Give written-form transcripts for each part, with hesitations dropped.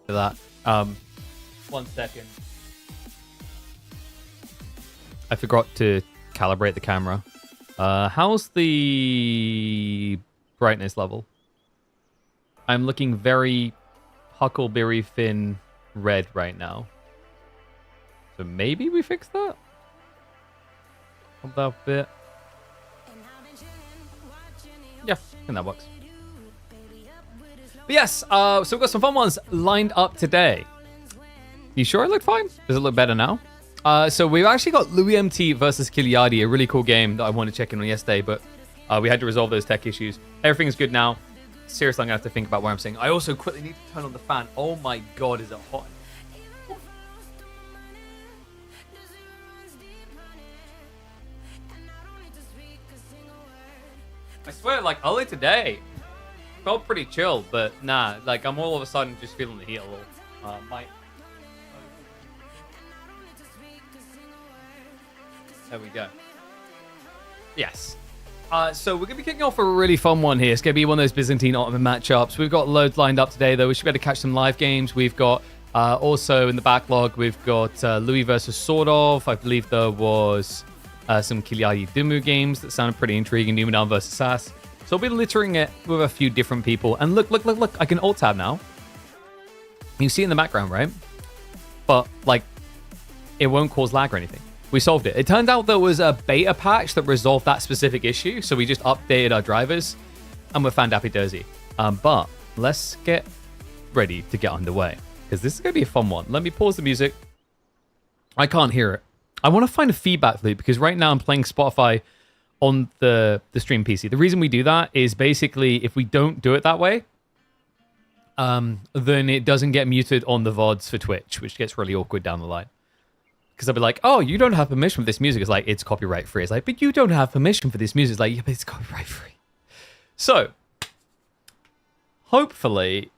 for that. 1 second. I forgot to calibrate the camera. How's the brightness level? I'm looking very Huckleberry Finn red right now. So maybe we fix that? On that bit. Yeah, I think that works. But yes, so we've got some fun ones lined up today. You sure it looked fine? Does it look better now? So we've actually got Louis MT versus Kiliotti, a really cool game that I wanted to check in on yesterday, but we had to resolve those tech issues. Everything's good now. Seriously, I'm going to have to think about where I'm saying. I also quickly need to turn on the fan. Oh my god, is it hot? I swear, like, early today, felt pretty chill, but nah, like, I'm all of a sudden just feeling the heat a little. There we go. Yes. So we're going to be kicking off a really fun one here. It's going to be one of those Byzantine Ottoman matchups. We've got loads lined up today, though. We should be able to catch some live games. We've got, also in the backlog, we've got Louis versus Sordov. I believe there was some Kiliotti Demu games that sounded pretty intriguing. Numadan versus Sass. So we'll be littering it with a few different people. And look. I can alt tab now. You can see it in the background, right? But, like, it won't cause lag or anything. We solved it. It turned out there was a beta patch that resolved that specific issue. So we just updated our drivers and we're fandappy-dozy. But let's get ready to get underway because this is going to be a fun one. Let me pause the music. I can't hear it. I want to find a feedback loop because right now I'm playing Spotify on the stream PC. The reason we do that is basically if we don't do it that way, then it doesn't get muted on the VODs for Twitch, which gets really awkward down the line. Because I'll be like, oh, you don't have permission for this music. It's like, it's copyright free. It's like, but you don't have permission for this music. It's like, yeah, but it's copyright free. So, hopefully,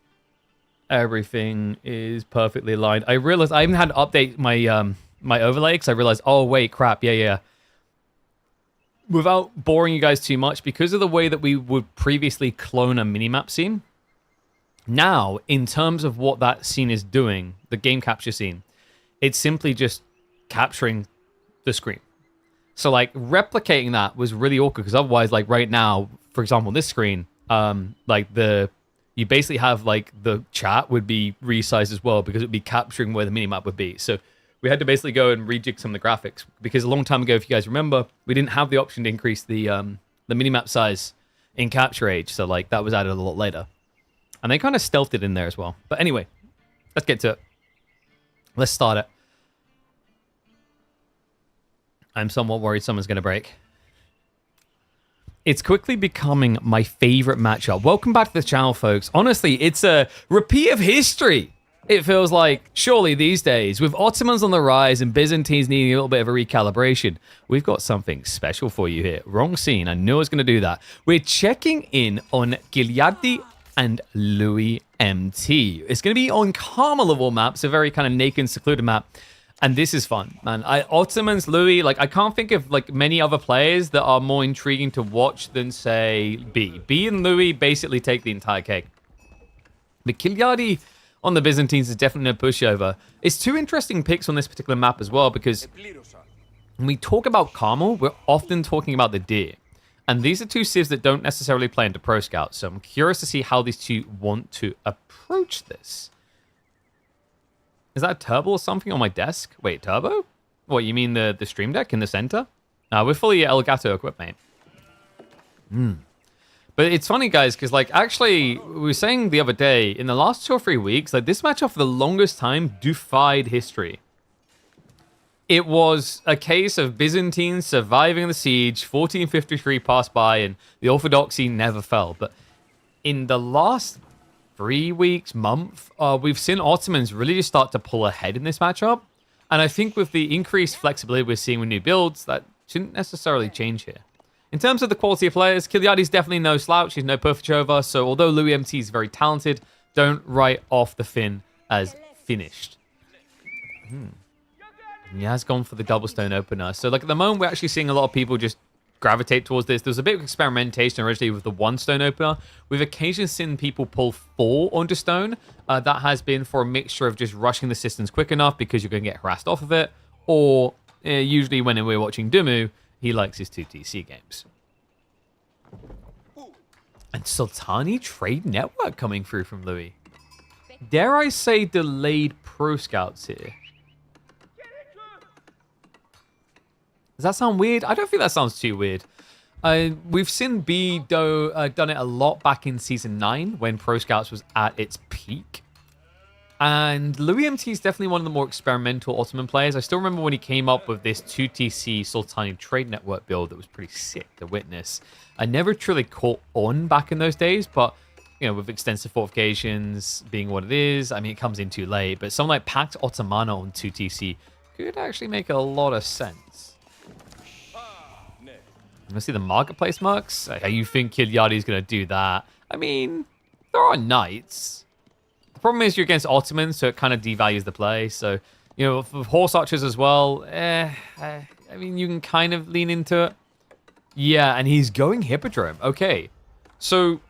everything is perfectly aligned. I realized I even had to update my my overlay because I realized, oh, wait, crap. Yeah. Without boring you guys too much, because of the way that we would previously clone a minimap scene, now, in terms of what that scene is doing, the game capture scene, it's simply just capturing the screen. So like replicating that was really awkward because otherwise, like right now, for example, this screen, like you basically have like the chat would be resized as well because it would be capturing where the minimap would be. So we had to basically go and rejig some of the graphics because a long time ago, if you guys remember, we didn't have the option to increase the minimap size in Capture Age. So like that was added a lot later. And they kind of stealthed it in there as well. But anyway, let's get to it. Let's start it. I'm somewhat worried someone's going to break. It's quickly becoming my favorite matchup. Welcome back to the channel, folks. Honestly, it's a repeat of history. It feels like, surely these days, with Ottomans on the rise and Byzantines needing a little bit of a recalibration, we've got something special for you here. Wrong scene. I knew I was going to do that. We're checking in on Kiliotti and Louis MT. It's going to be on Carmelival map. It's a very kind of naked, secluded map. And this is fun, man. Ottomans, Louis, like I can't think of like many other players that are more intriguing to watch than say B. B and Louis basically take the entire cake. The Kiliotti on the Byzantines is definitely no pushover. It's two interesting picks on this particular map as well because when we talk about Carmel, we're often talking about the deer. And these are two civs that don't necessarily play into Pro Scout. So I'm curious to see how these two want to approach this. Is that a turbo or something on my desk? Wait, turbo? What, you mean the stream deck in the center? No, we're fully Elgato equipped, mate. But it's funny, guys, because, like, actually, we were saying the other day, in the last 2 or 3 weeks, like, this matchup for the longest time defied history. It was a case of Byzantines surviving the siege, 1453 passed by, and the Orthodoxy never fell. But in the last 3 weeks, month, we've seen Ottomans really just start to pull ahead in this matchup. And I think with the increased flexibility we're seeing with new builds, that shouldn't necessarily change here. In terms of the quality of players, Kiliotti's definitely no slouch. He's no Perfechova. So although Louis MT is very talented, don't write off the Finn as finished. He has gone for the double stone opener. So like at the moment, we're actually seeing a lot of people just gravitate towards this. There was a bit of experimentation originally with the 1 stone opener. We've occasionally seen people pull 4 onto stone. That has been for a mixture of just rushing the systems quick enough because you're going to get harassed off of it, or usually when we're watching Demu, he likes his 2TC games. And Sultani Trade Network coming through from Louis. Dare I say delayed pro scouts here? Does that sound weird? I don't think that sounds too weird. We've seen B done it a lot back in Season 9 when Pro Scouts was at its peak. And Louis MT is definitely one of the more experimental Ottoman players. I still remember when he came up with this 2TC Sultani Trade Network build that was pretty sick to witness. I never truly caught on back in those days, but you know, with extensive fortifications being what it is, I mean, it comes in too late. But something like Pax Ottomana on 2TC could actually make a lot of sense. Let's see the marketplace marks. You think Kiliotti is going to do that? I mean, there are knights. The problem is you're against Ottomans, so it kind of devalues the play. So, you know, for horse archers as well, I mean, you can kind of lean into it. Yeah, and he's going Hippodrome. Okay, so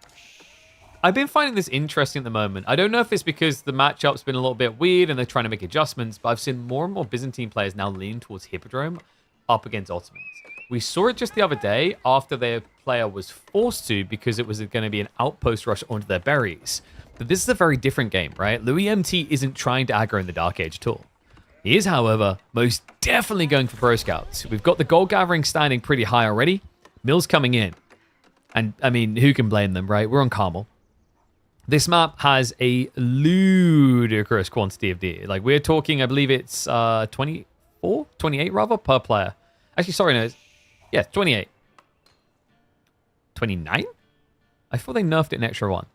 I've been finding this interesting at the moment. I don't know if it's because the matchup's been a little bit weird and they're trying to make adjustments, but I've seen more and more Byzantine players now lean towards Hippodrome up against Ottomans. We saw it just the other day after their player was forced to because it was going to be an outpost rush onto their berries. But this is a very different game, right? Louis MT isn't trying to aggro in the Dark Age at all. He is, however, most definitely going for Pro Scouts. We've got the gold gathering standing pretty high already. Mill's coming in. And, I mean, who can blame them, right? We're on Carmel. This map has a ludicrous quantity of deer. Like, we're talking, I believe it's 24? 28, rather, per player. Actually, sorry, no, yeah, 28. 29? I thought they nerfed it an extra one.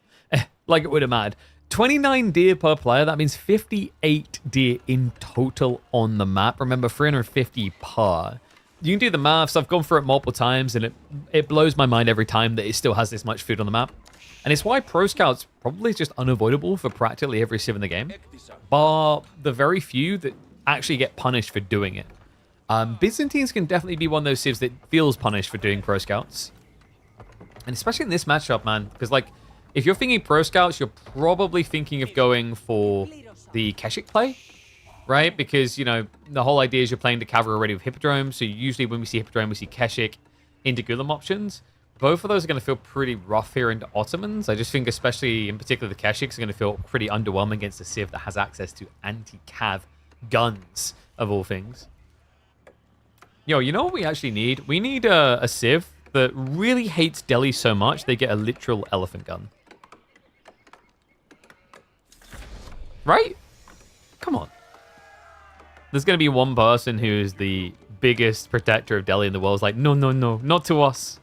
Like it would have mattered. 29 deer per player. That means 58 deer in total on the map. Remember, 350 per. You can do the maths. I've gone through it multiple times, and it blows my mind every time that it still has this much food on the map. And it's why Pro Scouts probably is just unavoidable for practically every civ in the game, bar the very few that actually get punished for doing it. Byzantines can definitely be one of those civs that feels punished for doing Pro Scouts. And especially in this matchup, man, because, like, if you're thinking Pro Scouts, you're probably thinking of going for the Keshik play, right? Because, you know, the whole idea is you're playing the cavalry already with Hippodrome, so usually when we see Hippodrome, we see Keshik into Gulam options. Both of those are going to feel pretty rough here into Ottomans. I just think especially, in particular, the Keshiks are going to feel pretty underwhelming against a civ that has access to anti-cav guns, of all things. Yo, you know what we actually need? We need a civ that really hates Delhi so much they get a literal elephant gun. Right? Come on. There's going to be one person who is the biggest protector of Delhi in the world. Is like, no, no, no, not to us.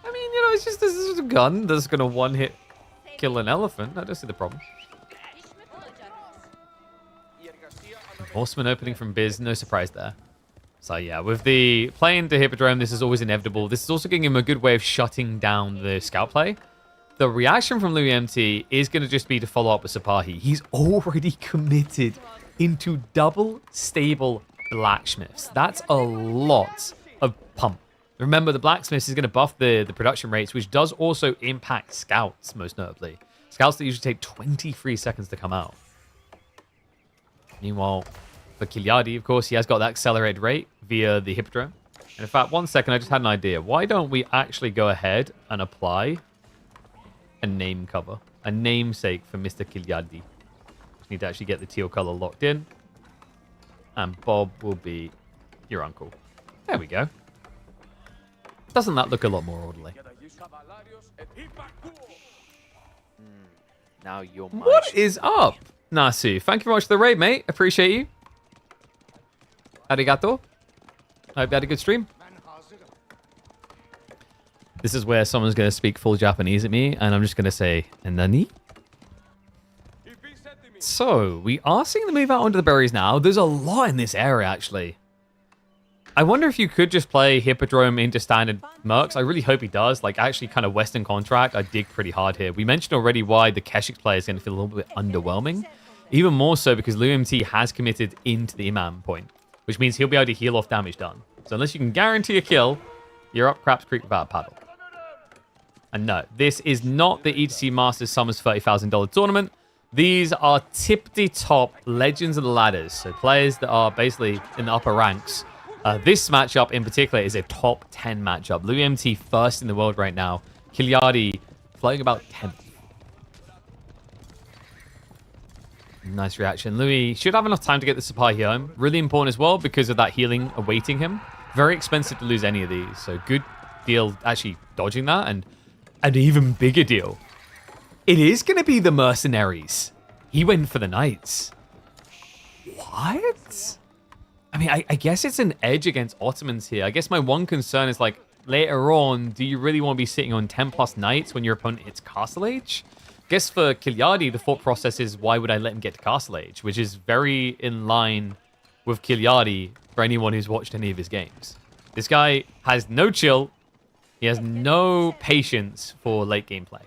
I mean, you know, it's just this is a gun that's going to one-hit kill an elephant. I don't see the problem. Horseman opening from Biz. No surprise there. So yeah, with the play into Hippodrome, this is always inevitable. This is also giving him a good way of shutting down the scout play. The reaction from Louis MT is going to just be to follow up with Sapahi. He's already committed into double stable blacksmiths. That's a lot of pump. Remember, the blacksmiths is going to buff the production rates, which does also impact scouts, most notably. Scouts that usually take 23 seconds to come out. Meanwhile, for Kiliotti, of course, he has got that accelerated rate via the Hippodrome. And in fact, 1 second, I just had an idea. Why don't we actually go ahead and apply a name cover, a namesake for Mr. Kiliotti? Just need to actually get the teal color locked in. And Bob will be your uncle. There we go. Doesn't that look a lot more orderly? Now you're What is up, Nasu? Thank you very much for the raid, mate. Appreciate you. Arigato. Hope you had a good stream. This is where someone's going to speak full Japanese at me, and I'm just going to say, Nani? So, we are seeing the move out onto the berries now. There's a lot in this area, actually. I wonder if you could just play Hippodrome into standard mercs. I really hope he does. Like, actually, kind of Western contract, I dig pretty hard here. We mentioned already why the Keshik play is going to feel a little bit underwhelming. Even more so because Louis MT has committed into the Imam point, which means he'll be able to heal off damage done. So unless you can guarantee a kill, You're up Craps Creek without a paddle. And no, this is not the ETC Masters Summers $30,000 tournament. These are tippity-top legends of the ladders. So players that are basically in the upper ranks. This matchup in particular is a top 10 matchup. Louis MT first in the world right now. Kiliotti floating about 10th. Nice reaction. Louis should have enough time to get the Sapahi home. Really important as well because of that healing awaiting him. Very expensive to lose any of these. So good deal actually dodging that. And an even bigger deal. It is going to be the mercenaries. He went for the knights. What? I mean, I guess it's an edge against Ottomans here. I guess my one concern is like later on, do you really want to be sitting on 10 plus knights when your opponent hits Castle Age? I guess for Kiliotti, the thought process is why would I let him get to Castle Age? Which is very in line with Kiliotti for anyone who's watched any of his games. This guy has no chill. He has no patience for late game play.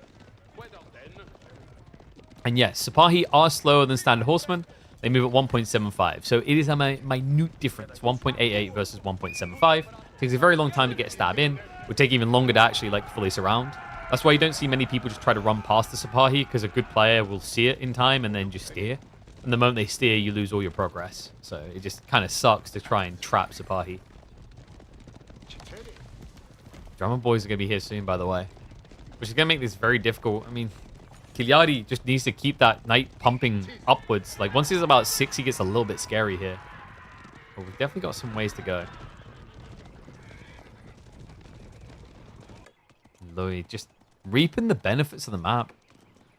And yes, Sapahi are slower than standard horsemen. They move at 1.75. So it is a minute difference. 1.88 versus 1.75. Takes a very long time to get a stab in. Would take even longer to actually like fully surround. That's why you don't see many people just try to run past the Sapahi, because a good player will see it in time and then just steer. And the moment they steer, you lose all your progress. So it just kind of sucks to try and trap Sapahi. Drummer boys are going to be here soon, by the way. Which is going to make this very difficult. I mean, Kiliotti just needs to keep that knight pumping upwards. Like, once he's about 6, he gets a little bit scary here. But we've definitely got some ways to go. Louis just reaping the benefits of the map.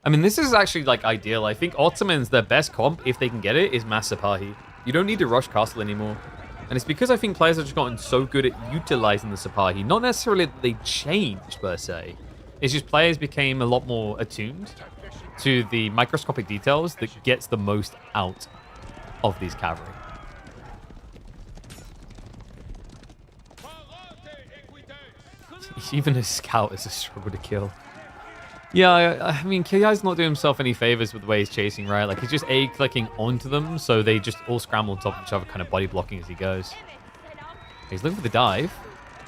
I mean, this is actually, like, ideal. I think Ottoman's their best comp, if they can get it, is Mass Sapahi. You don't need to rush Castle anymore. And it's because I think players have just gotten so good at utilizing the Sapahi. Not necessarily that they changed, per se. It's just players became a lot more attuned to the microscopic details that gets the most out of these cavalry. Even a scout is a struggle to kill. Yeah, I mean, Kiai's not doing himself any favors with the way he's chasing, right? Like, he's just A-clicking onto them, so they just all scramble on top of each other, kind of body blocking as he goes. He's looking for the dive.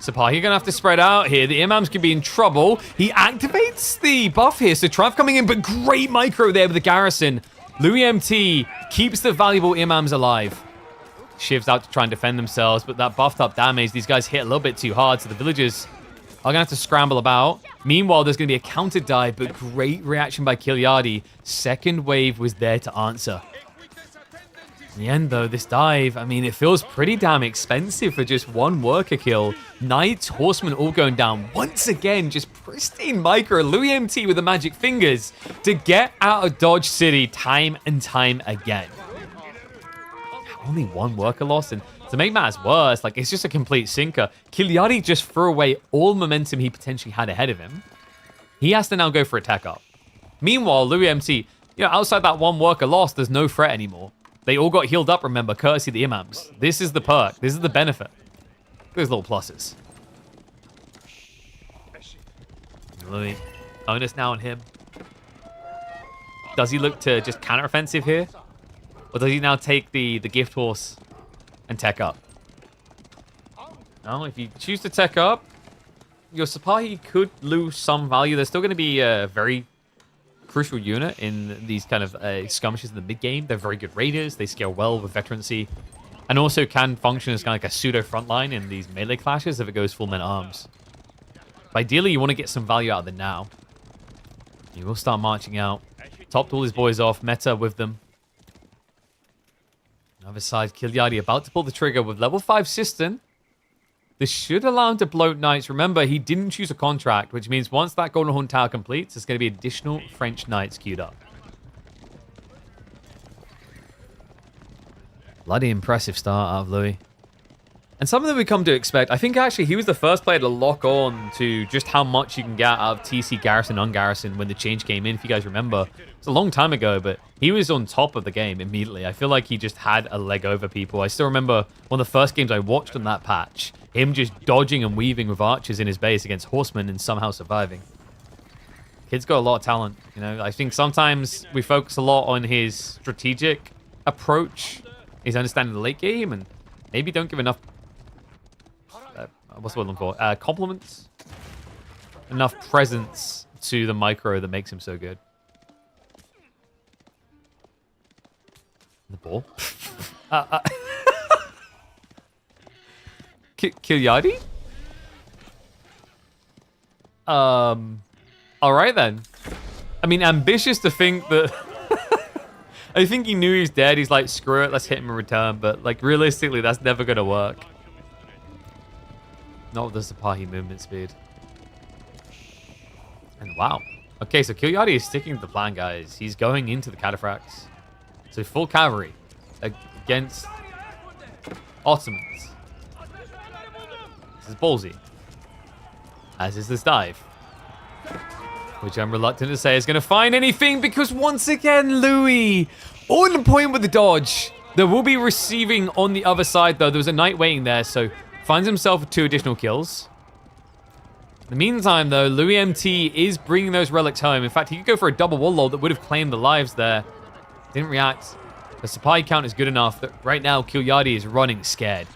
Sapahi going to have to spread out here. The imams could be in trouble. He activates the buff here, so Triumph coming in, but great micro there with the garrison. Louis MT keeps the valuable imams alive. Shivs out to try and defend themselves, but that buffed up damage, these guys hit a little bit too hard, so the villagers are going to have to scramble about. Meanwhile, there's going to be a counter dive, but great reaction by Kiliotti. Second wave was there to answer. In the end, though, this dive, I mean, it feels pretty damn expensive for just one worker kill. Knights, horsemen all going down. Once again, just pristine micro. Louis MT with the magic fingers to get out of Dodge City time and time again. Only one worker lost, and to make matters worse, like, it's just a complete sinker. Kiliotti just threw away all momentum he potentially had ahead of him. He has to now go for a tech up. Meanwhile, Louis MT, you know, outside that one worker lost, there's no threat anymore. They all got healed up, remember, courtesy of the imams. This is the perk. This is the benefit. Those little pluses. Louis, onus now on him. Does he look to just counteroffensive here? Or does he now take the gift horse and tech up? Now, if you choose to tech up, your Sapahi could lose some value. There's still going to be a very crucial unit in these kind of skirmishes in the mid-game. They're very good raiders. They scale well with veterancy. And also can function as kind of like a pseudo frontline in these melee clashes if it goes full men-at-arms. But ideally, you want to get some value out of it now. You will start marching out. Topped all his boys off. Meta with them. Other side, Kiliotti about to pull the trigger with level 5 Cistern. This should allow him to bloat knights. Remember, he didn't choose a contract, which means once that Golden Horn Tower completes, there's going to be additional French knights queued up. Bloody impressive start out of Louis. And something that we come to expect, I think actually he was the first player to lock on to just how much you can get out of TC Garrison, Ungarrison when the change came in, if you guys remember. It's a long time ago, but he was on top of the game immediately. I feel like he just had a leg over people. I still remember one of the first games I watched on that patch, him just dodging and weaving with archers in his base against horsemen and somehow surviving. Kid's got a lot of talent. You know, I think sometimes we focus a lot on his strategic approach, his understanding of the late game, and maybe don't give enough... what's the word I'm looking for? Compliments? Enough presence to the micro that makes him so good. The ball. Kiliotti? All right then. I mean, ambitious to think that. I think he knew he was dead. He's like, screw it, let's hit him in return. But like, realistically, that's never gonna work. Not with the Sipahi movement speed. And wow. Okay, so Kiliotti is sticking to the plan, guys. He's going into the cataphracts. So full cavalry against Ottomans. This is ballsy. As is this dive. Which I'm reluctant to say is going to find anything because once again, Louis on point with the dodge. There will be receiving on the other side, though. There was a knight waiting there, so finds himself with 2 additional kills. In the meantime, though, Louis MT is bringing those relics home. In fact, he could go for a double warlord that would have claimed the lives there. Didn't react. The supply count is good enough that right now Kiliotti is running scared.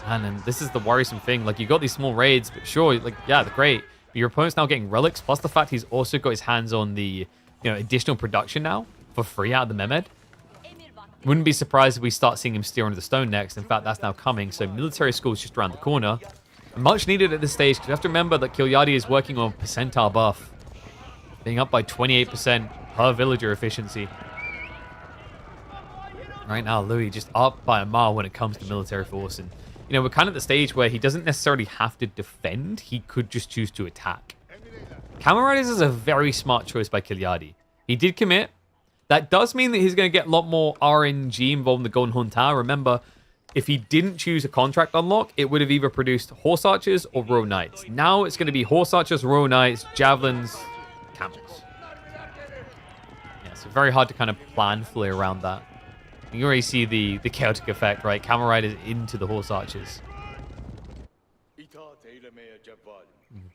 And this is the worrisome thing. Like, you got these small raids, but sure, like, yeah, they're great. But your opponent's now getting relics, plus the fact he's also got his hands on the, additional production now for free out of the Mehmed. Wouldn't be surprised if we start seeing him steer under the stone next. In fact, that's now coming. So military school is just around the corner. Much needed at this stage, because you have to remember that Kiliotti is working on percentile buff. Being up by 28% per villager efficiency. Right now, Louis just up by a mile when it comes to military force. And, we're kind of at the stage where he doesn't necessarily have to defend. He could just choose to attack. Camel Riders is a very smart choice by Kiliotti. He did commit. That does mean that he's going to get a lot more RNG involved in the Golden Horn Tower. Remember, if he didn't choose a contract unlock, it would have either produced Horse Archers or Royal Knights. Now it's going to be Horse Archers, Royal Knights, Javelins, Camels. Yeah, so very hard to kind of plan fully around that. You already see the chaotic effect, right? Camel Riders into the Horse Archers.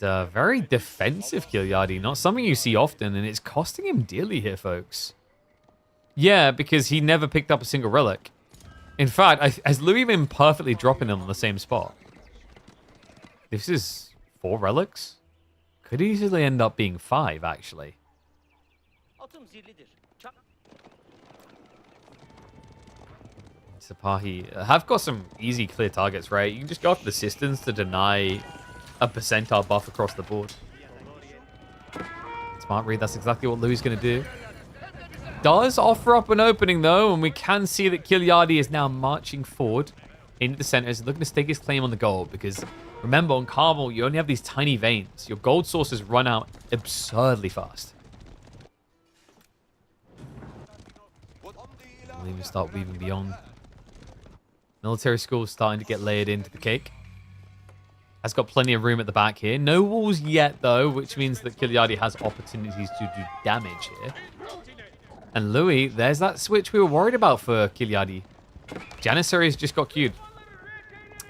And, very defensive Kiliotti, not something you see often, and it's costing him dearly here, folks. Yeah, because he never picked up a single relic. In fact, has Louis been perfectly dropping them on the same spot? This is 4 relics? Could easily end up being 5, actually. Sipahi have got some easy clear targets, right? You can just go after the Sistans to deny a percentile buff across the board. Smart read, that's exactly what Louis is going to do. Does offer up an opening, though, and we can see that Kiliotti is now marching forward into the center. He's looking to stake his claim on the gold, because remember, on Carmel, you only have these tiny veins. Your gold sources run out absurdly fast. We'll even start weaving beyond. Military school is starting to get layered into the cake. Has got plenty of room at the back here. No walls yet, though, which means that Kiliotti has opportunities to do damage here. And Louis, there's that switch we were worried about for Kiliotti. Janissaries just got queued.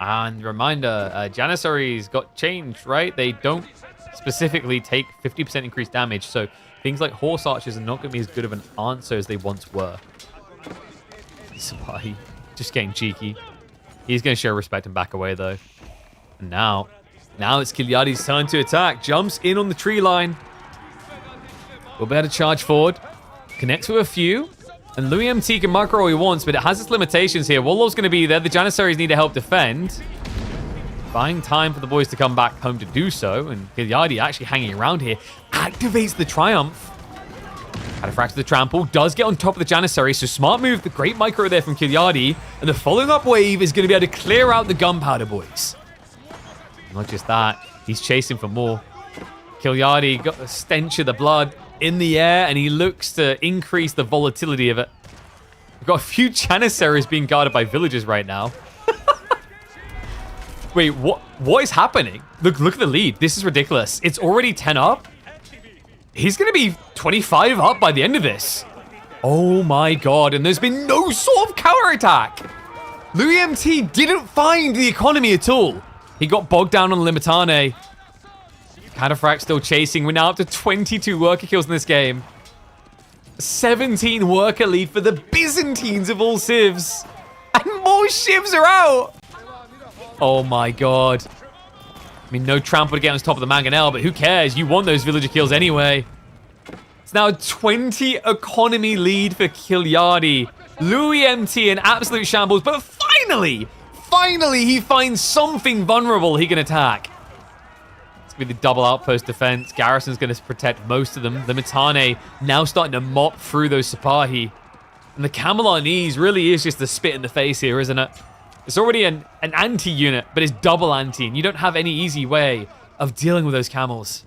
And reminder, Janissaries got changed, right? They don't specifically take 50% increased damage, so things like Horse Archers are not going to be as good of an answer as they once were. Sipahi just getting cheeky. He's going to show respect and back away, though. And now it's Kiliotti's turn to attack. Jumps in on the tree line. Will be able to charge forward. Connects with a few. And Louis MT can micro all he wants, but it has its limitations here. Warlord's going to be there. The Janissaries need to help defend. Buying time for the boys to come back home to do so. And Kiliotti actually hanging around here. Activates the Triumph. Cataphract to the trample. Does get on top of the Janissary. So smart move. The great micro there from Kiliotti. And the following up wave is going to be able to clear out the gunpowder, boys. Not just that. He's chasing for more. Kiliotti got the stench of the blood in the air, and he looks to increase the volatility of it. We've got a few Janissaries being guarded by villagers right now. Wait, what is happening? Look at the lead. This is ridiculous. It's already 10 up. He's going to be 25 up by the end of this. Oh my god, and there's been no sort of counterattack. Louis MT didn't find the economy at all. He got bogged down on Limitane. Cataphract still chasing. We're now up to 22 worker kills in this game. 17 worker lead for the Byzantines of all civs. And more shivs are out. Oh my god. I mean, no trample to get on top of the mangonel, but who cares? You want those villager kills anyway. It's now a 20 economy lead for Kiliotti. Louis MT in absolute shambles, but finally he finds something vulnerable he can attack. It's going to be the double outpost defense. Garrison's going to protect most of them. The Mitane now starting to mop through those Sipahi. And the Camel on knees really is just a spit in the face here, isn't it? It's already an anti-unit, but it's double anti, and you don't have any easy way of dealing with those camels.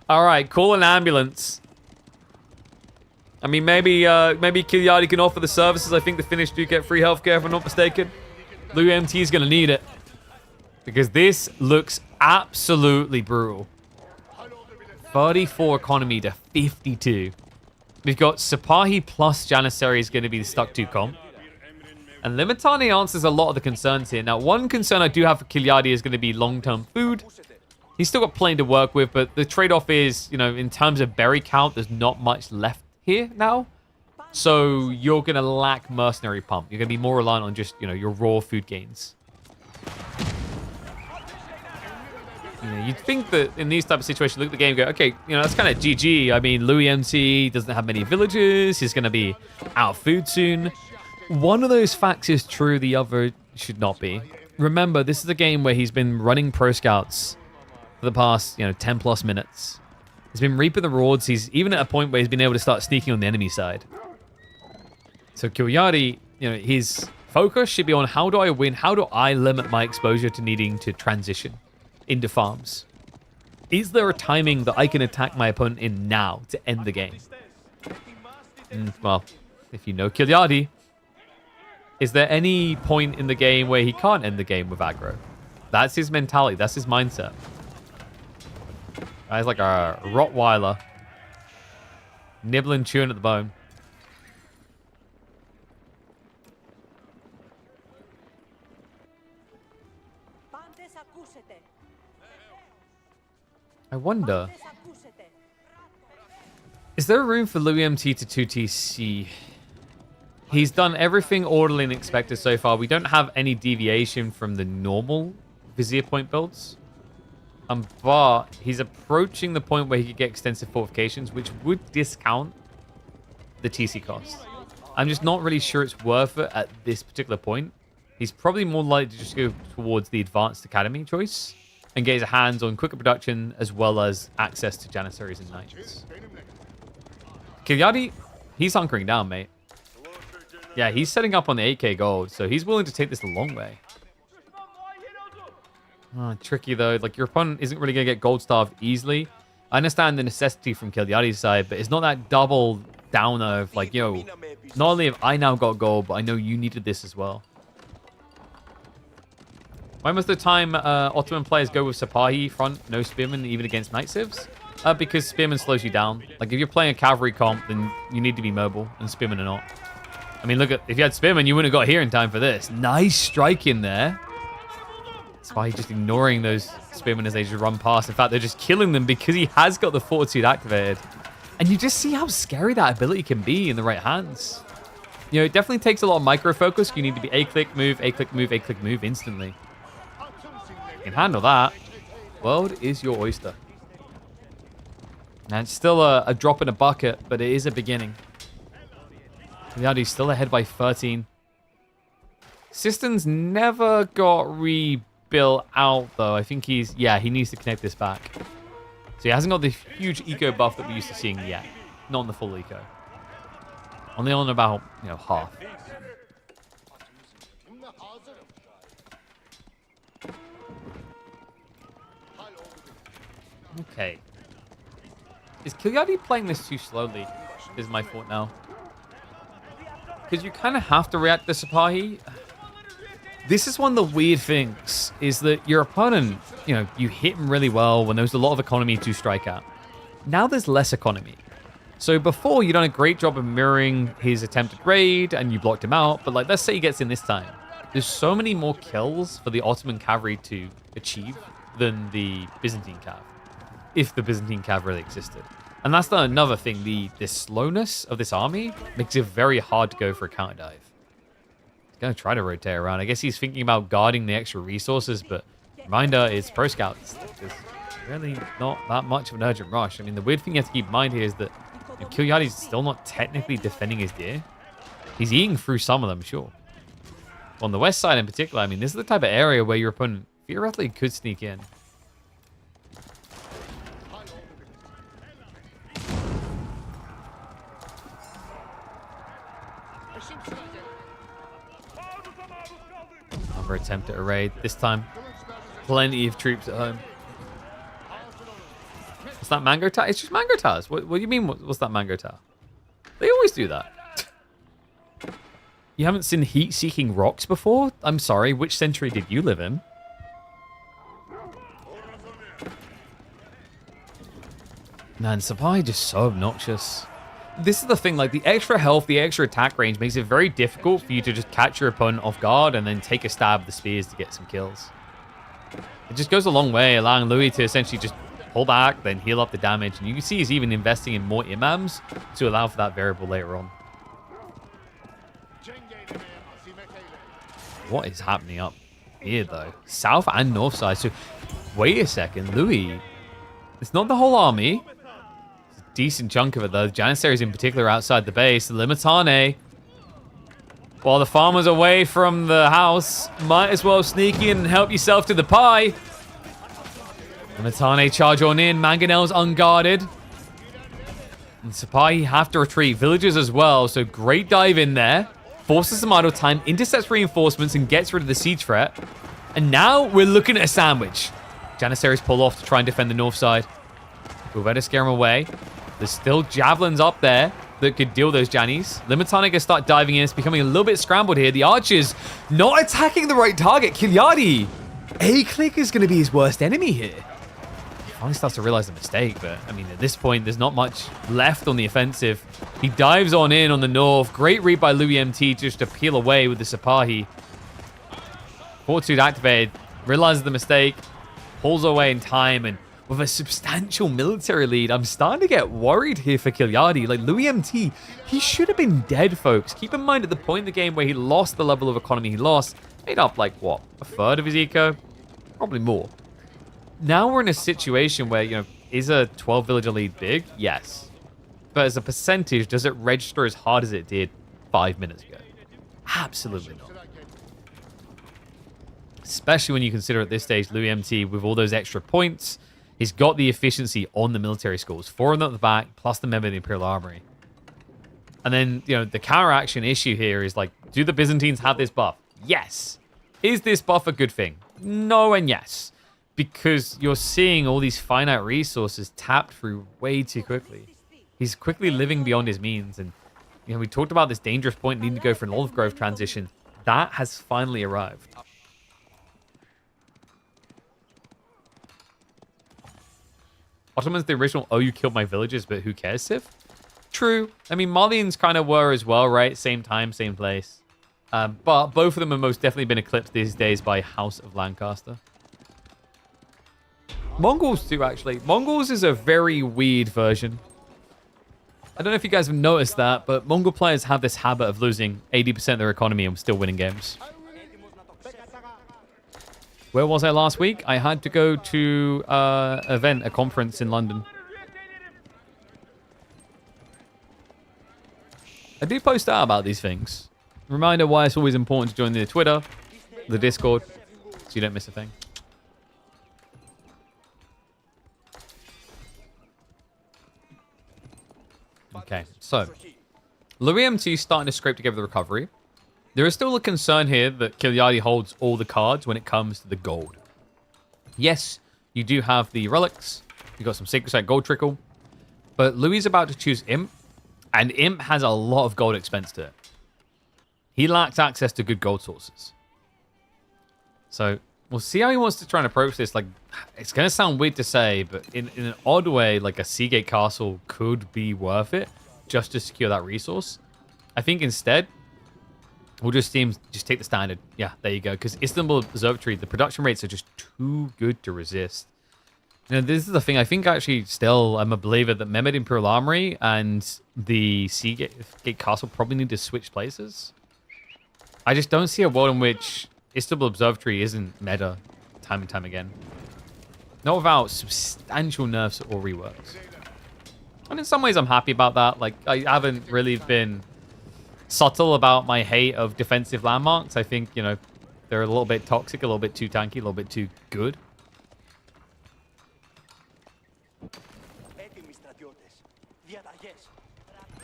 All right, call an ambulance. I mean, maybe Kiliotti can offer the services. I think the Finnish do get free healthcare, if I'm not mistaken. Lou MT is going to need it. Because this looks absolutely brutal. 34 economy to 52. We've got Sipahi plus Janissary is going to be the stuck 2 comp. And Limitani answers a lot of the concerns here. Now, one concern I do have for Kiliotti is going to be long-term food. He's still got plenty to work with, but the trade-off is, you know, in terms of berry count, there's not much left here now. So you're going to lack mercenary pump. You're going to be more reliant on just, you know, your raw food gains. You know, you'd think that in these type of situations, look at the game and go, okay, you know, that's kind of GG. I mean, Louis MC doesn't have many villages. He's going to be out of food soon. One of those facts is true. The other should not be. Remember, this is a game where he's been running pro scouts for the past, you know, 10 plus minutes. He's been reaping the rewards. He's even at a point where he's been able to start sneaking on the enemy side. So Kiliotti, you know, his focus should be on how do I win? How do I limit my exposure to needing to transition into farms? Is there a timing that I can attack my opponent in now to end the game? Well, if you know Kiliotti, is there any point in the game where he can't end the game with aggro? That's his mentality. That's his mindset. Guy's like a Rottweiler. Nibbling, chewing at the bone. I wonder, is there room for Louis MT to 2TC? He's done everything orderly and expected so far. We don't have any deviation from the normal Vizier point builds. But he's approaching the point where he could get extensive fortifications, which would discount the TC cost. I'm just not really sure it's worth it at this particular point. He's probably more likely to just go towards the advanced academy choice and get his hands on quicker production as well as access to Janissaries and Knights. Kiliotti, he's hunkering down, mate. Yeah, he's setting up on the 8k gold, so he's willing to take this a long way. Oh, tricky, though. Like, your opponent isn't really going to get gold starved easily. I understand the necessity from Kiliotti's side, but it's not that double downer of, like, yo, not only have I now got gold, but I know you needed this as well. Why most of the time Ottoman players go with Sipahi front, no Spearman, even against Knight Civs? Because Spearman slows you down. Like, if you're playing a cavalry comp, then you need to be mobile, and Spearmen are not. I mean, look at, if you had Spearman, you wouldn't have got here in time for this. Nice strike in there. That's why he's just ignoring those Spearmen as they just run past. In fact, they're just killing them because he has got the Fortitude activated. And you just see how scary that ability can be in the right hands. You know, it definitely takes a lot of micro-focus. You need to be A-click, move, A-click, move, A-click, move instantly. You can handle that. World is your oyster. And it's still a drop in a bucket, but it is a beginning. Yadi's still ahead by 13. Siston's never got rebuilt out, though. I think he needs to connect this back. So he hasn't got the huge eco buff that we're used to seeing yet. Not on the full eco. Only on about, you know, half. Okay. Is Kiliotti playing this too slowly? Is my thought now. Because you kind of have to react to Sipahi. This is one of the weird things, is that your opponent, you know, you hit him really well when there's a lot of economy to strike at. Now there's less economy. So before, you've done a great job of mirroring his attempted raid, and you blocked him out, but like, let's say he gets in this time. There's so many more kills for the Ottoman cavalry to achieve than the Byzantine cav, if the Byzantine cav really existed. And that's another thing, the slowness of this army makes it very hard to go for a counter dive. He's going to try to rotate around. I guess he's thinking about guarding the extra resources, but reminder is Pro Scouts. There's really not that much of an urgent rush. I mean, the weird thing you have to keep in mind here is that Kiliotti's still not technically defending his deer. He's eating through some of them, sure. On the west side in particular, I mean, this is the type of area where your opponent theoretically could sneak in. Another attempt at a raid. This time, plenty of troops at home. What's that mango tower? It's just mango towers. What do you mean, what's that mango tower? They always do that. You haven't seen heat-seeking rocks before? I'm sorry, which century did you live in? Man, Sapai just so obnoxious. This is the thing, like the extra health, the extra attack range makes it very difficult for you to just catch your opponent off guard and then take a stab with the spears to get some kills. It just goes a long way, allowing Louis to essentially just pull back, then heal up the damage. And you can see he's even investing in more imams to allow for that variable later on. What is happening up here, though? South and north side. So, wait a second. Louis, it's not the whole army. It's a decent chunk of it, though. The Janissaries in particular outside the base. The Limitane, while the farmer's away from the house, might as well sneak in and help yourself to the pie. Limitane charge on in. Mangonel's unguarded. And Sapai have to retreat. Villagers as well, so great dive in there. Forces some idle time, intercepts reinforcements, and gets rid of the siege threat. And now we're looking at a sandwich. Janissaries pull off to try and defend the north side. We'll better scare them away. There's still javelins up there that could deal those Jannies. Limitana can start diving in. It's becoming a little bit scrambled here. The archers not attacking the right target. Kiliotti. A-Click is going to be his worst enemy here. He finally starts to realize the mistake, but I mean, at this point, there's not much left on the offensive. He dives on in on the north. Great read by Louis MT just to peel away with the Sipahi. Fortitude activated, realizes the mistake, pulls away in time, and with a substantial military lead, I'm starting to get worried here for Kiliotti. Like, Louis MT, he should have been dead, folks. Keep in mind, at the point in the game where he lost the level of economy he lost, made up, like, what, a third of his eco? Probably more. Now we're in a situation where, you know, is a 12 villager lead big? Yes. But as a percentage, does it register as hard as it did 5 minutes ago? Absolutely not. Especially when you consider at this stage, Louis MT, with all those extra points, he's got the efficiency on the military schools. 4 of them at the back, plus the member of the Imperial Armory. And then, you know, the counteraction issue here is like, do the Byzantines have this buff? Yes. Is this buff a good thing? No and yes. Because you're seeing all these finite resources tapped through way too quickly. He's quickly living beyond his means. And, you know, we talked about this dangerous point needing to go for an olive grove transition. That has finally arrived. Ottoman's the original, oh, you killed my villagers, but who cares, Sif? True. I mean, Malians kind of were as well, right? Same time, same place. But both of them have most definitely been eclipsed these days by House of Lancaster. Mongols too, actually. Mongols is a very weird version. I don't know if you guys have noticed that, but Mongol players have this habit of losing 80% of their economy and still winning games. Where was I last week? I had to go to a conference in London. I do post out about these things. Reminder why it's always important to join the Twitter, the Discord, so you don't miss a thing. Okay, so Louis M2 is starting to scrape together the recovery. There is still a concern here that Kiliotti holds all the cards when it comes to the gold. Yes, you do have the relics. You've got some Sacred Site gold trickle. But Louis is about to choose Imp, and Imp has a lot of gold expense to it. He lacks access to good gold sources. So we'll see how he wants to try and approach this. Like, it's going to sound weird to say, but in an odd way, like a Seagate Castle could be worth it just to secure that resource. I think instead, we'll just take the standard. Yeah, there you go. Because Istanbul Observatory, the production rates are just too good to resist. You know, this is the thing. I think actually still I'm a believer that Mehmed Imperial Armory and the Seagate Castle probably need to switch places. I just don't see a world in which Istanbul Observatory isn't meta time and time again. Not without substantial nerfs or reworks. And in some ways, I'm happy about that. Like, I haven't really been subtle about my hate of defensive landmarks. I think, you know, they're a little bit toxic, a little bit too tanky, a little bit too good.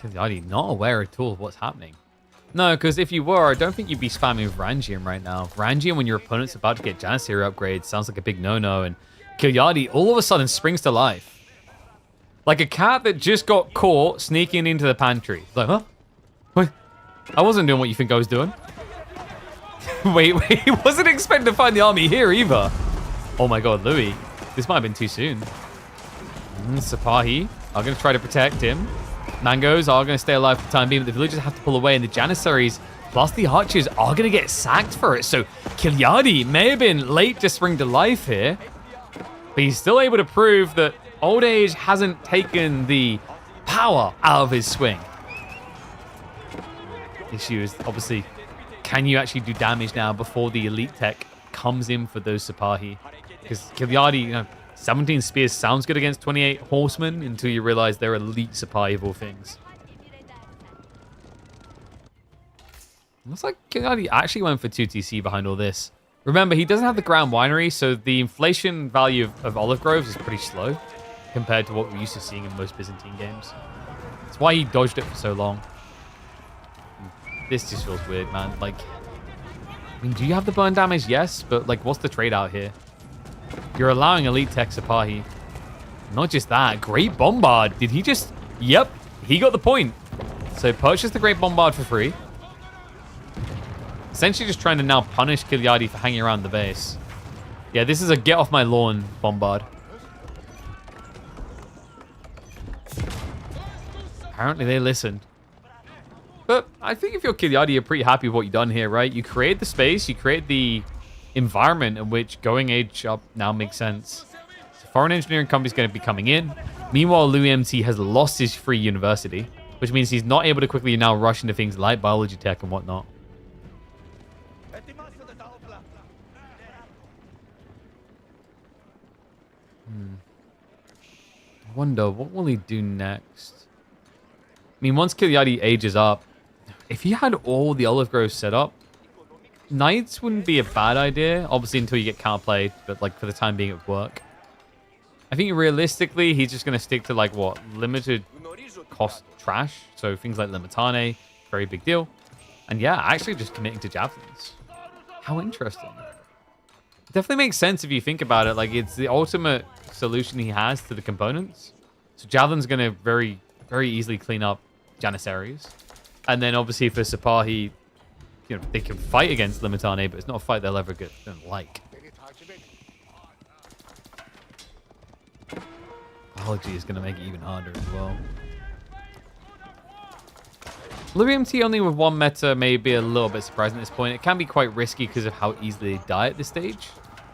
Kiliotti, not aware at all of what's happening. No, because if you were, I don't think you'd be spamming with Rangium right now. Rangium, when your opponent's about to get Janissary upgrades, sounds like a big no-no. And Kiliotti all of a sudden springs to life. Like a cat that just got caught sneaking into the pantry. Like, huh? Wait, I wasn't doing what you think I was doing. wait, wasn't expecting to find the army here either. Oh my god, Louis. This might have been too soon. Sipahi are going to try to protect him. Mangoes are going to stay alive for the time being, but the villagers have to pull away, and the Janissaries plus the archers are going to get sacked for it. So Kiliotti may have been late to spring to life here, but he's still able to prove that Old Age hasn't taken the power out of his swing. The issue is, obviously, can you actually do damage now before the elite tech comes in for those Sipahi? Because Kiliotti, you know, 17 spears sounds good against 28 horsemen until you realize they're elite Sipahi of all things. Looks like Kiliotti actually went for 2 TC behind all this. Remember, he doesn't have the Grand Winery, so the inflation value of olive groves is pretty slow compared to what we're used to seeing in most Byzantine games. That's why he dodged it for so long. This just feels weird, man. Like, I mean, do you have the burn damage? Yes, but like, what's the trade out here? You're allowing elite tech Sipahi. Not just that, Great Bombard. Did he just... Yep, he got the point. So purchase the Great Bombard for free. Essentially just trying to now punish Kiliotti for hanging around the base. Yeah, this is a get off my lawn Bombard. Apparently they listened. But I think if you're Kiliotti, you're pretty happy with what you've done here, right? You create the space, you create the environment in which going age up now makes sense. So foreign engineering company's going to be coming in. Meanwhile, Louis MT has lost his free university, which means he's not able to quickly now rush into things like biology tech and whatnot. I wonder, what will he do next? I mean, once Kiliotti ages up, if he had all the olive groves set up, Knights wouldn't be a bad idea, obviously until you get counterplayed, but like for the time being it would work. I think realistically, he's just going to stick to like what? Limited cost trash. So things like Limitane, very big deal. And yeah, actually just committing to javelins. How interesting. It definitely makes sense if you think about it. Like it's the ultimate solution he has to the components. So javelin's going to very, very easily clean up Janissaries. And then obviously for Sipahi, you know, they can fight against Limitane, but it's not a fight they'll ever get like. Biology is going to make it even harder as well. Louis MT only with 1 meta may be a little bit surprising at this point. It can be quite risky because of how easily they die at this stage.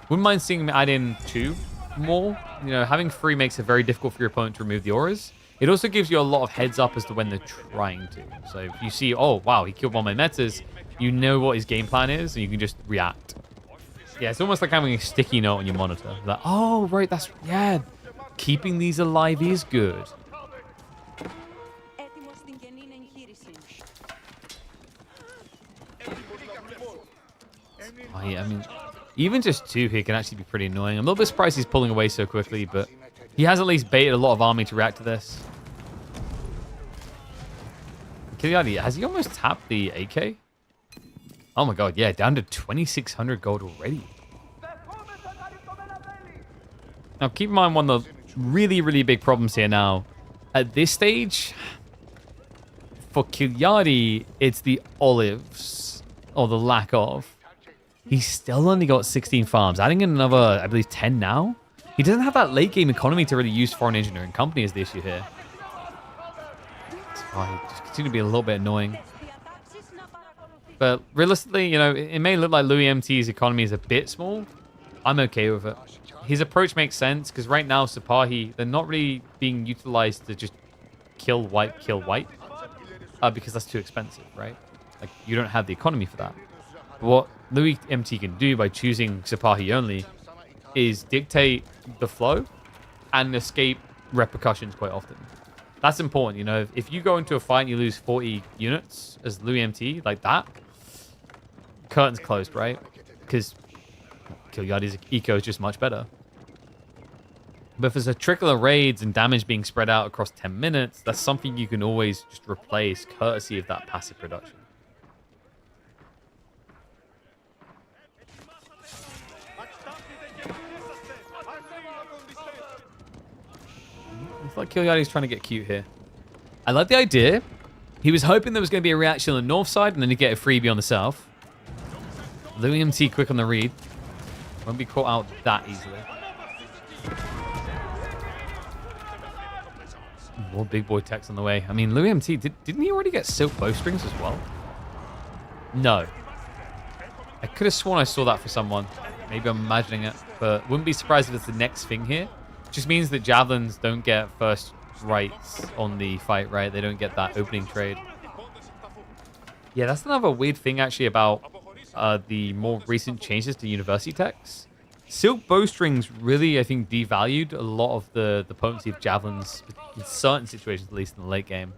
Wouldn't mind seeing him add in 2 more. You know, having 3 makes it very difficult for your opponent to remove the auras. It also gives you a lot of heads up as to when they're trying to. So if you see, oh, wow, he killed 1 of my metas, you know what his game plan is, and you can just react. Yeah, it's almost like having a sticky note on your monitor. Like, oh, right, that's... Yeah, keeping these alive is good. Oh, yeah, I mean, even just 2 here can actually be pretty annoying. I'm a little bit surprised he's pulling away so quickly, but he has at least baited a lot of army to react to this. Kiliotti, has he almost tapped the AK? Oh my god, yeah, down to 2,600 gold already. Now, keep in mind one of the really, really big problems here now. At this stage, for Kiliotti, it's the olives, or the lack of. He's still only got 16 farms, adding in another, I believe, 10 now. He doesn't have that late game economy to really use foreign engineering company as the issue here. That's why he just continue to be a little bit annoying. But realistically, you know, it may look like Louis MT's economy is a bit small. I'm okay with it. His approach makes sense because right now, Sipahi, they're not really being utilized to just kill white, because that's too expensive, right? Like, you don't have the economy for that. What Louis MT can do by choosing Sipahi only is dictate the flow and escape repercussions quite often. That's important, you know. If you go into a fight and you lose 40 units as Louis MT, like that, curtain's closed, right? Because Kiliyotti's eco is just much better. But if there's a trickle of raids and damage being spread out across 10 minutes, that's something you can always just replace courtesy of that passive production. It's like Kiliyotti's trying to get cute here. I like the idea. He was hoping there was going to be a reaction on the north side and then he'd get a freebie on the south. Louis MT quick on the read. Won't be caught out that easily. More big boy techs on the way. I mean, Louis MT, didn't he already get silk bowstrings as well? No. I could have sworn I saw that for someone. Maybe I'm imagining it, but wouldn't be surprised if it's the next thing here. Just means that javelins don't get first rights on the fight, right? They don't get that opening trade. Yeah, that's another weird thing actually about the more recent changes to university techs. Silk bowstrings really, I think, devalued a lot of the potency of javelins in certain situations, at least in the late game.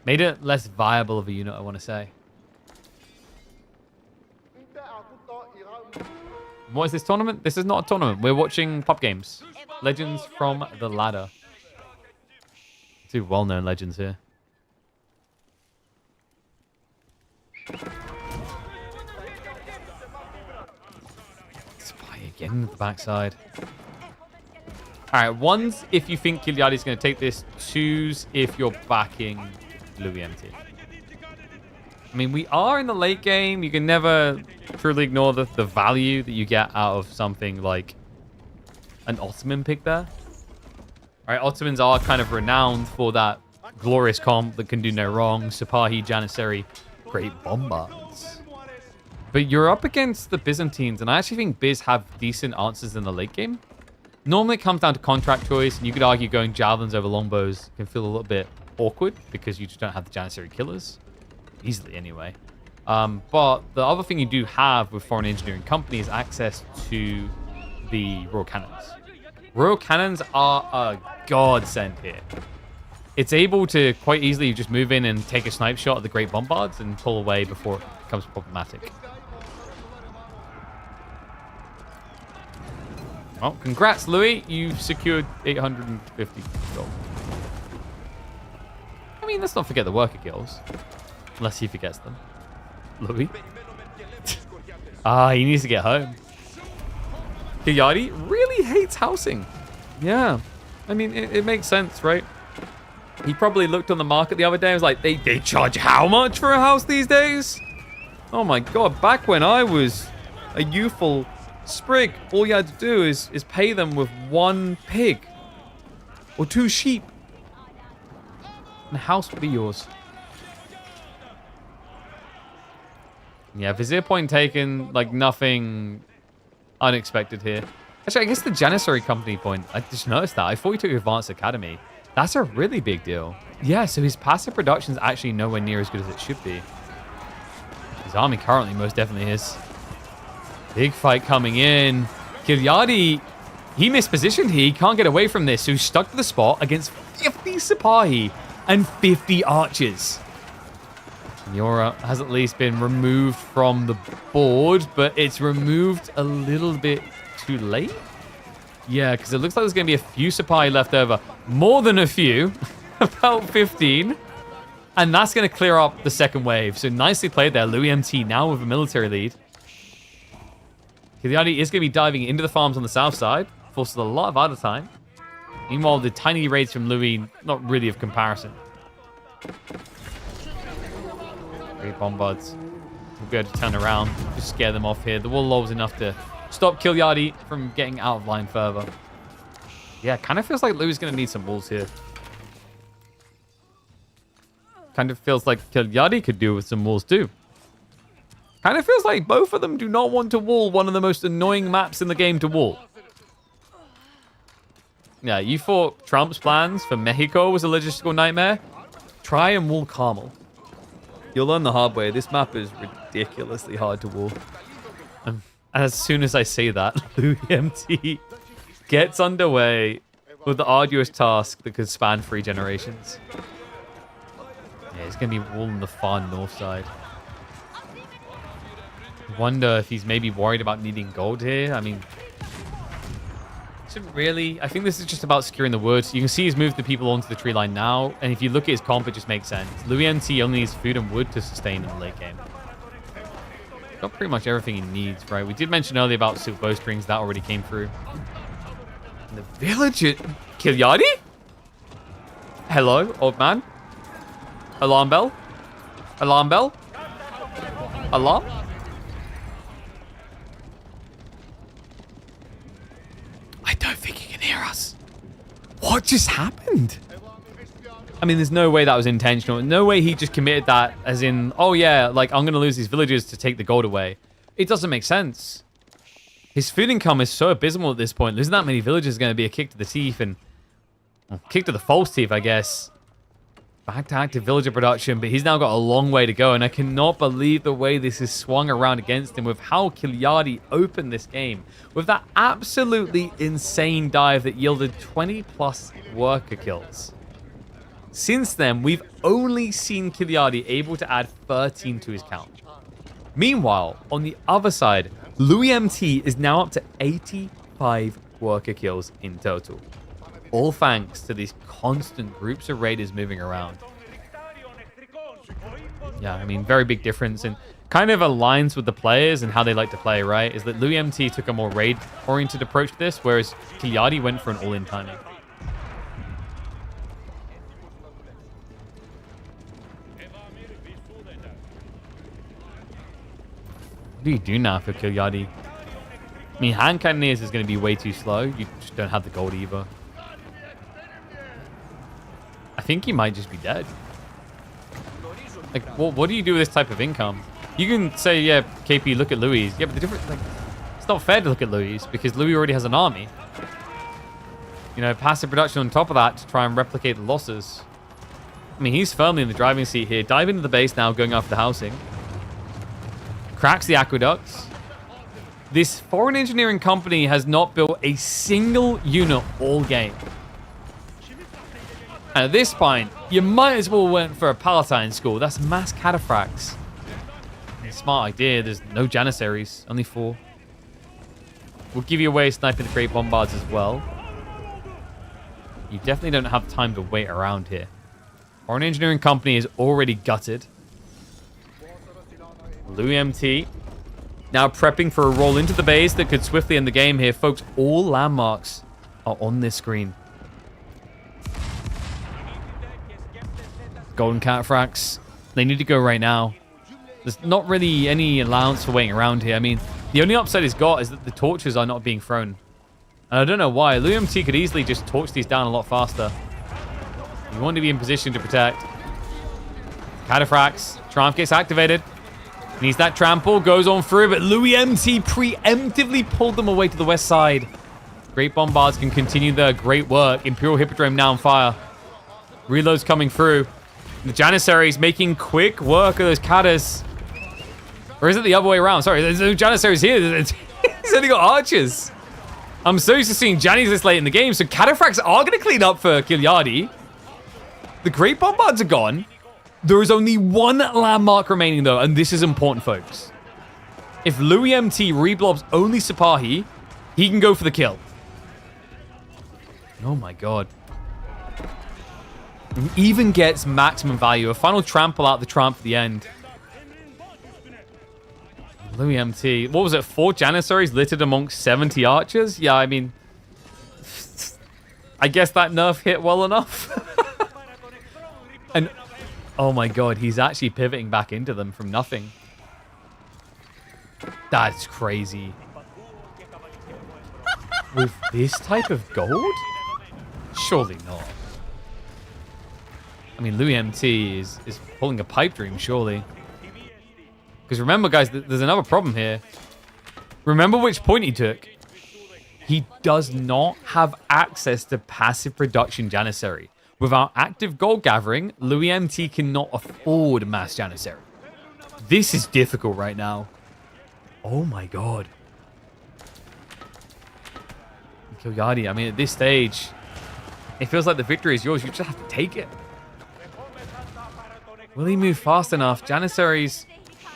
Made it less viable of a unit, I want to say. What is this tournament? This is not a tournament. We're watching pop games. Legends from the Ladder. Two well-known legends here. Spy again at the backside. Alright, one's if you think Kiliyotti's going to take this. Two's if you're backing Louis MT. I mean, we are in the late game. You can never truly ignore the value that you get out of something like an Ottoman pick there. All right, Ottomans are kind of renowned for that glorious comp that can do no wrong. Sipahi, Janissary, great bombards. But you're up against the Byzantines, and I actually think Biz have decent answers in the late game. Normally it comes down to contract choice, and you could argue going javelins over longbows can feel a little bit awkward because you just don't have the Janissary killers. Easily, anyway. But the other thing you do have with foreign engineering companies is access to the Royal Cannons. Royal Cannons are a godsend here. It's able to quite easily just move in and take a snipe shot at the Great Bombards and pull away before it becomes problematic. Well, congrats, Louis. You've secured 850 gold. I mean, let's not forget the worker kills. Unless he forgets them. Louis. He needs to get home. Kiliotti really hates housing. Yeah. I mean, it makes sense, right? He probably looked on the market the other day and was like, they charge how much for a house these days? Oh my god, back when I was a youthful sprig, all you had to do is pay them with 1 pig. Or 2 sheep. And the house would be yours. Yeah, Vizier point taken, like nothing unexpected here. Actually, I guess the Janissary company point, I just noticed that. I thought he took Advanced Academy. That's a really big deal. Yeah, so his passive production is actually nowhere near as good as it should be. His army currently most definitely is. Big fight coming in. Kiliotti, he mispositioned here. He can't get away from this. So he's stuck to the spot against 50 Sipahi and 50 archers. Yora has at least been removed from the board, but it's removed a little bit too late. Yeah, because it looks like there's going to be a few Sipahi left over. More than a few. About 15. And that's going to clear up the second wave. So nicely played there. Louis MT now with a military lead. Kiliotti is going to be diving into the farms on the south side. Forces a lot of idle time. Meanwhile, the tiny raids from Louis, not really of comparison. Great bombards. We'll be able to turn around, just scare them off here. The wall low is enough to stop Kiliotti from getting out of line further. Yeah, kind of feels like Louis is going to need some walls here. Kind of feels like Kiliotti could do with some walls too. Kind of feels like both of them do not want to wall one of the most annoying maps in the game to wall. Yeah, you thought Trump's plans for Mexico was a logistical nightmare? Try and wall Carmel. You'll learn the hard way. This map is ridiculously hard to wall. As soon as I say that, Louis MT gets underway with the arduous task that could span 3 generations. Yeah, he's going to be walling the far north side. Wonder if he's maybe worried about needing gold here. I mean, shouldn't really. I think this is just about securing the wood. You can see he's moved the people onto the tree line now, and if you look at his comp, it just makes sense. Louis MT only needs food and wood to sustain in the late game. Got pretty much everything he needs, right? We did mention earlier about silk bowstrings. That already came through. And the village... Kiliotti? Hello, old man? Alarm bell? Alarm bell? Alarm? I don't think he can hear us. What just happened? I mean, there's no way that was intentional. No way he just committed that as in, oh yeah, like I'm going to lose these villagers to take the gold away. It doesn't make sense. His food income is so abysmal at this point. Losing that many villagers is going to be a kick to the teeth and well, kick to the false teeth, I guess. Back to active villager production, but he's now got a long way to go, and I cannot believe the way this is swung around against him with how Kiliotti opened this game with that absolutely insane dive that yielded 20 plus worker kills. Since then, we've only seen Kiliotti able to add 13 to his count. Meanwhile, on the other side, Louis MT is now up to 85 worker kills in total. All thanks to these constant groups of raiders moving around. Yeah, I mean, very big difference, and kind of aligns with the players and how they like to play, right? Is that Louis MT took a more raid-oriented approach to this, whereas Kiliotti went for an all-in timing. What do you do now for Kiliotti? I mean, hand cannoneers is going to be way too slow. You just don't have the gold either. I think he might just be dead. Like, what do you do with this type of income? You can say, yeah, KP, look at Louis. Yeah, but the difference, like, it's not fair to look at Louis because Louis already has an army. You know, passive production on top of that to try and replicate the losses. I mean, he's firmly in the driving seat here. Dive into the base now, going after the housing. Cracks the aqueducts. This foreign engineering company has not built a single unit all game. And at this point, you might as well went for a Palatine school. That's mass cataphracts. Smart idea. There's no Janissaries, only 4. We'll give you away sniping the Great Bombards as well. You definitely don't have time to wait around here. Foreign engineering company is already gutted. Louis MT now prepping for a roll into the base that could swiftly end the game here. Folks, all landmarks are on this screen. Golden cataphracts. They need to go right now. There's not really any allowance for waiting around here. I mean, the only upside he's got is that the torches are not being thrown. And I don't know why. Louis MT could easily just torch these down a lot faster. You want to be in position to protect. Cataphracts. Triumph gets activated. Needs that trample. Goes on through, but Louis MT preemptively pulled them away to the west side. Great Bombards can continue their great work. Imperial Hippodrome now on fire. Reloads coming through. The Janissaries making quick work of those Catas. Or is it the other way around? Sorry, there's no Janissaries here. He's only got archers. I'm so used to seeing Jannies this late in the game, so Cataphracts are going to clean up for Kiliotti. The Great Bombards are gone. There is only one landmark remaining, though, and this is important, folks. If Louis MT reblobs only Sipahi, he can go for the kill. Oh, my God. He even gets maximum value. A final trample out the Triumph at the end. Louis MT. What was it? 4 Janissaries littered amongst 70 archers? Yeah, I mean... I guess that nerf hit well enough. And... oh my God, he's actually pivoting back into them from nothing. That's crazy. With this type of gold? Surely not. I mean, Louis MT is pulling a pipe dream, surely. Because remember, guys, there's another problem here. Remember which point he took. He does not have access to passive production Janissary. Without active gold gathering, Louis MT cannot afford mass Janissary. This is difficult right now. Oh my god. Kiliotti, I mean, at this stage, it feels like the victory is yours. You just have to take it. Will he move fast enough? Janissaries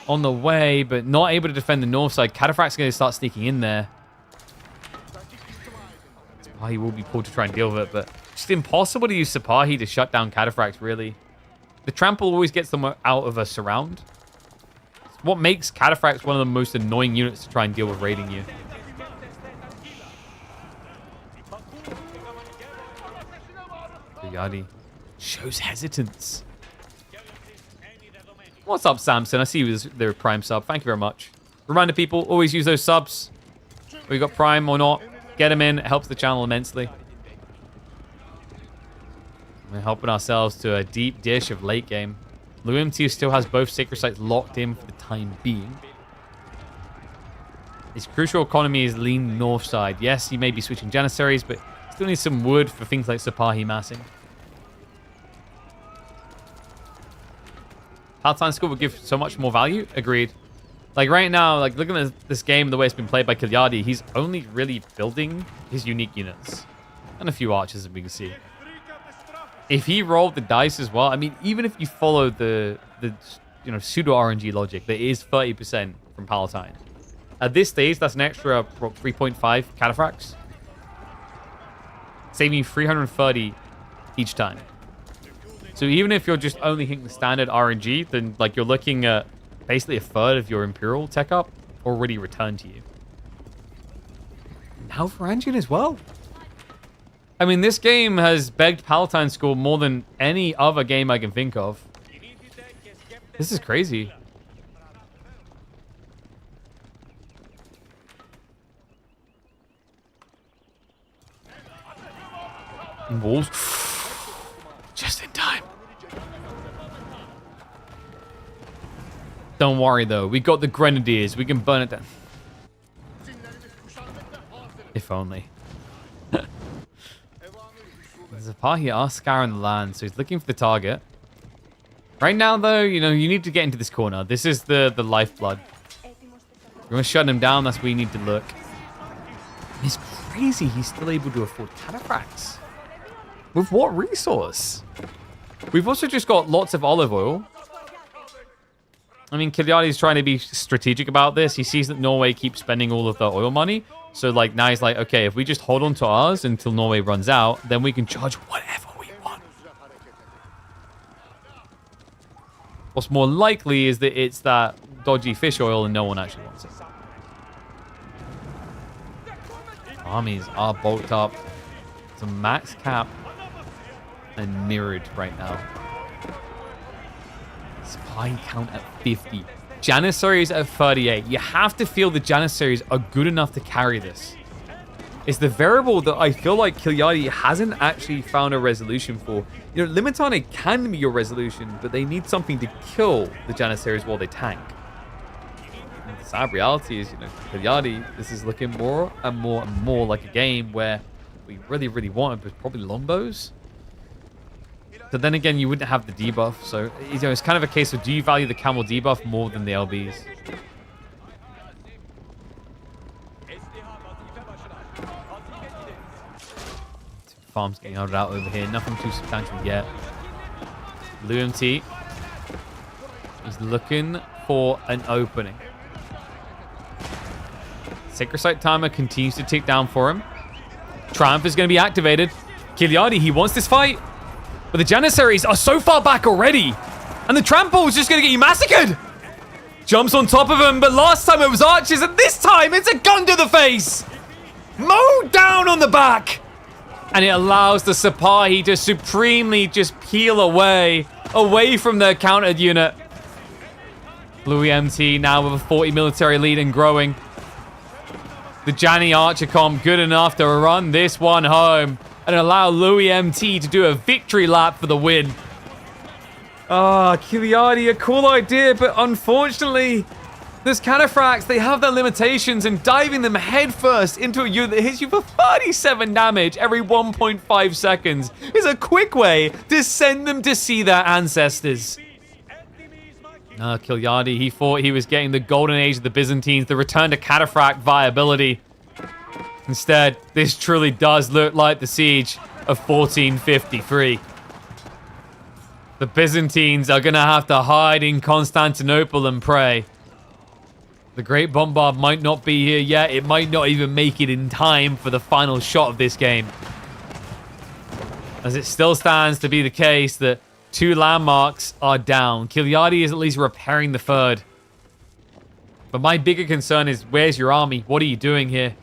on the way, but not able to defend the north side. Cataphract's going to start sneaking in there. Sipahi will be pulled to try and deal with it, but just impossible to use Sipahi to shut down Cataphracts, really. The trample always gets them out of a surround. It's what makes Cataphracts one of the most annoying units to try and deal with raiding you. Kiliotti shows hesitance. What's up, Samson? I see you with their Prime sub. Thank you very much. Reminder, people, always use those subs. We got Prime or not. Get them in. It helps the channel immensely. We're helping ourselves to a deep dish of late game. LuMT still has both sacred sites locked in for the time being. His crucial economy is lean north side. Yes, he may be switching Janissaries, but still needs some wood for things like Sipahi massing. Palatine School would give so much more value. Agreed. Like right now, like looking at this game, the way it's been played by Kiliotti, he's only really building his unique units. And a few archers, as we can see. If he rolled the dice as well, I mean, even if you follow the pseudo RNG logic, there is 30% from Palatine. At this stage, that's an extra 3.5 Cataphracts. Saving you 330 each time. So even if you're just only hitting the standard RNG, then like you're looking at basically a third of your Imperial tech up already returned to you. Now for engine as well. I mean, this game has begged Palatine School more than any other game I can think of. This is crazy. And walls. Just in time. Don't worry, though. We got the Grenadiers. We can burn it down. If only. Sipahi are scouring the land, so he's looking for the target. Right now, though, you need to get into this corner. This is the lifeblood. You want to shut him down, that's where you need to look. It's crazy he's still able to afford Cataphracts. With what resource? We've also just got lots of olive oil. I mean, Kiliotti's trying to be strategic about this. He sees that Norway keeps spending all of the oil money. So, like, now he's like, okay, if we just hold on to ours until Norway runs out, then we can charge whatever we want. What's more likely is that it's that dodgy fish oil and no one actually wants it. Armies are bulked up to max cap and mirrored right now. Spy count at 50. Janissaries at 38. You have to feel the Janissaries are good enough to carry this. It's the variable that I feel like Kiliotti hasn't actually found a resolution for. Limitane can be your resolution, but they need something to kill the Janissaries while they tank. And the sad reality is, Kiliotti, this is looking more and more and more like a game where we really, really wanted was probably longbows. But then again, you wouldn't have the debuff, so it's kind of a case of do you value the camel debuff more than the LBs? Farms getting out over here, nothing too substantial yet. LuMT is looking for an opening. Sacred Site timer continues to tick down for him. Triumph is going to be activated. Kiliotti, he wants this fight. But the Janissaries are so far back already. And the trample is just going to get you massacred. Jumps on top of him, but last time it was archers, and this time it's a gun to the face. Mow down on the back. And it allows the Sipahi to supremely just peel away from their countered unit. LuMT now with a 40 military lead and growing. The Jani Archer comp good enough to run this one home and allow LuMT to do a victory lap for the win. Kiliotti, a cool idea, but unfortunately, those Cataphracts, they have their limitations, and diving them headfirst into a unit that hits you for 37 damage every 1.5 seconds is a quick way to send them to see their ancestors. No, Kiliotti, he thought he was getting the golden age of the Byzantines, the return to cataphract viability. Instead, this truly does look like the siege of 1453. The Byzantines are going to have to hide in Constantinople and pray. The Great Bombard might not be here yet. It might not even make it in time for the final shot of this game. As it still stands to be the case that 2 landmarks are down. Kiliotti is at least repairing the 3rd. But my bigger concern is, where's your army? What are you doing here?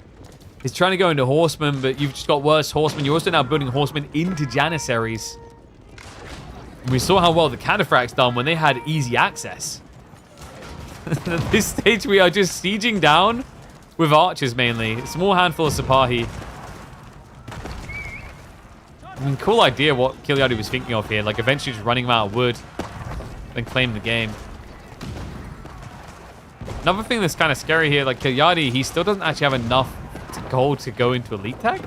He's trying to go into horsemen, but you've just got worse horsemen. You're also now building horsemen into janissaries. And we saw how well the cataphracts done when they had easy access. At this stage, we are just sieging down with archers mainly. A small handful of Sipahi. I mean, cool idea what Kiliotti was thinking of here. Like, eventually just running them out of wood. Then claim the game. Another thing that's kind of scary here, like Kiliotti, he still doesn't actually have enough gold to go into elite tech.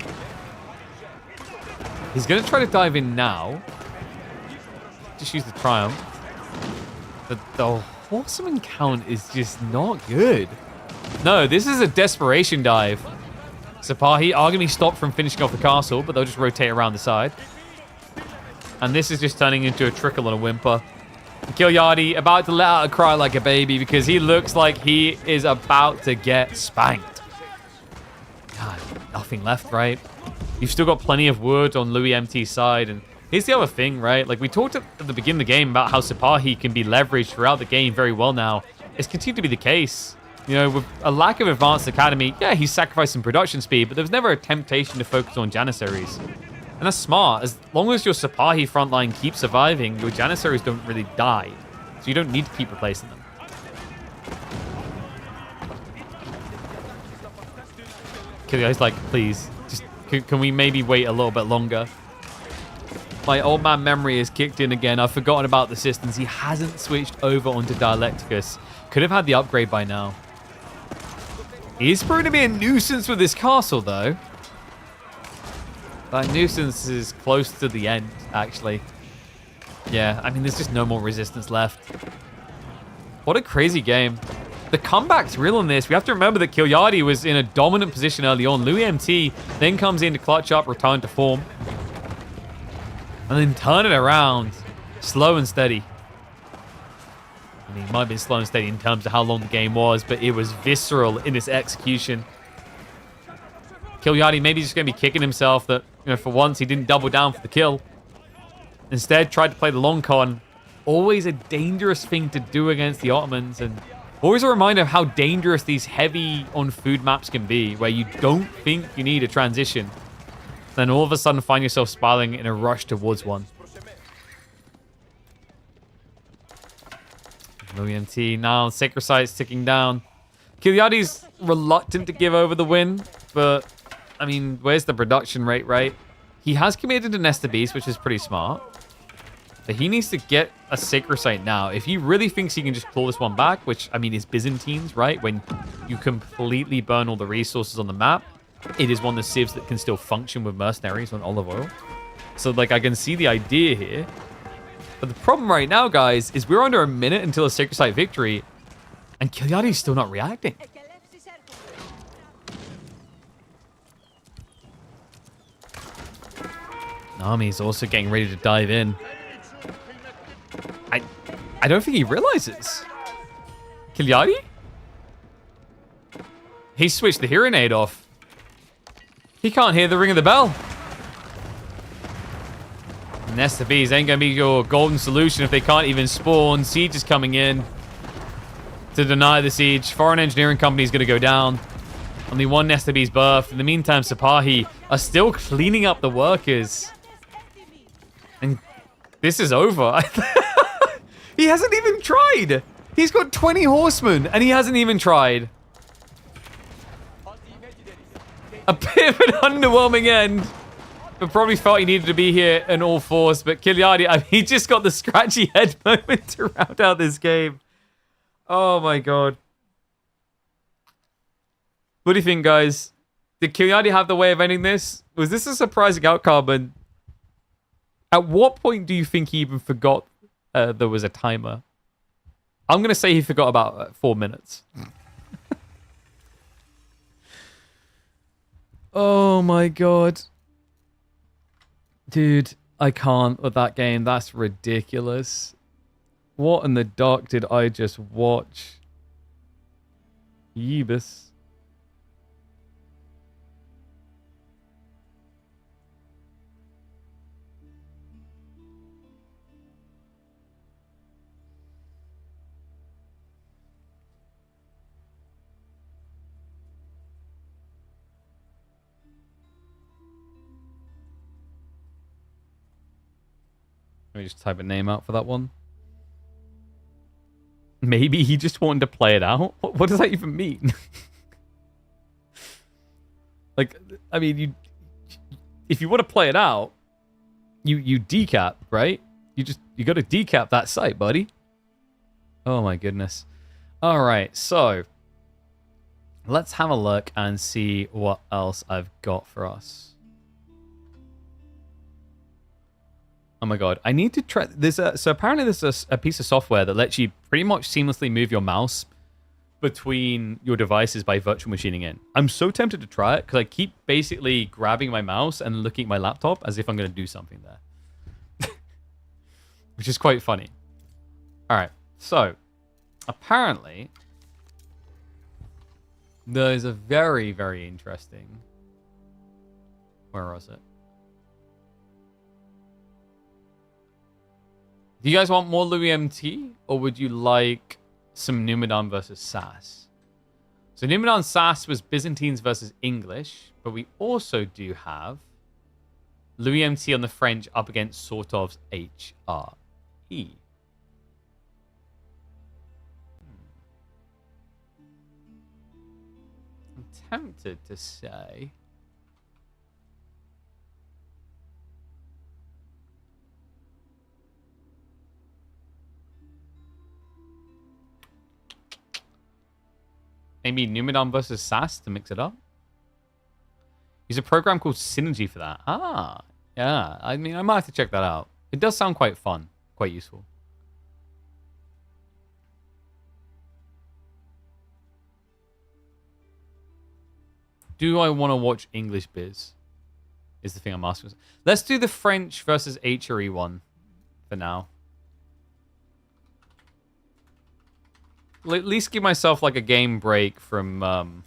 He's going to try to dive in now. Just use the triumph. The horseman count is just not good. No, this is a desperation dive. Sipahi are going to be stopped from finishing off the castle, but they'll just rotate around the side. And this is just turning into a trickle and a whimper. Kiliotti about to let out a cry like a baby because he looks like he is about to get spanked. God, nothing left, right? You've still got plenty of wood on Louis MT's side. And here's the other thing, right? Like, we talked at the beginning of the game about how Sipahi can be leveraged throughout the game very well now. It's continued to be the case. You know, with a lack of advanced academy, yeah, he's sacrificing production speed, but there was never a temptation to focus on janissaries. And that's smart. As long as your Sipahi frontline keeps surviving, your janissaries don't really die. So you don't need to keep replacing them. Kiliotti's like, please, just can we maybe wait a little bit longer? My old man memory has kicked in again. I've forgotten about the systems. He hasn't switched over onto Dialecticus. Could have had the upgrade by now. He is proving to be a nuisance with this castle, though. That nuisance is close to the end, actually. Yeah, I mean, there's just no more resistance left. What a crazy game. The comeback's real on this. We have to remember that Kiliotti was in a dominant position early on. Louis MT then comes in to clutch up, return to form. And then turn it around. Slow and steady. I mean, it might have been slow and steady in terms of how long the game was, but it was visceral in its execution. Kiliotti maybe just going to be kicking himself that, you know, for once he didn't double down for the kill. Instead, tried to play the long con. Always a dangerous thing to do against the Ottomans, and always a reminder of how dangerous these heavy on food maps can be, where you don't think you need a transition. Then all of a sudden find yourself spiraling in a rush towards one. Louis MT now, Sacred Sight's ticking down. Kiliotti's reluctant to give over the win, but I mean, where's the production rate, right? He has committed to Nesta Beast, which is pretty smart. But he needs to get a Sacred Sight now. If he really thinks he can just pull this one back, which, I mean, is Byzantines, right? When you completely burn all the resources on the map, it is one of the civs that can still function with mercenaries on olive oil. So, like, I can see the idea here. But the problem right now, guys, is we're under a minute until a Sacred Sight victory, and Kiliotti's still not reacting. Nami's also getting ready to dive in. I don't think he realizes. Kiliotti? He switched the hearing aid off. He can't hear the ring of the bell. Nesta Bees ain't gonna be your golden solution if they can't even spawn. Siege is coming in to deny the siege. Foreign engineering company is gonna go down. Only one Nesta Bees birthed. In the meantime, Sipahi are still cleaning up the workers. And this is over. He hasn't even tried. He's got 20 horsemen and he hasn't even tried. A bit of an underwhelming end. But probably felt he needed to be here in all force. But Kiliotti, I mean, he just got the scratchy head moment to round out this game. Oh my god. What do you think, guys? Did Kiliotti have the way of ending this? Was this a surprising outcome? And at what point do you think he even forgot there was a timer? I'm going to say he forgot about 4 minutes. Oh my god. Dude, I can't with that game. That's ridiculous. What in the dark did I just watch? Yeebus. Let me just type a name out for that one. Maybe he just wanted to play it out? What does that even mean? Like, I mean, if you want to play it out, you decap, right? You got to decap that site, buddy. Oh my goodness. All right, so let's have a look and see what else I've got for us. Oh my god, I need to try. So apparently there's a piece of software that lets you pretty much seamlessly move your mouse between your devices by virtual machining in. I'm so tempted to try it because I keep basically grabbing my mouse and looking at my laptop as if I'm going to do something there. Which is quite funny. All right, so apparently there's a very, very interesting... Where was it? Do you guys want more Louis MT, or would you like some Numadan versus Sass? So Numadan Sass was Byzantines versus English, but we also do have Louis MT on the French up against Sortov's HRE. I'm tempted to say... Maybe Numadan versus Sass to mix it up. Use a program called Synergy for that. Ah, yeah. I mean, I might have to check that out. It does sound quite fun, quite useful. Do I want to watch English Biz? Is the thing I'm asking. Let's do the French versus HRE one for now. At least give myself like a game break from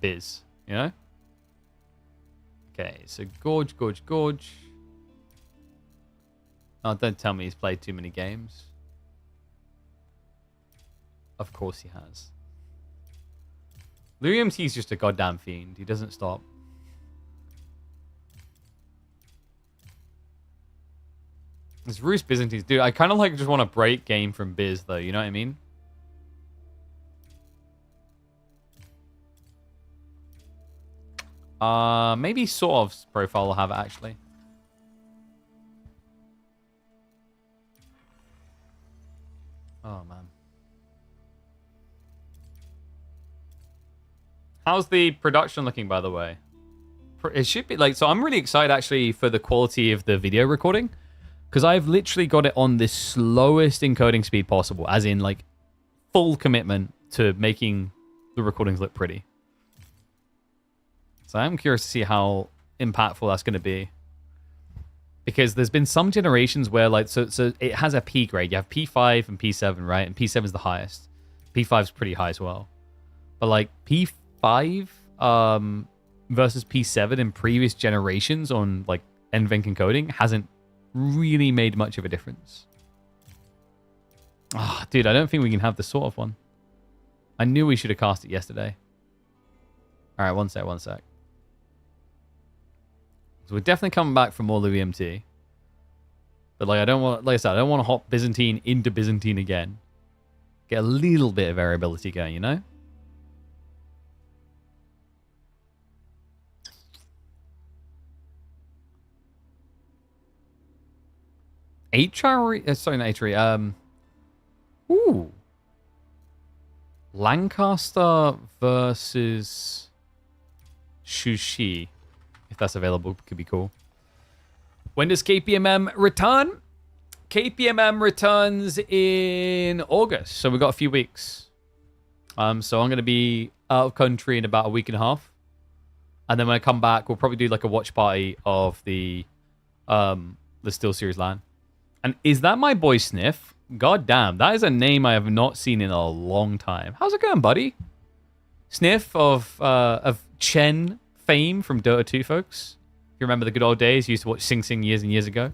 Biz, you know? Okay, so Gorge. Oh, don't tell me he's played too many games. Of course he has. Louis MT is just a goddamn fiend. He doesn't stop. It's Rus Byzantines. Dude, I kind of like just want to break game from Biz, though. You know what I mean? Maybe Sortov's profile will have it, actually. Oh, man. How's the production looking, by the way? It should be like... So I'm really excited, actually, for the quality of the video recording. Because I've literally got it on the slowest encoding speed possible, as in, like, full commitment to making the recordings look pretty. So I'm curious to see how impactful that's going to be. Because there's been some generations where, like, so it has a P grade. You have P5 and P7, right? And P7 is the highest. P5 is pretty high as well. But, like, P5 versus P7 in previous generations on, like, NVENC encoding hasn't really made much of a difference. Ah, oh, dude, I don't think we can have the sort of one. I knew we should have cast it yesterday. All right, one sec. So we're definitely coming back for more Louis MT. But like, I don't want, like I said, I don't want to hop Byzantine into Byzantine again. Get a little bit of variability going, you know? HRE, sorry, not HRE. Ooh. Lancaster versus Shushi. If that's available, could be cool. When does KPMM return? KPMM returns in August, so we've got a few weeks. So I'm going to be out of country in about a week and a half. And then when I come back, we'll probably do like a watch party of the SteelSeries LAN. And is that my boy Sniff? God damn, that is a name I have not seen in a long time. How's it going, buddy? Sniff of Chen fame from Dota 2, folks. If you remember the good old days, you used to watch Sing Sing years and years ago.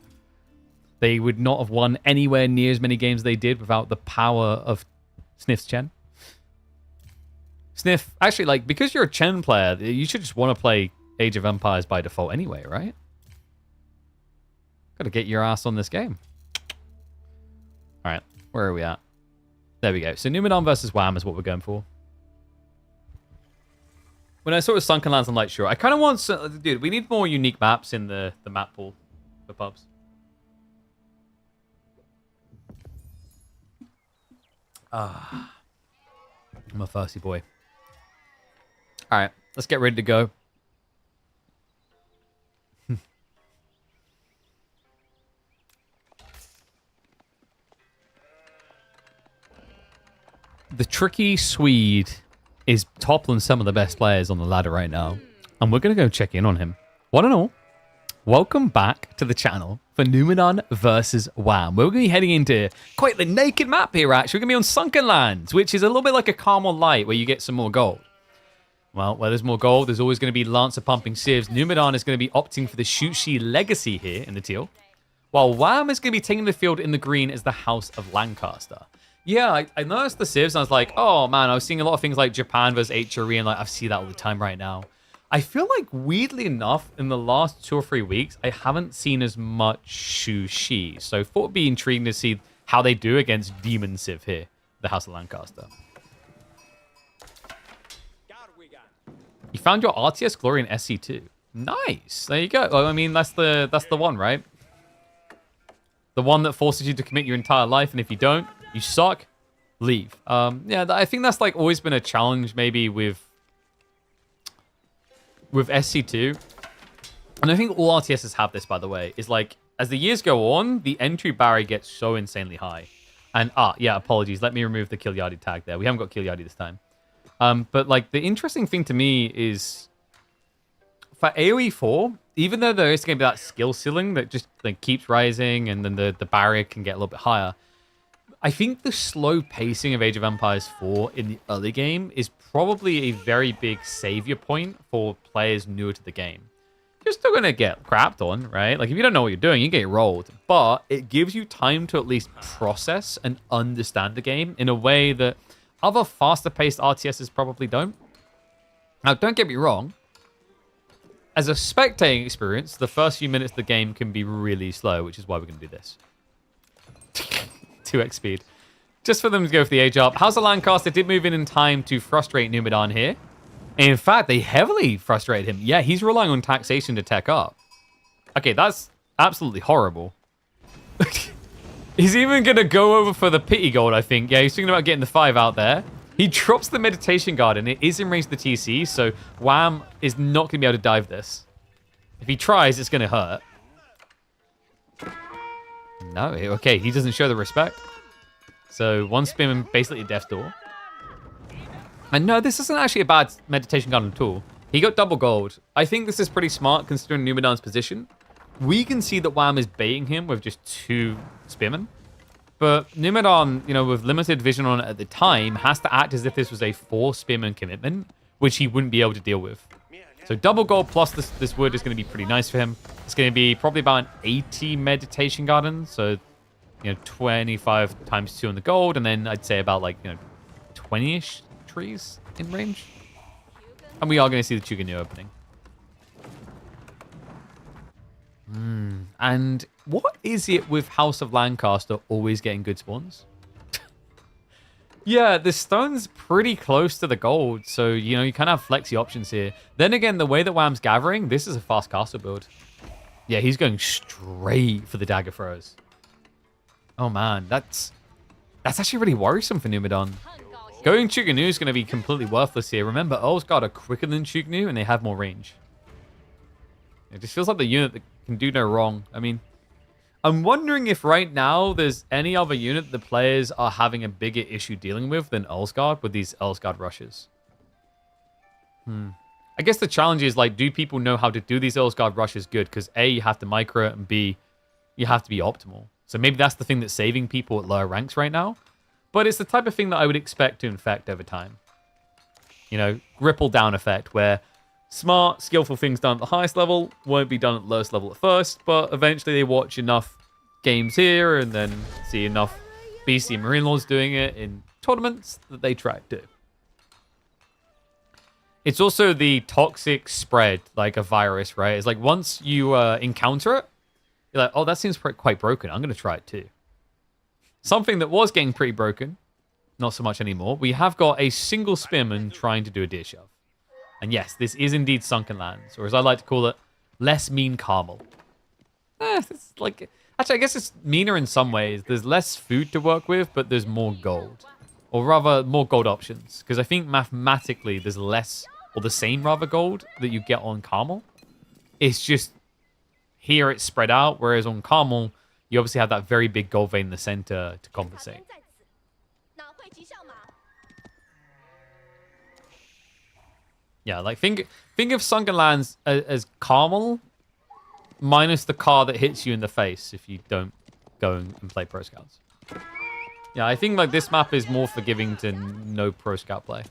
They would not have won anywhere near as many games they did without the power of Sniff's Chen. Sniff, actually, like, because you're a Chen player, you should just want to play Age of Empires by default anyway, right? Got to get your ass on this game. All right, where are we at? There we go. So Numadan versus Wham is what we're going for. When I saw it was Sunken Lands, I'm like, sure. I kind of want... Dude, we need more unique maps in the map pool for pubs. Ah. I'm a thirsty boy. All right, let's get ready to go. The tricky Swede is toppling some of the best players on the ladder right now. And we're going to go check in on him. One and all, welcome back to the channel for Numadan versus Wham. We're going to be heading into quite the naked map here, actually. We're going to be on Sunken Lands, which is a little bit like a Carmel Light where you get some more gold. Well, where there's more gold, there's always going to be Lancer pumping civs. Numadan is going to be opting for the Shushi legacy here in the teal, while Wham is going to be taking the field in the green as the House of Lancaster. Yeah, I noticed the civs and I was like, oh man, I was seeing a lot of things like Japan versus HRE and like I see that all the time right now. I feel like weirdly enough, in the last 2 or 3 weeks, I haven't seen as much Shushi. So I thought it'd be intriguing to see how they do against Demon Civ here, the House of Lancaster. You found your RTS Glory in SC2. Nice. There you go. Well, I mean, that's the one, right? The one that forces you to commit your entire life, and if you don't, you suck, leave. Yeah, I think that's like always been a challenge maybe with SC2. And I think all RTSs have this, by the way, is like, as the years go on, the entry barrier gets so insanely high. And, yeah, apologies. Let me remove the Kiliotti tag there. We haven't got Kiliotti this time. But, like, the interesting thing to me is, for AoE 4, even though there is going to be that skill ceiling that just like keeps rising and then the barrier can get a little bit higher, I think the slow pacing of Age of Empires 4 in the early game is probably a very big savior point for players newer to the game. You're still going to get crapped on, right? Like, if you don't know what you're doing, you get rolled. But it gives you time to at least process and understand the game in a way that other faster-paced RTSs probably don't. Now, don't get me wrong. As a spectating experience, the first few minutes of the game can be really slow, which is why we're going to do this. 2x speed. Just for them to go for the age up. House of Lancaster did move in time to frustrate Numadan here. In fact, they heavily frustrate him. Yeah, he's relying on taxation to tech up. Okay, that's absolutely horrible. He's even going to go over for the pity gold, I think. Yeah, he's thinking about getting the 5 out there. He drops the meditation guard, and it is in range of the TC, so Wham is not going to be able to dive this. If he tries, it's going to hurt. No, okay, he doesn't show the respect. So one spin, basically a death's door. And no, this isn't actually a bad meditation guard at all. He got double gold. I think this is pretty smart considering Numadan's position. We can see that Wham is baiting him with just 2 spearmen. But Numadan, you know, with limited vision on it at the time, has to act as if this was a 4 spearman commitment, which he wouldn't be able to deal with. So double gold plus this wood is going to be pretty nice for him. It's going to be probably about an 80 meditation garden. So, you know, 25 times 2 on the gold. And then I'd say about like, you know, 20-ish trees in range. And we are going to see the Chuganu opening. And what is it with House of Lancaster always getting good spawns? Yeah, the stone's pretty close to the gold, so, you know, you kind of have flexy options here. Then again, the way that Wham's gathering, this is a fast castle build. Yeah, he's going straight for the dagger throws. Oh, man, that's actually really worrisome for Numadan. Going Chuganu is going to be completely worthless here. Remember, Earl's Guard are quicker than Chuganu, and they have more range. It just feels like the unit that can do no wrong. I mean, I'm wondering if right now there's any other unit the players are having a bigger issue dealing with than Earlsguard with these Earlsguard rushes. I guess the challenge is, like, do people know how to do these Earlsguard rushes good? Because A, you have to micro it, and B, you have to be optimal. So maybe that's the thing that's saving people at lower ranks right now. But it's the type of thing that I would expect to infect over time. You know, ripple down effect, where smart, skillful things done at the highest level won't be done at the lowest level at first, but eventually they watch enough games here and then see enough BC and Marine Lords doing it in tournaments that they try to do. It's also the toxic spread, like a virus, right? It's like once you encounter it, you're like, oh, that seems quite broken. I'm going to try it too. Something that was getting pretty broken, not so much anymore. We have got a single spearman trying to do a deer shove. And yes, this is indeed Sunken Lands, or as I like to call it, less mean Carmel. It's like, actually, I guess it's meaner in some ways. There's less food to work with, but there's more gold. Or rather, more gold options. Because I think mathematically, there's less, or the same rather, gold that you get on Carmel. It's just, here it's spread out, whereas on Carmel, you obviously have that very big gold vein in the center to compensate. Yeah, like think of Sunken Lands as Carmel minus the car that hits you in the face if you don't go and play Pro Scouts. Yeah, I think like this map is more forgiving to no Pro Scout play.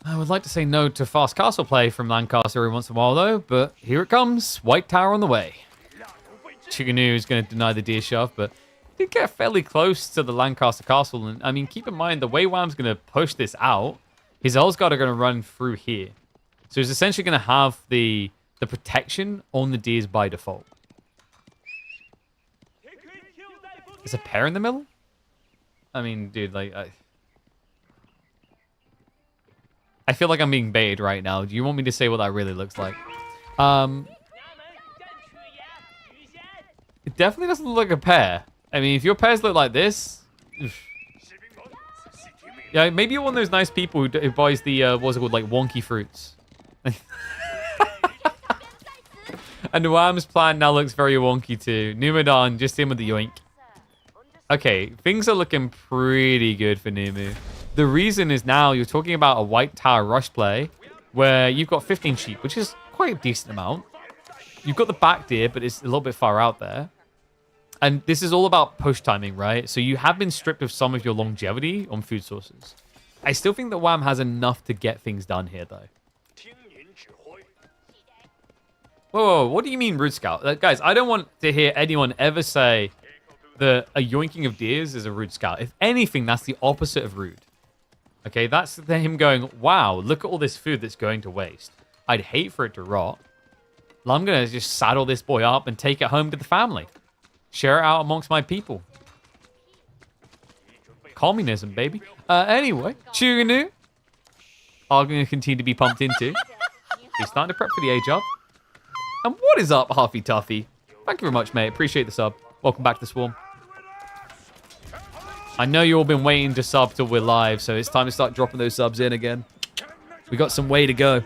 I would like to say no to fast castle play from Lancaster every once in a while though, but here it comes. White Tower on the way. Chiganu is going to deny the deer shove, but did get fairly close to the Lancaster castle. And I mean, keep in mind the way Wham's going to push this out, his Earlsguard are going to run through here. So he's essentially going to have the protection on the deers by default. Is a pair in the middle? I mean, dude, like... I feel like I'm being baited right now. Do you want me to say what that really looks like? It definitely doesn't look like a pair. I mean, if your pairs look like this... Yeah, maybe you're one of those nice people who buys the, what's it called, like, wonky fruits. And Wham's plan now looks very wonky too. Numadan, just in with the yoink. Okay, things are looking pretty good for Numu. The reason is now you're talking about a White Tower rush play where you've got 15 sheep, which is quite a decent amount. You've got the back deer, but it's a little bit far out there. And this is all about push timing, right? So you have been stripped of some of your longevity on food sources. I still think that Wham has enough to get things done here, though. Whoa, what do you mean, Root Scout? Guys, I don't want to hear anyone ever say that a yoinking of deers is a rude scout. If anything, that's the opposite of rude. Okay, that's him going, wow, look at all this food that's going to waste. I'd hate for it to rot. Well, I'm going to just saddle this boy up and take it home to the family. Share it out amongst my people. Communism, baby. Anyway, Chuganu are going to continue to be pumped into. He's starting to prep for the age up. And what is up, Huffy Tuffy? Thank you very much, mate. Appreciate the sub. Welcome back to the Swarm. I know you've all been waiting to sub till we're live, so it's time to start dropping those subs in again. We got some way to go.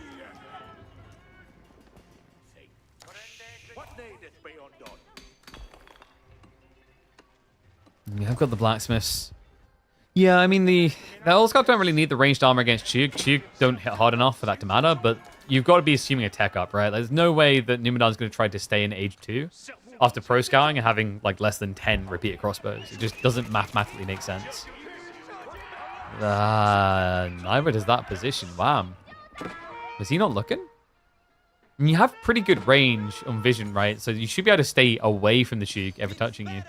Yeah, I've got the blacksmiths. Yeah, I mean, the Earlsguard don't really need the ranged armor against Chug. Chug don't hit hard enough for that to matter, but you've got to be assuming a tech up, right? There's no way that Numadan's going to try to stay in Age 2 after pro scouting and having like less than 10 repeated crossbows. It just doesn't mathematically make sense. Neither does that position. Wham. Was he not looking? And you have pretty good range on vision, right? So you should be able to stay away from the Chug ever touching you.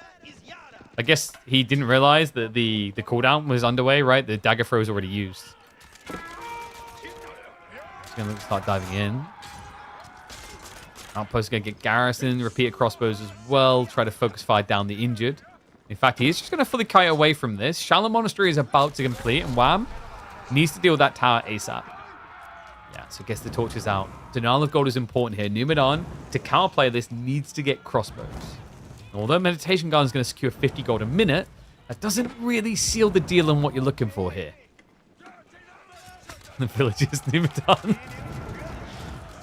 I guess he didn't realize that the cooldown was underway, right? The dagger throw was already used. He's going to start diving in. Outpost going to get garrison, repeated crossbows as well. Try to focus fire down the injured. In fact, he is just going to fully kite away from this. Shallow Monastery is about to complete, and Wham needs to deal with that tower ASAP. Yeah, so gets the torches out. Denial of gold is important here. Numadan, to counterplay this, needs to get crossbows. Although Meditation Garden is going to secure 50 gold a minute, that doesn't really seal the deal on what you're looking for here. The villagers, Numadan.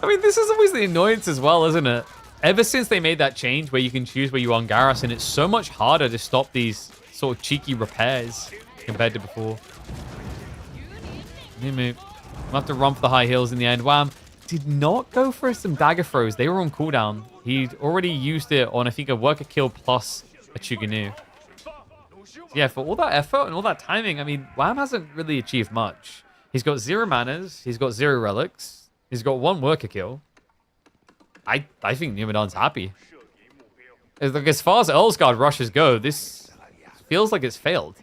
I mean, this is always the annoyance as well, isn't it? Ever since they made that change where you can choose where you are in garrison, it's so much harder to stop these sort of cheeky repairs compared to before. Demu. We'll have to run for the high heels in the end. Wham did not go for some dagger throws. They were on cooldown. He'd already used it on, I think, a worker kill plus a Chuganu. Yeah, for all that effort and all that timing, I mean, Wham hasn't really achieved much. He's got 0 manas. He's got 0 relics. He's got 1 worker kill. I think Numadan's happy. As far as Earlsguard rushes go, this feels like it's failed.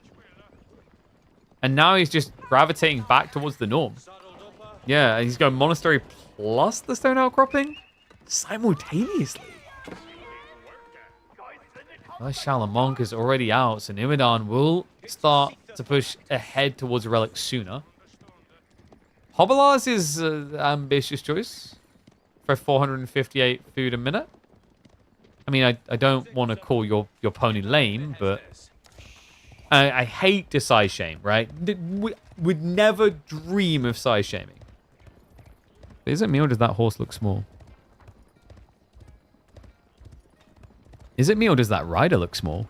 And now he's just gravitating back towards the norm. Yeah, he's going Monastery plus the Stone Outcropping simultaneously. Shalamonk is already out, so Numadan will start to push ahead towards a relic sooner. Hobolars is an ambitious choice for 458 food a minute. I mean, I don't want to call your pony lame, but I hate to size shame, right? Would never dream of size shaming. Is it me or does that horse look small? Is it me or does that rider look small?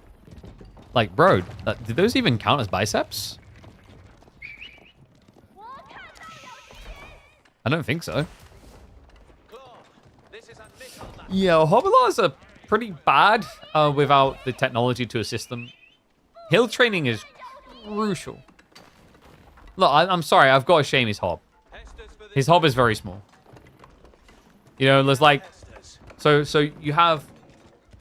Like, bro, did those even count as biceps? I don't think so. Yeah, Hobolars are pretty bad without the technology to assist them. Hill training is crucial. Look, I'm sorry, I've got to shame his hob. His hob is very small. You know, there's like... So you have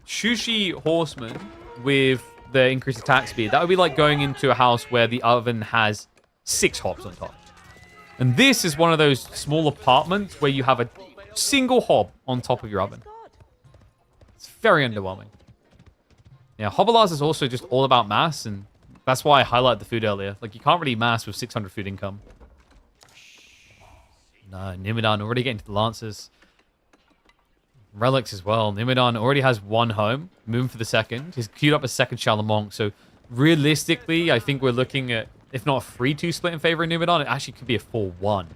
Shushi Horseman with the increased attack speed. That would be like going into a house where the oven has 6 hobs on top. And this is one of those small apartments where you have a single hob on top of your oven. It's very underwhelming. Yeah, Hobolars is also just all about mass, and that's why I highlighted the food earlier. Like, you can't really mass with 600 food income. No, Numadan already getting to the Lancers. Relics as well. Numadan already has 1 home. Moving for the second. He's queued up a second Shalamonk. So, realistically, I think we're looking at, if not a 3-2 split in favor of Numadan, it actually could be a 4-1,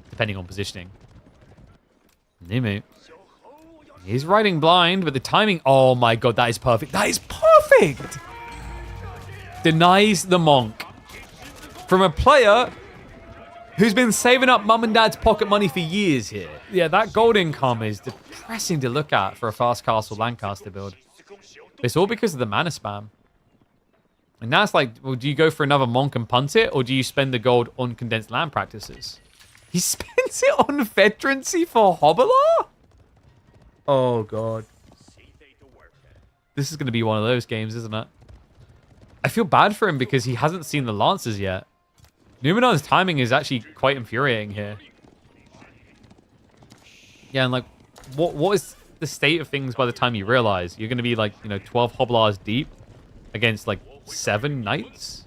depending on positioning. Demu. He's riding blind, but the timing... Oh my god, that is perfect. That is perfect! Denies the Monk. From a player who's been saving up mum and dad's pocket money for years here. Yeah, that gold income is depressing to look at for a fast castle Lancaster build. It's all because of the mana spam. And now it's like, well, do you go for another Monk and punt it, or do you spend the gold on condensed land practices? He spends it on veterancy for Hobolar? Oh, God. This is going to be one of those games, isn't it? I feel bad for him because he hasn't seen the Lancers yet. Numadan's timing is actually quite infuriating here. Yeah, and like, what is the state of things by the time you realize? You're going to be like, 12 Hobolars deep against like 7 Knights?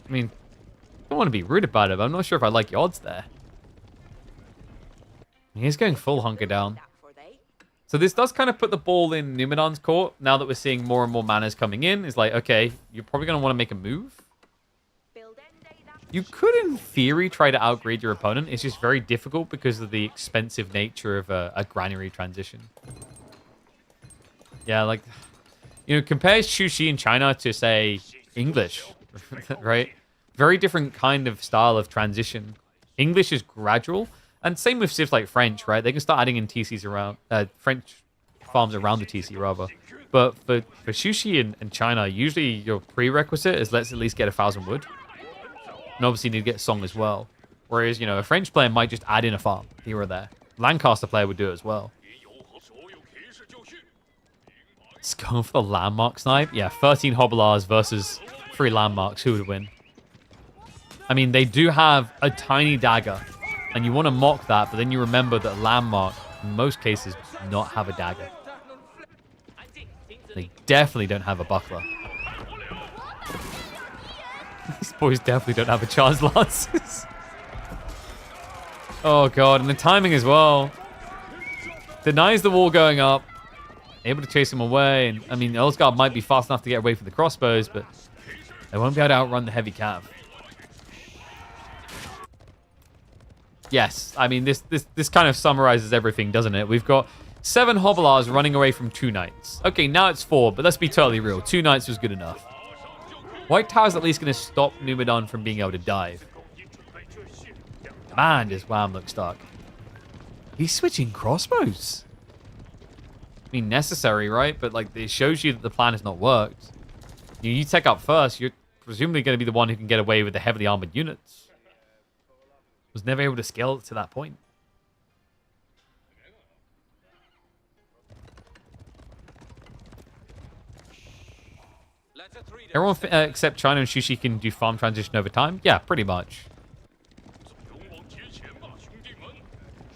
I mean, I don't want to be rude about it, but I'm not sure if I like your odds there. He's going full hunker down. So this does kind of put the ball in Numadan's court. Now that we're seeing more and more manas coming in, it's like, okay, you're probably going to want to make a move. You could, in theory, try to outgrade your opponent. It's just very difficult because of the expensive nature of a granary transition. Yeah, like, compare Shushi in China to, say, English, right? Very different kind of style of transition. English is gradual. And same with civs like French, right? They can start adding in TCs around, French farms around the TC, rather. But for Shushi and China, usually your prerequisite is let's at least get 1,000 wood. And obviously you need to get song as well. Whereas, a French player might just add in a farm here or there. Lancaster player would do it as well. Let's go for the landmark snipe. Yeah, 13 Hobolars versus 3 landmarks. Who would win? I mean, they do have a tiny dagger. And you want to mock that, but then you remember that landmark, in most cases, does not have a dagger. They definitely don't have a buckler. These boys definitely don't have a charge lances. Oh god, and the timing as well. Denies the wall going up. Able to chase him away. And I mean, Earlsguard might be fast enough to get away from the crossbows, but they won't be able to outrun the heavy cav. Yes, I mean, this kind of summarizes everything, doesn't it? We've got 7 Hobolars running away from 2 knights. Okay, now it's 4, but let's be totally real. 2 knights was good enough. White Tower's at least going to stop Numadan from being able to dive. Man, does Wham look stuck. He's switching crossbows. I mean, necessary, right? But, like, it shows you that the plan has not worked. You take up first, you're presumably going to be the one who can get away with the heavily armored units. Was never able to scale to that point. Everyone except China and Shushi can do farm transition over time? Yeah, pretty much.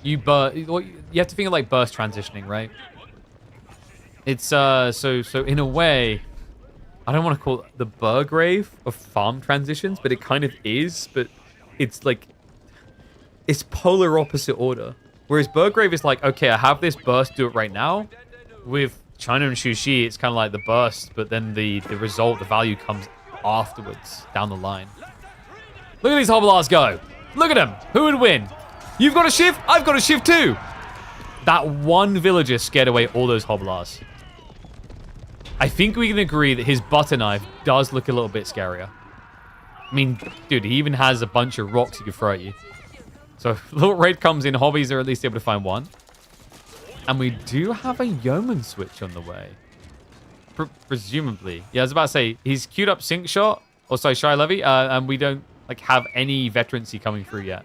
You have to think of like burst transitioning, right? It's so in a way, I don't want to call it the Burgrave of farm transitions, but it kind of is. But it's like it's polar opposite order. Whereas Burgrave is like, okay, I have this burst, do it right now. With China and Shushi, it's kind of like the burst, but then the result, the value comes afterwards, down the line. Look at these Hobolars go. Look at them. Who would win? You've got a shift. I've got a shift too. That one villager scared away all those Hobolars. I think we can agree that his butter knife does look a little bit scarier. I mean, dude, he even has a bunch of rocks he can throw at you. So if little raid comes in, hobbies are at least able to find one. And we do have a yeoman switch on the way. Presumably. Yeah, I was about to say, he's queued up Sync Shot, or sorry, Shy Levy, and we don't like have any veterancy coming through yet.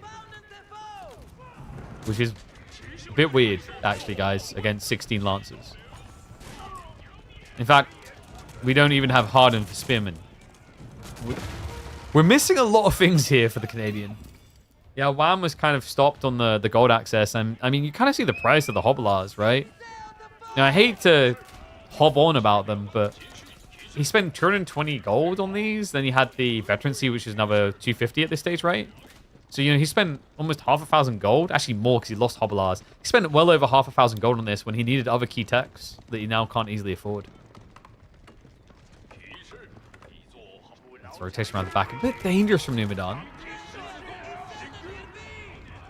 Which is a bit weird, actually, guys, against 16 Lancers. In fact, we don't even have Harden for Spearman. We're missing a lot of things here for the Canadian. Yeah, Wham was kind of stopped on the gold access, and I mean, you kind of see the price of the Hobolars, right? Now, I hate to hob on about them, but he spent 220 gold on these. Then he had the veterancy, which is another 250 at this stage, right? So, you know, he spent almost 1,000 gold. Actually, more because he lost Hobolars. He spent well over 1,000 gold on this when he needed other key techs that he now can't easily afford. That's rotation around the back. A bit dangerous from Numadan.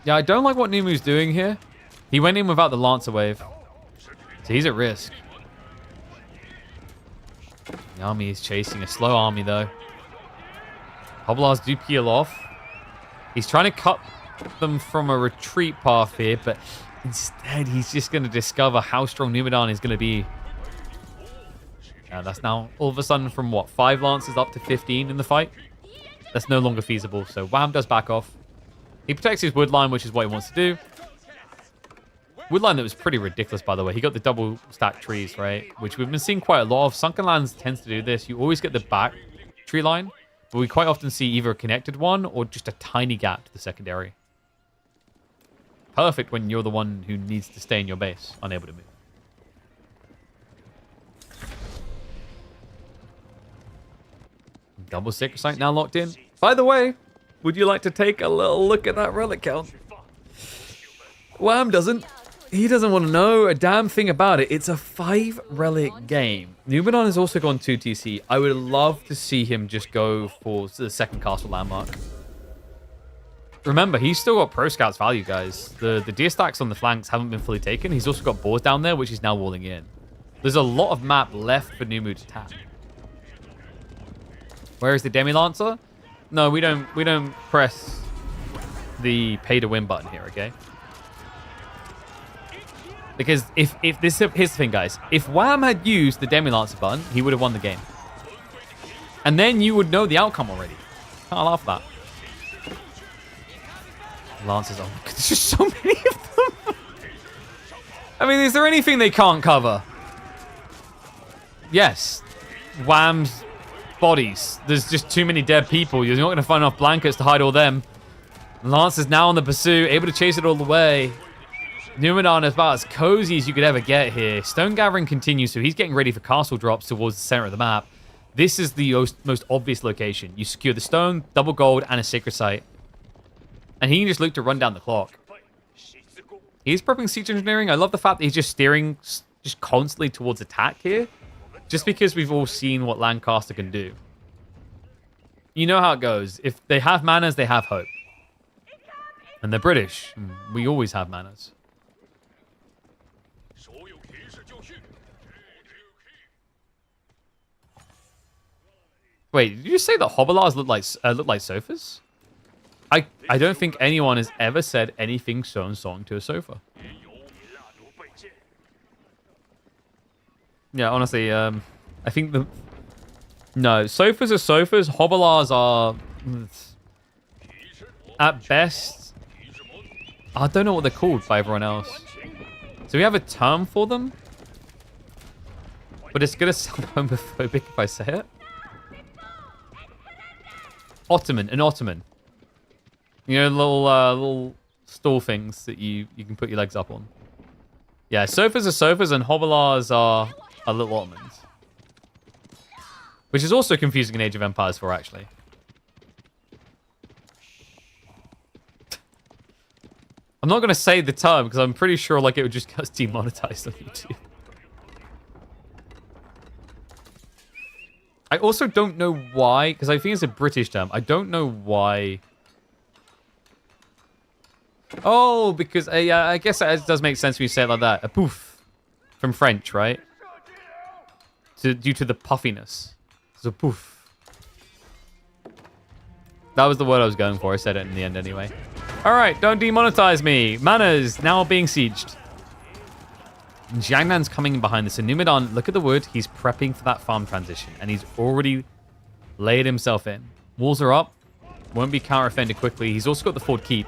Yeah, I don't like what Numu's doing here. He went in without the Lancer wave. So he's at risk. The army is chasing a slow army, though. Hobolars do peel off. He's trying to cut them from a retreat path here, but instead he's just going to discover how strong Numadan is going to be. That's now all of a sudden from, what, 5 Lancers up to 15 in the fight? That's no longer feasible, so Wham does back off. He protects his woodline, which is what he wants to do. Woodline that was pretty ridiculous, by the way. He got the double stack trees, right? Which we've been seeing quite a lot of. Sunken Lands tends to do this. You always get the back tree line, but we quite often see either a connected one or just a tiny gap to the secondary. Perfect when you're the one who needs to stay in your base, unable to move. Double Sacred Site now locked in. By the way, would you like to take a little look at that relic count? Wham doesn't. He doesn't want to know a damn thing about it. It's a 5 relic game. Numadan has also gone 2 TC. I would love to see him just go for the second castle landmark. Remember, he's still got pro scouts value, guys. The deer stacks on the flanks haven't been fully taken. He's also got boars down there, which he's now walling in. There's a lot of map left for Numu to tap. Where is the Demi Lancer? No, we don't press the pay to win button here, okay? Because if this, here's the thing, guys. If Wham had used the Demi Lancer button, he would have won the game. And then you would know the outcome already. Can't laugh at that. Lancers, oh, there's just so many of them. I mean, is there anything they can't cover? Yes. Wham's bodies. There's just too many dead people. You're not going to find enough blankets to hide all them. Lancer's now on the pursuit, able to chase it all the way. Numadan is about as cozy as you could ever get here. Stone gathering continues, so he's getting ready for castle drops towards the center of the map. This is the most obvious location. You secure the stone, double gold, and a sacred site. And he can just look to run down the clock. He's prepping siege engineering. I love the fact that he's just steering just constantly towards attack here. Just because we've all seen what Lancaster can do. You know how it goes. If they have manners, they have hope. And they're British. We always have manners. Wait, did you say that hobilars look like sofas? I don't think anyone has ever said anything so song to a sofa. Yeah, honestly, I think no, sofas are sofas. Hobilars are at best. I don't know what they're called by everyone else. So we have a term for them, but it's gonna sound homophobic if I say it. Ottoman, an Ottoman. You know, little stool things that you can put your legs up on. Yeah, sofas are sofas, and hobilars are little Ottomans. Which is also confusing in Age of Empires 4, actually. I'm not going to say the term, because I'm pretty sure like it would just get us demonetized on YouTube. I also don't know why, because I think it's a British term. I don't know why... Oh, because I guess it does make sense when you say it like that. A poof. From French, right? Due to the puffiness. It's a poof. That was the word I was going for. I said it in the end anyway. Alright, don't demonetize me. Manners now being sieged. Jiangnan's coming in behind this. And Numadan, look at the wood. He's prepping for that farm transition. And he's already laid himself in. Walls are up. Won't be counter-offended quickly. He's also got the fort keep.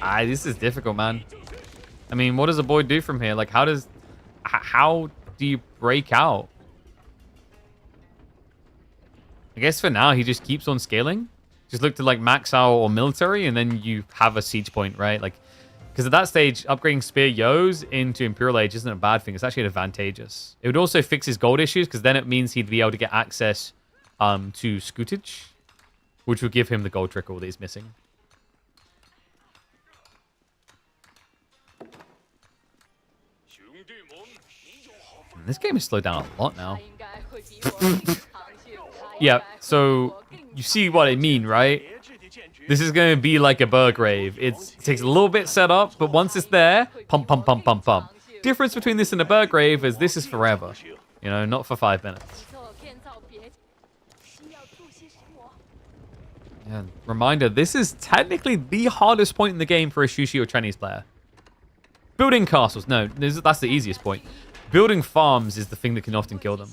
This is difficult, man. I mean, what does a boy do from here? Like, how do you break out? I guess for now, he just keeps on scaling. Just look to, like, max out or military, and then you have a siege point, right? Like, because at that stage, upgrading Spear Yos into Imperial Age isn't a bad thing. It's actually advantageous. It would also fix his gold issues, because then it means he'd be able to get access to Scootage, which would give him the gold trickle that he's missing. This game is slowed down a lot now. Yeah, so you see what I mean, right? This is going to be like a Burgrave. It takes a little bit set up, but once it's there, pump, pump, pump, pump, pump. Difference between this and a Burgrave is this is forever. You know, not for 5 minutes. Yeah, reminder, this is technically the hardest point in the game for a Shushi or Chinese player. Building castles. No, that's the easiest point. Building farms is the thing that can often kill them.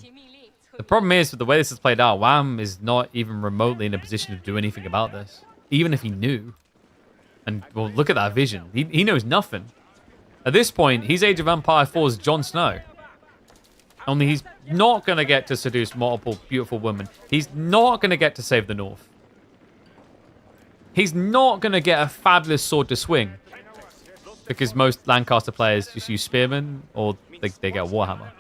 The problem is, with the way this is played out, Wham is not even remotely in a position to do anything about this. Even if he knew. And, well, look at that vision. He knows nothing. At this point, he's Age of Empire 4's Jon Snow. Only he's not going to get to seduce multiple beautiful women. He's not going to get to save the North. He's not going to get a fabulous sword to swing. Because most Lancaster players just use Spearmen, or they get a Warhammer.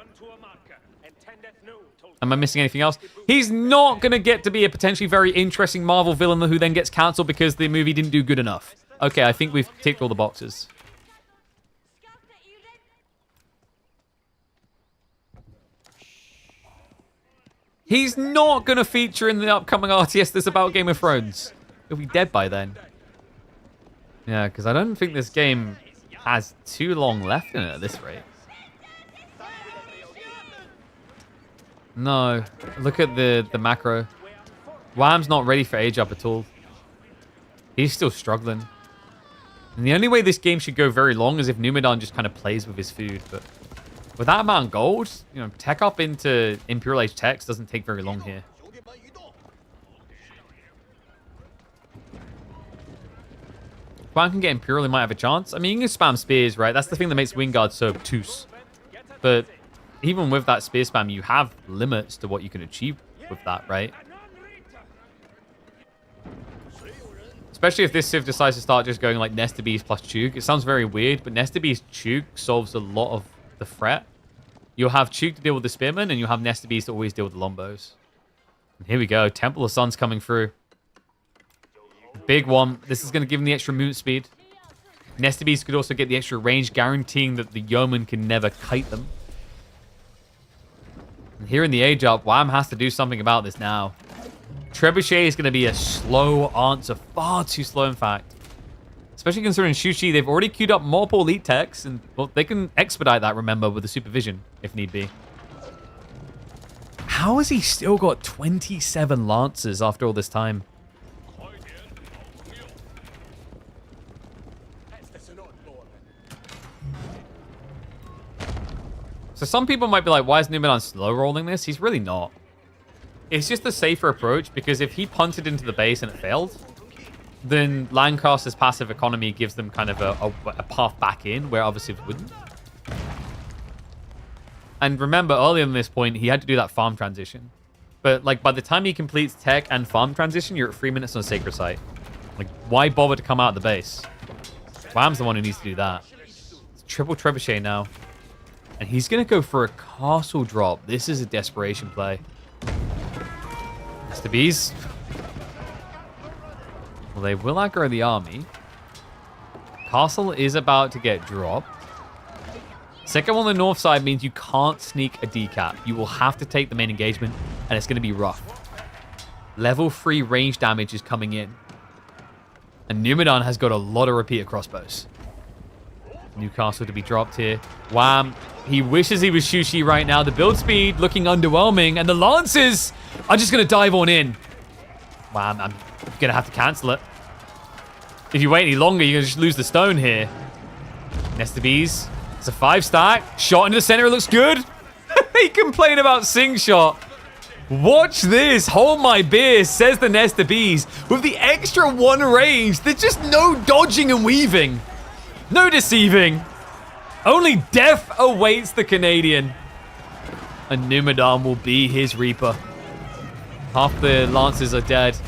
Am I missing anything else? He's not going to get to be a potentially very interesting Marvel villain who then gets cancelled because the movie didn't do good enough. Okay, I think we've ticked all the boxes. He's not going to feature in the upcoming RTS that's about Game of Thrones. He'll be dead by then. Yeah, because I don't think this game has too long left in it at this rate. No. Look at the macro. Wham's not ready for age up at all. He's still struggling. And the only way this game should go very long is if Numadan just kind of plays with his food. But with that amount of gold, you know, tech up into Imperial Age techs doesn't take very long here. Wham can get Imperial, he might have a chance. I mean, you can spam spears, right? That's the thing that makes Wingard so obtuse. But even with that spear spam, you have limits to what you can achieve with that, right? Especially if this Civ decides to start just going like Nesta Beast plus Chug. It sounds very weird, but Nesta Beast Chug solves a lot of the threat. You'll have Chug to deal with the Spearmen, and you'll have Nesta Beast to always deal with the Lombos. And here we go. Temple of Sun's coming through. Big one. This is going to give him the extra movement speed. Nesta Beast could also get the extra range, guaranteeing that the Yeoman can never kite them. And here in the age up, Wham has to do something about this now. Trebuchet is going to be a slow answer. Far too slow, in fact. Especially considering Shushi, they've already queued up multiple elite techs. And, well, they can expedite that, remember, with the supervision, if need be. How has he still got 27 Lancers after all this time? So some people might be like, why is Numadan slow rolling this? He's really not. It's just the safer approach, because if he punted into the base and it failed, then Lancaster's passive economy gives them kind of a path back in, where obviously it wouldn't. And remember, earlier in this point, he had to do that farm transition. But like by the time he completes tech and farm transition, you're at 3 minutes on Sacred Site. Like, why bother to come out of the base? Wham's the one who needs to do that. It's triple trebuchet now. And he's going to go for a castle drop. This is a desperation play. Mr. Bees. Well, they will aggro the army. Castle is about to get dropped. Second one on the north side means you can't sneak a decap. You will have to take the main engagement, and it's going to be rough. Level 3 range damage is coming in. And Numadan has got a lot of repeater crossbows. Newcastle to be dropped here. Wham. He wishes he was Shushi right now. The build speed looking underwhelming. And the Lancers are just going to dive on in. Wham. I'm going to have to cancel it. If you wait any longer, you're going to just lose the stone here. Nesta Bees. It's a 5-stack. Shot into the center. It looks good. They complain about sing shot. Watch this. Hold my beer, says the Nesta Bees. With the extra 1 range, there's just no dodging and weaving. No deceiving. Only death awaits the Canadian. And Numadan will be his Reaper. Half the Lancers are dead.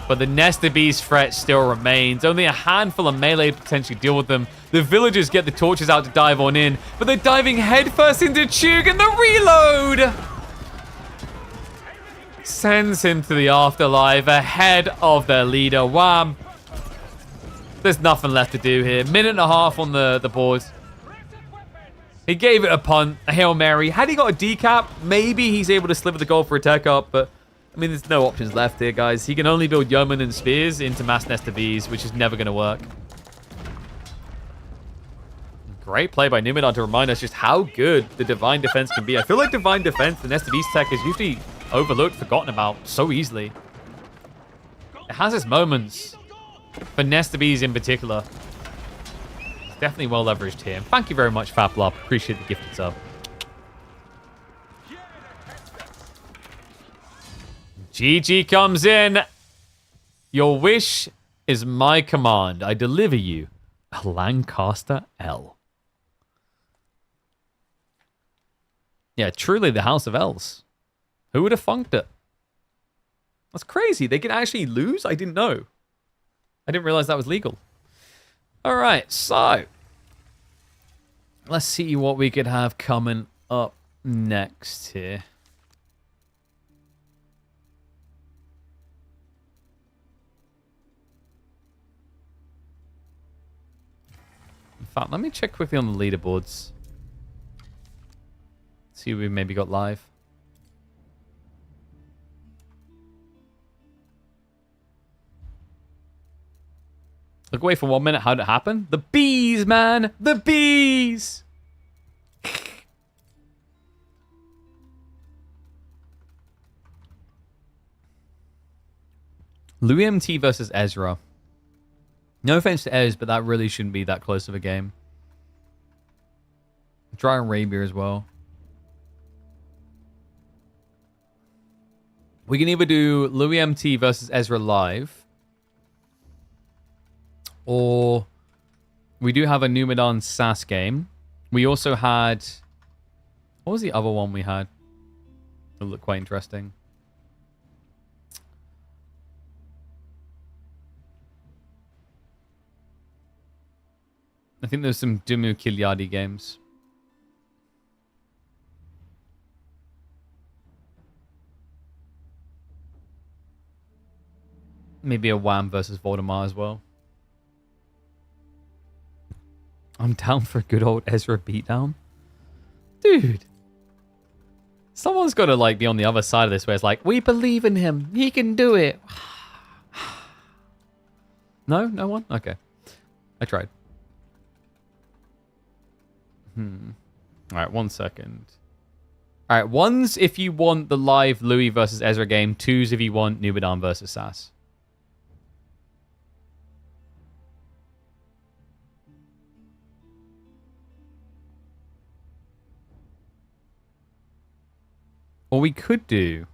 But the Nesta Bees threat still remains. Only a handful of melee to potentially deal with them. The villagers get the torches out to dive on in. But they're diving headfirst into Chug, and the reload sends him to the afterlife ahead of their leader, Wham. There's nothing left to do here. Minute and a half on the board. He gave it a punt, a Hail Mary. Had he got a decap, maybe he's able to sliver the goal for a tech up, but I mean, there's no options left here, guys. He can only build Yeoman and Spears into mass Nesta Bees, which is never going to work. Great play by Numadan to remind us just how good the Divine Defense can be. I feel like Divine Defense, the Nesta Bees tech, is usually overlooked, forgotten about so easily. It has its moments. For Nesta Bees in particular. It's definitely well leveraged here. And thank you very much, Fablop. Appreciate the gifted sub. GG comes in. Your wish is my command. I deliver you a Lancaster L. Yeah, truly the House of L's. Who would have funked it? That's crazy. They can actually lose? I didn't know. I didn't realize that was legal. All right, so let's see what we could have coming up next here. In fact, let me check quickly on the leaderboards. See who we maybe got live. Look away for 1 minute. How'd it happen? The bees, man! The bees! Louis MT versus Ezra. No offense to Ez, but that really shouldn't be that close of a game. Dry Arabia as well. We can either do Louis MT versus Ezra live, or we do have a Numadan Sass game. We also had... What was the other one we had? It looked quite interesting. I think there's some Demu Kiliotti games. Maybe a Wham versus Voldemar as well. I'm down for a good old Ezra beatdown. Dude. Someone's got to like be on the other side of this where it's like, we believe in him. He can do it. No? No one? Okay. I tried. Alright, 1 second. All right, ones if you want the live Louis versus Ezra game. Twos if you want Numadan versus Sass. Or we could do...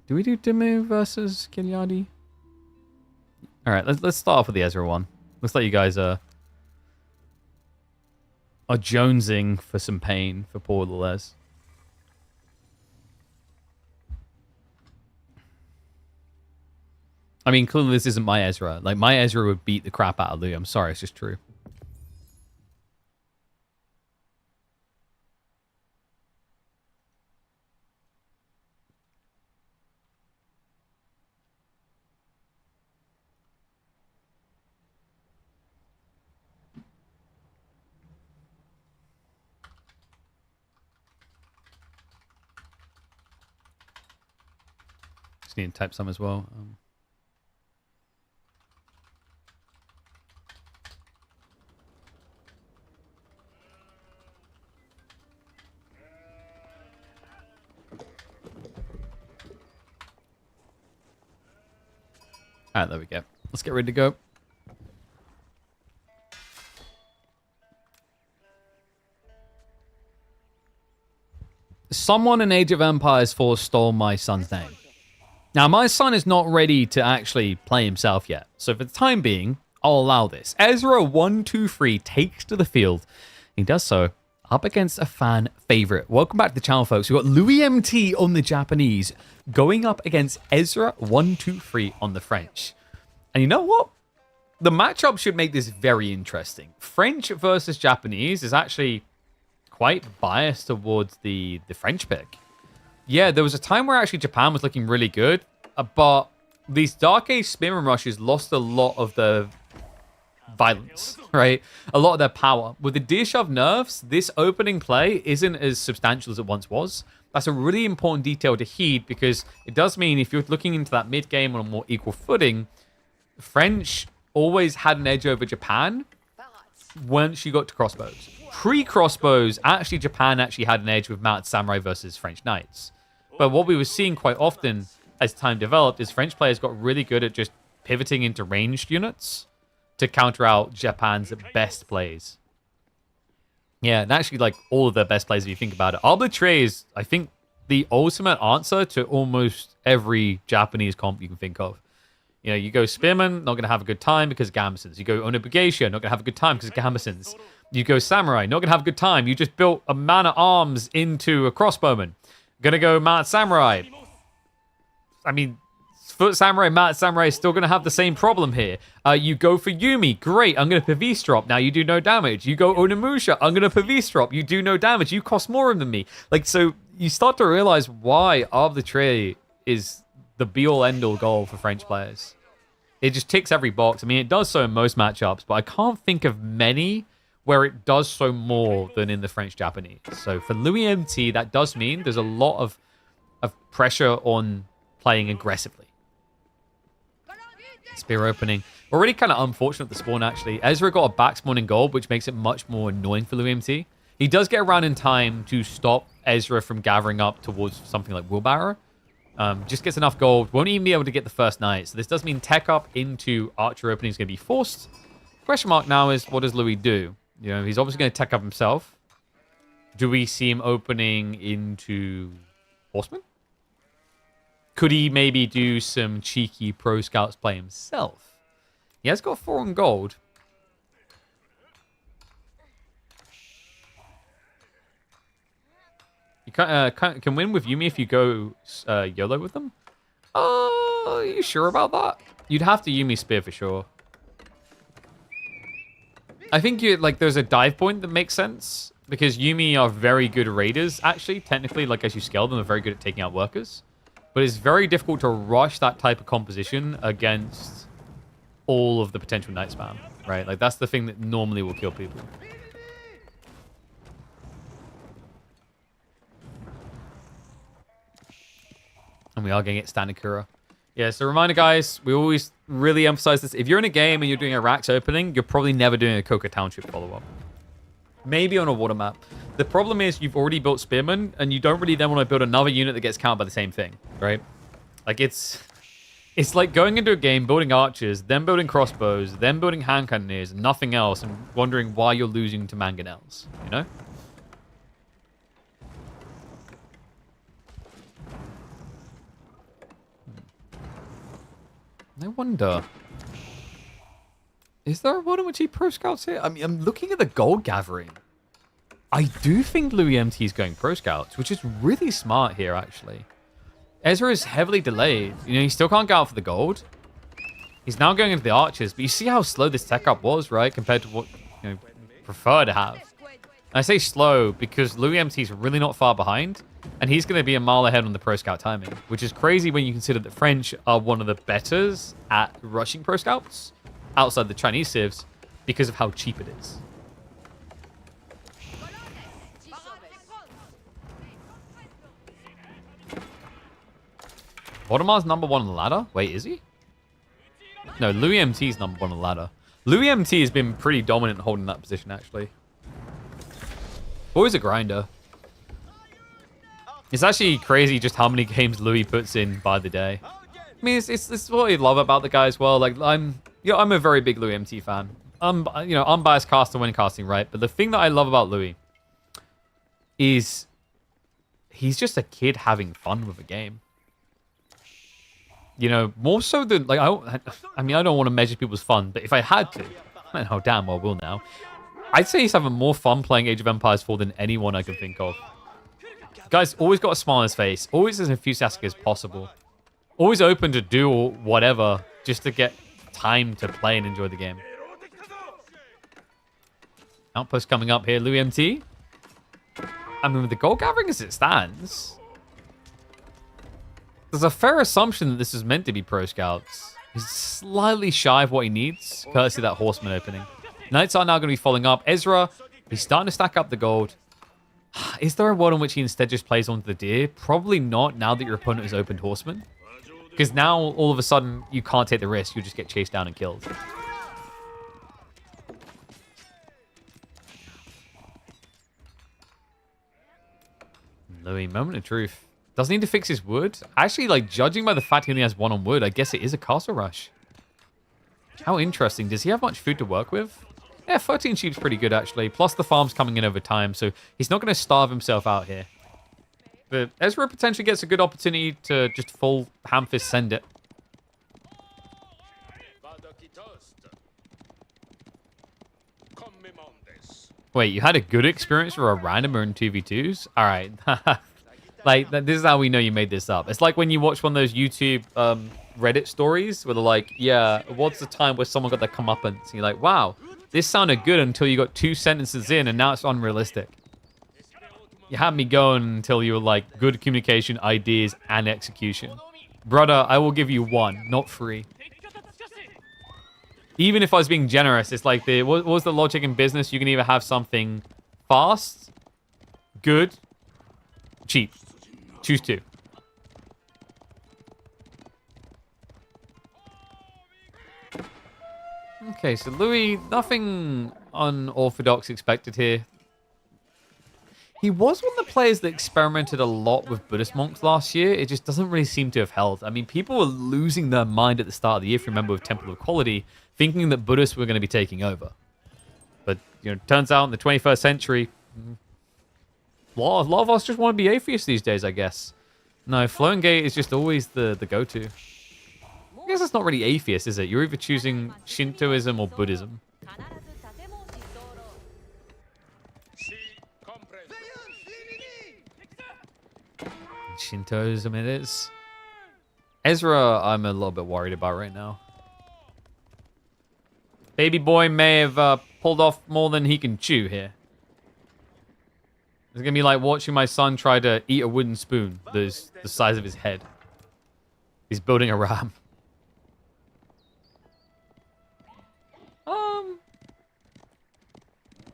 Do we do Demu versus Kiliotti? All right, let's start off with the Ezra one. Looks like you guys are jonesing for some pain for poor Les. I mean, clearly this isn't my Ezra. Like, my Ezra would beat the crap out of Louis. I'm sorry, it's just true. Just need to type some as well. Alright, there we go. Let's get ready to go. Someone in Age of Empires 4 stole my son's name. Now, my son is not ready to actually play himself yet, so for the time being, I'll allow this. Ezra 123 takes to the field. He does so up against a fan favorite. Welcome back to the channel, folks. We've got Louis MT on the Japanese going up against Ezra 123 on the French. And you know what? The matchup should make this very interesting. French versus Japanese is actually quite biased towards the French pick. Yeah, there was a time where actually Japan was looking really good, but these Dark Age Spearman rushes lost a lot of the violence, right? A lot of their power. With the Dishov nerfs, this opening play isn't as substantial as it once was. That's a really important detail to heed because it does mean if you're looking into that mid-game on a more equal footing, French always had an edge over Japan once you got to crossbows. Pre-crossbows, actually Japan actually had an edge with mounted samurai versus French knights. But what we were seeing quite often as time developed is French players got really good at just pivoting into ranged units to counter out Japan's best plays. Yeah, and actually like all of their best plays if you think about it. Arbitrary is, I think, the ultimate answer to almost every Japanese comp you can think of. You know, you go Spearman, not going to have a good time because of Gambesons. You go Onobugation, not going to have a good time because of Gambesons. You go Samurai, not going to have a good time. You just built a man at arms into a crossbowman. Going to go Mounted Samurai. I mean, Foot Samurai, Mounted Samurai is still going to have the same problem here. You go for Yumi, great, I'm going to Pavis drop. Now you do no damage. You go Onimusha, I'm going to Pavis drop. You do no damage. You cost more than me. Like, so you start to realize why Arbitrary is the be-all, end-all goal for French players. It just ticks every box. I mean, it does so in most matchups, but I can't think of many where it does so more than in the French-Japanese. So for Louis MT, that does mean there's a lot of pressure on playing aggressively. Spear opening. Already kind of unfortunate the spawn, actually. Ezra got a back spawn in gold, which makes it much more annoying for Louis MT. He does get around in time to stop Ezra from gathering up towards something like Wheelbarrow. Just gets enough gold. Won't even be able to get the first knight. So this does mean tech up into archer opening is going to be forced. Question mark now is, what does Louis do? You know, he's obviously going to tech up himself. Do we see him opening into horseman? Could he maybe do some cheeky pro scouts play himself? He has got 4 on gold. You can win with Yumi if you go YOLO with them. Are you sure about that? You'd have to Yumi spear for sure. I think there's a dive point that makes sense because Yumi are very good raiders. Actually, technically, like as you scale them, they're very good at taking out workers. But it's very difficult to rush that type of composition against all of the potential knight spam, right? Like that's the thing that normally will kill people. And we are going to get standard Kura. Yeah, so reminder, guys, we always really emphasize this. If you're in a game and you're doing a Rax opening, you're probably never doing a Coca Township follow-up. Maybe on a water map. The problem is you've already built Spearmen, and you don't really then want to build another unit that gets countered by the same thing, right? Like, it's like going into a game, building archers, then building crossbows, then building hand cannoneers, and nothing else, and wondering why you're losing to mangonels, you know? I wonder... Is there a world in which he pro scouts here? I mean, I'm looking at the gold gathering. I do think Louis MT is going pro scouts, which is really smart here, actually. Ezra is heavily delayed. You know, he still can't get out for the gold. He's now going into the archers, but you see how slow this tech up was, right? Compared to what you prefer to have. And I say slow because Louis MT is really not far behind, and he's going to be a mile ahead on the pro scout timing, which is crazy when you consider that French are one of the betters at rushing pro scouts outside the Chinese civs because of how cheap it is. Voldemar's number 1 on the ladder? Wait, is he? No, Louis MT's number 1 on the ladder. Louis MT has been pretty dominant holding that position, actually. Always a grinder. It's actually crazy just how many games Louis puts in by the day. I mean, it's what I love about the guy as well. Like, I'm a very big Louis MT fan. I'm unbiased caster when casting, right? But the thing that I love about Louis is he's just a kid having fun with a game. You know, more so than, like, I mean, I don't want to measure people's fun, but if I had to, oh, damn well, will now. I'd say he's having more fun playing Age of Empires 4 than anyone I can think of. The guy's always got a smile on his face, always as enthusiastic as possible, always open to do whatever just to get time to play and enjoy the game. Outpost coming up here, Louis MT. I mean, with the gold gathering as it stands, there's a fair assumption that this is meant to be pro scouts. He's slightly shy of what he needs, courtesy of that horseman opening. Knights are now going to be following up. Ezra, he's starting to stack up the gold. Is there a world in which he instead just plays onto the deer? Probably not, now that your opponent has opened horseman. Because now, all of a sudden, you can't take the risk. You'll just get chased down and killed. Louis, moment of truth. Doesn't need to fix his wood. Actually, like, judging by the fact he only has 1 on wood, I guess it is a castle rush. How interesting. Does he have much food to work with? Yeah, 13 sheep's pretty good, actually. Plus the farm's coming in over time, so he's not going to starve himself out here. But Ezra potentially gets a good opportunity to just full ham fist send it. Wait, you had a good experience for a randomer in 2v2s? All right. Like, this is how we know you made this up. It's like when you watch one of those YouTube Reddit stories where they're like, yeah, what's the time where someone got their comeuppance? And you're like, wow, this sounded good until you got 2 sentences in and now it's unrealistic. You had me going until you were like, good communication, ideas, and execution. Brother, I will give you 1, not 3. Even if I was being generous, it's like, what was the logic in business? You can either have something fast, good, cheap. Choose 2. Okay, so Louis, nothing unorthodox expected here. He was one of the players that experimented a lot with Buddhist monks last year. It just doesn't really seem to have held. I mean, people were losing their mind at the start of the year, if you remember, with Temple of Equality, thinking that Buddhists were going to be taking over. But, you know, turns out in the 21st century, a lot of us just want to be atheists these days, I guess. No, Flowing Gate is just always the go-to. I guess it's not really atheist, is it? You're either choosing Shintoism or Buddhism. Shintoism it is. Ezra, I'm a little bit worried about right now. Baby boy may have pulled off more than he can chew here. It's going to be like watching my son try to eat a wooden spoon that's the size of his head. He's building a ram.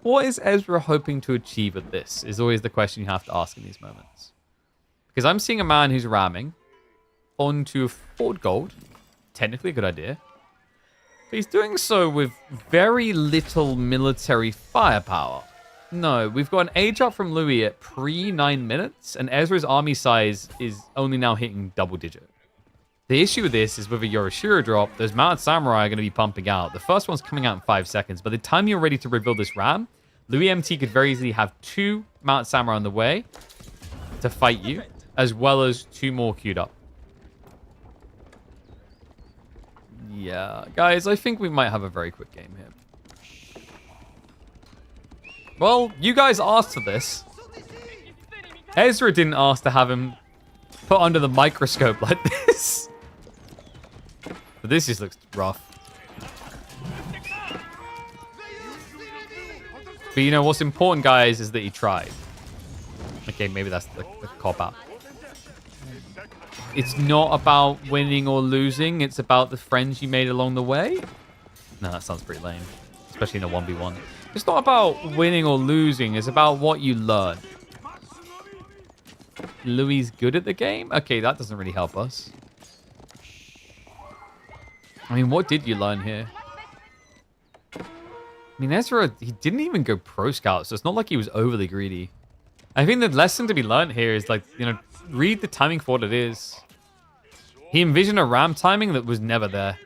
What is Ezra hoping to achieve at this is always the question you have to ask in these moments. Because I'm seeing a man who's ramming onto 4 gold. Technically a good idea. But he's doing so with very little military firepower. No, we've got an age up from Louis at pre-9 minutes, and Ezra's army size is only now hitting double digit. The issue with this is with a Yorishiro drop, those mounted samurai are going to be pumping out. The first one's coming out in 5 seconds. By the time you're ready to reveal this ram, Louis MT could very easily have 2 mounted samurai on the way to fight you, as well as 2 more queued up. Yeah, guys, I think we might have a very quick game here. Well, you guys asked for this. Ezra didn't ask to have him put under the microscope like this. But this just looks rough. But you know, what's important, guys, is that he tried. Okay, maybe that's the cop-out. It's not about winning or losing. It's about the friends you made along the way. No, that sounds pretty lame. Especially in a 1v1. It's not about winning or losing. It's about what you learn. Louis good at the game? Okay, that doesn't really help us. I mean, what did you learn here? I mean, Ezra, he didn't even go pro scout, so it's not like he was overly greedy. I think the lesson to be learned here is, like, you know, read the timing for what it is. He envisioned a ram timing that was never there.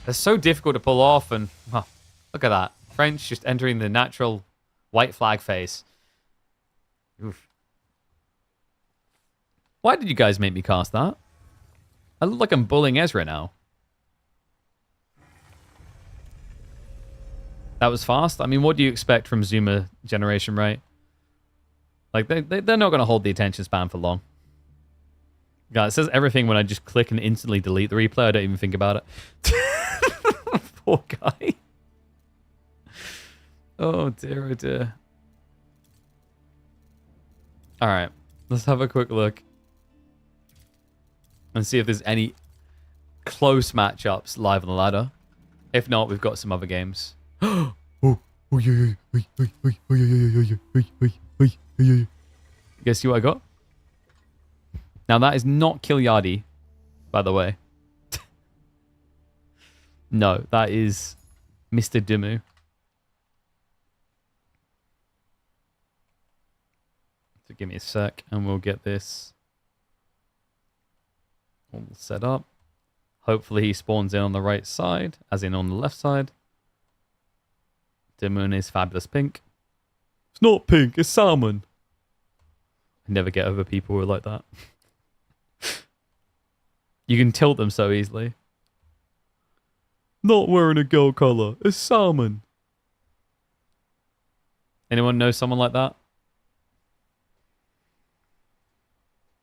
They're so difficult to pull off, and oh, look at that. French just entering the natural white flag phase. Oof. Why did you guys make me cast that? I look like I'm bullying Ezra now. That was fast. I mean, what do you expect from Zuma generation, right? Like, they're not going to hold the attention span for long. God, it says everything when I just click and instantly delete the replay. I don't even think about it. Poor guy. Oh, dear, oh, dear. All right. Let's have a quick look. And see if there's any close matchups live on the ladder. If not, we've got some other games. You guys see what I got? Now, that is not Kiliotti, by the way. No, that is Mr. Demu. So give me a sec, and we'll get this all set up. Hopefully he spawns in on the right side, as in on the left side. Demu is fabulous pink. It's not pink, it's salmon. I never get over people who are like that. You can tilt them so easily. Not wearing a girl color, it's salmon. Anyone know someone like that?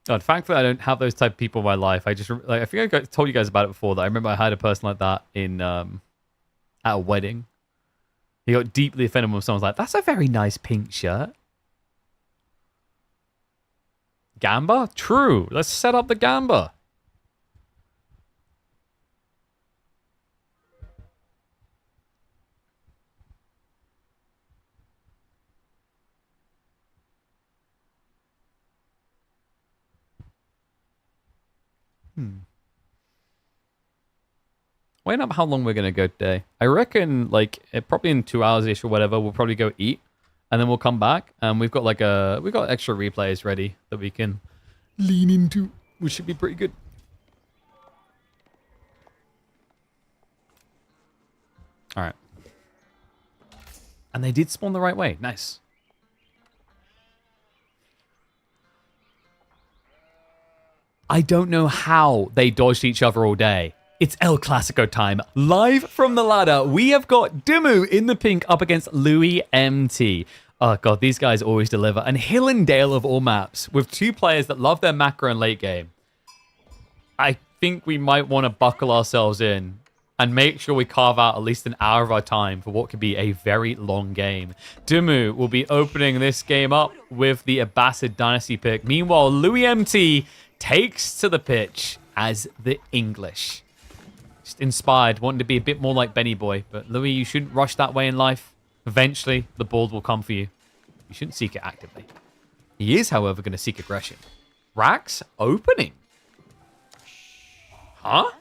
God, thankfully I don't have those type of people in my life. I just, like, I think I told you guys about it before, that I remember I had a person like that in at a wedding. He got deeply offended when someone's like, that's a very nice pink shirt. Gamba? True. Let's set up the Gamba. Weighing up how long we're going to go today. I reckon, like, probably in 2 hours-ish or whatever, we'll probably go eat. And then we'll come back. And we've got, like, we've got extra replays ready that we can lean into, which should be pretty good. All right. And they did spawn the right way. Nice. I don't know how they dodged each other all day. It's El Clasico time. Live from the ladder, we have got Demu in the pink up against Louis MT. Oh, God, these guys always deliver. And Hill and Dale of all maps, with 2 players that love their macro and late game. I think we might want to buckle ourselves in and make sure we carve out at least an hour of our time for what could be a very long game. Demu will be opening this game up with the Abbasid Dynasty pick. Meanwhile, Louis MT takes to the pitch as the English. Just inspired, wanting to be a bit more like Benny Boy. But Louis, you shouldn't rush that way in life. Eventually, the ball will come for you. You shouldn't seek it actively. He is, however, going to seek aggression. Rax opening. Huh?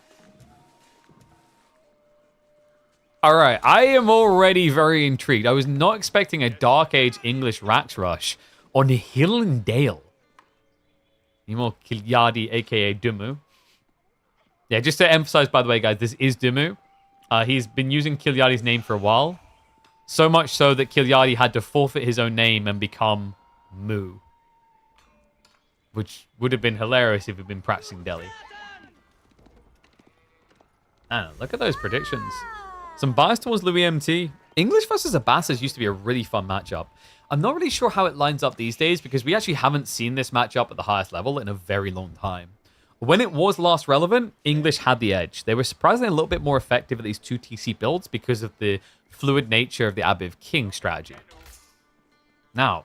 All right, I am already very intrigued. I was not expecting a Dark Age English Rax Rush on Hill and Dale. More Kiliotti, aka Demu. Yeah, just to emphasize, by the way, guys, this is Demu. He's been using Kiliotti's name for a while. So much so that Kiliotti had to forfeit his own name and become Mu. Which would have been hilarious if he'd been practicing Delhi. I don't know, look at those predictions. Some bias towards Louis MT. English versus Abbasis used to be a really fun matchup. I'm not really sure how it lines up these days because we actually haven't seen this matchup at the highest level in a very long time. When it was last relevant, English had the edge. They were surprisingly a little bit more effective at these two TC builds because of the fluid nature of the Abiv King strategy. Now,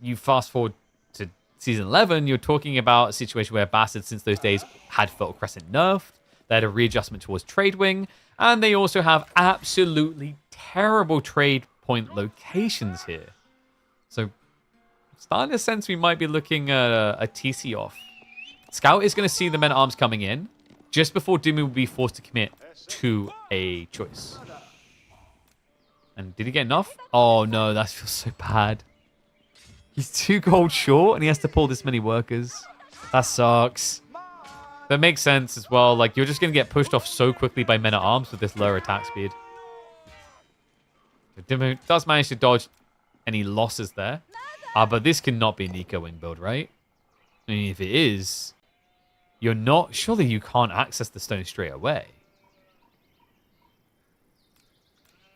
you fast forward to Season 11, you're talking about a situation where Abbasid, since those days, had Fertile Crescent nerfed. They had a readjustment towards Trade Wing, and they also have absolutely terrible trade point locations here. So, starting to sense we might be looking at a TC off. Scout is going to see the men at arms coming in just before Demu will be forced to commit to a choice. And did he get enough? Oh no, that feels so bad. He's 2 gold short and he has to pull this many workers. That sucks. That makes sense as well. Like, you're just going to get pushed off so quickly by men at arms with this lower attack speed. Demu does manage to dodge any losses there. But this cannot be Nico wing build, right? I mean, if it is, you're not... Surely you can't access the stone straight away.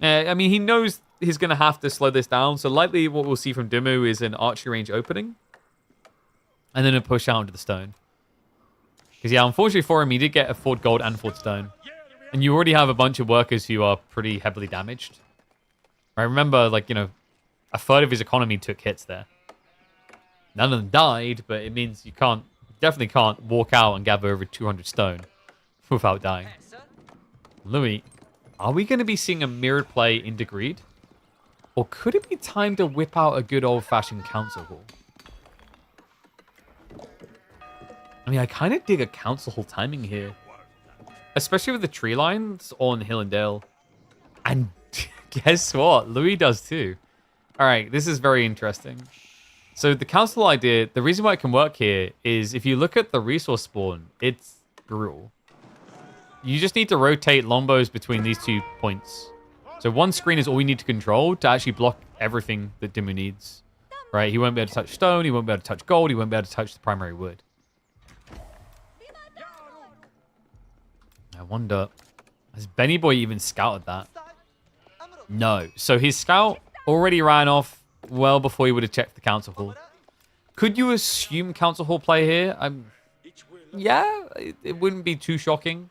I mean, he knows he's going to have to slow this down. So likely what we'll see from Demu is an archery range opening. And then a push out into the stone. Because, yeah, unfortunately for him, he did get a 4 gold and 4 stone. And you already have a bunch of workers who are pretty heavily damaged. I remember, like, you know, a third of his economy took hits there. None of them died, but it means you can't, definitely can't walk out and gather over 200 stone without dying. Louis, are we going to be seeing a mirrored play into greed? Or could it be time to whip out a good old-fashioned council hall? I mean, I kind of dig a council hall timing here. Especially with the tree lines on Hill and Dale. And guess what? Louis does too. All right, this is very interesting. So the council idea, the reason why it can work here is if you look at the resource spawn, it's brutal. You just need to rotate Lombos between these 2 points. So one screen is all you need to control to actually block everything that Demu needs. Right? He won't be able to touch stone, he won't be able to touch gold, he won't be able to touch the primary wood. I wonder, has Benny Boy even scouted that? No. So his scout already ran off well before he would have checked the council hall. Could you assume council hall play here? Yeah, it wouldn't be too shocking.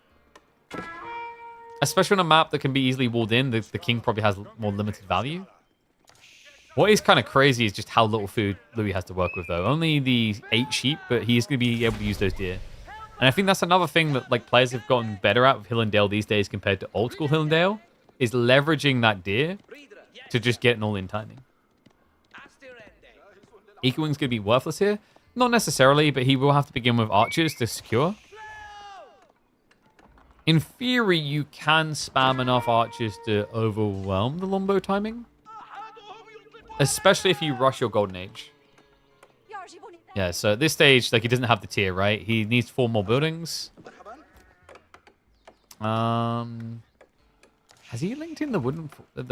Especially on a map that can be easily walled in, the king probably has more limited value. What is kind of crazy is just how little food Louis has to work with, though. Only the 8 sheep, but he's going to be able to use those deer. And I think that's another thing that like players have gotten better at with Hill and Dale these days compared to old school Hill and Dale, is leveraging that deer to just get an all-in timing. Eco-Wing's going to be worthless here. Not necessarily, but he will have to begin with archers to secure. In theory, you can spam enough archers to overwhelm the Lombo timing. Especially if you rush your Golden Age. Yeah, so at this stage, like, he doesn't have the tier, right? He needs 4 more buildings. Has he linked in the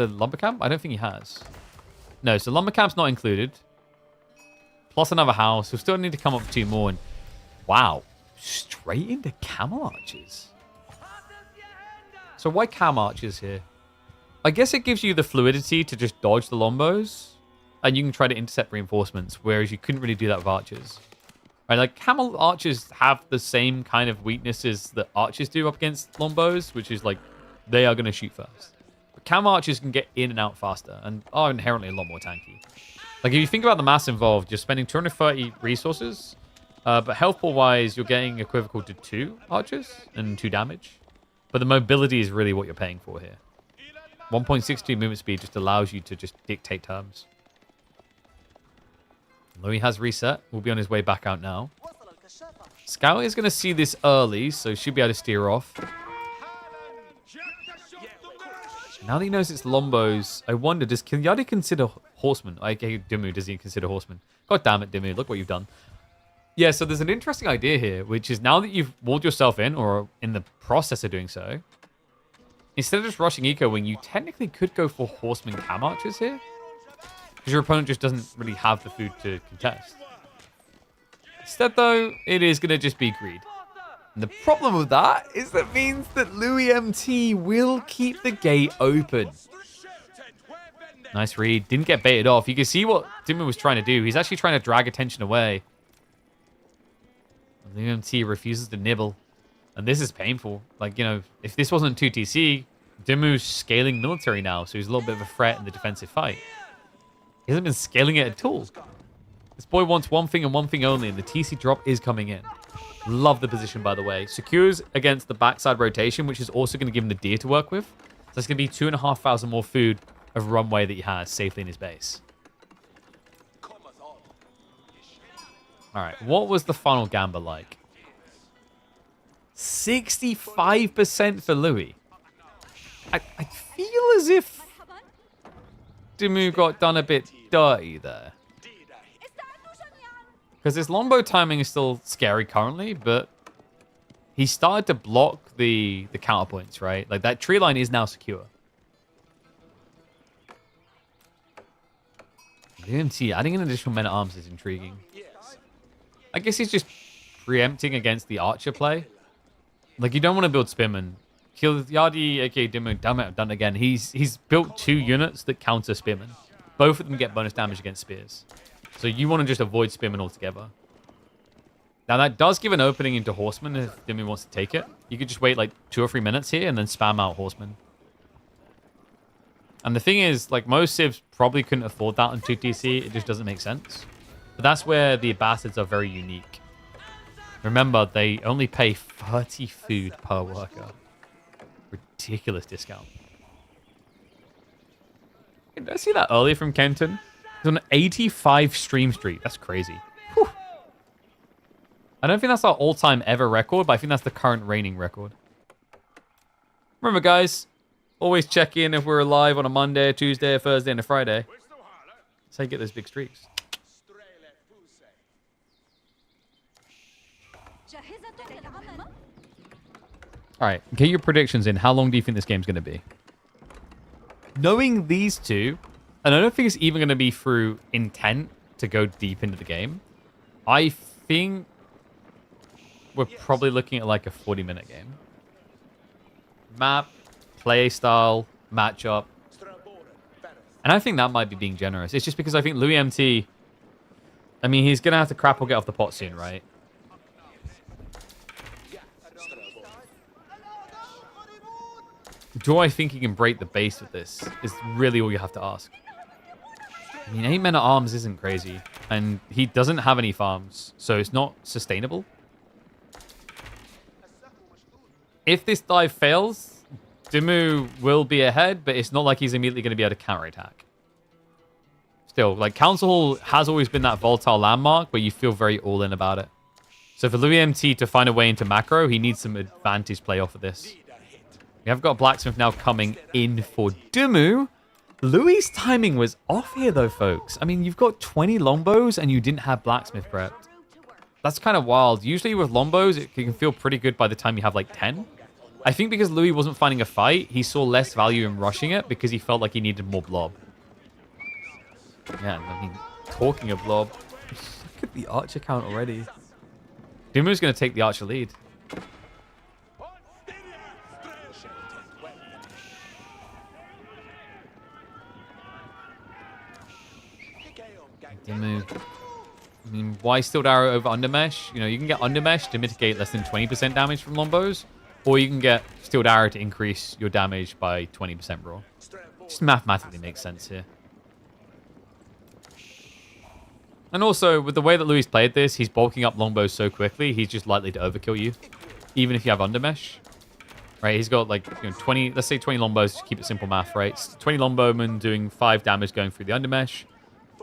lumber camp? I don't think he has. No, so lumber camp's not included. Plus another house. We'll still need to come up with 2 more. And wow, straight into camel archers. So why cam archers here? I guess it gives you the fluidity to just dodge the lombos. And you can try to intercept reinforcements, whereas you couldn't really do that with archers. Right, like, camel archers have the same kind of weaknesses that archers do up against lombos, which is, like, they are going to shoot first. But cam archers can get in and out faster, and are inherently a lot more tanky. Like, if you think about the mass involved, you're spending 230 resources, but health pool-wise, you're getting equivocal to 2 archers and 2 damage. But the mobility is really what you're paying for here. 1.62 movement speed just allows you to just dictate terms. Louis has reset. We'll be on his way back out now. Scout is going to see this early, so should be able to steer off. Now that he knows it's Lombos, I wonder, does Kiliotti consider horsemen? Okay, Demu, does he consider horsemen? God damn it, Demu, look what you've done. Yeah, so there's an interesting idea here, which is now that you've walled yourself in, or in the process of doing so, instead of just rushing Eco-Wing, you technically could go for horsemen cam archers here. Because your opponent just doesn't really have the food to contest. Instead, though, it is going to just be greed. And the problem with that is that means that Louis MT will keep the gate open. Nice read. Didn't get baited off. You can see what Demu was trying to do. He's actually trying to drag attention away. Louis MT refuses to nibble. And this is painful. Like, you know, if this wasn't 2TC, Demu's scaling military now, so he's a little bit of a threat in the defensive fight. He hasn't been scaling it at all. This boy wants one thing and one thing only, and the TC drop is coming in. Love the position, by the way. Secures against the backside rotation, which is also going to give him the deer to work with. So that's going to be 2,500 more food of runway that he has safely in his base. All right, what was the final gamba like? 65% for Louis. I feel as if Demu got done a bit dirty there. Because his longbow timing is still scary currently, but he started to block the counterpoints, right? Like, that tree line is now secure. UMT adding an additional men-at-arms is intriguing. I guess he's just preempting against the archer play. Like, you don't want to build Spearman. Kiliotti, aka Demu, damn it, I've done it again. He's built 2 units that counter Spearman. Both of them get bonus damage against spears. So you want to just avoid Spearman altogether. Now, that does give an opening into Horseman if Demu wants to take it. You could just wait like 2 or 3 minutes here and then spam out Horseman. And the thing is, like, most civs probably couldn't afford that on 2TC. It just doesn't make sense. But that's where the Abbasids are very unique. Remember, they only pay 30 food per worker. Ridiculous discount. Did I see that earlier from Kenton? He's on an 85 stream streak. That's crazy. Whew. I don't think that's our all-time ever record, but I think that's the current reigning record. Remember, guys, always check in if we're live on a Monday, a Tuesday, a Thursday, and a Friday. That's how you get those big streaks. All right, get your predictions in. How long do you think this game's going to be? Knowing these two, and I don't think it's even going to be through intent to go deep into the game, I think we're probably looking at like a 40-minute game. Map, play style, matchup. And I think that might be being generous. It's just because I think Louis MT, I mean, he's going to have to crap or get off the pot soon, right? Do I think he can break the base with this? Is really all you have to ask. I mean, 8 men at arms isn't crazy. And he doesn't have any farms, so it's not sustainable. If this dive fails, Demu will be ahead, but it's not like he's immediately going to be able to counterattack. Still, like, Council Hall has always been that volatile landmark, but you feel very all-in about it. So for Louis MT to find a way into macro, he needs some advantage play off of this. We have got Blacksmith now coming in for Demu. Louis' timing was off here, though, folks. I mean, you've got 20 longbows and you didn't have Blacksmith prepped. That's kind of wild. Usually with longbows, it can feel pretty good by the time you have like 10. I think because Louis wasn't finding a fight, he saw less value in rushing it because he felt like he needed more blob. Yeah, I mean, talking of blob, look at the archer count already. Demu's going to take the archer lead. Demu. I mean, why Stilled Arrow over Undermesh? You know, you can get Undermesh to mitigate less than 20% damage from longbows, or you can get Stilled Arrow to increase your damage by 20% raw. Just mathematically makes sense here. And also, with the way that Louis played this, he's bulking up longbows so quickly, he's just likely to overkill you, even if you have Undermesh. Right, he's got like, you know, 20, let's say 20 longbows to keep it simple math, right? 20 longbowmen doing 5 damage going through the Undermesh.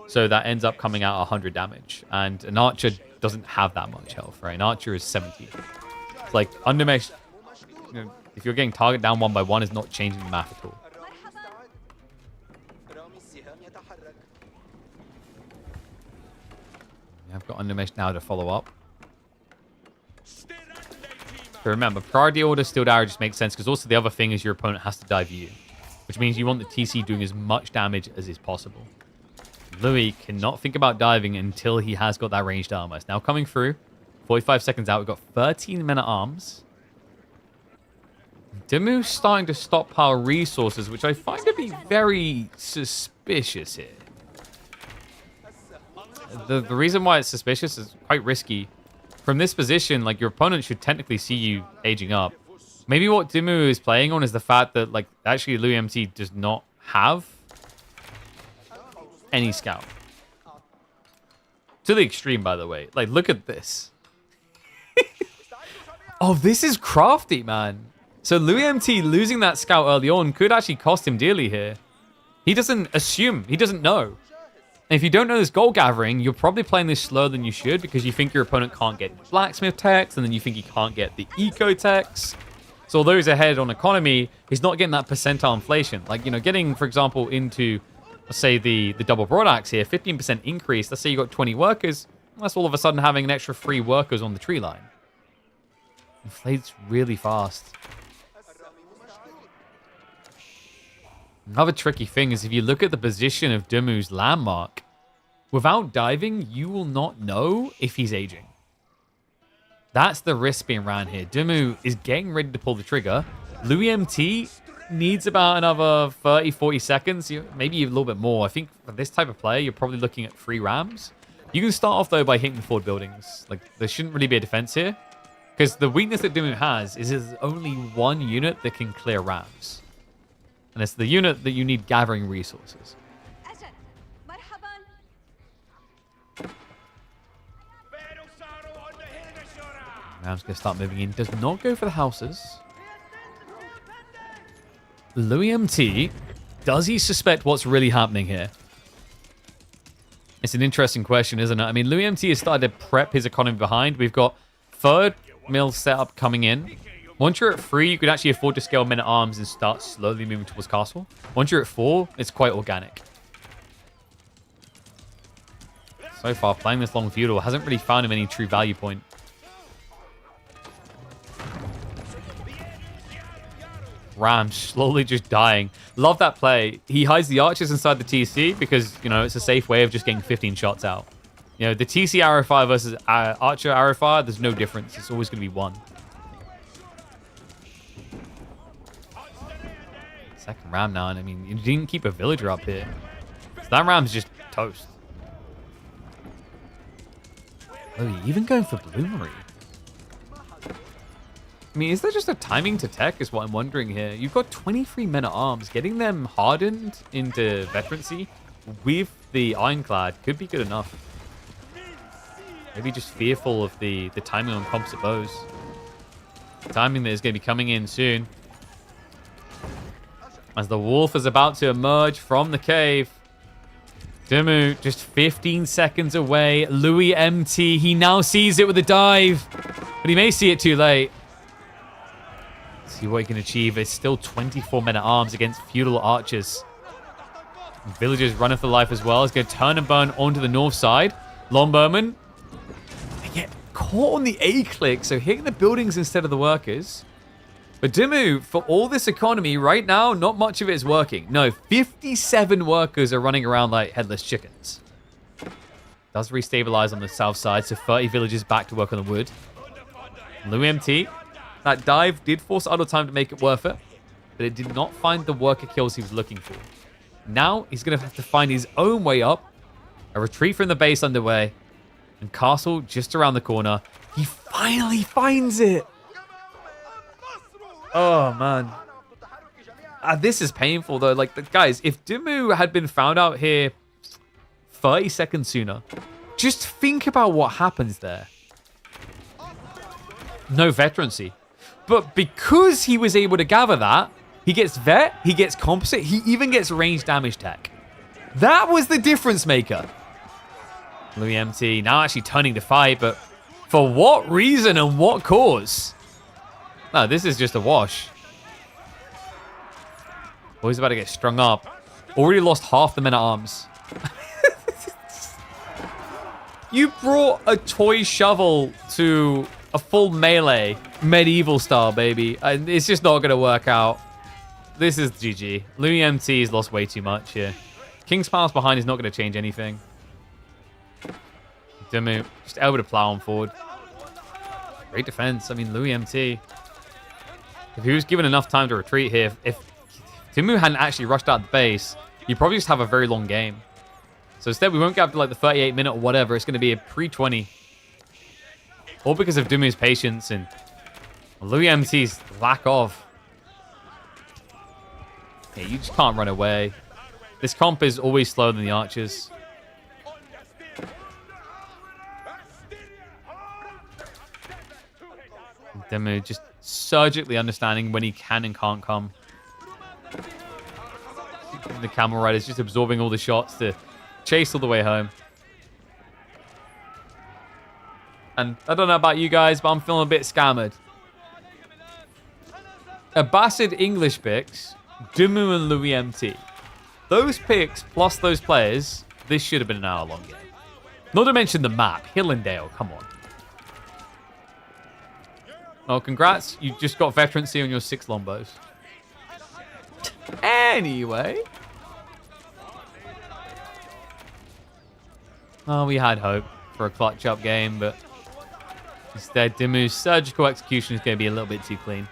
So that ends up coming out 100 damage. And an archer doesn't have that much health, right? An archer is 70. It's like, Undermesh, you know, if you're getting target down 1 by 1, is not changing the math at all. I've got Undermesh now to follow up. But remember, priority order steel arrow just makes sense because also the other thing is your opponent has to dive you, which means you want the TC doing as much damage as is possible. Louis cannot think about diving until he has got that ranged armor. It's now coming through. 45 seconds out. We've got 13 men at arms. Demu's starting to stockpile resources, which I find to be very suspicious here. The reason why it's suspicious is quite risky. From this position, like, your opponent should technically see you aging up. Maybe what Demu is playing on is the fact that, like, actually Louis MT does not have any scout. To the extreme, by the way. Like, look at this. Oh, this is crafty, man. So Louis MT losing that scout early on could actually cost him dearly here. He doesn't assume. He doesn't know. And if you don't know this gold gathering, you're probably playing this slower than you should because you think your opponent can't get blacksmith techs, and then you think he can't get the eco techs. So although he's ahead on economy, he's not getting that percentile inflation. Like, you know, getting, for example, into, let's say, the double broad axe here, 15% increase. Let's say you got 20 workers. That's all of a sudden having an extra 3 workers on the tree line. Inflates really fast. Another tricky thing is if you look at the position of Demu's landmark, without diving, you will not know if he's aging. That's the risk being ran here. Demu is getting ready to pull the trigger. Louis MT needs about another 30, 40 seconds, maybe a little bit more. I think for this type of player, you're probably looking at 3 rams. You can start off, though, by hitting the forward buildings. Like, there shouldn't really be a defense here. Because the weakness that Demu has is there's only one unit that can clear rams. And it's the unit that you need gathering resources. Ram's going to start moving in. Does not go for the houses. Louis MT, does he suspect what's really happening here? It's an interesting question, isn't it? I mean, Louis MT has started to prep his economy behind. We've got 3rd mill setup coming in. Once you're at 3, you can actually afford to scale men-at-arms and start slowly moving towards castle. Once you're at 4, it's quite organic. So far, playing this long feudal hasn't really found him any true value point. Ram slowly just dying. Love that play. He hides the archers inside the TC because, you know, it's a safe way of just getting 15 shots out. You know, the TC arrow fire versus archer arrow fire, there's no difference. It's always going to be 1. Second ram now, and I mean, you didn't keep a villager up here. So that ram's just toast. Oh, you're even going for bloomery. I mean, is there just a timing to tech is what I'm wondering here. You've got 23 men at arms. Getting them hardened into veterancy with the ironclad could be good enough. Maybe just fearful of the timing on composite bows. The timing that is going to be coming in soon. As the wolf is about to emerge from the cave. Demu just 15 seconds away. Louis MT, he now sees it with a dive. But he may see it too late. See what he can achieve. It's still 24 men at arms against feudal archers. Villagers running for life as well. He's going to turn and burn onto the north side. Longbowmen. They get caught on the A click, so hitting the buildings instead of the workers. But Demu, for all this economy, right now, not much of it is working. No, 57 workers are running around like headless chickens. Does restabilize on the south side, so 30 villagers back to work on the wood. Louis MT, that dive did force idle time to make it worth it, but it did not find the worker kills he was looking for. Now, he's going to have to find his own way up. A retreat from the base underway, and castle just around the corner. He finally finds it! Oh, man. This is painful, though. Like, guys, if Demu had been found out here 30 seconds sooner, just think about what happens there. No veterancy. But because he was able to gather that, he gets vet, he gets composite, he even gets range damage tech. That was the difference maker. Louis MT now actually turning to fight, but for what reason and what cause? No, this is just a wash. Boy's about to get strung up. Already lost half the men at arms. You brought a toy shovel to a full melee, medieval style, baby. It's just not going to work out. This is GG. Louis MT's lost way too much here. King's Palace behind is not going to change anything. Demu just able to plow on forward. Great defense. I mean, Louis MT. If he was given enough time to retreat here, if Demu hadn't actually rushed out the base, you'd probably just have a very long game. So instead, we won't get up to like the 38-minute or whatever. It's going to be a pre-20. All because of Demu's patience and Louis MT's lack of. Yeah, you just can't run away. This comp is always slower than the archers. Demu just surgically understanding when he can and can't come. The camel rider is just absorbing all the shots to chase all the way home. And I don't know about you guys, but I'm feeling a bit scammered. Abbasid English picks, Demu and Louis MT. Those picks plus those players, this should have been an hour-long game. Not to mention the map, Hill and Dale, come on. Well, congrats. You just got veterancy on your 6 longbows. Anyway. Oh, we had hope for a clutch-up game, but instead, Demu's surgical execution is going to be a little bit too clean.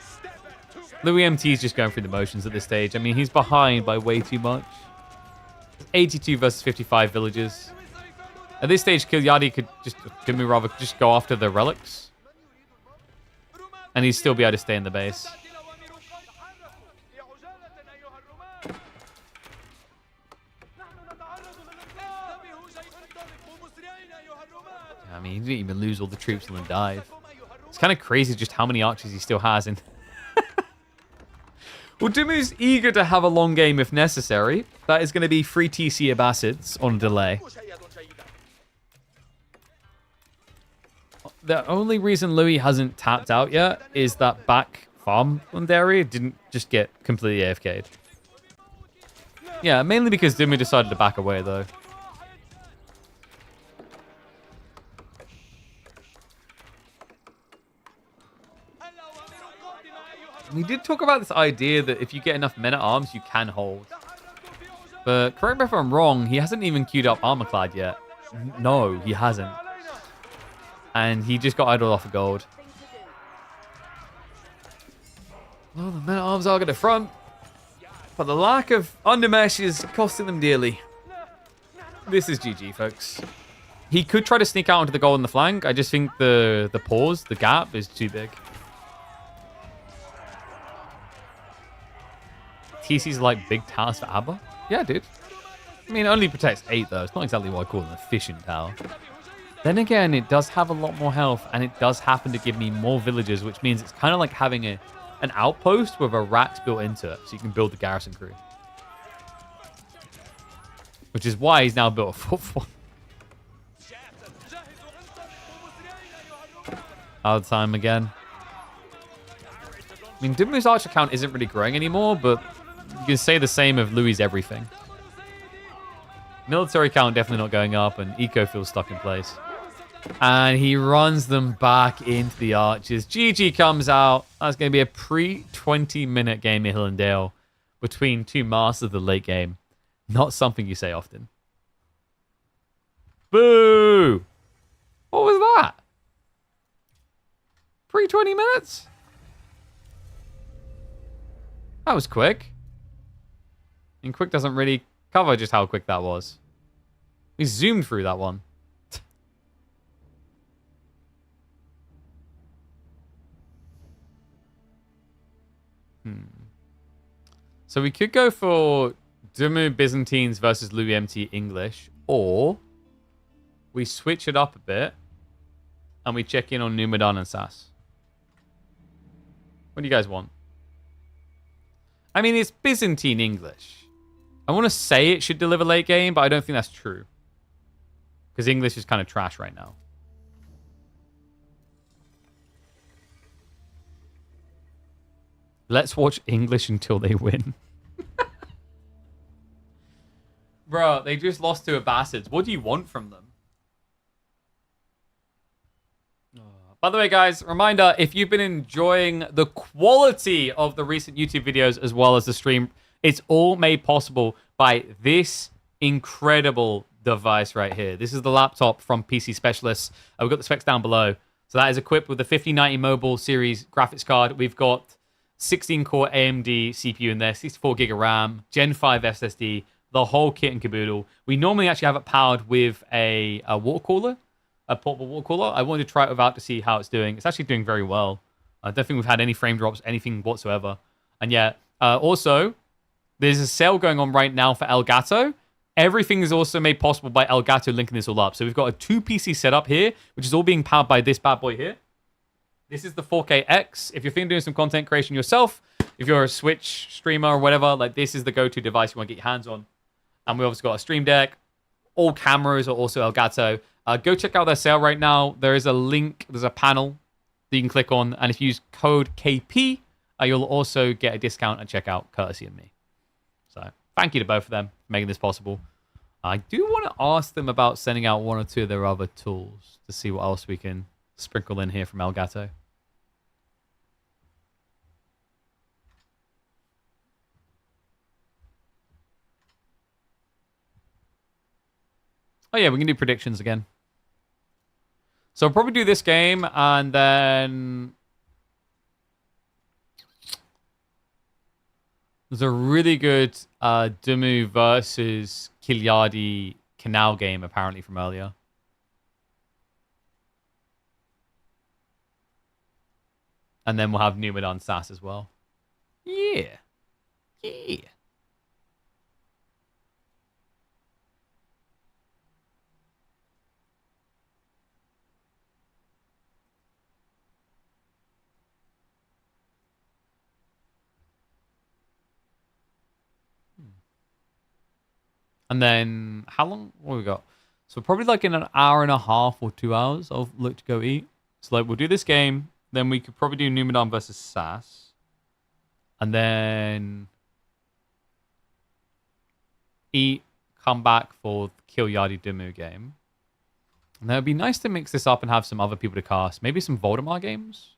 Louis MT is just going through the motions at this stage. I mean, he's behind by way too much. 82 versus 55 villages. At this stage, Kiliotti could just, Demu rather, just go after the relics. And he'd still be able to stay in the base. I mean, he didn't even lose all the troops on the dive. It's kind of crazy just how many archers he still has. And well, Demu's eager to have a long game if necessary. That is going to be 3 TC Abbasids on a delay. The only reason Louis hasn't tapped out yet is that back farmland area didn't just get completely AFK'd. Yeah, mainly because Demu decided to back away, though. We did talk about this idea that if you get enough men-at-arms, you can hold. But correct me if I'm wrong, he hasn't even queued up Armorclad yet. No, he hasn't. And he just got idled off of gold. Well, the men-at-arms are going to front. But the lack of undermesh is costing them dearly. This is GG, folks. He could try to sneak out onto the gold on the flank. I just think the pause, the gap, is too big. TC's like big towers for Abba? Yeah, dude. I mean, it only protects 8, though. It's not exactly what I call an efficient tower. Then again, it does have a lot more health, and it does happen to give me more villagers, which means it's kind of like having an outpost with a racks built into it, so you can build the garrison crew. Which is why he's now built a 4-4. Out of time again. I mean, Demu's archer count isn't really growing anymore, but you can say the same of Louis' everything. Military count definitely not going up, and eco feels stuck in place. And he runs them back into the archers. GG comes out. That's going to be a pre-20-minute game at Hill and Dale between 2 masters of the late game. Not something you say often. Boo! What was that? Pre-20 minutes? That was quick. And quick doesn't really cover just how quick that was. We zoomed through that one. So we could go for Demu Byzantines versus Louis MT English, or we switch it up a bit and we check in on Numadan and Sass. What do you guys want? I mean, it's Byzantine English. I want to say it should deliver late game, but I don't think that's true. Because English is kind of trash right now. Let's watch English until they win. Bro, they just lost to Abbasids. What do you want from them? By the way, guys, reminder, if you've been enjoying the quality of the recent YouTube videos as well as the stream, it's all made possible by this incredible device right here. This is the laptop from PC Specialists. We've got the specs down below. So that is equipped with the 5090 Mobile Series graphics card. We've got 16-core AMD CPU in there, 64 gig of RAM, Gen 5 SSD, the whole kit and caboodle. We normally actually have it powered with a water cooler, a portable water cooler. I wanted to try it without to see how it's doing. It's actually doing very well. I don't think we've had any frame drops, anything whatsoever. And yeah, also, there's a sale going on right now for Elgato. Everything is also made possible by Elgato linking this all up. So we've got a 2-PC setup here, which is all being powered by this bad boy here. This is the 4K-X. If you're thinking of doing some content creation yourself, if you're a Switch streamer or whatever, like this is the go-to device you want to get your hands on. And we obviously got a Stream Deck. All cameras are also Elgato. Go check out their sale right now. There is a link. There's a panel that you can click on. And if you use code KP, you'll also get a discount at checkout, courtesy of me. So thank you to both of them for making this possible. I do want to ask them about sending out one or two of their other tools to see what else we can sprinkle in here from Elgato. Oh yeah, we can do predictions again. So we'll probably do this game, and then there's a really good Demu versus Kiliotti Canal game, apparently, from earlier. And then we'll have Numadan Sass as well. Yeah. Yeah. And then, how long? What have we got? So probably like in an hour and a half or 2 hours, I'll look to go eat. So like, we'll do this game. Then we could probably do Numadan versus Sass. And then eat, come back for Kiliotti Demu game. And then it'd be nice to mix this up and have some other people to cast. Maybe some Voldemar games.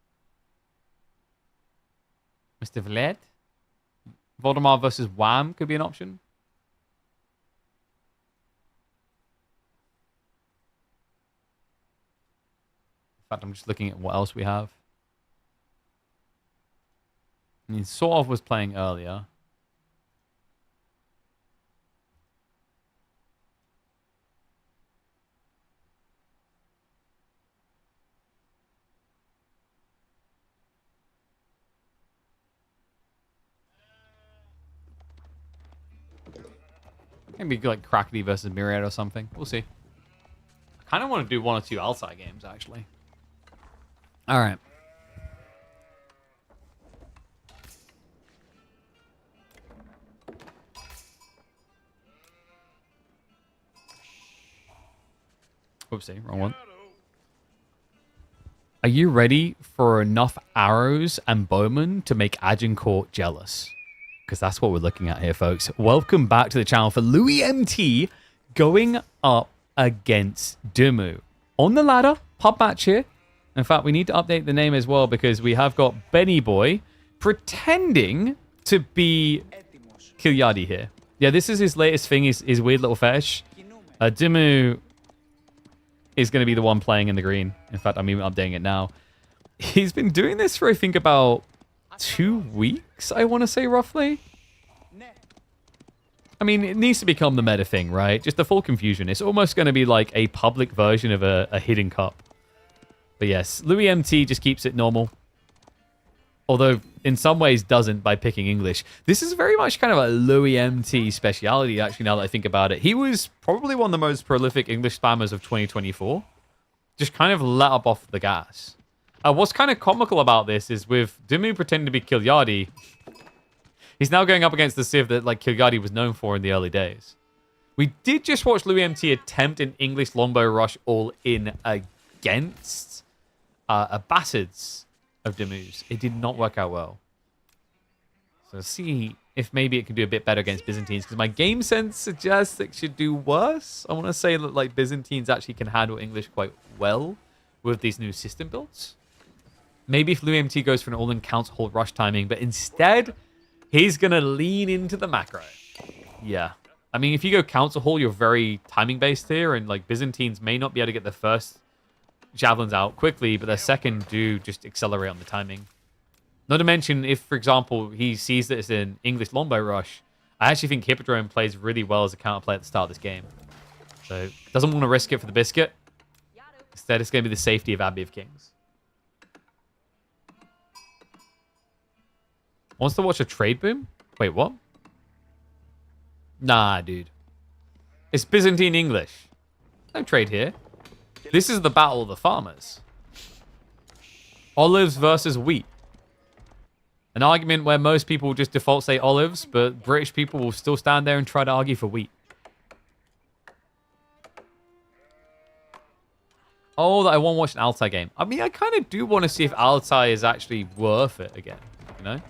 Mr. Vlad? Voldemar versus Wham could be an option. In fact, I'm just looking at what else we have. I mean, sort of was playing earlier. Maybe like Crackety versus Myriad or something. We'll see. I kind of want to do one or two Altai games, actually. All right. Whoopsie, wrong one. Are you ready for enough arrows and bowmen to make Agincourt jealous? Because that's what we're looking at here, folks. Welcome back to the channel for Louis MT going up against Demu. On the ladder, pub match here. In fact, we need to update the name as well because we have got Benny Boy pretending to be Kiliotti here. Yeah, this is his latest thing, his weird little fetish. Demu is going to be the one playing in the green. In fact, I'm even updating it now. He's been doing this for, I think, about 2 weeks, I want to say, roughly. I mean, it needs to become the meta thing, right? Just the full confusion. It's almost going to be like a public version of a hidden cup. But yes, Louis MT just keeps it normal. Although, in some ways, doesn't by picking English. This is very much kind of a Louis MT speciality, actually, now that I think about it. He was probably one of the most prolific English spammers of 2024. Just kind of let up off the gas. What's kind of comical about this is with Demu pretending to be Kiliotti, he's now going up against the Civ that like Kiliotti was known for in the early days. We did just watch Louis MT attempt an English longbow rush all in against a Bastards of Demu's. It did not work out well. So let's see if maybe it can do a bit better against Byzantines, because my game sense suggests it should do worse. I want to say that like Byzantines actually can handle English quite well. with these new system builds. Maybe if LuMT goes for an all-in council hall rush timing, but instead, he's going to lean into the macro. Yeah. I mean, if you go council hall, you're very timing-based here, and like Byzantines may not be able to get the first javelins out quickly, but their second do just accelerate on the timing. Not to mention, if, for example, he sees that it's an English longbow rush, I actually think Hippodrome plays really well as a counterplay at the start of this game. So, doesn't want to risk it for the biscuit. Instead, it's going to be the safety of Abbey of Kings. Wants to watch a trade boom? Wait, what? Nah, dude. It's Byzantine English. No trade here. This is the battle of the farmers. Olives versus wheat. An argument where most people just default say olives, but British people will still stand there and try to argue for wheat. Oh, that I want to watch an Altai game. I mean, I kind of do want to see if Altai is actually worth it again, you know?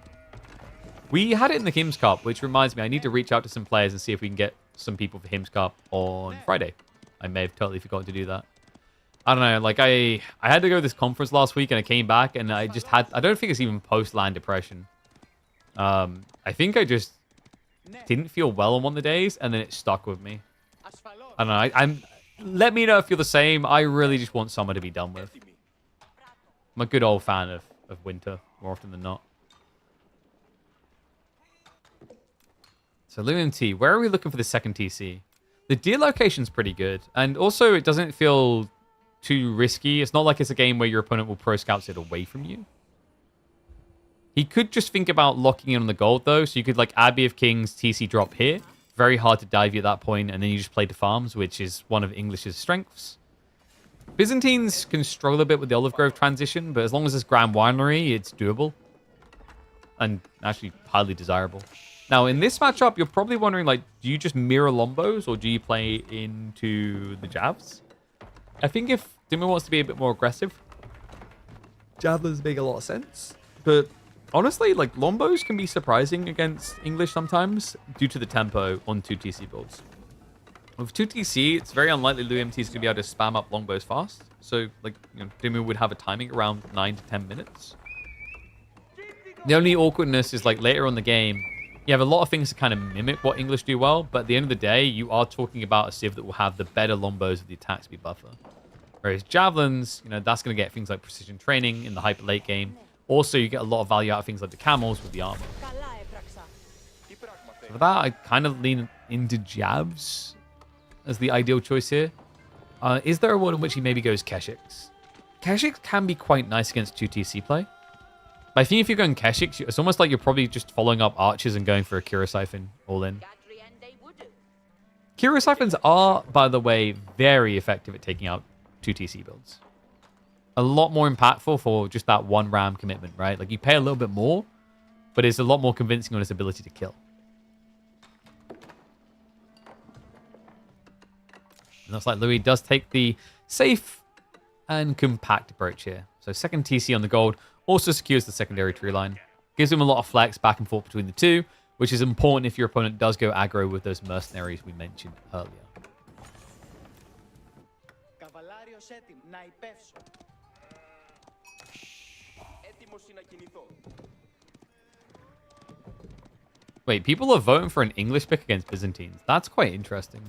We had it in the Hims Cup, which reminds me, I need to reach out to some players and see if we can get some people for Hims Cup on Friday. I may have totally forgotten to do that. I don't know, like I had to go to this conference last week and I came back and I just had, I don't think it's even post-land depression. I think I just didn't feel well on one of the days and then it stuck with me. I don't know, let me know if you're the same. I really just want summer to be done with. I'm a good old fan of winter more often than not. So LuMT, where are we looking for the second TC? The deal location's pretty good. And also it doesn't feel too risky. It's not like it's a game where your opponent will pro scouts it away from you. He could just think about locking in on the gold though. So you could like Abbey of Kings TC drop here. Very hard to dive you at that point, and then you just play to farms, which is one of English's strengths. Byzantines can struggle a bit with the Olive Grove transition, but as long as it's Grand Winery, it's doable. And actually highly desirable. Now, in this matchup, you're probably wondering, like, do you just mirror Lombos, or do you play into the Javs? I think if Demu wants to be a bit more aggressive, Javelins make a lot of sense. But honestly, like, Lombos can be surprising against English sometimes due to the tempo on 2TC builds. With 2TC, it's very unlikely LuMT is going to be able to spam up Longbows fast. So, like, you know, Demu would have a timing around 9 to 10 minutes. The only awkwardness is, like, later on the game, you have a lot of things to kind of mimic what English do well, but at the end of the day, you are talking about a civ that will have the better Lombos with the attack speed buffer. Whereas Javelins, you know, that's going to get things like precision training in the hyper late game. Also, you get a lot of value out of things like the camels with the armor. So for that, I kind of lean into Javs as the ideal choice here. Is there a world in which he maybe goes Keshiks? Keshiks can be quite nice against 2TC play. But I think if you're going Keshiks, it's almost like you're probably just following up archers and going for a Kira Siphon all in. Kira Siphons are, by the way, very effective at taking out 2TC builds. A lot more impactful for just that one ram commitment, right? Like, you pay a little bit more, but it's a lot more convincing on its ability to kill. And looks like Louis does take the safe and compact approach here. So second TC on the gold also secures the secondary tree line. Gives him a lot of flex back and forth between the two, which is important if your opponent does go aggro with those mercenaries we mentioned earlier. Wait, people are voting for an English pick against Byzantines. That's quite interesting.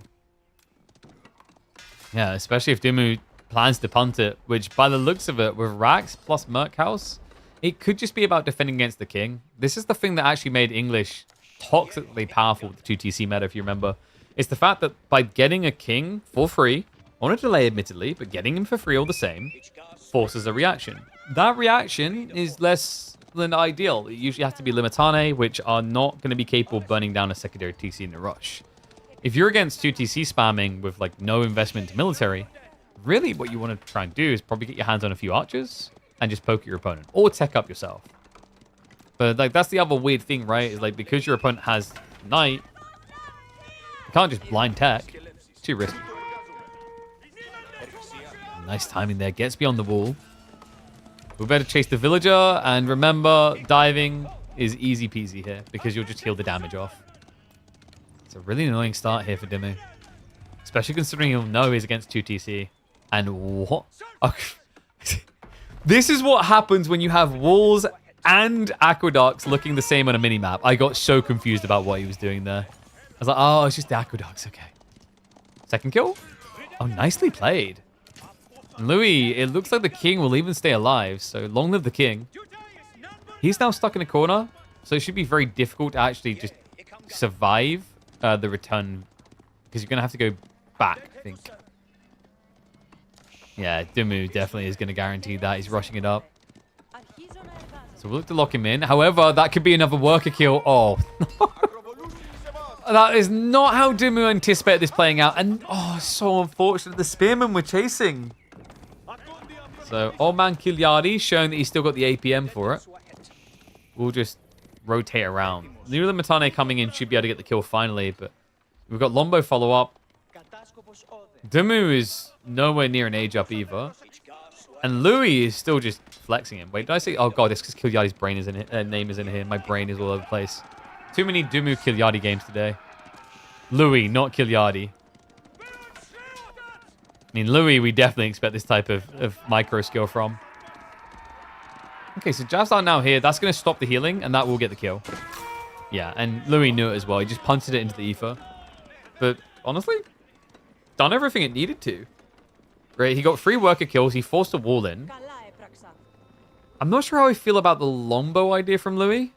Yeah, especially if Demu plans to punt it, which by the looks of it, with Rax plus Merc House, it could just be about defending against the king. This is the thing that actually made English toxically powerful with the 2TC meta, if you remember. It's the fact that by getting a king for free, on a delay admittedly, but getting him for free all the same, forces a reaction. That reaction is less than ideal. It usually has to be Limitane, which are not going to be capable of burning down a secondary TC in a rush. If you're against 2TC spamming with like no investment to military, really what you want to try and do is probably get your hands on a few archers and just poke your opponent, or tech up yourself. But like, that's the other weird thing, right? Is like, because your opponent has knight, you can't just blind tech. It's too risky. Nice timing there. Gets beyond the wall. We better chase the villager, and remember, diving is easy peasy here because you'll just heal the damage off. It's a really annoying start here for Demu, especially considering he'll know he's against 2TC. And what? Okay. This is what happens when you have walls and aqueducts looking the same on a minimap. I got so confused about what he was doing there. I was like, oh, it's just the aqueducts. Okay. Second kill? Oh, nicely played. Louis, it looks like the king will even stay alive, so long live the king. He's now stuck in a corner, so it should be very difficult to actually just survive the return, because you're going to have to go back, I think. Yeah, Demu definitely is going to guarantee that. He's rushing it up. So we'll look to lock him in. However, that could be another worker kill. Oh, that is not how Demu anticipated this playing out. And, oh, so unfortunate. The spearmen were chasing. So, old man Kiliotti showing that he's still got the APM for it. We'll just rotate around. Numadan Matane coming in should be able to get the kill finally, but we've got Lombo follow up. Demu is nowhere near an age up either. And Louis is still just flexing him. Wait, did I say? Oh god, it's because Kilyotti's brain is in here, name is in here. My brain is all over the place. Too many Demu Kiliotti games today. Louis, not Kiliotti. I mean, Louis, we definitely expect this type of micro skill from. Okay, so Jav's down now here. That's going to stop the healing, and that will get the kill. Yeah, and Louis knew it as well. He just punted it into the ether. But honestly, done everything it needed to. Great, he got 3 worker kills. He forced a wall in. I'm not sure how I feel about the longbow idea from Louis.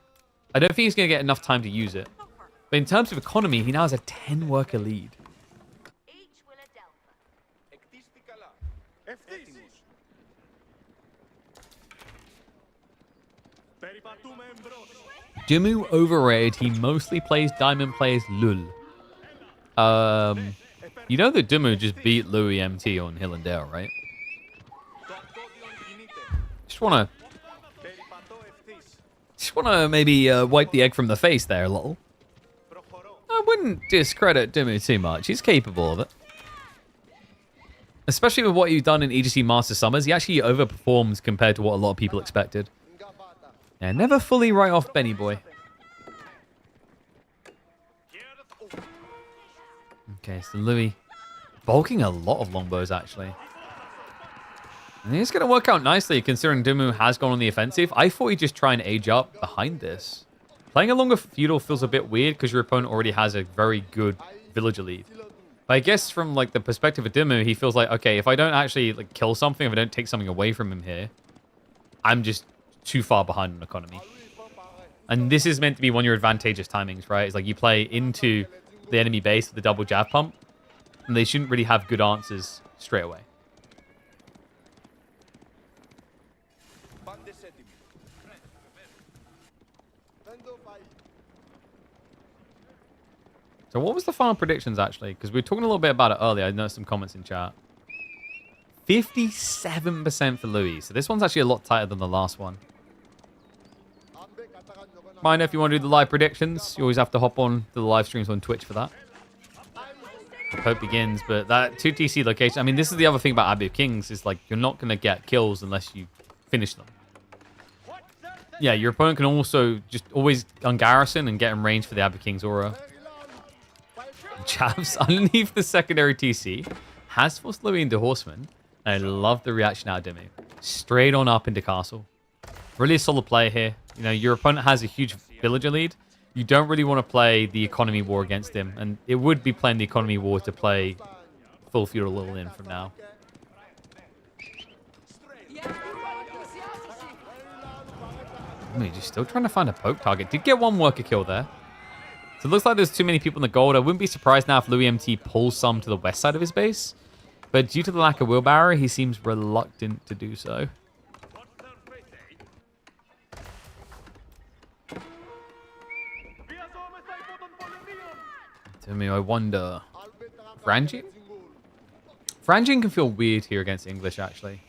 I don't think he's going to get enough time to use it. But in terms of economy, he now has a 10 worker lead. Demu overrated. He mostly plays diamond, plays Lul. You know that Demu just beat Louis MT on Hill and Dale, right? Just wanna maybe wipe the egg from the face there a little. I wouldn't discredit Demu too much. He's capable of it. Especially with what he's done in EGC Master Summers, he actually overperforms compared to what a lot of people expected. Yeah, never fully write off Benny Boy. Okay, so Louis bulking a lot of longbows, actually. And it's going to work out nicely, considering Demu has gone on the offensive. I thought he'd just try and age up behind this. Playing a longer feudal feels a bit weird, because your opponent already has a very good villager lead. But I guess from like the perspective of Demu, he feels like, okay, if I don't actually like kill something, if I don't take something away from him here, I'm just too far behind on economy. And this is meant to be one of your advantageous timings, right? It's like you play into the enemy base with the double jab pump, and they shouldn't really have good answers straight away. So what was the final predictions, actually? Because we were talking a little bit about it earlier. I noticed some comments in chat. 57% for Louis. So this one's actually a lot tighter than the last one. Mind if you want to do the live predictions. You always have to hop on to the live streams on Twitch for that. Hope begins, but that 2TC location. I mean, this is the other thing about Abbey of Kings is like you're not going to get kills unless you finish them. Yeah, your opponent can also just always ungarrison and get in range for the Abbey of Kings aura. Chavs underneath the secondary TC has forced Louis into Horseman. And I love the reaction out of Demu. Straight on up into Castle. Really a solid play here. You know, your opponent has a huge villager lead. You don't really want to play the economy war against him. And it would be playing the economy war to play full feudal little in from now. I mean, just still trying to find a poke target. Did get one worker kill there. So it looks like there's too many people in the gold. I wouldn't be surprised now if Louis MT pulls some to the west side of his base. But due to the lack of wheelbarrow, he seems reluctant to do so. To me, I wonder. Frangian? Frangian can feel weird here against English, actually.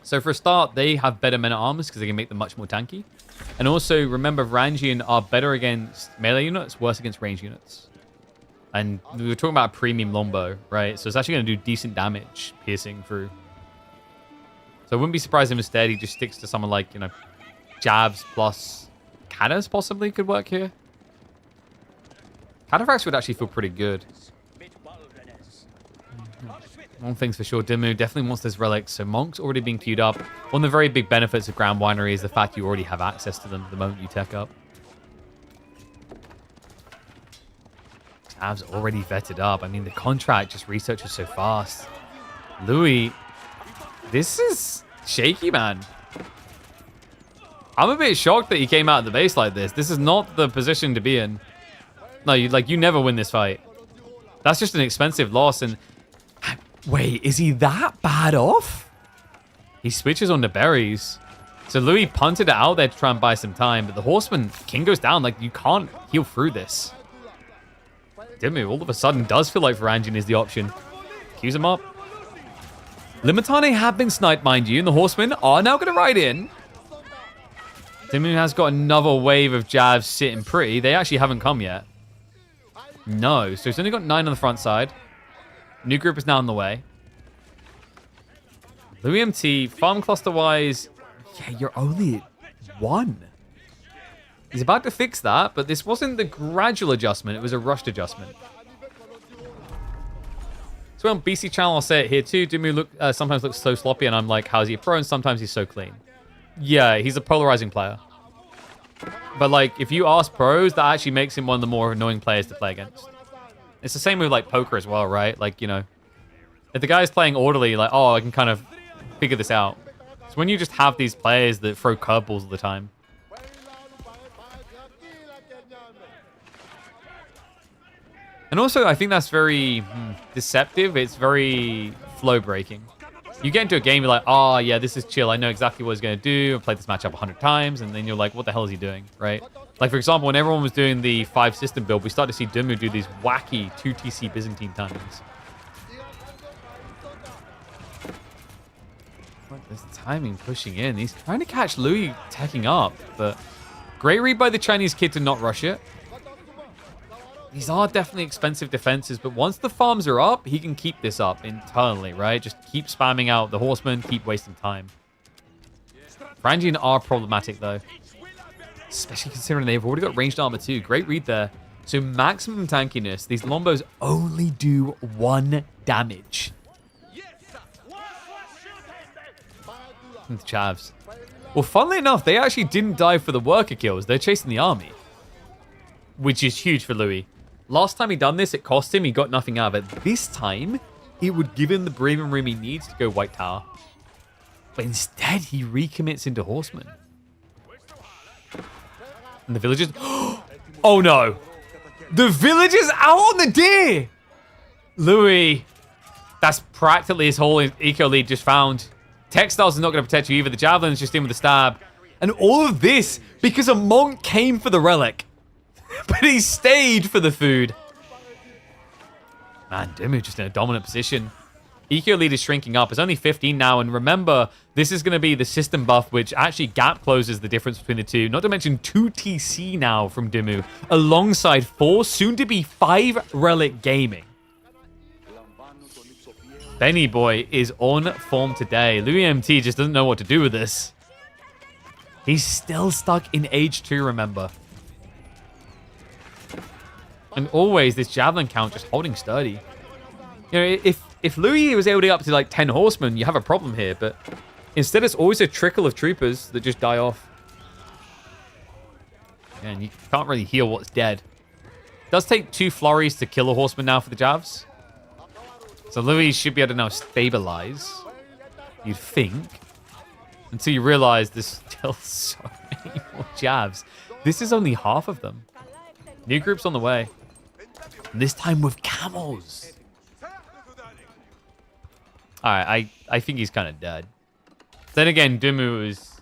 So for a start, they have better men-at-arms because they can make them much more tanky. And also, remember, Varangian are better against melee units, worse against range units. And we were talking about a premium longbow, right? So it's actually going to do decent damage piercing through. So I wouldn't be surprised if instead he just sticks to someone like, you know, jabs plus Cadas possibly could work here. Cataphracts would actually feel pretty good. One thing's for sure, Demu definitely wants this relic. So Monk's already being queued up. One of the very big benefits of Grand Winery is the fact you already have access to them the moment you tech up. Tab's already vetted up. I mean, the contract just researches so fast. Louis, this is shaky, man. I'm a bit shocked that he came out of the base like this. This is not the position to be in. No, you never win this fight. That's just an expensive loss. And wait, is he that bad off? He switches on the berries. So Louis punted it out there to try and buy some time. But the Horseman, King goes down. Like, you can't heal through this. Demu all of a sudden does feel like Varangian is the option. Queues him up. Limitane have been sniped, mind you. And the Horsemen are now going to ride in. Demu has got another wave of jabs sitting pretty. They actually haven't come yet. No, so he's only got 9 on the front side. New group is now on the way. Louis MT, farm cluster-wise, yeah, you're only at 1. He's about to fix that, but this wasn't the gradual adjustment. It was a rushed adjustment. So on BC channel, I'll say it here too. Demu sometimes looks so sloppy, and I'm like, how's he a pro? And sometimes he's so clean. Yeah, he's a polarizing player. But, like, if you ask pros, that actually makes him one of the more annoying players to play against. It's the same with, like, poker as well, right? Like, you know, if the guy's playing orderly, like, oh, I can kind of figure this out. So when you just have these players that throw curveballs all the time. And also, I think that's very deceptive. It's very flow breaking. You get into a game, you're like, oh, yeah, this is chill. I know exactly what he's going to do. I've played this matchup 100 times. And then you're like, what the hell is he doing, right? Like, for example, when everyone was doing the 5-system build, we started to see Demu do these wacky 2TC Byzantine timings. Like, there's timing pushing in. He's trying to catch Louis teching up. But great read by the Chinese kid to not rush it. These are definitely expensive defenses, but once the farms are up, he can keep this up internally, right? Just keep spamming out the Horsemen, keep wasting time. Varangian are problematic, though. Especially considering they've already got ranged armor, too. Great read there. So maximum tankiness. These Lombos only do 1 damage. The Chavs. Well, funnily enough, they actually didn't die for the worker kills. They're chasing the army. Which is huge for Louis. Last time he done this, it cost him. He got nothing out of it. This time, it would give him the breathing room he needs to go White Tower. But instead, he recommits into Horseman. And the villagers... Oh, no. The villagers out on the deer. Louis. That's practically his whole eco lead just found. Textiles is not going to protect you either. The Javelin's just in with the stab. And all of this because a monk came for the relic. But he stayed for the food. Man, Demu just in a dominant position. Eco lead is shrinking up. It's only 15 now. And remember, this is going to be the system buff, which actually gap closes the difference between the two. Not to mention 2 TC now from Demu, alongside 4, soon to be 5 relic gaming. Benny Boy is on form today. Louis MT just doesn't know what to do with this. He's still stuck in Age 2, remember. And always this Javelin count just holding sturdy. You know, if Louis was able to get up to like 10 horsemen, you have a problem here. But instead, it's always a trickle of troopers that just die off. And you can't really heal what's dead. It does take 2 flurries to kill a horseman now for the Javs. So Louis should be able to now stabilize. You'd think. Until you realize there's still so many more Javs. This is only half of them. New group's on the way. And this time with camels. Alright, I think he's kind of dead. Then again, Demu is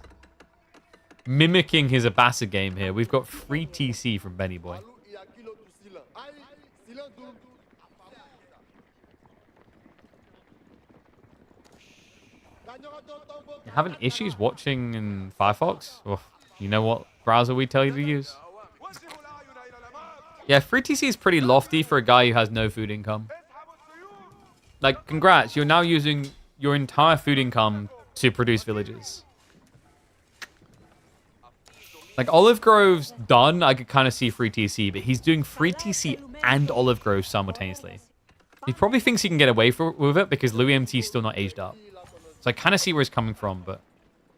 mimicking his Abasa game here. We've got free TC from Benny Boy. You're having issues watching in Firefox? Well, you know what browser we tell you to use? Yeah, free TC is pretty lofty for a guy who has no food income. Like, congrats, you're now using your entire food income to produce villages. Like, Olive Grove's done, I could kind of see free TC, but he's doing free TC and Olive Grove simultaneously. He probably thinks he can get away with it because Louis MT is still not aged up. So I kind of see where he's coming from, but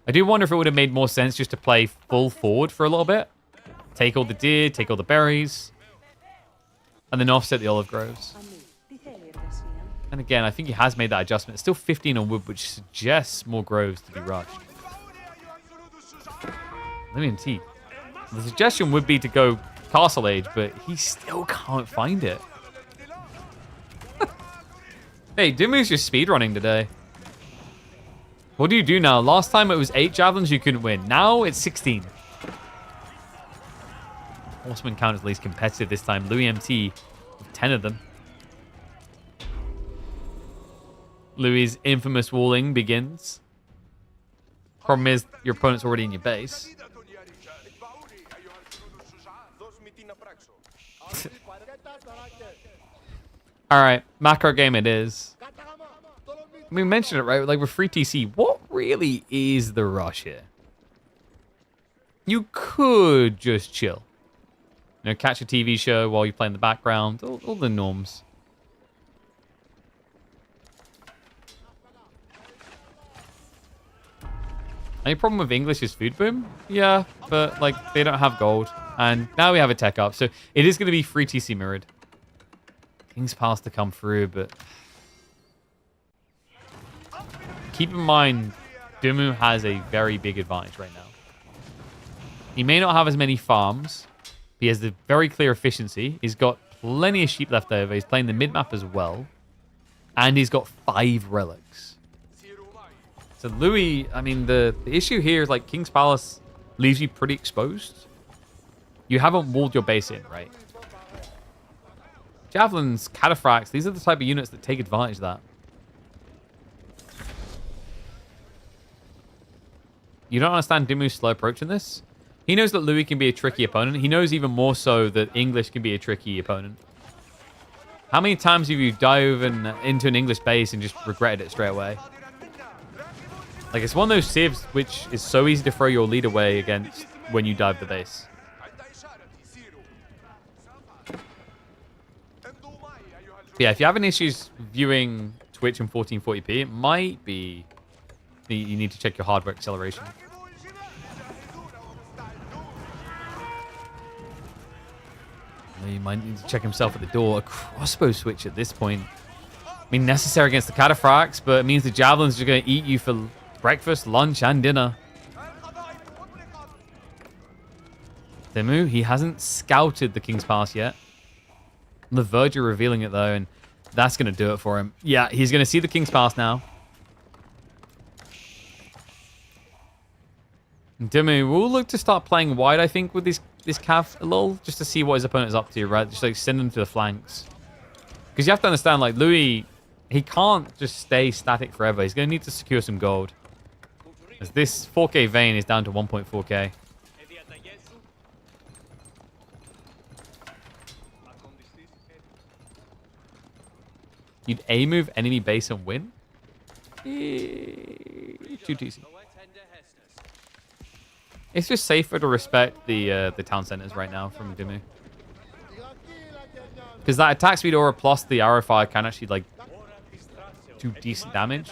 I do wonder if it would have made more sense just to play full forward for a little bit. Take all the deer, take all the berries, and then offset the olive groves. And again, I think he has made that adjustment. It's still 15 on wood, which suggests more groves to be rushed. Louis MT. The suggestion would be to go Castle Age, but he still can't find it. Hey, Demu's just speedrunning today. What do you do now? Last time it was 8 javelins you couldn't win. Now it's 16. Horseman count is least competitive this time. Louis MT with 10 of them. Louis' infamous walling begins. Problem is, your opponent's already in your base. Alright, macro game it is. We mentioned it, right? Like with free TC, what really is the rush here? You could just chill. You know, catch a TV show while you play in the background. All the norms. Any problem with English is food boom? Yeah, but like they don't have gold. And now we have a tech up. So it is going to be free TC mirrored. King's Palace to come through, but keep in mind, Demu has a very big advantage right now. He may not have as many farms. He has a very clear efficiency. He's got plenty of sheep left over. He's playing the mid-map as well. And he's got 5 relics. So Louis, I mean, the issue here is like King's Palace leaves you pretty exposed. You haven't walled your base in, right? Javelins, cataphracts, these are the type of units that take advantage of that. You don't understand Demu's slow approach in this? He knows that Louis can be a tricky opponent. He knows even more so that English can be a tricky opponent. How many times have you dived into an English base and just regretted it straight away? Like, it's one of those civs which is so easy to throw your lead away against when you dive the base. But yeah, if you're having issues viewing Twitch in 1440p, it might be you need to check your hardware acceleration. He might need to check himself at the door. A crossbow switch at this point. I mean, necessary against the cataphracts, but it means the javelins are going to eat you for breakfast, lunch, and dinner. Demu, he hasn't scouted the King's Palace yet. On the verge of revealing it, though, and that's going to do it for him. Yeah, he's going to see the King's Palace now. Demu will look to start playing wide, I think, with this cav a little, just to see what his opponent's up to, right? Just like send him to the flanks. Because you have to understand, like, Louis, he can't just stay static forever. He's going to need to secure some gold. As this 4K vein is down to 1.4K. You'd A-move enemy base and win? 2 TC. It's just safer to respect the town centers right now from Demu. Because that attack speed aura plus the arrow fire can actually like do decent damage.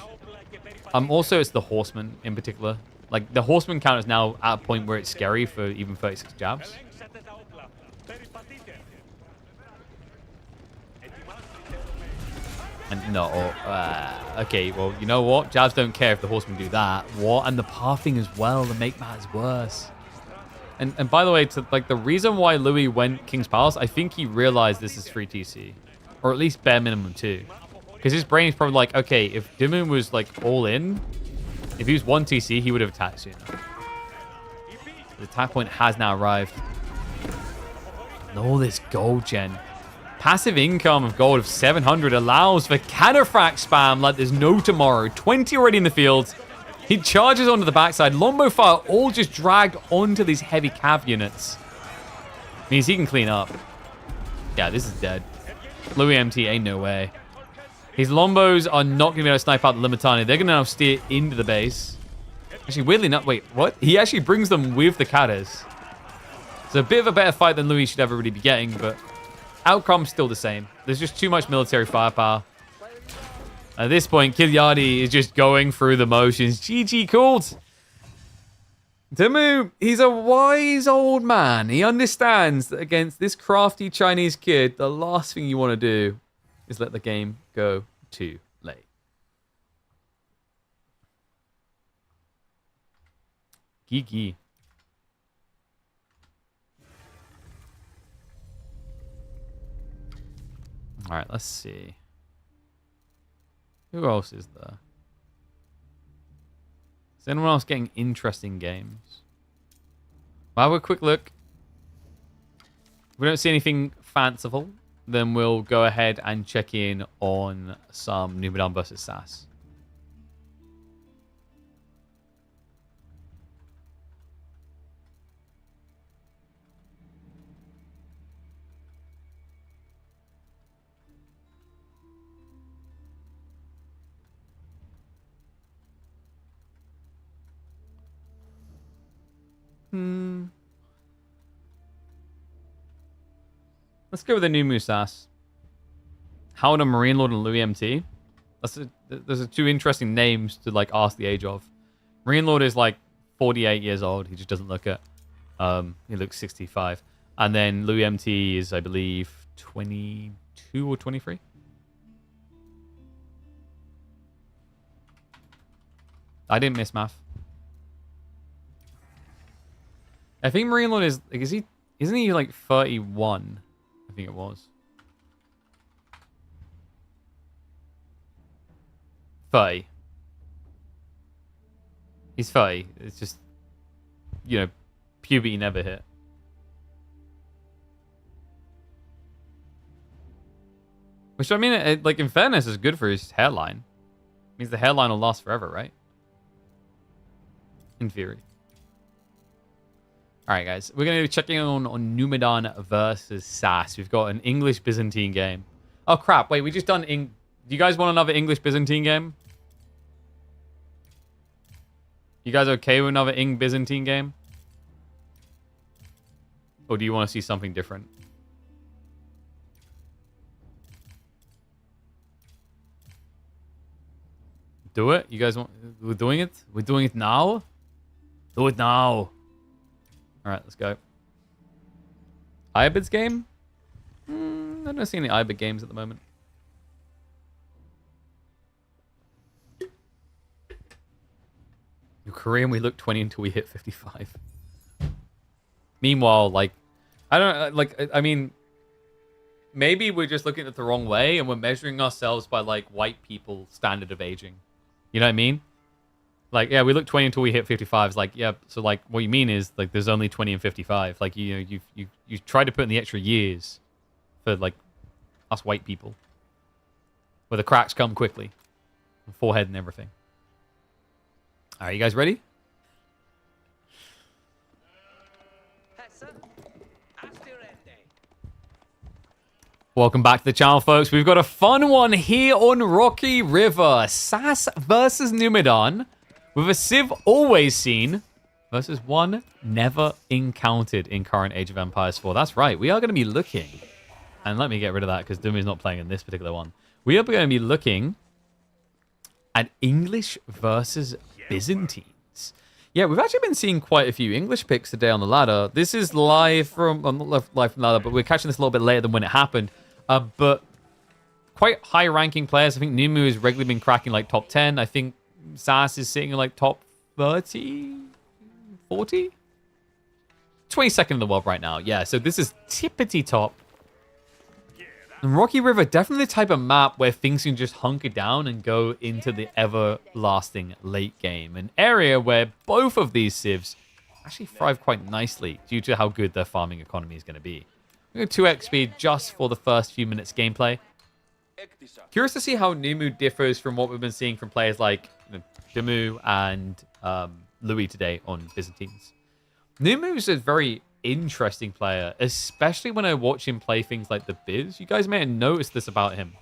Also, it's the horseman in particular. Like, the horseman count is now at a point where it's scary for even 36 jabs. And no, okay, well, you know what? Jabs don't care if the horsemen do that. What? And the pathing as well to make matters worse. And by the way, like the reason why Louis went King's Palace, I think he realized this is free TC. Or at least bare minimum 2. Because his brain is probably like, okay, if Demu was like all in, if he was 1 TC, he would have attacked sooner. The attack point has now arrived. And all this gold gen. Passive income of gold of 700 allows for cataphract spam like there's no tomorrow. 20 already in the field. He charges onto the backside. Lombo fire all just dragged onto these heavy cav units. Means he can clean up. Yeah, this is dead. Louis MT ain't no way. His Lombos are not going to be able to snipe out the Limitani. They're going to now steer into the base. Actually, weirdly enough, wait, what? He actually brings them with the Catas. It's a bit of a better fight than Louis should ever really be getting, but Outcome's still the same. There's just too much military firepower. At this point, Kiliotti is just going through the motions. GG called. Demu, he's a wise old man. He understands that against this crafty Chinese kid, the last thing you want to do is let the game go too late. Gigi. All right, let's see. Who else is there? Is anyone else getting interesting games? We'll have a quick look. If we don't see anything fanciful, then we'll go ahead and check in on some Numadan versus Sass. Let's go with the new Musas. Howard and Marine Lord and Louis MT. Those are two interesting names to like ask the age of. Marine Lord is like 48 years old. He just doesn't look it. He looks 65. And then Louis MT is, I believe, 22 or 23. I didn't miss math. I think Marine Lord is he? Isn't he like 31? I think it was. 30. He's 30. It's just, you know, puberty never hit. Which, I mean, like, in fairness, is good for his hairline. It means the hairline will last forever, right? In theory. All right, guys. We're going to be checking on Numadan versus Sass. We've got an English Byzantine game. Oh, crap. Wait, we just done... Do you guys want another English Byzantine game? You guys okay with another Byzantine game? Or do you want to see something different? Do it? You guys want... We're doing it? We're doing it now? Do it now. All right, let's go. Ibid's game? I don't see any Ibid games at the moment. You're Korean, we look 20 until we hit 55. Meanwhile, like, I don't, like, I mean, maybe we're just looking at it the wrong way and we're measuring ourselves by, like, white people's standard of aging. You know what I mean? Like, yeah, we look 20 until we hit 55. It's like, yeah, so, like, what you mean is, like, there's only 20 and 55. Like, you know, you try to put in the extra years for, like, us white people. Where the cracks come quickly. And forehead and everything. All right, you guys ready? Welcome back to the channel, folks. We've got a fun one here on Rocky River. Sass versus Numadan. With a Civ always seen versus one never encountered in current Age of Empires 4. That's right. We are going to be looking. And let me get rid of that because Demu is not playing in this particular one. We are going to be looking at English versus Byzantines. Yeah, we've actually been seeing quite a few English picks today on the ladder. This is live from... not live from the ladder, but we're catching this a little bit later than when it happened. But quite high-ranking players. I think Demu has regularly been cracking like top 10. I think Sass is sitting in like top 30, 40, 22nd in the world right now. Yeah, so this is tippity top. And Rocky River, definitely the type of map where things can just hunker down and go into the everlasting late game. An area where both of these civs actually thrive quite nicely due to how good their farming economy is going to be. We got 2x speed just for the first few minutes gameplay. Curious to see how Demu differs from what we've been seeing from players like Demu and Louis today on Byzantines. Demu is a very interesting player, especially when I watch him play things like the Biz. You guys may have noticed this about him.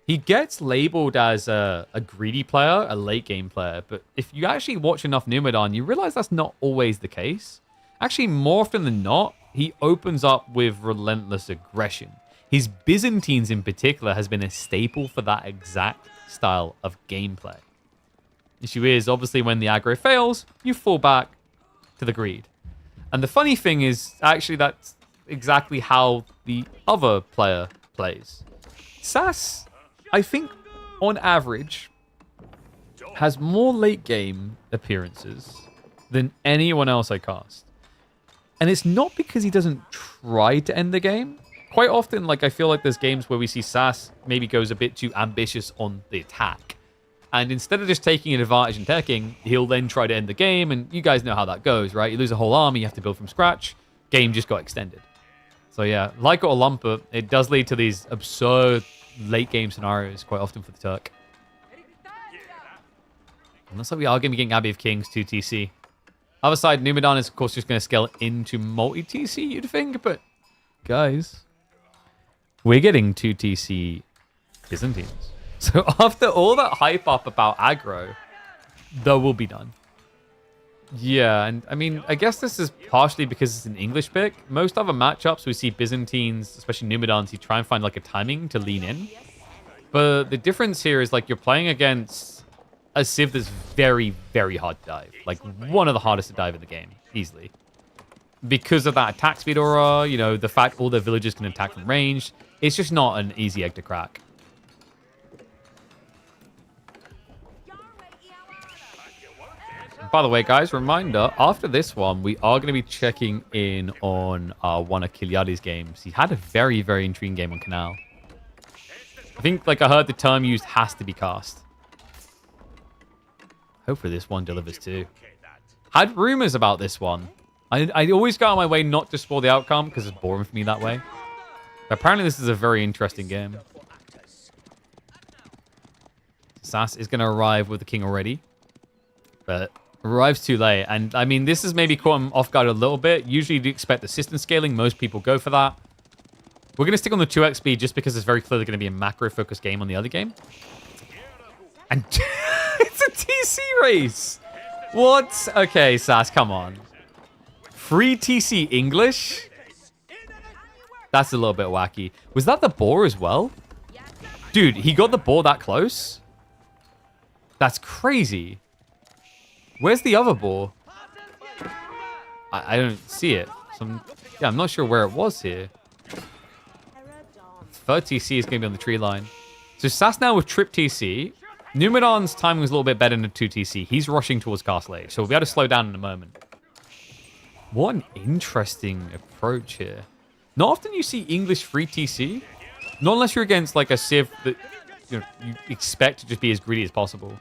He gets labeled as a greedy player, a late game player, but if you actually watch enough Numadan, you realize that's not always the case. Actually, more often than not, he opens up with relentless aggression. his Byzantines in particular has been a staple for that exact style of gameplay. Issue is, obviously, when the aggro fails, you fall back to the greed. And the funny thing is, actually, that's exactly how the other player plays. Sass, I think, on average, has more late game appearances than anyone else I cast. And it's not because he doesn't try to end the game. Quite often, like, I feel like there's games where we see Sass maybe goes a bit too ambitious on the attack. And instead of just taking an advantage and teching, he'll then try to end the game. And you guys know how that goes, right? You lose a whole army, you have to build from scratch. Game just got extended. So yeah, like Olympia, it does lead to these absurd late game scenarios quite often for the Turk. And looks like we are going to be getting Abbey of Kings 2 TC. Other side, Numadan is, of course, just going to scale into multi-TC, you'd think. But, guys, we're getting 2 TC Byzantines. So after all that hype up about aggro, there will be none. Yeah, and I mean, I guess this is partially because it's an English pick. Most other matchups, we see Byzantines, especially Numadans, you try and find like a timing to lean in. But the difference here is like you're playing against a Civ that's very, very hard to dive. Like one of the hardest to dive in the game, easily. Because of that attack speed aura, you know, the fact all their villagers can attack from range, it's just not an easy egg to crack. By the way, guys, reminder, after this one, we are going to be checking in on one of Kiliotti's games. He had a very, very intriguing game on Canal. I think, like I heard the term used, has to be cast. Hopefully this one delivers too. Had rumors about this one. I always go out of my way not to spoil the outcome because it's boring for me that way. But apparently this is a very interesting game. Sass is going to arrive with the king already. But arrives too late. And I mean, this has maybe caught him off guard a little bit. Usually you expect assistant scaling. Most people go for that. We're going to stick on the 2x speed just because it's very clearly going to be a macro-focused game on the other game. And it's a TC race. What? Okay, Sass, come on. Free TC English? That's a little bit wacky. Was that the boar as well? Dude, he got the boar that close? That's crazy. Where's the other boar? I don't see it. Yeah, I'm not sure where it was here. Third TC is going to be on the tree line. So Sass now with trip TC. Numadan's timing was a little bit better than 2 TC. He's rushing towards Castle Age, so we'll be able to slow down in a moment. What an interesting approach here. Not often you see English free TC. Not unless you're against like a Civ that you expect to just be as greedy as possible.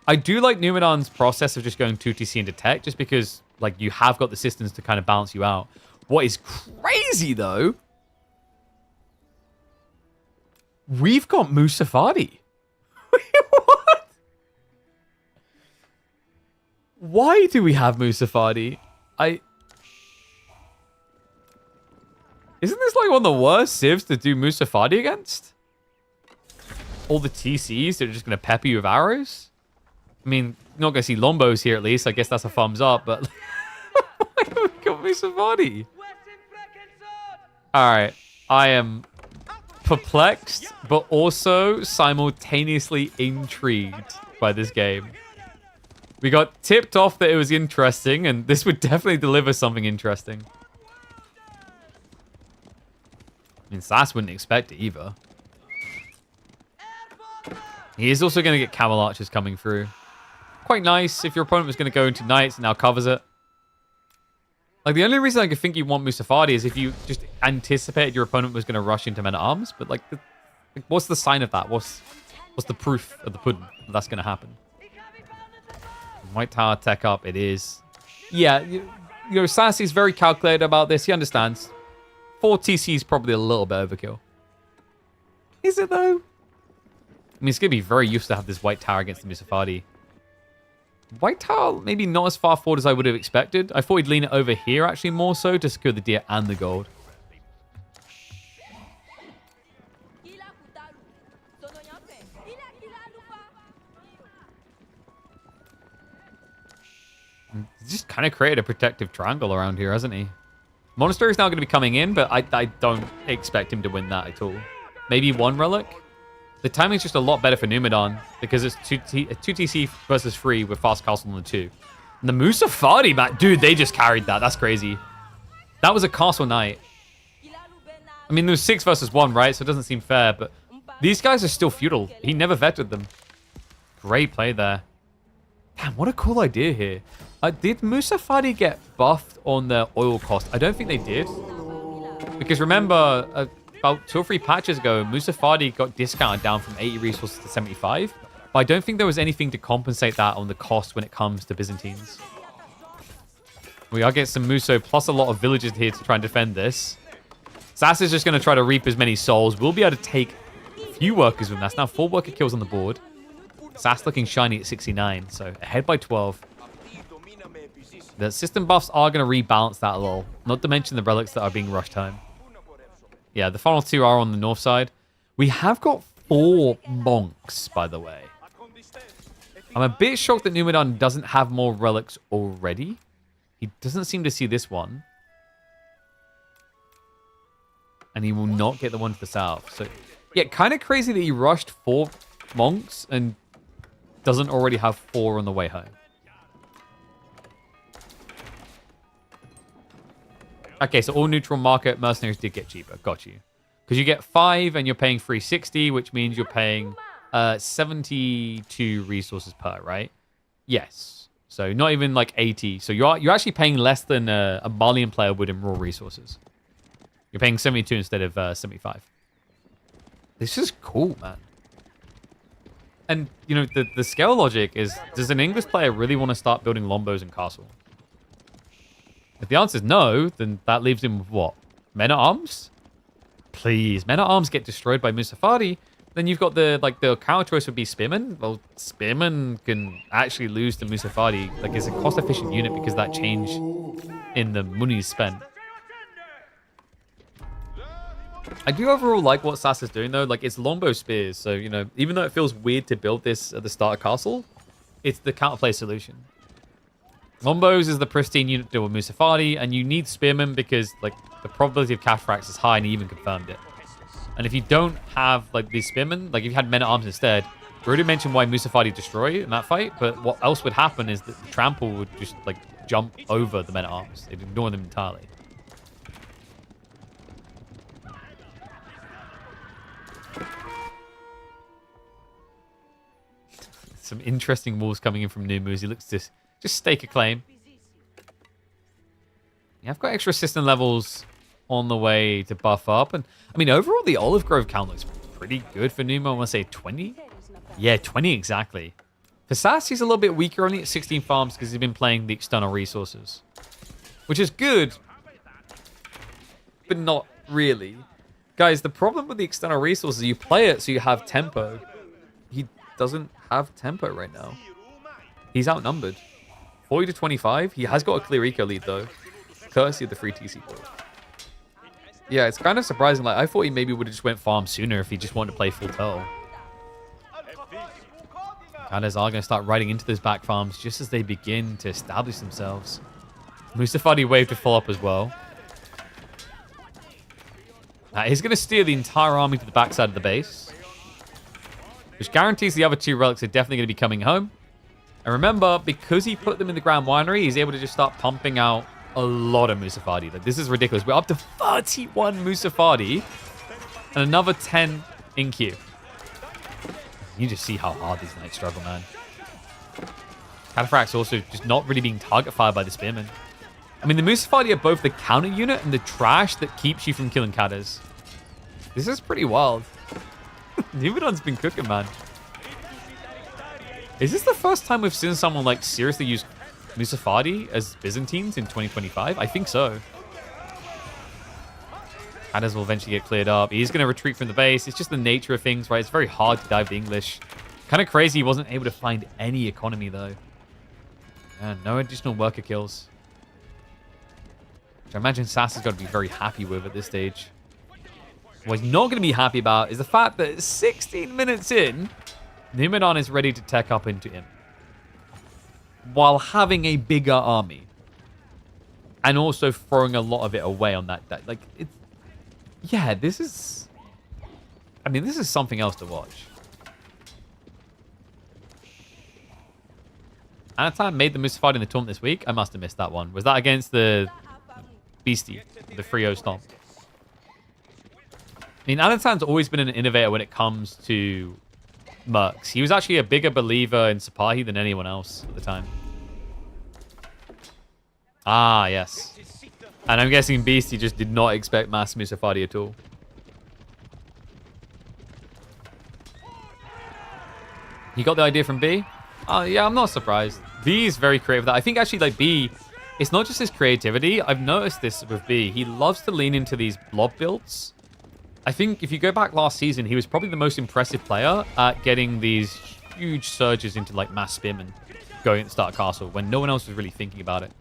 I do like Numadan's process of just going 2 TC into tech, just because like you have got the systems to kind of balance you out. What is crazy though, we've got Musafadi. What? Why do we have Musafadi? Isn't this like one of the worst civs to do Musafadi against? All the TCs that are just going to pepper you with arrows? I mean, not going to see Lombos here at least. I guess that's a thumbs up, but... Why have we got Musafadi? Alright, I am perplexed, but also simultaneously intrigued by this game. We got tipped off that it was interesting, and this would definitely deliver something interesting. I mean, Sass wouldn't expect it either. He is also going to get Camel Archers coming through. Quite nice if your opponent was going to go into Knights and now covers it. Like, the only reason I could think you want Musafadi is if you just anticipated your opponent was going to rush into Men-at-Arms. But, like, what's the sign of that? What's the proof of the pudding that that's going to happen? White Tower tech up, it is. Yeah, you know, Sassy's very calculated about this. He understands. 4 TC is probably a little bit overkill. Is it, though? I mean, it's going to be very useful to have this White Tower against the Musafadi. White Tower, maybe not as far forward as I would have expected. I thought he'd lean it over here, actually, more so, to secure the deer and the gold. He's just kind of created a protective triangle around here, hasn't he? Monastery is now going to be coming in, but I don't expect him to win that at all. Maybe one relic. The timing's just a lot better for Numadan because it's 2 TC versus 3 with fast castle on the 2. And the Musafadi, man, dude, they just carried that. That's crazy. That was a castle knight. I mean, there was 6 versus 1, right? So it doesn't seem fair, but these guys are still feudal. He never vetted them. Great play there. Damn, what a cool idea here. Did Musafadi get buffed on their oil cost? I don't think they did. Because remember, about 2 or 3 patches ago, Musafadi got discounted down from 80 resources to 75. But I don't think there was anything to compensate that on the cost when it comes to Byzantines. We are getting some Muso plus a lot of villagers here to try and defend this. Sass is just going to try to reap as many souls. We'll be able to take a few workers with us. Now 4 worker kills on the board. Sass looking shiny at 69, so ahead by 12. The system buffs are going to rebalance that a little. Not to mention the relics that are being rushed home. Yeah, the final 2 are on the north side. We have got 4 monks, by the way. I'm a bit shocked that Numadan doesn't have more relics already. He doesn't seem to see this one. And he will not get the one to the south. So, yeah, kind of crazy that he rushed 4 monks and doesn't already have 4 on the way home. Okay, so all neutral market mercenaries did get cheaper. Got you. Because you get 5 and you're paying 360, which means you're paying 72 resources per, right? Yes. So not even like 80. So you're actually paying less than a Malian player would in raw resources. You're paying 72 instead of 75. This is cool, man. And, you know, the scale logic is, does an English player really want to start building Lombos and Castle? If the answer is no, then that leaves him with what? Men-at-Arms? Please. Men-at-Arms get destroyed by Musafadi. Then you've got the counter choice would be Spearman. Well, Spearman can actually lose to Musafadi. Like, it's a cost-efficient unit because of that change in the money spent. I do overall like what Sass is doing, though. Like, it's longbow spears. So, you know, even though it feels weird to build this at the start of Castle, it's the counterplay solution. Longbows is the pristine unit to deal with Musafadi, and you need Spearmen because, like, the probability of Cataphracts is high, and he even confirmed it. And if you don't have, like, these Spearmen, like, if you had Men-at-Arms instead, we already mentioned why Musafadi destroyed in that fight, but what else would happen is that the Trample would just, like, jump over the Men-at-Arms. They'd ignore them entirely. Some interesting walls coming in from Numu. He looks to just stake a claim. Yeah, I've got extra system levels on the way to buff up. And I mean, overall, the Olive Grove count looks pretty good for Numu. I want to say 20. Yeah, 20 exactly. For Sass, he's a little bit weaker, only at 16 farms because he's been playing the external resources. Which is good, but not really. Guys, the problem with the external resources, you play it so you have tempo. He doesn't have tempo right now. He's outnumbered. 40 to 25. He has got a clear eco lead, though. Courtesy of the free TC board. Yeah, it's kind of surprising. Like, I thought he maybe would have just went farm sooner if he just wanted to play full toe. Kadas are going to start riding into those back farms just as they begin to establish themselves. Musafadi wave to follow up as well. He's going to steer the entire army to the backside of the base, which guarantees the other 2 relics are definitely going to be coming home. And remember, because he put them in the Grand Winery, he's able to just start pumping out a lot of Musafadi. Like, this is ridiculous. We're up to 31 Musafadi and another 10 in queue. You just see how hard these knights struggle, man. Cataphracts also just not really being target fired by the Spearmen. I mean, the Musafadi are both the counter unit and the trash that keeps you from killing Kadas. This is pretty wild. Numadan's been cooking, man. Is this the first time we've seen someone, like, seriously use Musafadi as Byzantines in 2025? I think so. Kadas will eventually get cleared up. He's going to retreat from the base. It's just the nature of things, right? It's very hard to dive the English. Kind of crazy he wasn't able to find any economy, though. And no additional worker kills. Which I imagine Sass has got to be very happy with at this stage. What he's not going to be happy about is the fact that 16 minutes in, Numadan is ready to tech up into him while having a bigger army. and also throwing a lot of it away on that. Like, it's... Yeah, this is... I mean, this is something else to watch. Anatan made the Mustafadi in the tournament this week. I must have missed that one. Was that against the Beastie, the 3-0 stomp? I mean, Anatan's always been an innovator when it comes to Mercs. He was actually a bigger believer in Sapahi than anyone else at the time. Ah, yes. And I'm guessing Beastie just did not expect Mass Mustafadi at all. You got the idea from B? Oh, yeah, I'm not surprised. B is very creative. I think actually, like, B, it's not just his creativity. I've noticed this with B. He loves to lean into these blob builds. I think if you go back last season, he was probably the most impressive player at getting these huge surges into, like, mass spim and going at the start castle when no one else was really thinking about it.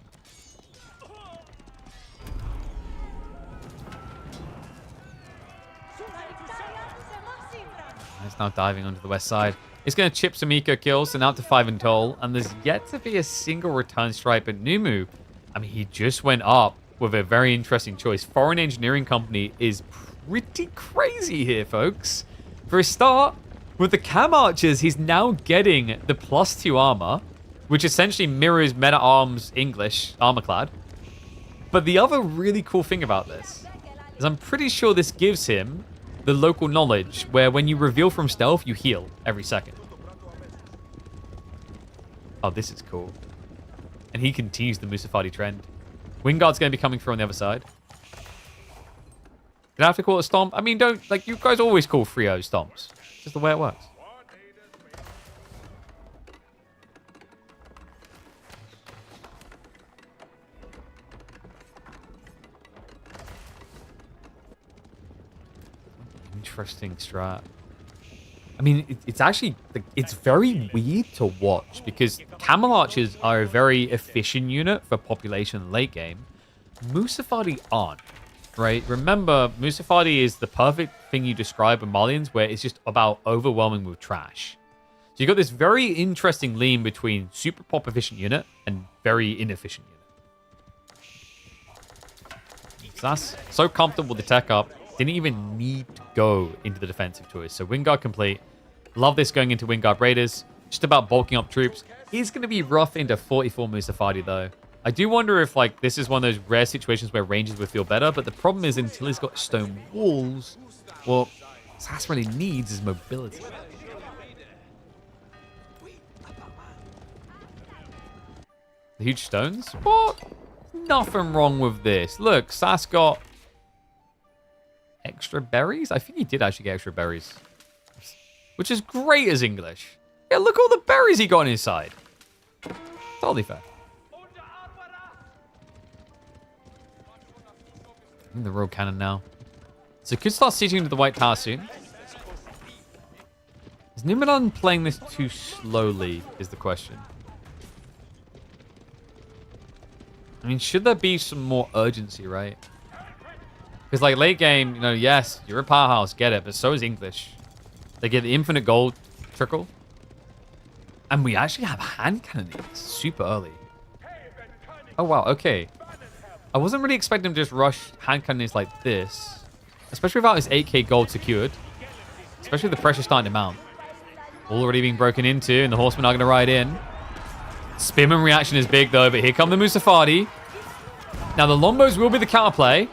He's now diving onto the west side. He's going to chip some eco kills and out to 5 in total. And there's yet to be a single return strike. But Numu, I mean, he just went up with a very interesting choice. Foreign Engineering Company is pretty crazy here, folks. For a start, with the Cam Archers, he's now getting the +2 armor, which essentially mirrors Meta Arms English armorclad. But the other really cool thing about this is I'm pretty sure this gives him the local knowledge where when you reveal from stealth, you heal every second. Oh, this is cool. And he continues the Mustafadi trend. Wingard's going to be coming through on the other side. Did I have to call it a stomp? I mean, don't, like, you guys always call 3-0 stomps. It's just the way it works. Interesting strat. I mean, it's actually, it's very weird to watch because Camel Archers are a very efficient unit for population late game. Mustafadi aren't, right? Remember, Mustafadi is the perfect thing you describe in Malians where it's just about overwhelming with trash. So you got this very interesting lean between super pop efficient unit and very inefficient unit. Sass, so comfortable with the tech up. Didn't even need to go into the defensive choice. So Wingard complete. Love this going into Wingard Raiders. Just about bulking up troops. He's going to be rough into 44 Mustafadi though. I do wonder if like this is one of those rare situations where ranges would feel better. But the problem is until he's got stone walls, well, Sass really needs his mobility. The huge stones? What? Nothing wrong with this. Look, Sass got extra berries? I think he did actually get extra berries. Which is great as English. Yeah, look all the berries he got on his side. Totally fair. In the rogue cannon now. So could start sieging into the White Tower soon. Is Numadan playing this too slowly is the question. I mean, should there be some more urgency, right? Because, like, late game, you know, yes, you're a powerhouse, get it, but so is English. They get the infinite gold trickle. And we actually have hand cannons super early. Oh, wow, okay. I wasn't really expecting him to just rush hand cannons like this. Especially without his 8k gold secured. Especially with the pressure starting to mount. Already being broken into, and the horsemen are going to ride in. Spin and reaction is big, though, but here come the Mustafadi. Now, the Lombos will be the counterplay.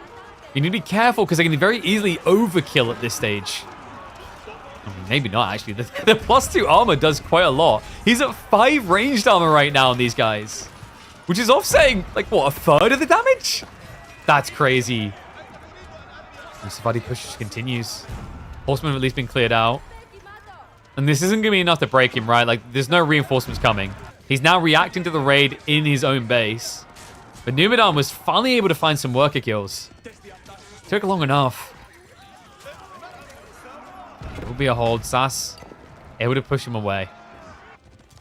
You need to be careful because they can very easily overkill at this stage. I mean, maybe not, actually. The +2 armor does quite a lot. He's at 5 ranged armor right now on these guys. Which is offsetting, like, what, a third of the damage? That's crazy. Mustafadi push continues. Horseman have at least been cleared out. And this isn't going to be enough to break him, right? Like, there's no reinforcements coming. He's now reacting to the raid in his own base. But Numadan was finally able to find some worker kills. Took long enough. It will be a hold. Sass able to push him away.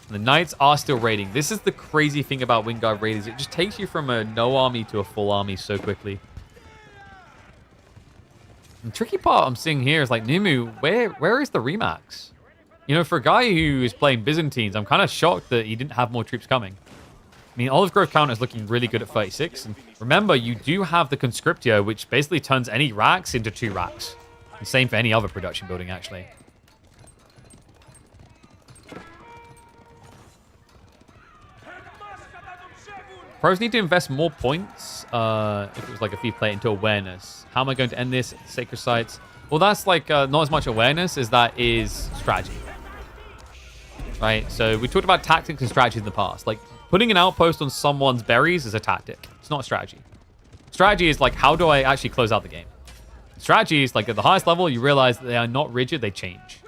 The Knights are still raiding. This is the crazy thing about Wingard Raiders. It just takes you from a no army to a full army so quickly. The tricky part I'm seeing here is like, Numu, where is the Remax? You know, for a guy who is playing Byzantines, I'm kind of shocked that he didn't have more troops coming. I mean, Olive Grove counter is looking really good at 36. And remember, you do have the Conscriptio, which basically turns any racks into 2 racks. And same for any other production building, actually. Pros need to invest more points, if it was like a free play, into awareness. How am I going to end this? Sacred sites. Well, that's like not as much awareness as that is strategy. Right? So we talked about tactics and strategy in the past. Like, putting an outpost on someone's berries is a tactic. It's not a strategy. Strategy is like, how do I actually close out the game? Strategy is like, at the highest level, you realize that they are not rigid, they change.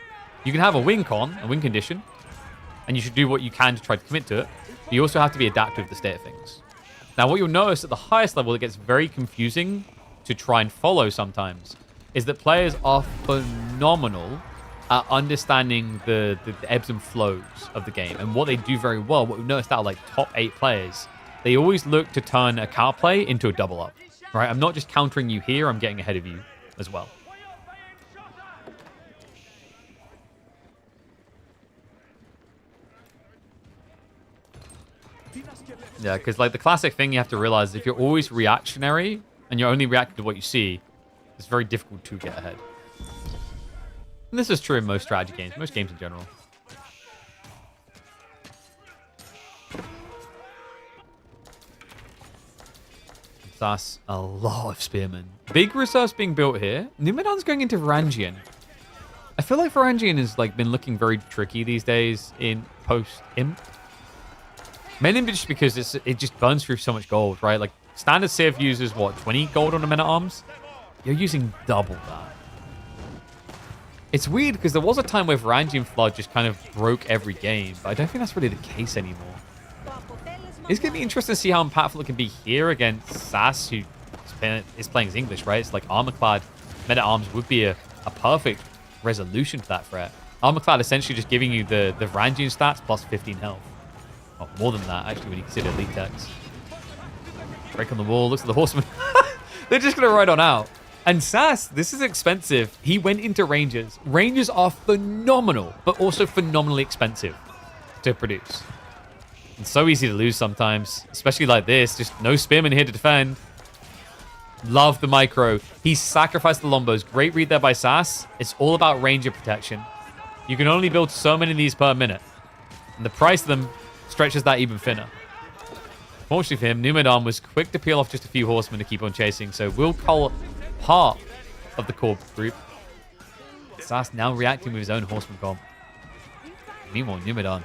You can have a win con, a win condition, and you should do what you can to try to commit to it. But you also have to be adaptive to the state of things. Now, what you'll notice at the highest level, it gets very confusing to try and follow sometimes, is that players are phenomenal at understanding the ebbs and flows of the game. And what they do very well, what we've noticed out of like top 8 players, they always look to turn a counter play into a double up. Right? I'm not just countering you here, I'm getting ahead of you as well. Yeah, because like the classic thing you have to realize is if you're always reactionary and you're only reacting to what you see, it's very difficult to get ahead. And this is true in most strategy games, most games in general. That's a lot of spearmen. Big reserves being built here. Numadan's going into Varangian. I feel like Varangian has like been looking very tricky these days in post-Imp. Mainly just because it just burns through so much gold, right? Like, standard Civ uses, what, 20 gold on a men-at-arms? You're using double that. It's weird, because there was a time where Varangian Flood just kind of broke every game, but I don't think that's really the case anymore. It's going to be interesting to see how impactful it can be here against Sass, who is playing as English, right? It's like Armorclad men-at-arms would be a perfect resolution to that threat. Armorclad essentially just giving you the Varangian stats plus 15 health. Oh, more than that, actually, when you consider elite decks. Break on the wall, looks at the horseman. They're just going to ride on out. And Sass, this is expensive. He went into Rangers. Rangers are phenomenal, but also phenomenally expensive to produce. It's so easy to lose sometimes, especially like this. Just no spearmen here to defend. Love the micro. He sacrificed the Lombos. Great read there by Sass. It's all about Ranger protection. You can only build so many of these per minute. And the price of them stretches that even thinner. Fortunately for him, Numadan was quick to peel off just a few horsemen to keep on chasing, so we'll call part of the core group. Sass now reacting with his own horseman comp. Meanwhile, Numadan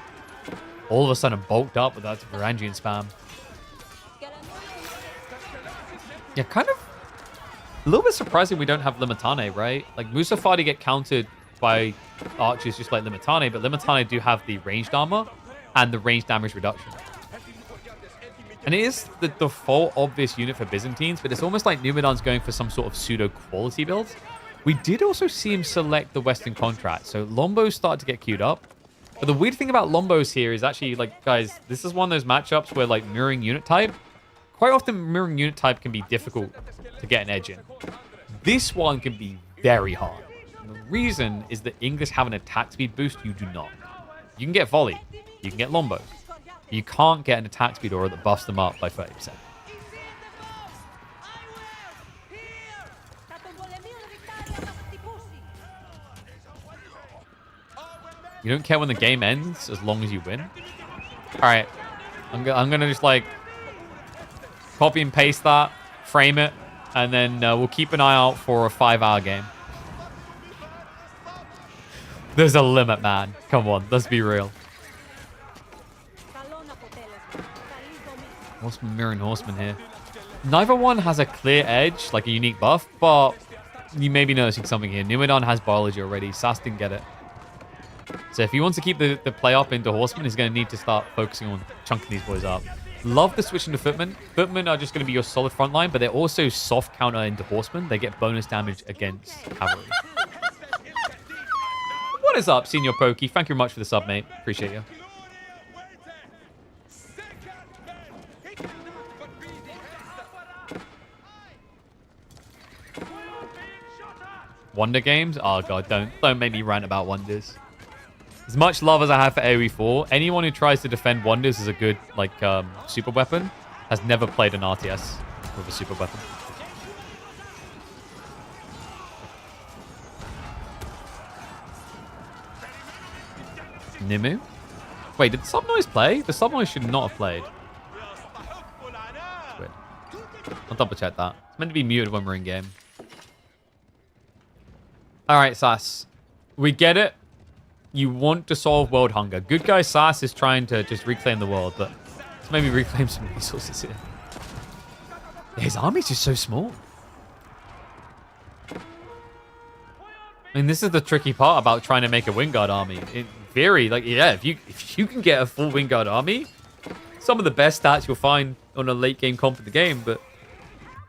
all of a sudden bulked up with that Varangian spam. Yeah, kind of a little bit surprising we don't have Limitane, right? Like, Musafadi get countered by archers just like Limitane, but Limitane do have the ranged armor and the range damage reduction. And it is the default obvious unit for Byzantines, but it's almost like Numadan's going for some sort of pseudo-quality build. We did also see him select the Western contract, so Lombos started to get queued up. But the weird thing about Lombos here is actually, like, guys, this is one of those matchups where, like, mirroring unit type, quite often mirroring unit type can be difficult to get an edge in. This one can be very hard. And the reason is that English have an attack speed boost, you do not. You can get volley. You can get Lombos. You can't get an attack speed aura that buffs them up by 30%. You don't care when the game ends as long as you win. All right. I'm going to just like copy and paste that, frame it, and then we'll keep an eye out for a 5-hour game. There's a limit, man. Come on, let's be real. Horseman mirroring horseman here. Neither one has a clear edge, like a unique buff, but you may be noticing something here. Numadan has biology already. Sass didn't get it. So if he wants to keep the play up into horseman, he's going to need to start focusing on chunking these boys up. Love the switch into footmen. Footmen are just going to be your solid front line, but they're also soft counter into horsemen. They get bonus damage against cavalry. What is up, Senior Pokey? Thank you very much for the sub, mate. Appreciate you. Wonder games? Oh god, don't make me rant about wonders. As much love as I have for AoE4, anyone who tries to defend wonders as a good, like, super weapon has never played an RTS with a super weapon. Demu? Wait, did Subnoise play? The Subnoise should not have played. That's weird. I'll double check that. It's meant to be muted when we're in game. Alright, Sass. We get it. You want to solve world hunger. Good guy Sass is trying to just reclaim the world, but let's maybe reclaim some resources here. His army's just so small. I mean, this is the tricky part about trying to make a Wingard army. In theory, like, yeah, if you can get a full Wingard army, some of the best stats you'll find on a late game comp of the game, but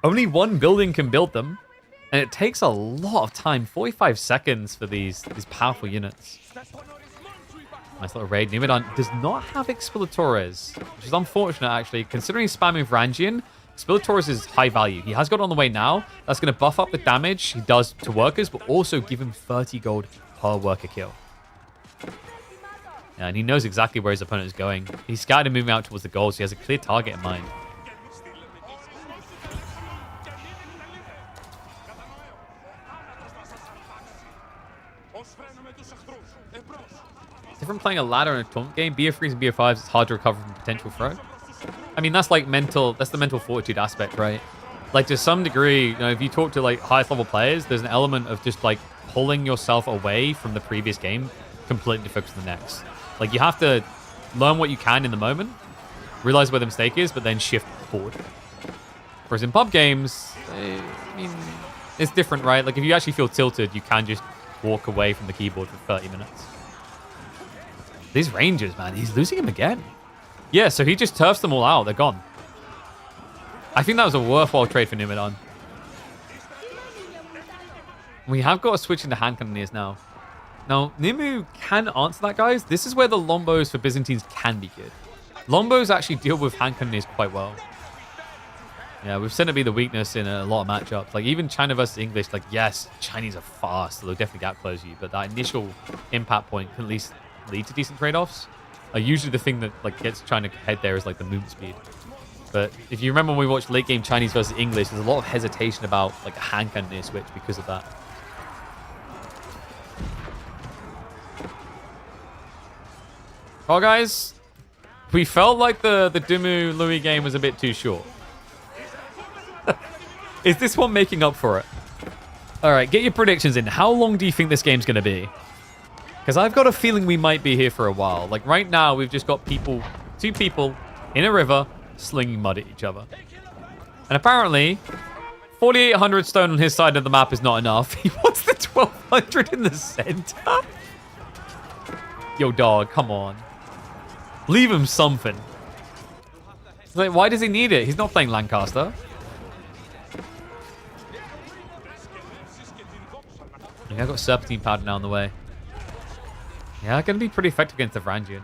only one building can build them, and it takes a lot of time, 45 seconds for these powerful units. Nice little raid. Numadan does not have Expilatores, which is unfortunate, actually. Considering he's spamming Varangian, Expilatores is high value. He has got on the way now. That's going to buff up the damage he does to workers, but also give him 30 gold per worker kill. Yeah, and he knows exactly where his opponent is going. He's scattered and moving out towards the goal, so he has a clear target in mind. Different playing a ladder in a taunt game. BF3s and BF5s, it's hard to recover from potential throw. I mean, that's like that's the mental fortitude aspect, right? Like, to some degree, you know, if you talk to like highest level players, there's an element of just like pulling yourself away from the previous game completely to focus on the next. Like, you have to learn what you can in the moment, realize where the mistake is, but then shift forward. Whereas in pub games, I mean, it's different, right? Like, if you actually feel tilted, you can just walk away from the keyboard for 30 minutes. These Rangers, man, he's losing him again. Yeah, so he just turfs them all out. They're gone. I think that was a worthwhile trade for Numadan. We have got to switch into hand cannoneers now. Now, Demu can answer that, guys. This is where the Lombos for Byzantines can be good. Lombos actually deal with hand cannoneers quite well. Yeah, we've seen it be the weakness in a lot of matchups. Like, even China versus English, like, yes, Chinese are fast, so they'll definitely gap close you, but that initial impact point can at least lead to decent trade-offs. Usually the thing that like gets China ahead there is like the movement speed. But if you remember when we watched late game Chinese versus English, there's a lot of hesitation about like a hand cannoneer switch because of that. Well, guys, we felt like the Demu Louis game was a bit too short. Is this one making up for it? All right, get your predictions in. How long do you think this game's going to be? Because I've got a feeling we might be here for a while. Like, right now, we've just got two people in a river slinging mud at each other. And apparently, 4,800 stone on his side of the map is not enough. He wants the 1,200 in the center. Yo, dog, come on. Leave him something. Like, why does he need it? He's not playing Lancaster. Yeah, I've got Serpentine Powder now on the way. Yeah, going to be pretty effective against the Varangian.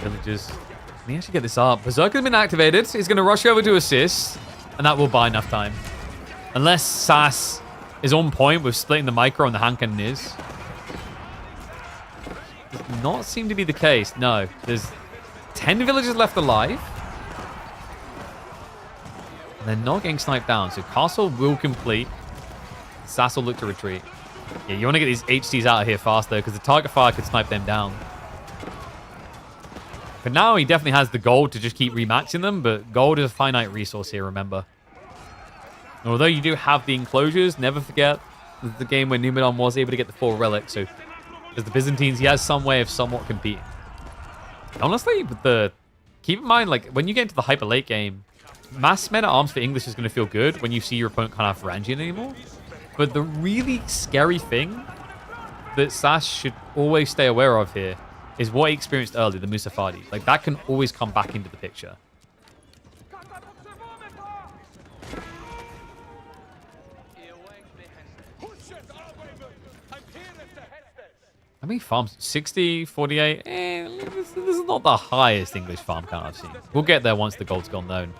Villagers. Let me actually get this up. Berserker's been activated. He's going to rush over to assist, and that will buy enough time. Unless Sass is on point with splitting the micro on the hand cannoneers. Does not seem to be the case. No. There's 10 villagers left alive. And they're not getting sniped down, so castle will complete. Sass will look to retreat. Yeah, you want to get these HCs out of here fast, though, because the target fire could snipe them down. For now, he definitely has the gold to just keep rematching them, but gold is a finite resource here, remember. And although you do have the enclosures, never forget the game where Numadan was able to get the 4 relics, so as the Byzantines, he has some way of somewhat competing. Honestly, keep in mind, like, when you get into the hyper late game, mass men-at-arms for English is going to feel good when you see your opponent can't have Varangian anymore. But the really scary thing that Sass should always stay aware of here is what he experienced earlier, the Musafadi. Like, that can always come back into the picture. How many farms? 60, 48? This is not the highest English farm count I've seen. We'll get there once the gold's gone known.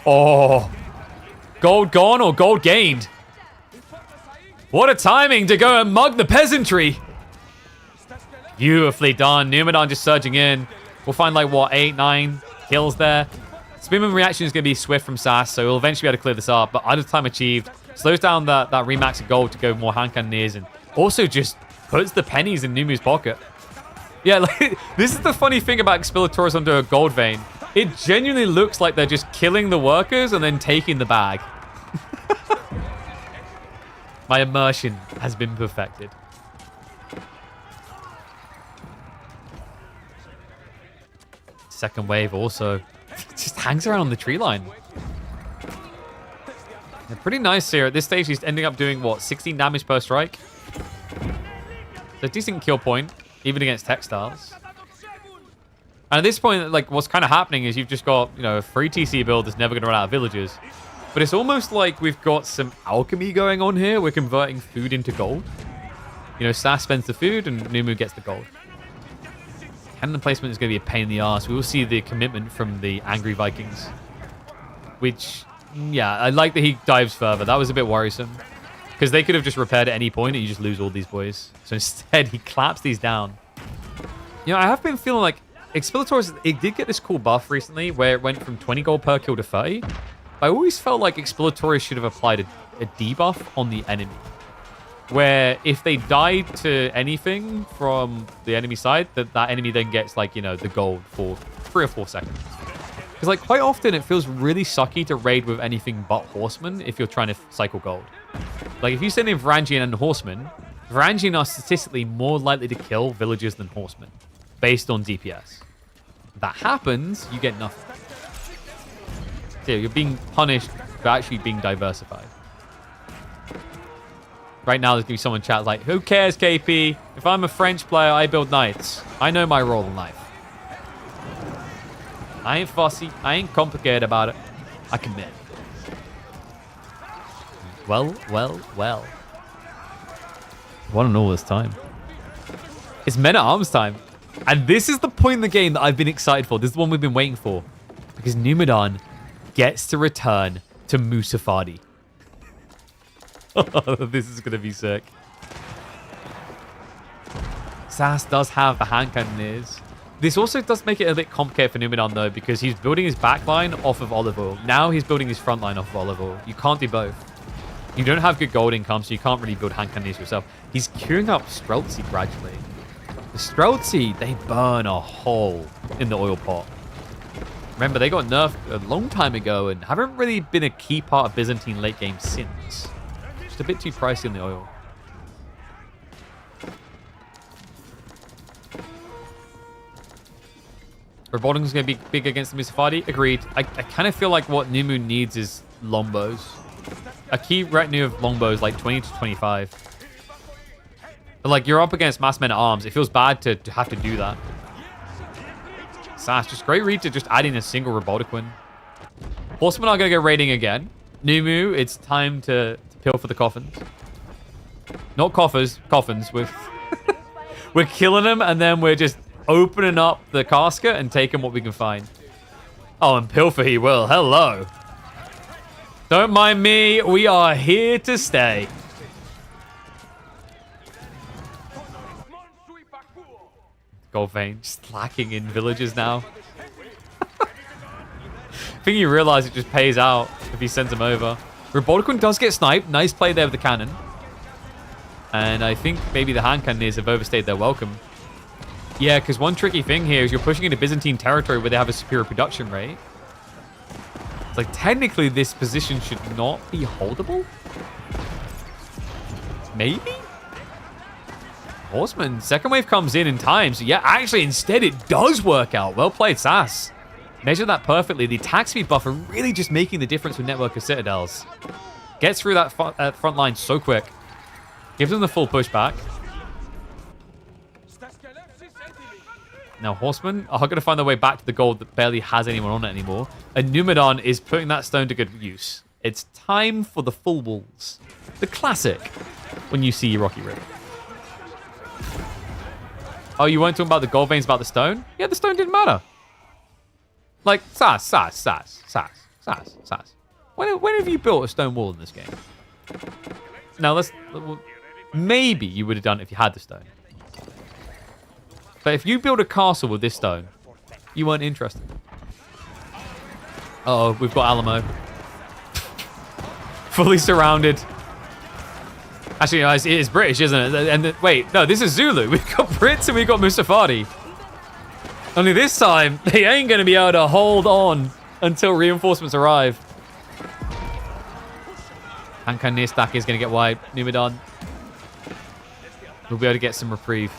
Oh, Gold gone or gold gained? What a timing to go and mug the peasantry. Beautifully done. Numadan just surging in. We'll find like, what, 8, 9 kills there. Spearman reaction is going to be swift from Sass, so we'll eventually be able to clear this up. But idle time achieved. Slows down that remax of gold to go more hand cannoneers, and also just puts the pennies in Numu's pocket. Yeah, like, this is the funny thing about Explorators under a gold vein. It genuinely looks like they're just killing the workers and then taking the bag. My immersion has been perfected. Second wave also just hangs around on the tree line. They're pretty nice here. At this stage, he's ending up doing, what, 16 damage per strike? It's a decent kill point, even against textiles. And at this point, like, what's kind of happening is you've just got, you know, a free TC build that's never going to run out of villagers. But it's almost like we've got some alchemy going on here. We're converting food into gold. You know, Sass spends the food and Numu gets the gold. Cannon placement is going to be a pain in the ass. We will see the commitment from the angry Vikings. Which, yeah, I like that he dives further. That was a bit worrisome. Because they could have just repaired at any point and you just lose all these boys. So instead, he claps these down. You know, I have been feeling like Explorators, it did get this cool buff recently where it went from 20 gold per kill to 30. I always felt like Explorators should have applied a debuff on the enemy. Where if they died to anything from the enemy side, that enemy then gets, like, you know, the gold for 3 or 4 seconds. Because, like, quite often it feels really sucky to raid with anything but horsemen if you're trying to cycle gold. Like, if you send in Varangian and horsemen, Varangian are statistically more likely to kill villagers than horsemen, based on DPS. If that happens, you get nothing. So you're being punished for actually being diversified. Right now, there's going to be someone chat like, who cares, KP? If I'm a French player, I build knights. I know my role in life. I ain't fussy. I ain't complicated about it. I commit. Well, well, well. I want to know all this time. It's men-at-arms time. And this is the point in the game that I've been excited for. This is the one we've been waiting for. Because Numadan gets to return to Musafadi. This is going to be sick. Sass does have the hand cannoneers. This also does make it a bit complicated for Numadan, though, because he's building his backline off of olive oil. Now he's building his front line off of olive oil. You can't do both. You don't have good gold income, so you can't really build hand cannoneers yourself. He's queuing up Streltsy gradually. The Streltsy, they burn a hole in the oil pot. Remember, they got nerfed a long time ago and haven't really been a key part of Byzantine late game since. Just a bit too pricey in the oil. Roboting's going to be big against the Musafadi. Agreed. I kind of feel like what Numu needs is longbows. A key retinue of longbows, like 20 to 25. But like, you're up against mass men at arms. It feels bad to have to do that. Sass, just great read to just adding a single Robotiquin. Horsemen are going to go raiding again. Numu, it's time to pill for the coffins. Not coffers, coffins. We're killing them, and then we're just opening up the casket and taking what we can find. Oh, and pilfer he will. Hello. Don't mind me. We are here to stay. Gold vein just lacking in villages now. I think you realize it just pays out if he sends them over. Robotiquin does get sniped. Nice play there with the cannon. And I think maybe the hand cannoneers have overstayed their welcome. Yeah, because one tricky thing here is you're pushing into Byzantine territory where they have a superior production rate. It's like, technically, this position should not be holdable? Maybe? Horseman, second wave comes in time. So yeah, actually, instead, it does work out. Well played, Sass. Measure that perfectly. The attack speed buffer really just making the difference with network of citadels. Gets through that front line so quick. Gives them the full pushback. Now, Horsemen are going to find their way back to the gold that barely has anyone on it anymore. And Numadan is putting that stone to good use. It's time for the full walls. The classic when you see Rocky River. Oh, you weren't talking about the gold veins about the stone? Yeah, the stone didn't matter. Like, Sass. When have you built a stone wall in this game? Now, maybe you would have done it if you had the stone. But if you build a castle with this stone, you weren't interested. Uh-oh, we've got Alamo. Fully surrounded. Actually, no, it is British, isn't it? And wait, no, this is Zulu. We've got Brits and we've got Mustafadi. Only this time, they ain't going to be able to hold on until reinforcements arrive. Hankan near stack is going to get wiped. Numadan. We'll be able to get some reprieve.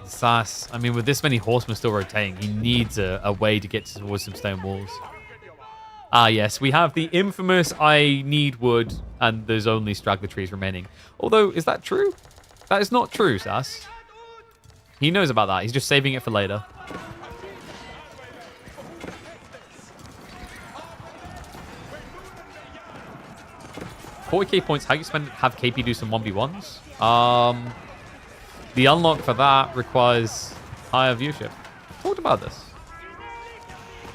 Sass, I mean, with this many horsemen still rotating, he needs a way to get towards some stone walls. Ah, yes, we have the infamous I need wood, and there's only straggler trees remaining. Although, is that true? That is not true, Sass. He knows about that. He's just saving it for later. $40k points. How do you have KP do some 1v1s? The unlock for that requires higher viewership. Talked about this.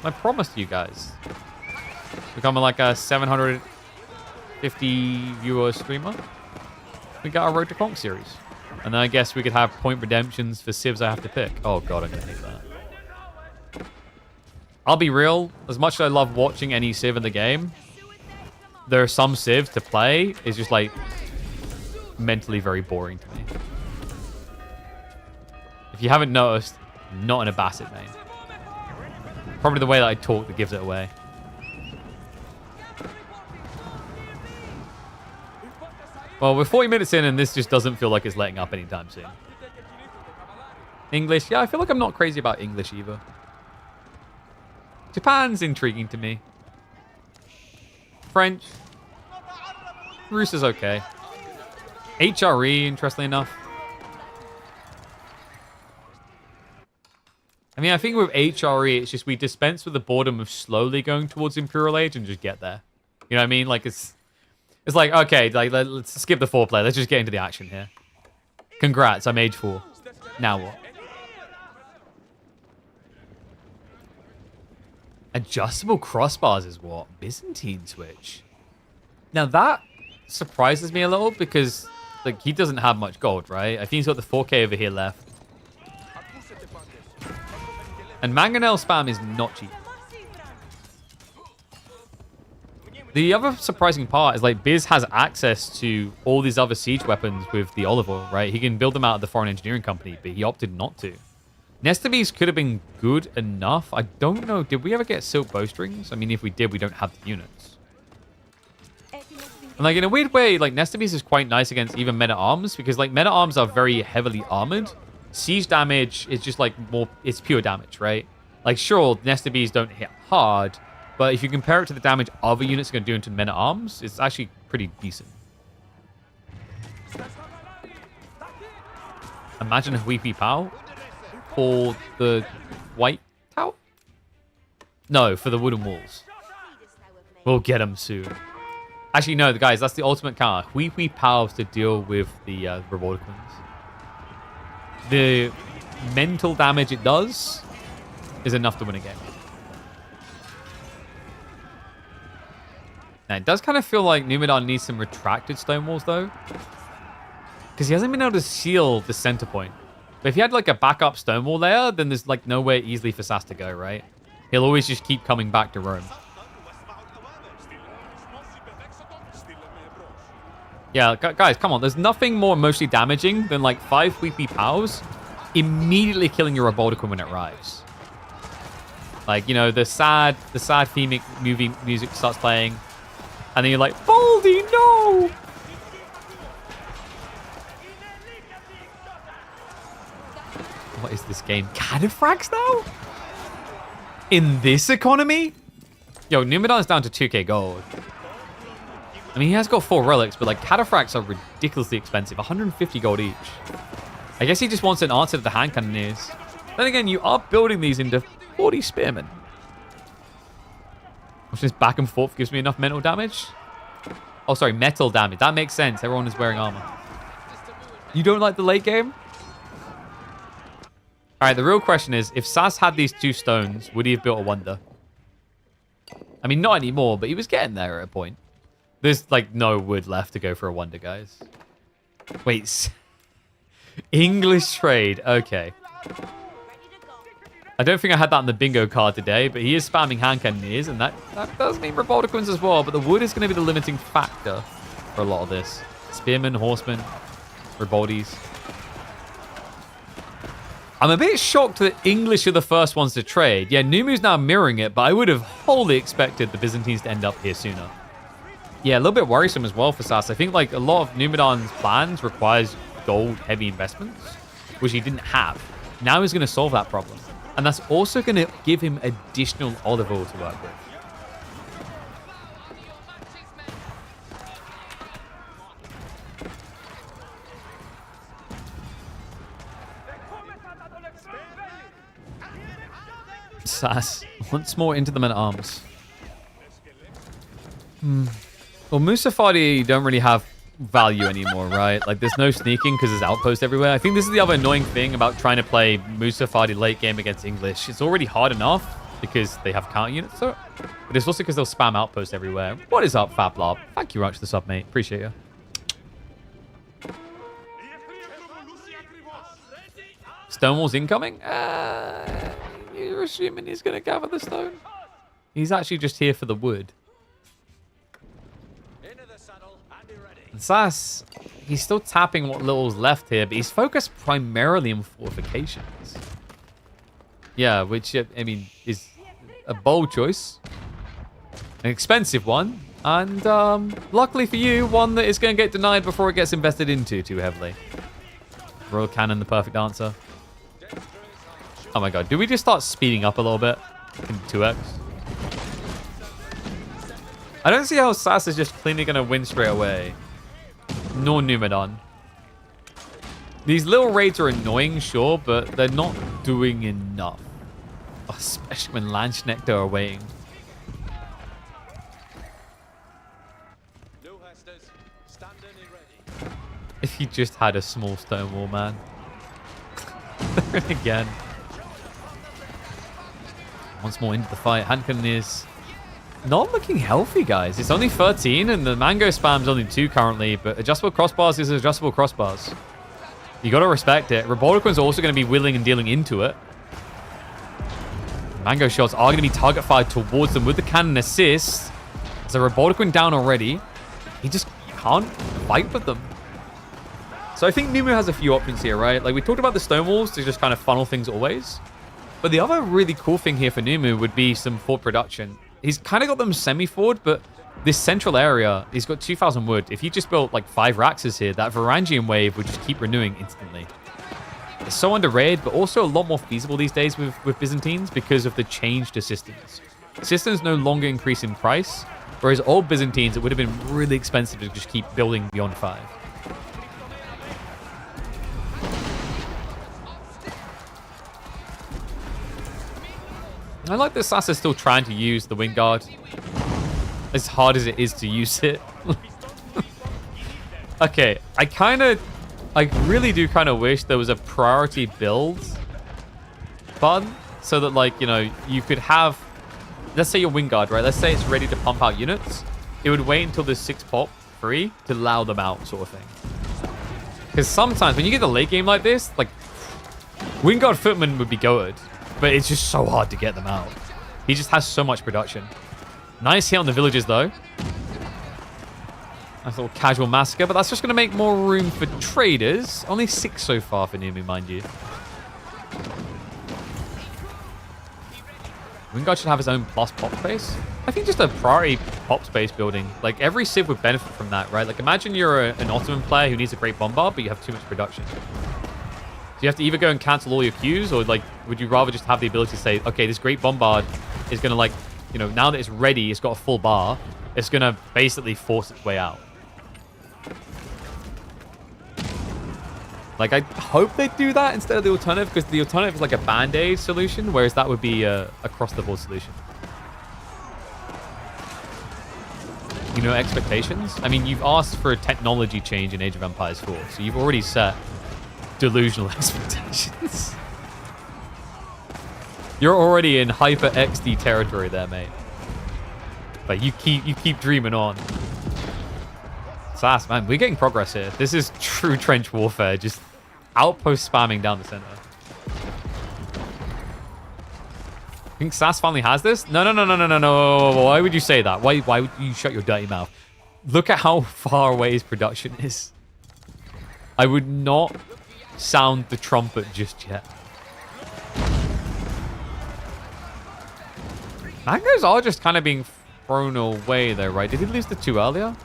I promised you guys. Becoming like a 750 viewer streamer. We got our Road to Conk series. And then I guess we could have point redemptions for civs I have to pick. Oh god, I'm going to hate that. I'll be real. As much as I love watching any civ in the game, there are some civs to play is just like mentally very boring to me. If you haven't noticed, I'm not in a Basset main. Probably the way that I talk that gives it away. Well, we're 40 minutes in and this just doesn't feel like it's letting up anytime soon. English, yeah, I feel like I'm not crazy about English either. Japan's intriguing to me. French. Rus is okay. HRE, interestingly enough. I mean, I think with HRE, it's just we dispense with the boredom of slowly going towards Imperial Age and just get there. You know what I mean? Like, it's like, okay, like, let's skip the foreplay. Let's just get into the action here. Congrats, I'm age 4. Now what? Adjustable crossbars is what? Byzantine switch. Now that surprises me a little because, like, he doesn't have much gold, right? I think he's got the 4k over here left. And mangonel spam is not cheap. The other surprising part is, like, Biz has access to all these other siege weapons with the olive oil, right? He can build them out of the foreign engineering company, but he opted not to. Nestabes could have been good enough. I don't know. Did we ever get silk bowstrings? I mean, if we did, we don't have the units. And, like, in a weird way, like, Nestabes is quite nice against even meta-arms because, like, meta-arms are very heavily armored. Siege damage is just, like, more... It's pure damage, right? Like, sure, Nestabes don't hit hard, but if you compare it to the damage other units are going to do into men-at-arms, it's actually pretty decent. Imagine a Weepy Pow for the White Tower? No, for the wooden walls. We'll get them soon. Actually, no, guys, that's the ultimate counter. Weepy Pows to deal with the Revolticans. The mental damage it does is enough to win a game. Now, it does kind of feel like Numadan needs some retracted stone walls, though. Because he hasn't been able to seal the center point. But if he had, like, a backup stone wall there, then there's, like, nowhere easily for Sass to go, right? He'll always just keep coming back to Rome. Yeah, guys, come on. There's nothing more emotionally damaging than, like, 5 Weepy Pows immediately killing your Revolticon when it arrives. Like, you know, the sad theme movie music starts playing. And then you're like, Baldy, no! What is this game? Cataphracts now? In this economy? Yo, Numadan's down to 2k gold. I mean, he has got 4 relics, but, like, cataphracts are ridiculously expensive. 150 gold each. I guess he just wants an answer to the hand cannoneers. Then again, you are building these into 40 spearmen. Which is back and forth gives me enough mental damage. Oh, sorry, metal damage. That makes sense. Everyone is wearing armor. You don't like the late game? All right, the real question is, if Sass had these 2 stones, would he have built a wonder? I mean, not anymore, but he was getting there at a point. There's, like, no wood left to go for a wonder, guys. Wait. English trade. Okay. I don't think I had that on the bingo card today, but he is spamming hand cannoneers, and that does mean Republicans as well, but the wood is going to be the limiting factor for a lot of this. Spearmen, horsemen, Riboldes. I'm a bit shocked that English are the first ones to trade. Yeah, Numu's now mirroring it, but I would have wholly expected the Byzantines to end up here sooner. Yeah, a little bit worrisome as well for Sass. I think like a lot of Numadan's plans requires gold-heavy investments, which he didn't have. Now he's going to solve that problem. And that's also going to give him additional olive oil to work with. Sass once more into the men-at-arms. Well, Musafadi don't really have value anymore, right? Like, there's no sneaking because there's outposts everywhere. I think this is the other annoying thing about trying to play Musafadi late game against English. It's already hard enough because they have counter units, so, but it's also because they'll spam outposts everywhere. What is up, Fat Blob? Thank you very much for the sub, mate. Appreciate you. Stonewall's incoming? You're assuming he's going to gather the stone? He's actually just here for the wood. And Sass, he's still tapping what little's left here, but he's focused primarily on fortifications. Yeah, which, I mean, is a bold choice. An expensive one. And luckily for you, one that is going to get denied before it gets invested into too heavily. Royal Cannon, the perfect answer. Oh my god, do we just start speeding up a little bit in 2x? I don't see how Sass is just cleanly going to win straight away. Nor Numadan. These little raids are annoying, sure, but they're not doing enough. Especially when Landsknechte are waiting. If he just had a small stone wall, man. There it again. Once more into the fight. Hand cannon is not looking healthy, guys. It's only 13, and the mango spam's only 2 currently, but adjustable crossbars is adjustable crossbars. You got to respect it. Republican's also going to be willing and dealing into it. Mango shots are going to be target fired towards them with the cannon assist. There's a Republican down already. He just can't fight with them. So I think Numu has a few options here, right? Like we talked about the stone walls to just kind of funnel things always. But the other really cool thing here for Numu would be some fort production. He's kind of got them semi-forward, but this central area, he's got 2,000 wood. If he just built like 5 Raxes here, that Varangian wave would just keep renewing instantly. It's so underrated, but also a lot more feasible these days with Byzantines because of the change to systems. Systems no longer increase in price, whereas old Byzantines, it would have been really expensive to just keep building beyond 5. I like that Sass is still trying to use the Wingard. As hard as it is to use it. Okay, I really do kind of wish there was a priority build button so that, like, you know, you could have, let's say your Wingard, right? Let's say it's ready to pump out units. It would wait until there's 6 pop free to allow them out, sort of thing. Because sometimes when you get the late game like this, like, Wingard Footman would be goated. But it's just so hard to get them out. He just has so much production. Nice hit on the villagers, though. Nice little casual massacre, but that's just going to make more room for traders. Only 6 so far for Numi, mind you. Wingard should have his own plus pop space. I think just a priority pop space building. Like, every civ would benefit from that, right? Like, imagine you're an Ottoman player who needs a great bombard, but you have too much production. So you have to either go and cancel all your queues, or like, would you rather just have the ability to say, okay, this great bombard is going to, like, you know, now that it's ready, it's got a full bar, it's going to basically force its way out. Like, I hope they do that instead of the alternative, because the alternative is like a band-aid solution, whereas that would be a across-the-board solution. You know, expectations? I mean, you've asked for a technology change in Age of Empires 4, so you've already set delusional expectations. You're already in hyper XD territory there, mate. But you keep dreaming on. Sass, man, we're getting progress here. This is true trench warfare. Just outpost spamming down the center. I think Sass finally has this? No. Why would you say that? Why would you shut your dirty mouth? Look at how far away his production is. I would not sound the trumpet just yet. Mangoes are just kind of being thrown away though, right? Did he lose the 2 earlier?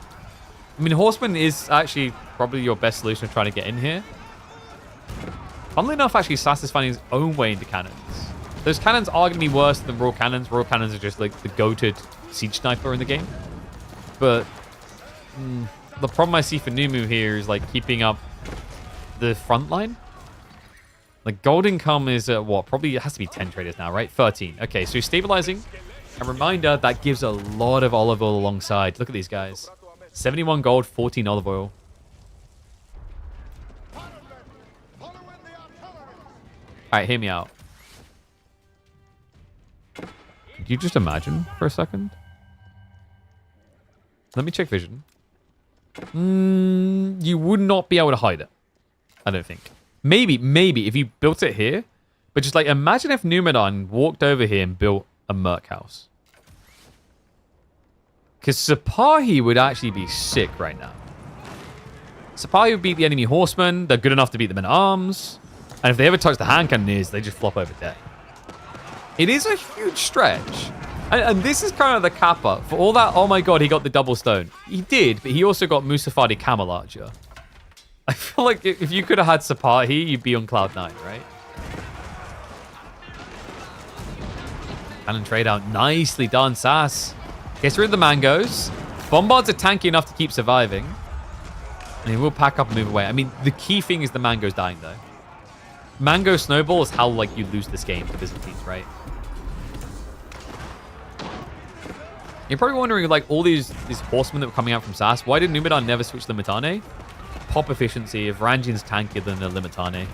I mean, Horseman is actually probably your best solution of trying to get in here. Funnily enough, actually, Sass is finding his own way into cannons. Those cannons are going to be worse than Royal Cannons. Royal Cannons are just like the goated siege sniper in the game. But the problem I see for Numu here is like keeping up the front line. Like gold income is at what? Probably it has to be 10 traders now, right? 13. Okay, so he's stabilizing. A reminder, that gives a lot of olive oil alongside. Look at these guys. 71 gold, 14 olive oil. All right, hear me out. Could you just imagine for a second? Let me check vision. You would not be able to hide it. I don't think. Maybe if you built it here. But just like, imagine if Numadan walked over here and built a Merc house. Because Sipahi would actually be sick right now. Sipahi would beat the enemy horsemen. They're good enough to beat the men-at-arms. And if they ever touch the hand cannoneers, they just flop over dead. It is a huge stretch. And this is kind of the kappa. For all that, oh my god, he got the double stone. He did, but he also got Musafadi Camel Archer. I feel like if you could have had Sipahi, you'd be on cloud 9, right? Cannon trade out. Nicely done, Sass. Gets rid of the mangoes. Bombards are tanky enough to keep surviving. And he will pack up and move away. I mean, the key thing is the mangoes dying, though. Mango snowball is how, like, you lose this game to Byzantines, right? You're probably wondering, like, all these horsemen that were coming out from Sass, why did Numadan never switch Limitane? Pop efficiency. If Ranjin's tankier than the Limitane.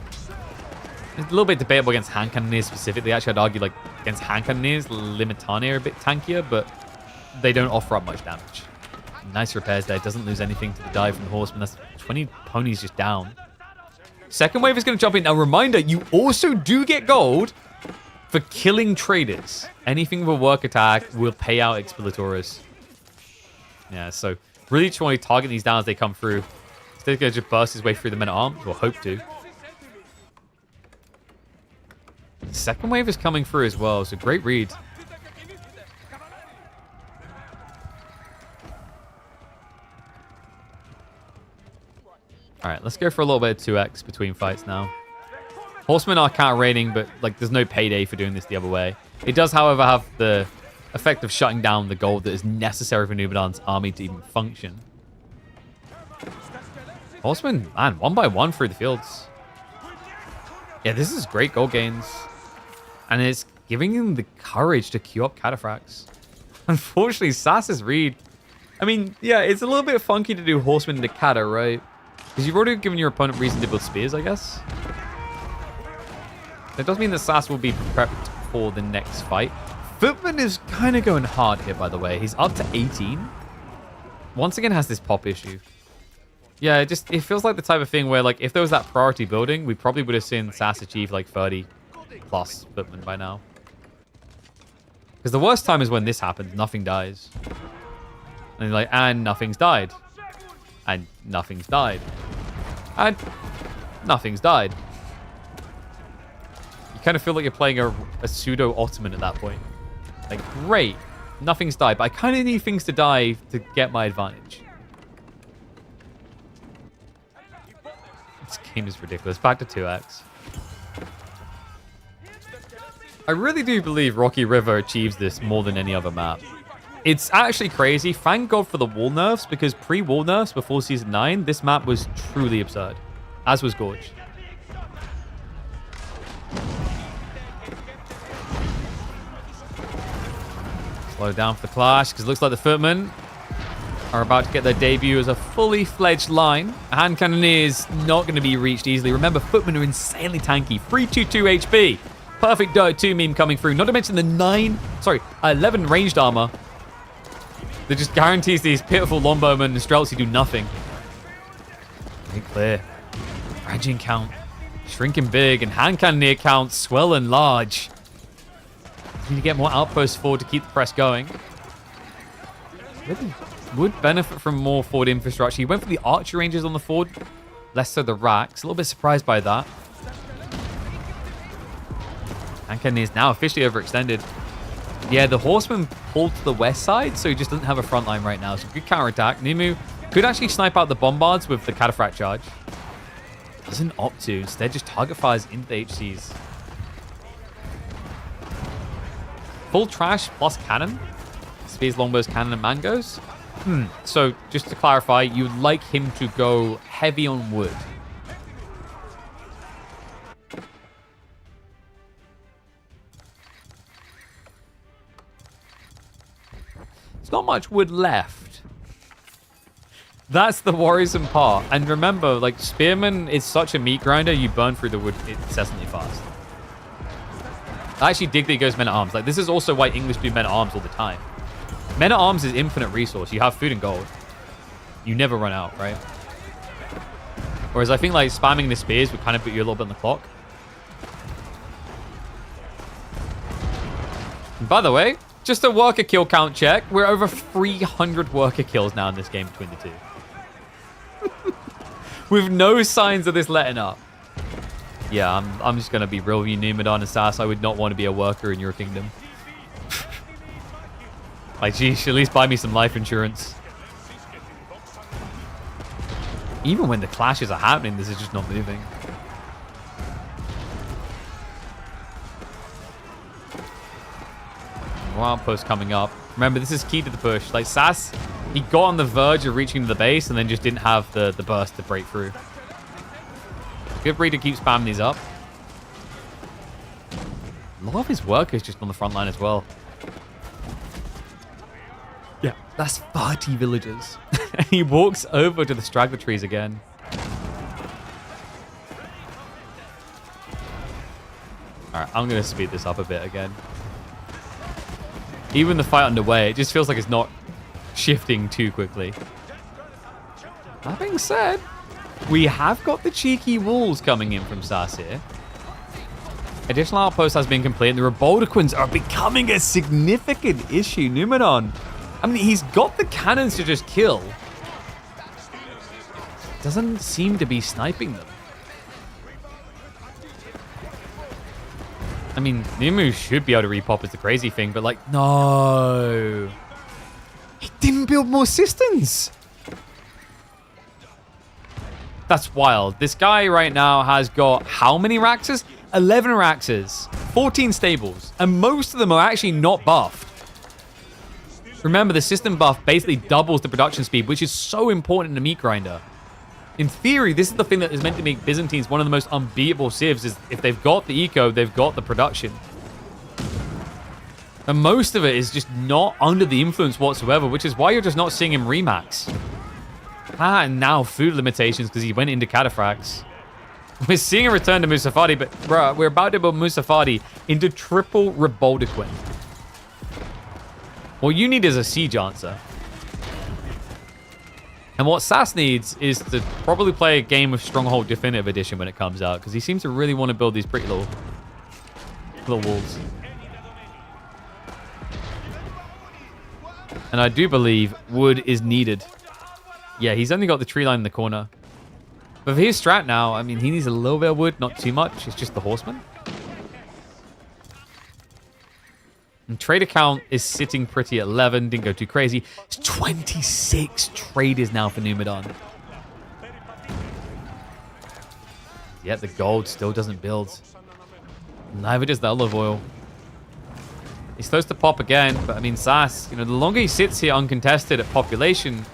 It's a little bit debatable against hand cannoneers specifically. Actually, I'd argue, like, against hand cannoneers, Limitane are a bit tankier, but they don't offer up much damage. Nice repairs there. Doesn't lose anything to the dive from the horseman. That's 20 ponies just down. Second wave is going to jump in. Now, reminder, you also do get gold for killing traders. Anything with a work attack will pay out Exploratores. Yeah, so really just want to target these down as they come through. Instead, going to just burst his way through the men-at-arms, or hope to. Second wave is coming through as well, so great read. All right, let's go for a little bit of 2x between fights now. Horsemen are counter-raiding, but like there's no payday for doing this the other way. It does, however, have the effect of shutting down the gold that is necessary for Numadan's army to even function. Horsemen, man, 1 by 1 through the fields. Yeah, this is great gold gains. And it's giving him the courage to queue up cataphracts. Unfortunately, Sass's read. I mean, yeah, it's a little bit funky to do horsemen into cata, right? Because you've already given your opponent reason to build spears, I guess. That does mean that Sass will be prepped for the next fight. Footman is kind of going hard here, by the way. He's up to 18. Once again, has this pop issue. Yeah, it feels like the type of thing where, like, if there was that priority building, we probably would have seen Sass achieve, like, 30 plus Footman by now. Because the worst time is when this happens. Nothing dies. And you're like, and nothing's died. And nothing's died. And nothing's died. You kind of feel like you're playing a pseudo Ottoman at that point. Like, great. Nothing's died, but I kind of need things to die to get my advantage. This game is ridiculous. Back to 2x. I really do believe Rocky River achieves this more than any other map. It's actually crazy. Thank God for the wall nerfs, because pre-wall nerfs before Season 9, this map was truly absurd. As was Gorge. Slow down for the clash, because it looks like the Footmen are about to get their debut as a fully fledged line. Hand cannoneer is not going to be reached easily. Remember, Footmen are insanely tanky. 322 HP. Perfect Dirt 2 meme coming through. Not to mention the 11 ranged armor that just guarantees these pitiful longbowmen and Streltsy do nothing. Very clear. Raging count shrinking big, and hand cannoneer count swelling large. Need to get more outposts forward to keep the press going. Really would benefit from more forward infrastructure. He went for the archer ranges on the forward, less so the racks. A little bit surprised by that. Hand cannoneer is now officially overextended. Yeah, the horseman pulled to the west side, so he just doesn't have a front line right now. So good counterattack. Demu could actually snipe out the bombards with the cataphract charge. Doesn't opt to. Instead, just target fires into the HCs. Full trash plus cannon. Spears, longbows, cannon, and mangoes. So, just to clarify, you'd like him to go heavy on wood. There's not much wood left. That's the worrisome part. And remember, like, Spearman is such a meat grinder, you burn through the wood incessantly fast. I actually dig that he goes Men-at-Arms. Like, this is also why English do Men-at-Arms all the time. Men-at-Arms is infinite resource. You have food and gold. You never run out, right? Whereas I think, like, spamming the spears would kind of put you a little bit on the clock. And by the way, just a worker kill count check. We're over 300 worker kills now in this game between the two. With no signs of this letting up. Yeah, I'm just going to be real with you, Numadan and Sass. I would not want to be a worker in your kingdom. Like, geez, at least buy me some life insurance. Even when the clashes are happening, this is just not moving. More outposts coming up. Remember, this is key to the push. Like, Sass, he got on the verge of reaching the base and then just didn't have the burst to break through. Good breed to keep spamming these up. A lot of his workers just on the front line as well. Yeah, that's 30 villagers. He walks over to the straggler trees again. Alright, I'm going to speed this up a bit again. Even the fight underway, it just feels like it's not shifting too quickly. That being said, we have got the cheeky walls coming in from Sass here. Additional outpost has been completed. The Reboldequins are becoming a significant issue. Numadan, I mean, he's got the cannons to just kill. Doesn't seem to be sniping them. I mean, Demu should be able to repop is the crazy thing, but like, no. He didn't build more cisterns. That's wild. This guy right now has got how many Raxes? 11 Raxes, 14 stables, and most of them are actually not buffed. Remember, the system buff basically doubles the production speed, which is so important in a meat grinder. In theory, this is the thing that is meant to make Byzantines one of the most unbeatable civs, is if they've got the eco, they've got the production. And most of it is just not under the influence whatsoever, which is why you're just not seeing him remax. And now food limitations because he went into cataphracts. We're seeing a return to Musafadi, but bruh, we're about to build Musafadi into triple Reboldequin. What you need is a siege answer. And what Sass needs is to probably play a game of Stronghold Definitive Edition when it comes out, because he seems to really want to build these pretty little walls. And I do believe wood is needed. Yeah, he's only got the tree line in the corner. But for his strat now, I mean, he needs a little bit of wood, not too much. It's just the horseman. And trader count is sitting pretty at 11. Didn't go too crazy. It's 26 traders now for Numadan. Yet the gold still doesn't build. Neither does the olive oil. He's supposed to pop again, but I mean, Sass, you know, the longer he sits here uncontested at population,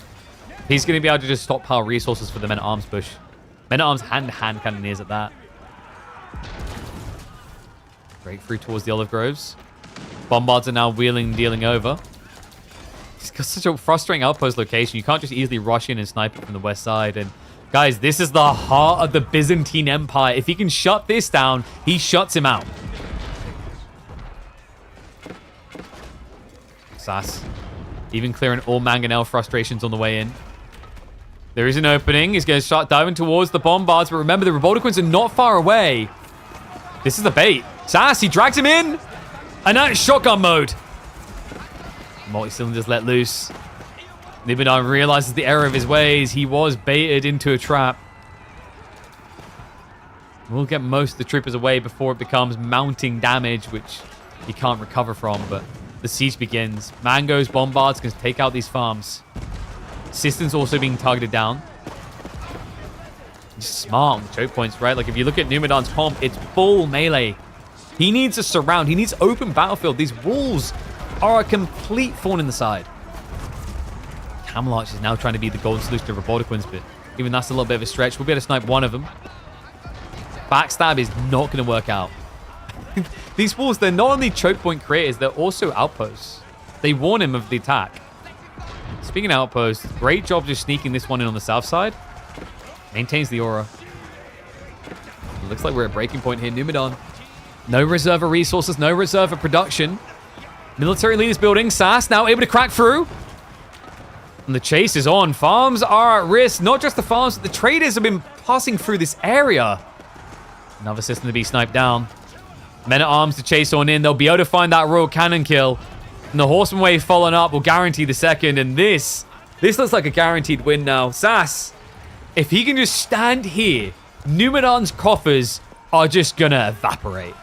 he's going to be able to just stockpile resources for the Men-at-Arms push. Men-at-Arms hand-to-hand cannoneers at that. Breakthrough towards the olive groves. Bombards are now wheeling and dealing over. He's got such a frustrating outpost location. You can't just easily rush in and snipe it from the west side. And guys, this is the heart of the Byzantine Empire. If he can shut this down, he shuts him out. Sass. Even clearing all Mangonel frustrations on the way in. There is an opening. He's going to start diving towards the bombards, but remember, the Revoltiquins are not far away. This is the bait. Sass, he drags him in. And now it's shotgun mode. Multi-cylinders let loose. Numadan realizes the error of his ways. He was baited into a trap. We'll get most of the troopers away before it becomes mounting damage, which he can't recover from, but the siege begins. Mango's bombards can take out these farms. Systems also being targeted down. Just smart on the choke points, right? Like, if you look at Numadan's comp, it's full melee. He needs a surround. He needs open battlefield. These walls are a complete thorn in the side. Camelot is now trying to be the golden solution to Revoltiquins, but even that's a little bit of a stretch. We'll be able to snipe one of them. Backstab is not going to work out. These walls, they're not only choke point creators, they're also outposts. They warn him of the attack. Speaking of outposts, great job just sneaking this one in on the south side. Maintains the aura. It looks like we're at breaking point here. Numadan. No reserve of resources, no reserve of production. Military leaders building. Sass now able to crack through. And the chase is on. Farms are at risk. Not just the farms, but the traders have been passing through this area. Another system to be sniped down. Men-at-arms to chase on in. They'll be able to find that royal cannon kill. And the horseman wave following up will guarantee the second. And this looks like a guaranteed win now. Sass, if he can just stand here, Numadan's coffers are just going to evaporate.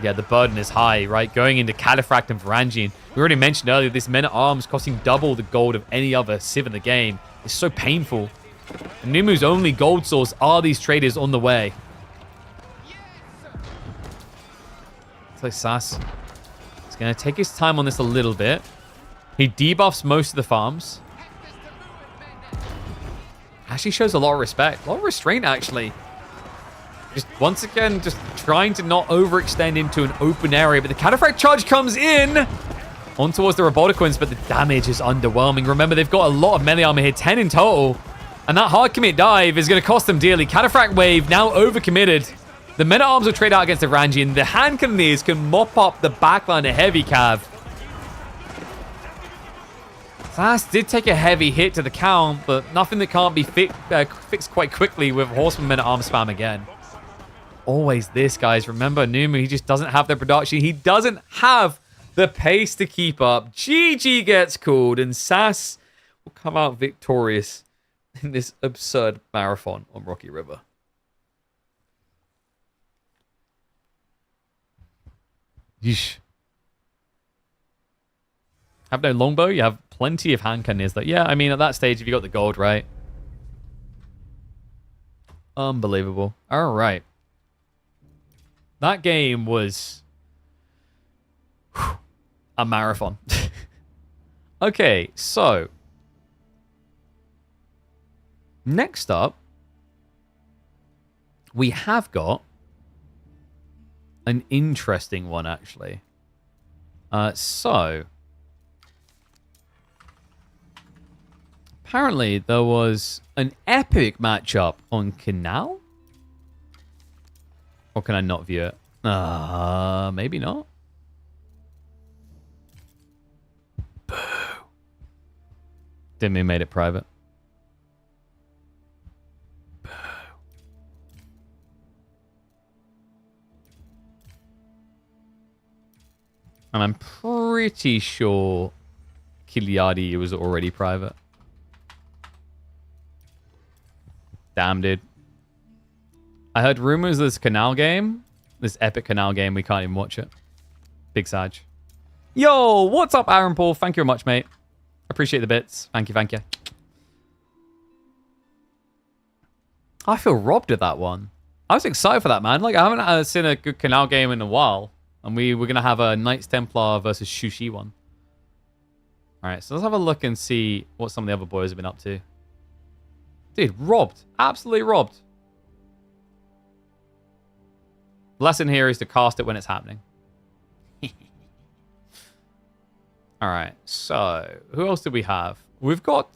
Yeah, the burden is high, right? Going into Caliphract and Varangian. We already mentioned earlier, this men-at-arms costing double the gold of any other civ in the game. It's so painful. And Numu's only gold source are these traders on the way. It's like Sass. He's going to take his time on this a little bit. He debuffs most of the farms. Actually shows a lot of respect. A lot of restraint, actually. Just once again, just trying to not overextend into an open area. But the Cataphract charge comes in on towards the Revoltiquins, but the damage is underwhelming. Remember, they've got a lot of melee armor here, 10 in total. And that hard commit dive is going to cost them dearly. Cataphract wave now overcommitted. The men-at-arms will trade out against the Varangian. The hand cannoneers can mop up the backline of heavy cav. Sass did take a heavy hit to the count, but nothing that can't be fixed quite quickly with Horseman men-at-arms spam again. Always this, guys. Remember, Numa, he just doesn't have the production. He doesn't have the pace to keep up. GG gets called, and Sass will come out victorious in this absurd marathon on Rocky River. Yeesh. Have no longbow. You have plenty of hand cannons. That, yeah, I mean, at that stage, if you got the gold, right? Unbelievable. All right. That game was a marathon. Okay, so next up, we have got an interesting one, actually. So apparently there was an epic matchup on Canal. Or can I not view it? Maybe not. Boo. Demu made it private. Boo. And I'm pretty sure Kiliotti was already private. Damn, dude. I heard rumors of this Canal game. This epic Canal game. We can't even watch it. Big Sag. Yo, what's up, Aaron Paul? Thank you very much, mate. Appreciate the bits. Thank you, thank you. I feel robbed of that one. I was excited for that, man. Like, I haven't seen a good Canal game in a while. And we're going to have a Knights Templar versus Shushi one. Alright, so let's have a look and see what some of the other boys have been up to. Dude, robbed. Absolutely robbed. Lesson here is to cast it when it's happening. Alright, so who else do we have? We've got...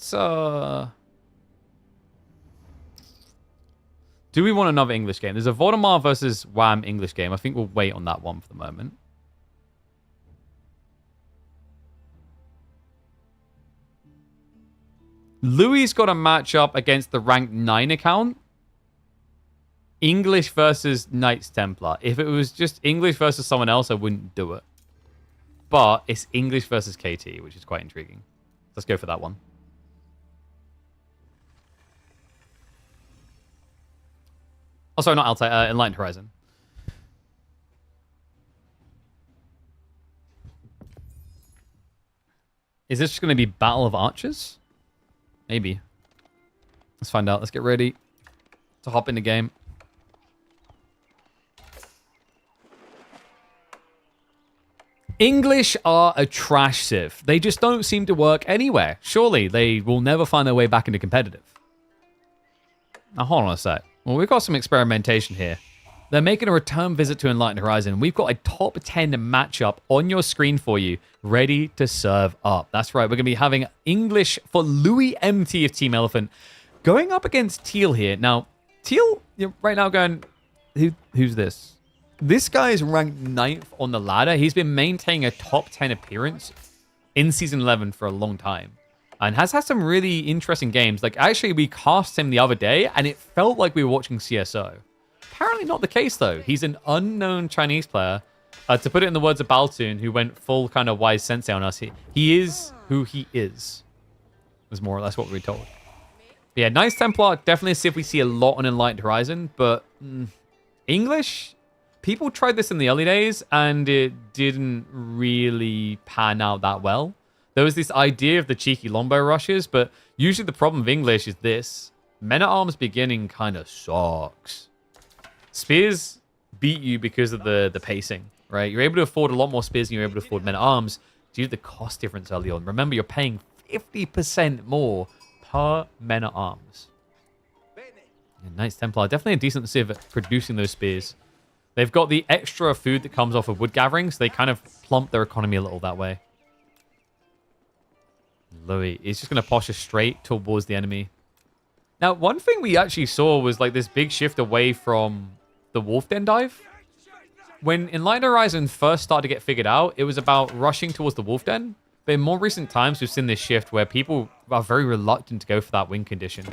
Do we want another English game? There's a Voldemar versus Wham English game. I think we'll wait on that one for the moment. Louis got a matchup against the rank 9 account. English versus Knights Templar. If it was just English versus someone else, I wouldn't do it. But it's English versus KT, which is quite intriguing. Let's go for that one. Oh, sorry, not Altai, Enlightened Horizon. Is this just going to be Battle of Archers? Maybe. Let's find out. Let's get ready to hop in the game. English are a trash civ. They just don't seem to work anywhere. Surely they will never find their way back into competitive. Now, hold on a sec. Well, we've got some experimentation here. They're making a return visit to Enlightened Horizon. We've got a top 10 matchup on your screen for you, ready to serve up. That's right. We're going to be having English for Louis MT of Team Elephant going up against Teal here. Now, Teal, you're right now going, who's this? This guy is ranked 9th on the ladder. He's been maintaining a top 10 appearance in Season 11 for a long time. And has had some really interesting games. Like, actually, we cast him the other day, and it felt like we were watching CSO. Apparently not the case, though. He's an unknown Chinese player. To put it in the words of Baltoon, who went full kind of wise sensei on us, he is who he is. Was more or less what we were told. But yeah, Knights Templar, definitely see if we see a lot on Enlightened Horizon, but English, people tried this in the early days, and it didn't really pan out that well. There was this idea of the cheeky longbow rushes, but usually the problem with English is this. Men-at-Arms beginning kind of sucks. Spears beat you because of the pacing, right? You're able to afford a lot more spears than you're able to afford Men-at-Arms due to the cost difference early on. Remember, you're paying 50% more per Men-at-Arms. Knights Templar, definitely a decent civ at producing those spears. They've got the extra food that comes off of wood gathering, so they kind of plump their economy a little that way. Louis is just going to posture straight towards the enemy. Now, one thing we actually saw was like this big shift away from the Wolf Den dive. When Enlightened Horizon first started to get figured out, it was about rushing towards the Wolf Den. But in more recent times, we've seen this shift where people are very reluctant to go for that win condition.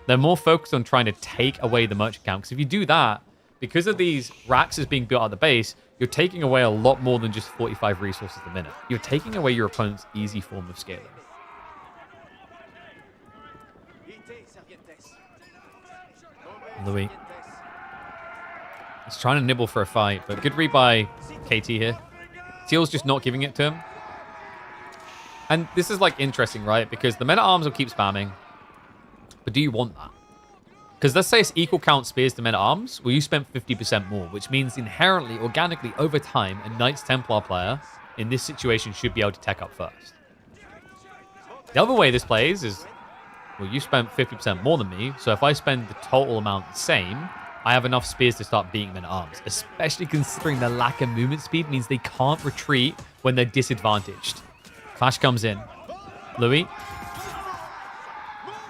They're more focused on trying to take away the merchant camp. Because if you do that, because of these racks as being built at the base, you're taking away a lot more than just 45 resources a minute. You're taking away your opponent's easy form of scaling. Louis. He's trying to nibble for a fight, but good read by KT here. Teal's just not giving it to him. And this is like interesting, right? Because the Men-at-Arms will keep spamming. But do you want that? Because let's say it's equal count spears to Men-at-Arms. Well, you spent 50% more, which means inherently, organically, over time, a Knights Templar player in this situation should be able to tech up first. The other way this plays is, well, you spent 50% more than me, so if I spend the total amount the same, I have enough spears to start beating Men-at-Arms, especially considering the lack of movement speed means they can't retreat when they're disadvantaged. Clash comes in. Louis,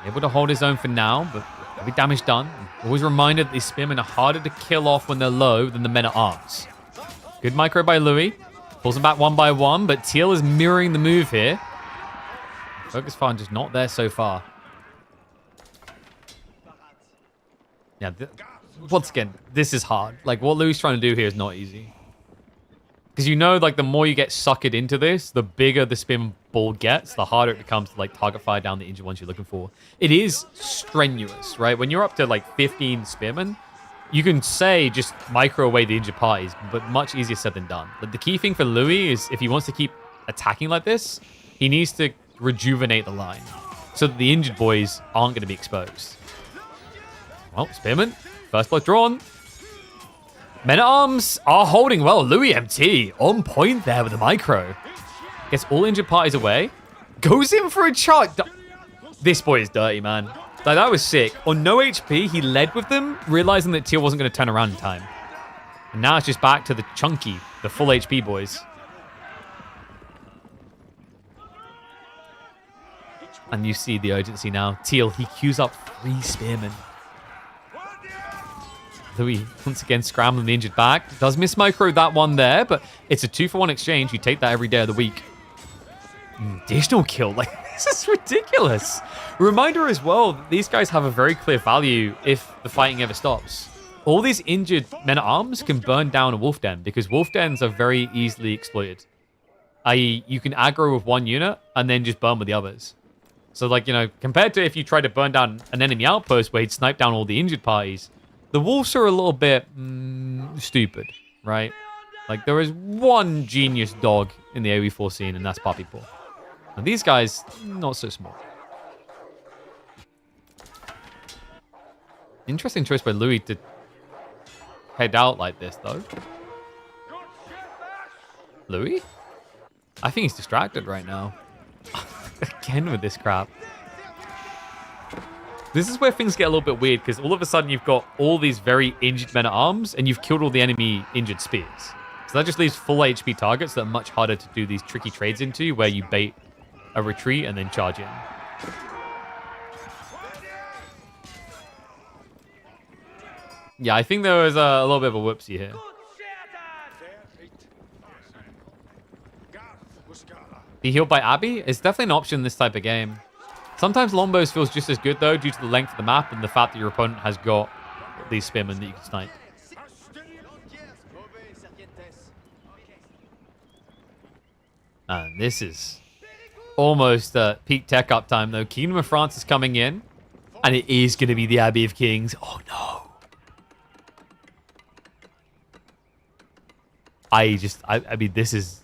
able to hold his own for now, but heavy damage done. Always reminded that these spearmen are harder to kill off when they're low than the Men-at-Arms. Good micro by Louis. Pulls them back one by one, but Teal is mirroring the move here. Focus fire just not there so far. Yeah, once again, this is hard. Like, what Louis trying to do here is not easy. Because you know, like, the more you get suckered into this, the bigger the spin ball gets, the harder it becomes to, like, target fire down the injured ones you're looking for. It is strenuous, right? When you're up to, like, 15 spearmen, you can say just micro away the injured parties, but much easier said than done. But the key thing for Louis is if he wants to keep attacking like this, he needs to rejuvenate the line so that the injured boys aren't going to be exposed. Well, Spearman, first blood drawn. Men-at-Arms are holding well. Louis MT on point there with the micro. Gets all injured parties away. Goes in for a charge. This boy is dirty, man. Like, that was sick. On no HP, he led with them, realizing that Teal wasn't going to turn around in time. And now it's just back to the chunky, the full HP boys. And you see the urgency now. Teal, he queues up 3 spearmen. Louis, once again, scrambling the injured back. Does miss micro that one there, but it's a 2-for-1 exchange. You take that every day of the week. Additional kill. Like, This is ridiculous. Reminder as well, that these guys have a very clear value if the fighting ever stops. All these injured men-at-arms can burn down a wolf den because wolf dens are very easily exploited. I.e., you can aggro with one unit and then just burn with the others. So, like, you know, compared to if you try to burn down an enemy outpost where he'd snipe down all the injured parties, the wolves are a little bit stupid, right? Like, there is one genius dog in the AoE4 scene, and that's Puppy Paw. And these guys, not so small. Interesting choice by Louis to head out like this, though. Louis? I think he's distracted right now. Again with this crap. This is where things get a little bit weird, because all of a sudden you've got all these very injured men-at-arms, and you've killed all the enemy injured spears. So that just leaves full HP targets that are much harder to do these tricky trades into, where you bait a retreat and then charge in. Yeah, I think there was a little bit of a whoopsie here. Be healed by Abby? It's definitely an option in this type of game. Sometimes Lombos feels just as good, though, due to the length of the map and the fact that your opponent has got these spearmen that you can snipe. And this is almost peak tech uptime, though. Kingdom of France is coming in, and it is going to be the Abbey of Kings. Oh, no. I mean, this is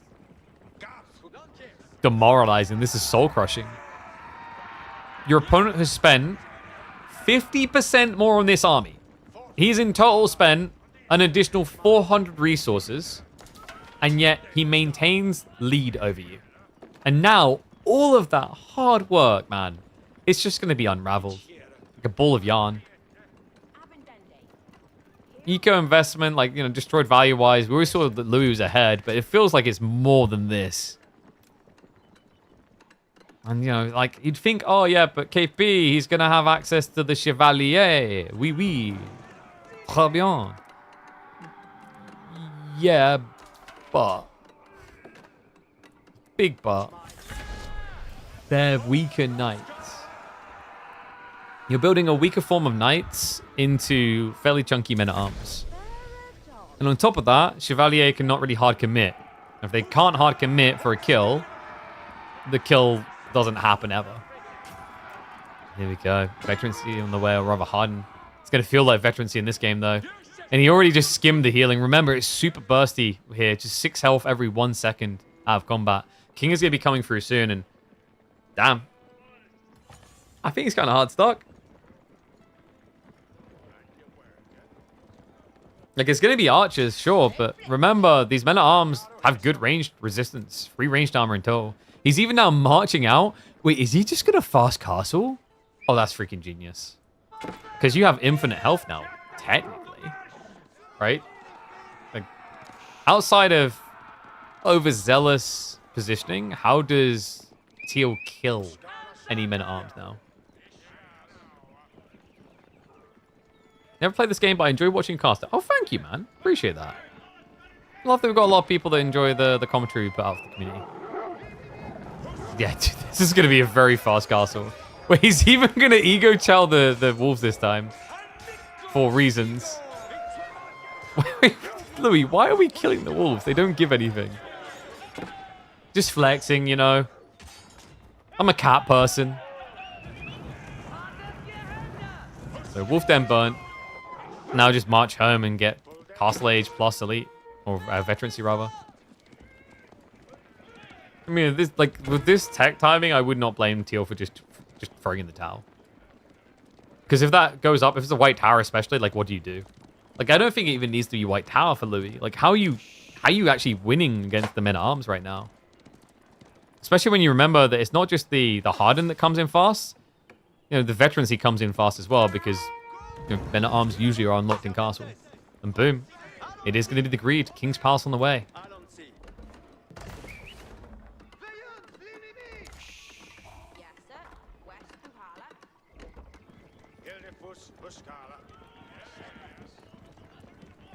demoralizing. This is soul-crushing. Your opponent has spent 50% more on this army. He's in total spent an additional 400 resources, and yet he maintains lead over you. And now, all of that hard work, man, it's just going to be unraveled. Like a ball of yarn. Eco investment, like, you know, destroyed value-wise. We always saw that Louis was ahead, but it feels like it's more than this. And, you know, like, you'd think, oh, yeah, but KP, he's going to have access to the Chevalier. Oui, oui. Très bien. Yeah, but. Big but. They're weaker knights. You're building a weaker form of knights into fairly chunky men-at-arms. And on top of that, Chevalier cannot really hard commit. If they can't hard commit for a kill, the kill doesn't happen ever. Here we go. Veterancy on the way, or rather harden. It's going to feel like veterancy in this game, though. And he already just skimmed the healing. Remember, it's super bursty here. Just 6 health every 1 second out of combat. King is going to be coming through soon, and damn. I think he's kind of hard stuck. Like, it's going to be archers, sure, but remember, these men-at-arms have good ranged resistance. Free ranged armor in total. He's even now marching out. Wait, is he just going to fast castle? Oh, that's freaking genius. Because you have infinite health now, technically. Right? Like, outside of overzealous positioning, how does Teal kill any men-at-arms now? Never played this game, but I enjoy watching cast. Oh, thank you, man. Appreciate that. I love that we've got a lot of people that enjoy the commentary we put out for the community. Yeah, dude, this is going to be a very fast castle. Wait, he's even going to ego chow the wolves this time. For reasons. Wait, Louis, why are we killing the wolves? They don't give anything. Just flexing, you know. I'm a cat person. So wolf den burnt. Now just march home and get Castle Age plus Elite. Or Veterancy, rather. I mean, this, like, with this tech timing, I would not blame Teal for just throwing in the towel. Because if that goes up, if it's a white tower especially, like, what do you do? Like, I don't think it even needs to be white tower for Louis. Like, how are you actually winning against the men-at-arms right now? Especially when you remember that it's not just the harden that comes in fast. You know, the veterancy comes in fast as well, because you know, men-at-arms usually are unlocked in castle. And boom, it is going to be the greed. King's Palace on the way.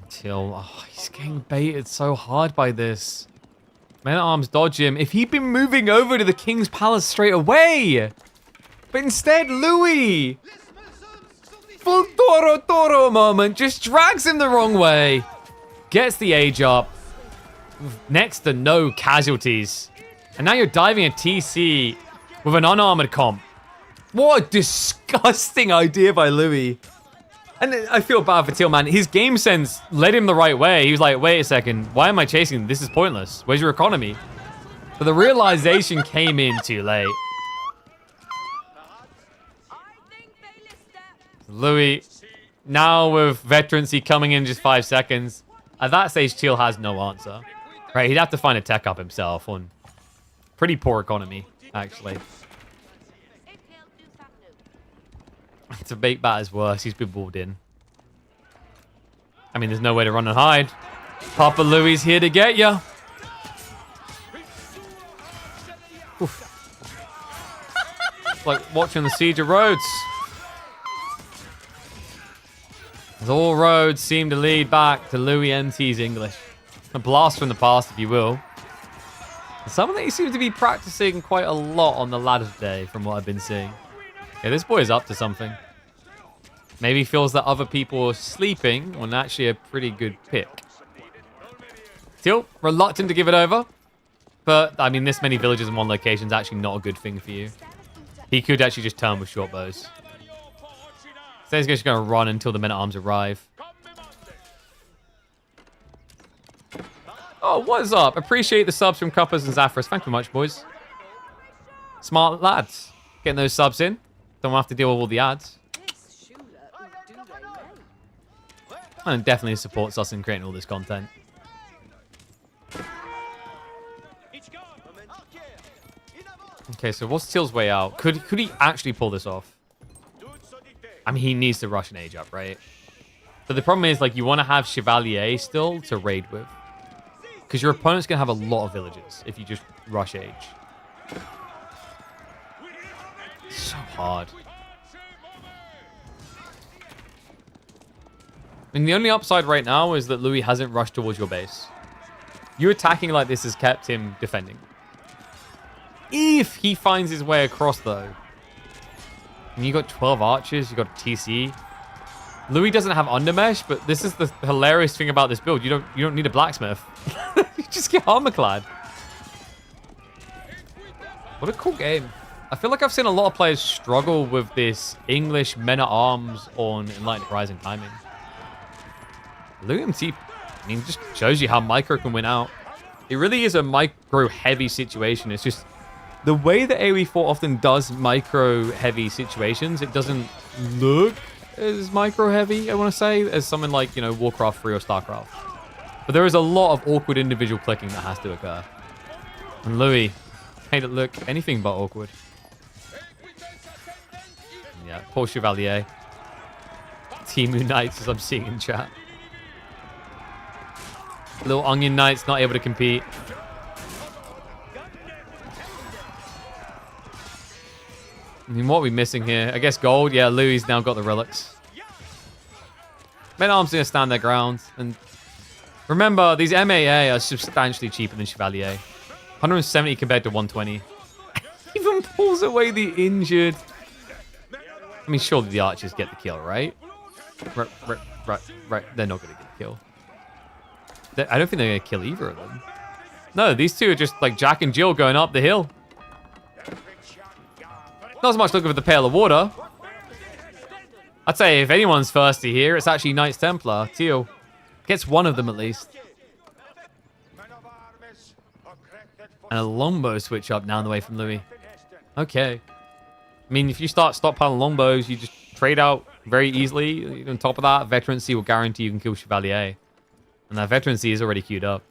Till, oh, he's getting baited so hard by this. Men-at-Arms dodge him. If he'd been moving over to the King's Palace straight away. But instead, Louis, full Toro moment, just drags him the wrong way. Gets the age up. Next to no casualties. And now you're diving a TC with an unarmored comp. What a disgusting idea by Louis. And I feel bad for Teal, man. His game sense led him the right way. He was like, wait a second. Why am I chasing? This is pointless. Where's your economy? But the realization came in too late. Louis, now with veterancy coming in just 5 seconds. At that stage, Teal has no answer. Right, he'd have to find a tech up himself on pretty poor economy, actually. To make matters worse, he's been walled in. I mean, there's no way to run and hide. Papa Louis here to get ya. It's like watching the Siege of Rhodes. As all roads seem to lead back to Louis NT's English. A blast from the past, if you will. Something that he seems to be practicing quite a lot on the ladder today, from what I've been seeing. Yeah, this boy is up to something. Maybe feels that other people are sleeping on actually a pretty good pick. Still reluctant to give it over. But, I mean, this many villages in one location is actually not a good thing for you. He could actually just turn with short bows. So he's just going to run until the men-at-arms arrive. Oh, what is up? Appreciate the subs from Cuppers and Zaphras. Thank you very much, boys. Smart lads. Getting those subs in. Don't have to deal with all the ads. And definitely supports us in creating all this content. Okay, so what's Teal's way out? Could he actually pull this off? I mean, he needs to rush an age up, right? But the problem is, like, you want to have Chevalier still to raid with. Because your opponent's going to have a lot of villages if you just rush age. So hard. I mean, the only upside right now is that Louis hasn't rushed towards your base. You attacking like this has kept him defending. If he finds his way across, though. And you got 12 archers, you got a TC. Louis doesn't have undermesh, but this is the hilarious thing about this build. You don't need a blacksmith. You just get armor-clad. What a cool game. I feel like I've seen a lot of players struggle with this English men-at-arms on Enlightened Rising timing. Louis MT, I mean, just shows you how micro can win out. It really is a micro-heavy situation. It's just the way that AoE4 often does micro-heavy situations, it doesn't look as micro-heavy, I want to say, as something like, you know, Warcraft 3 or StarCraft. But there is a lot of awkward individual clicking that has to occur. And Louis made it look anything but awkward. Yeah, poor Chevalier. Temu Knights, as I'm seeing in chat. Little Onion Knights not able to compete. I mean, what are we missing here? I guess gold. Yeah, Louis now got the relics. Men-at-Arms going to stand their ground. And remember, these MAA are substantially cheaper than Chevalier. 170 compared to 120. Even pulls away the injured. I mean, surely the archers get the kill, right? Right. They're not going to get the kill. I don't think they're going to kill either of them. No, these two are just like Jack and Jill going up the hill. Not as much looking for the pail of water. I'd say if anyone's thirsty here, it's actually Knights Templar. Teal gets one of them at least. And a longbow switch up down the way from Louis. Okay. I mean, if you start stockpiling longbows, you just trade out very easily. On top of that, veterancy will guarantee you can kill Chevalier. And that veterancy is already queued up.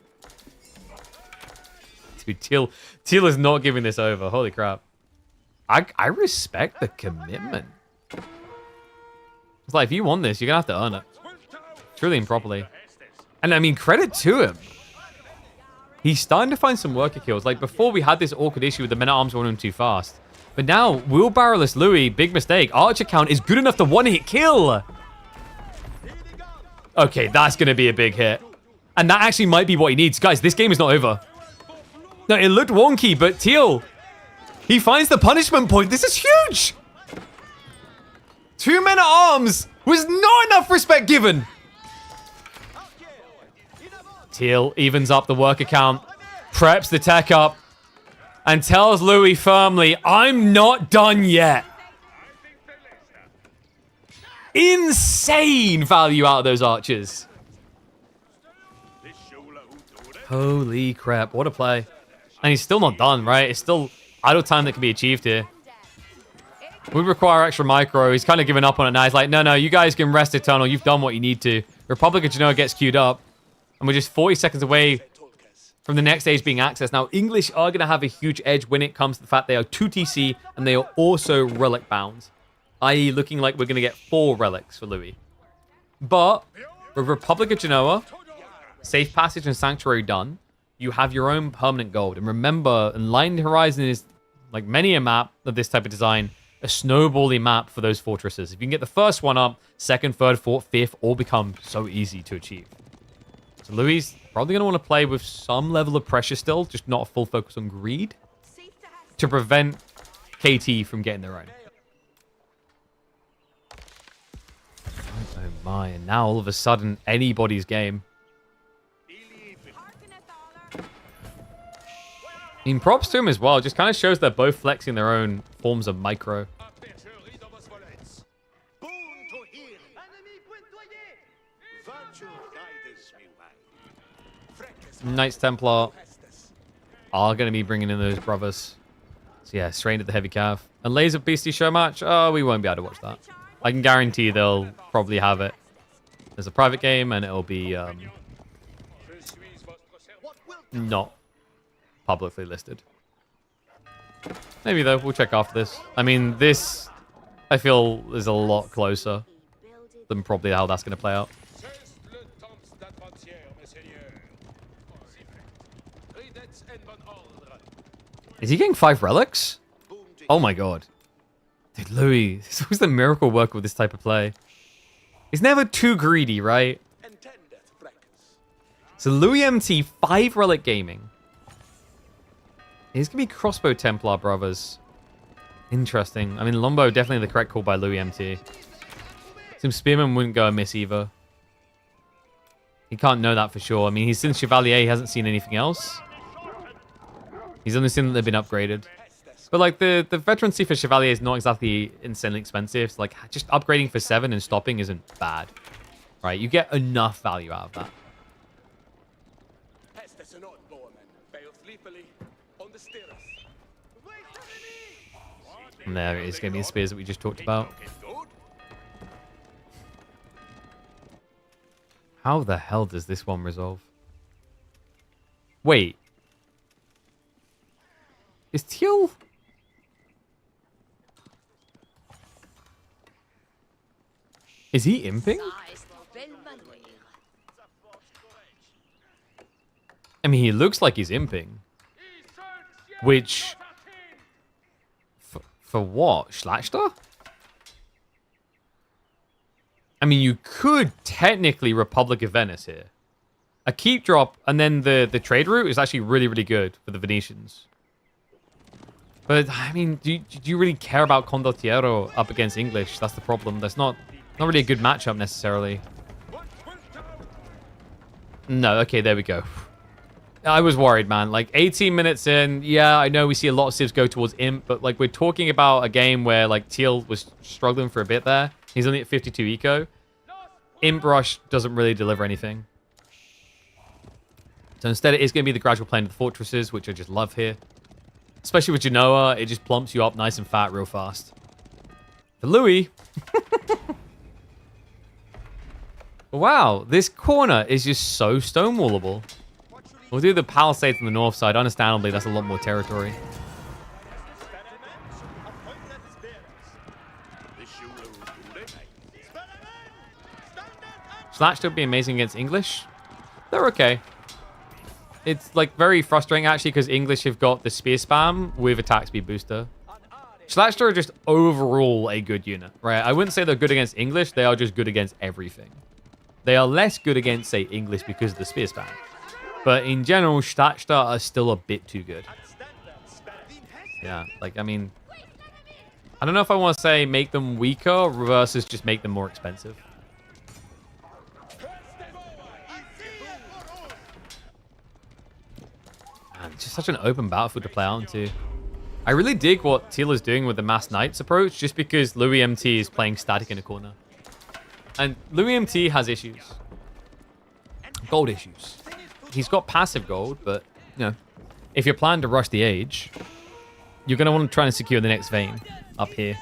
Dude, Teal is not giving this over. Holy crap. I respect the commitment. It's like, if you want this, you're going to have to earn it. Truly and properly. And I mean, credit to him. He's starting to find some worker kills. Like, before we had this awkward issue with the men-at-arms running too fast. But now, wheelbarrowless Louis, big mistake. Archer count is good enough to one-hit kill. Okay, that's going to be a big hit. And that actually might be what he needs. Guys, this game is not over. No, it looked wonky, but Teal, he finds the punishment point. This is huge. 2 men at arms was not enough respect given. Teal evens up the worker count, preps the tech up, and tells Louis firmly, I'm not done yet. Insane value out of those archers. Holy crap, what a play. And he's still not done, right? It's still idle time that can be achieved here. Would require extra micro. He's kind of given up on it now. He's like, no, you guys can rest Eternal. You've done what you need to. Republic of Genoa gets queued up. And we're just 40 seconds away from the next stage being accessed. Now, English are going to have a huge edge when it comes to the fact they are 2 TC and they are also relic bound. I.e. looking like we're going to get 4 relics for Louis. But with Republic of Genoa, Safe Passage and Sanctuary done, you have your own permanent gold. And remember, Enlightened Horizon is, like many a map of this type of design, a snowballing map for those fortresses. If you can get the first one up, second, third, fourth, fifth, all become so easy to achieve. So Louis probably going to want to play with some level of pressure still, just not a full focus on greed, to prevent KT from getting their own. Oh my, and now all of a sudden, anybody's game. I mean, props to him as well. It just kind of shows they're both flexing their own forms of micro. Knights Templar are going to be bringing in those brothers. So yeah, straight into the heavy cav. And Laser Beastie show match? Oh, we won't be able to watch that. I can guarantee they'll probably have it. There's a private game and it'll be not publicly listed. Maybe though, we'll check after this. I mean, this I feel is a lot closer than probably how that's going to play out. Is he getting 5 relics? Oh my god. Dude, Louis, it's always the miracle work with this type of play. He's never too greedy, right? So Louis MT, 5 relic gaming. He's going to be Crossbow Templar brothers. Interesting. I mean, Lombo definitely the correct call by Louis MT. Some Spearman wouldn't go amiss either. He can't know that for sure. I mean, he's since Chevalier, he hasn't seen anything else. He's only seen that they've been upgraded. But like the veterancy for Chevalier is not exactly insanely expensive. So like just upgrading for 7 and stopping isn't bad. Right? You get enough value out of that. And there it is, going to be the spears that we just talked about. How the hell does this one resolve? Wait. Is Teal... Is he imping? I mean, he looks like he's imping. Which... For what? Schlachter? I mean, you could technically Republic of Venice here. A keep drop and then the trade route is actually really, really good for the Venetians. But, I mean, do you really care about Condottiero up against English? That's the problem. That's not really a good matchup necessarily. No, okay, there we go. I was worried, man. Like, 18 minutes in, yeah, I know we see a lot of civs go towards Imp, but, like, we're talking about a game where, like, Teal was struggling for a bit there. He's only at 52 eco. Imp Rush doesn't really deliver anything. So instead, it is going to be the gradual playing of the fortresses, which I just love here. Especially with Genoa, it just plumps you up nice and fat real fast. For Louis... Wow, this corner is just so stonewallable. We'll do the palisades on the north side. Understandably, that's a lot more territory. Slash would be amazing against English. They're okay. It's like very frustrating actually because English have got the spear spam with attack speed booster. Schlachter are just overall a good unit, right? I wouldn't say they're good against English. They are just good against everything. They are less good against, say, English because of the spear spam. But in general, Stadtstadt are still a bit too good. Yeah, like, I mean, I don't know if I want to say make them weaker versus just make them more expensive. Man, it's just such an open battlefield to play out into. I really dig what Teal is doing with the Mass Knights approach, just because Louis MT is playing static in a corner. And Louis MT has issues. Gold issues. He's got passive gold, but, you know, if you're planning to rush the age, you're going to want to try and secure the next vein up here.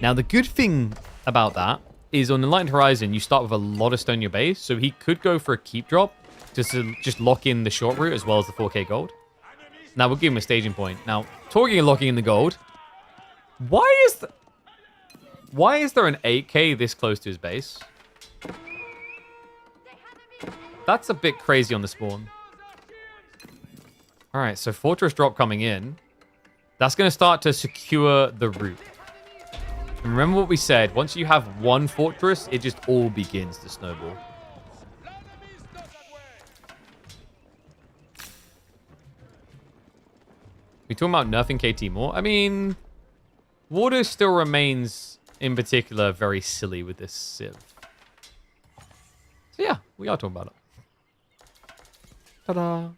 Now, the good thing about that is on Enlightened Horizon, you start with a lot of stone in your base, so he could go for a keep drop just to lock in the short route as well as the 4k gold. Now, we'll give him a staging point. Now, talking of locking in the gold, why is there an 8k this close to his base? That's a bit crazy on the spawn. All right, so Fortress drop coming in. That's going to start to secure the route. And remember what we said. Once you have one fortress, it just all begins to snowball. We talking about nerfing KT more? I mean, water still remains, in particular, very silly with this Civ. So yeah, we are talking about it. Ta-da!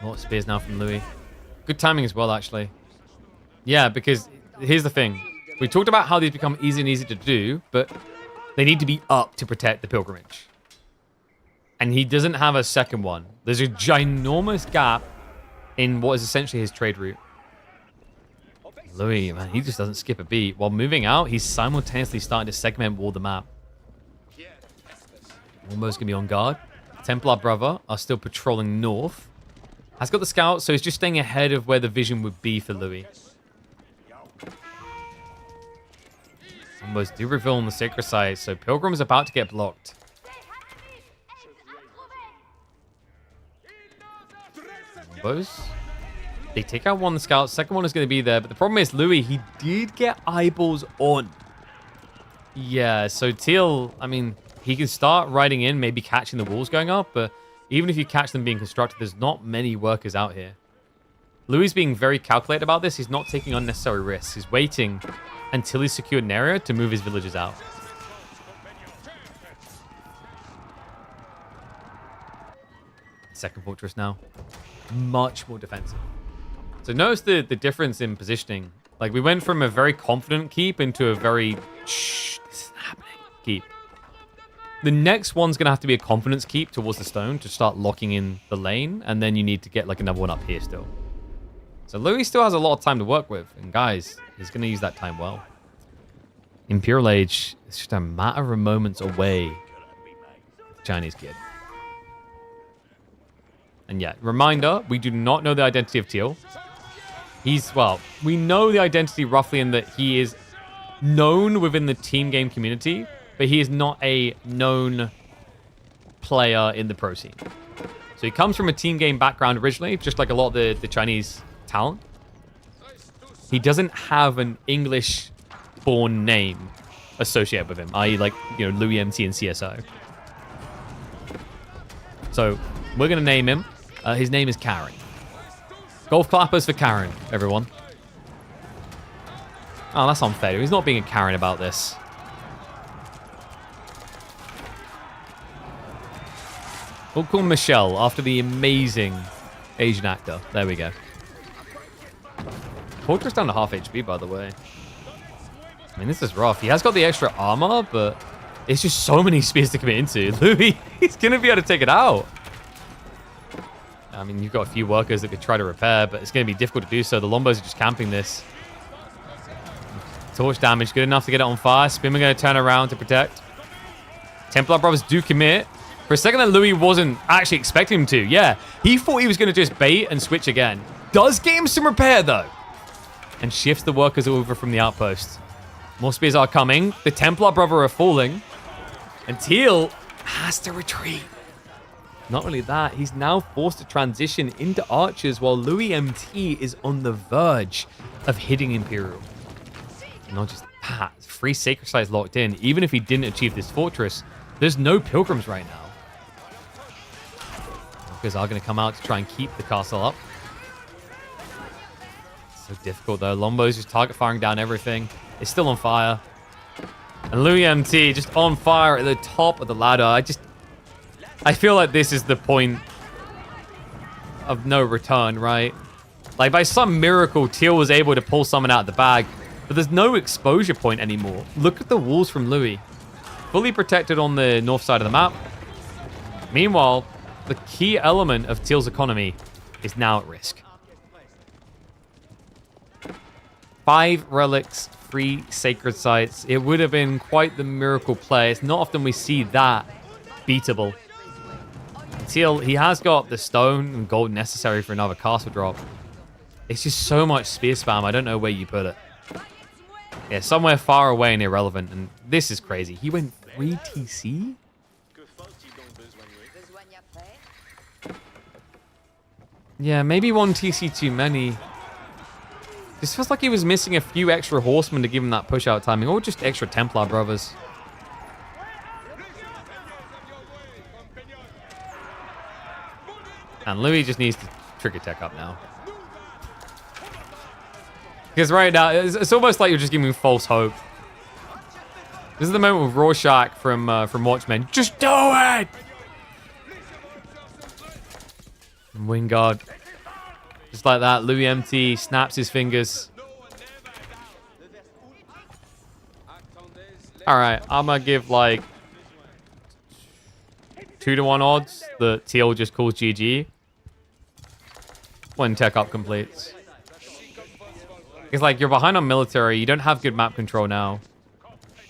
Oh, spears now from Louis. Good timing as well, actually. Yeah, because here's the thing. We talked about how these become easy and easy to do, but they need to be up to protect the pilgrimage. And he doesn't have a second one. There's a ginormous gap in what is essentially his trade route. Louis, man, he just doesn't skip a beat. While moving out, he's simultaneously starting to segment wall the map. Almost going to be on guard. Templar Brother are still patrolling north. Has got the scout, so he's just staying ahead of where the vision would be for Louis. Almost do reveal on the sacred side, so Pilgrim is about to get blocked. Combos. They take out one scout. Second one is going to be there. But the problem is, Louis, he did get eyeballs on. Yeah, so Teal, I mean, he can start riding in, maybe catching the walls going up. But even if you catch them being constructed, there's not many workers out here. Louis being very calculated about this. He's not taking unnecessary risks. He's waiting until he's secured an area to move his villagers out. Second fortress now. Much more defensive. So notice the difference in positioning. Like, we went from a very confident keep into a very shh, this isn't happening keep. The next one's going to have to be a confidence keep towards the stone to start locking in the lane. And then you need to get like another one up here still. So Louis still has a lot of time to work with. And guys, he's going to use that time well. Imperial Age is just a matter of moments away. Chinese kid. And yeah, reminder, we do not know the identity of Teal. Well, we know the identity roughly in that he is known within the team game community, but he is not a known player in the pro scene. So he comes from a team game background originally, just like a lot of the Chinese talent. He doesn't have an English-born name associated with him, i.e. like, you know, Louis MT and CSO. So we're going to name him. His name is Karen. Golf clappers for Karen, everyone. Oh, that's unfair. He's not being a Karen about this. We'll call him Michelle after the amazing Asian actor. There we go. Fortress down to half HP, by the way. I mean, this is rough. He has got the extra armor, but it's just so many spears to commit into. Louis, he's going to be able to take it out. I mean, you've got a few workers that could try to repair, but it's going to be difficult to do so. The Lombos are just camping this. Torch damage, good enough to get it on fire. Spimmer going to turn around to protect. Templar Brothers do commit. For a second, that Louis wasn't actually expecting him to. Yeah, he thought he was going to just bait and switch again. Does get him some repair, though. And shifts the workers over from the outpost. More spears are coming. The Templar Brother are falling. And Teal has to retreat. Not only that, he's now forced to transition into archers while Louis MT is on the verge of hitting Imperial. Not just that. 3 sacred sites locked in. Even if he didn't achieve this fortress, there's no pilgrims right now. Because are going to come out to try and keep the castle up. So difficult though. Lombo's just target firing down everything. It's still on fire. And Louis MT just on fire at the top of the ladder. I feel like this is the point of no return, right? Like by some miracle, Teal was able to pull someone out of the bag, but there's no exposure point anymore. Look at the walls from Louis. Fully protected on the north side of the map. Meanwhile, the key element of Teal's economy is now at risk. 5 relics, 3 sacred sites. It would have been quite the miracle play. It's not often we see that beatable. Teal, he has got the stone and gold necessary for another castle drop. It's just so much spear spam. I don't know where you put it. Yeah, somewhere far away and irrelevant. And this is crazy. He went 3 TC? Yeah, maybe 1 TC too many. This feels like he was missing a few extra horsemen to give him that push-out timing. Or just extra Templar brothers. And Louis just needs to trigger tech up now. Because right now, it's almost like you're just giving false hope. This is the moment with Rorschach from Watchmen. Just do it! And Wingard. Just like that, Louis MT snaps his fingers. Alright, I'm gonna give like 2-to-1 odds that Teal just calls GG when tech up completes. It's like you're behind on military, you don't have good map control now.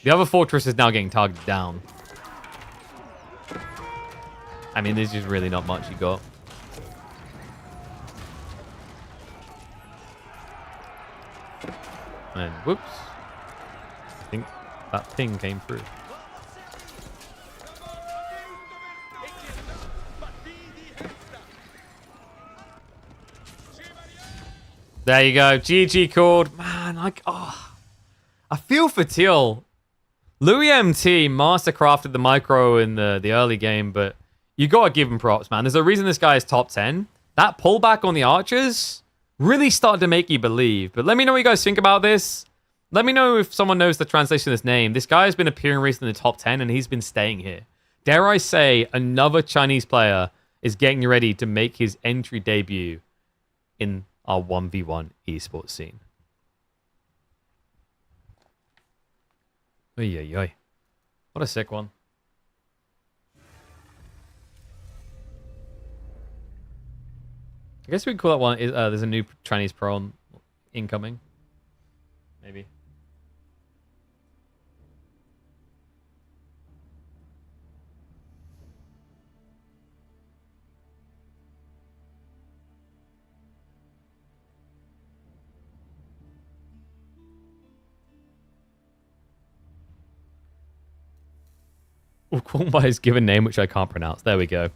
The other fortress is now getting targeted down. I mean, there's just really not much you got. And whoops. I think that ping came through. There you go. GG called. Man, like, oh. I feel for Teal. Louis MT mastercrafted the micro in the early game, but you gotta give him props, man. There's a reason this guy is top 10. That pullback on the archers really started to make you believe. But let me know what you guys think about this. Let me know if someone knows the translation of this name. This guy has been appearing recently in the top 10, and he's been staying here. Dare I say, another Chinese player is getting ready to make his entry debut in our 1v1 esports scene. Oy, oy, oy. What a sick one. I guess we could call that one. There's a new Chinese pro on incoming. Maybe. We'll call him by his given name, which I can't pronounce. There we go.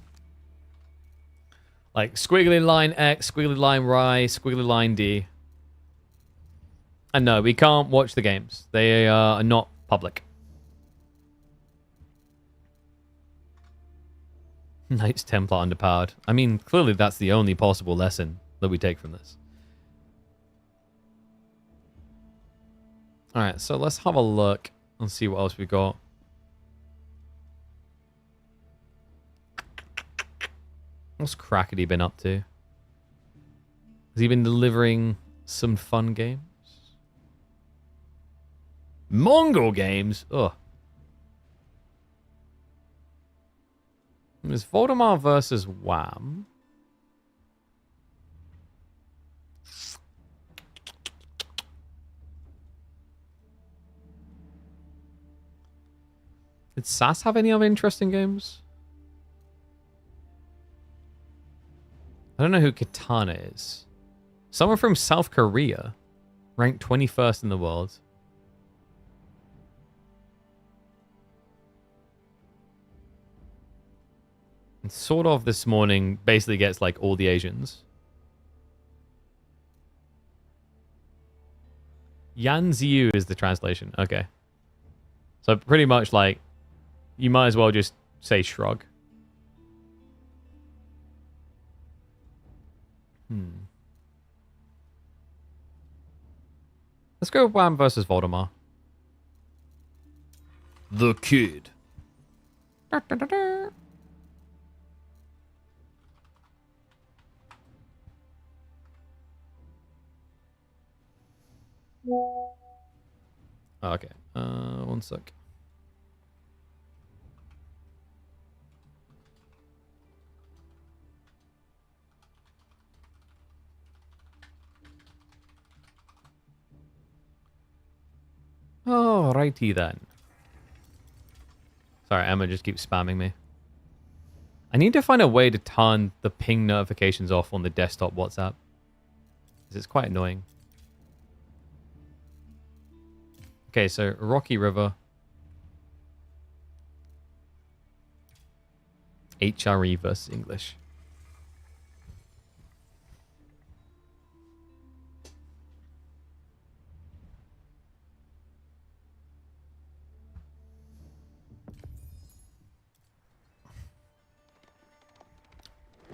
Like squiggly line X, squiggly line Y, squiggly line D. And no, we can't watch the games. They are not public. Knights Templar underpowered. I mean, clearly that's the only possible lesson that we take from this. Alright, so let's have a look and see what else we got. What's Crackety been up to? Has he been delivering some fun games? Mongol games? Ugh. It's Voldemar versus Wham. Did Sass have any other interesting games? I don't know who Katana is. Someone from South Korea. Ranked 21st in the world. And sort of this morning basically gets like all the Asians. Yan Ziyu is the translation. Okay. So pretty much like, you might as well just say shrug. Let's go Wham versus Voldemar. The Kid. Okay. One sec. Alrighty then. Sorry, Emma just keeps spamming me. I need to find a way to turn the ping notifications off on the desktop WhatsApp. Because it's quite annoying. Okay, so Rocky River. HRE versus English.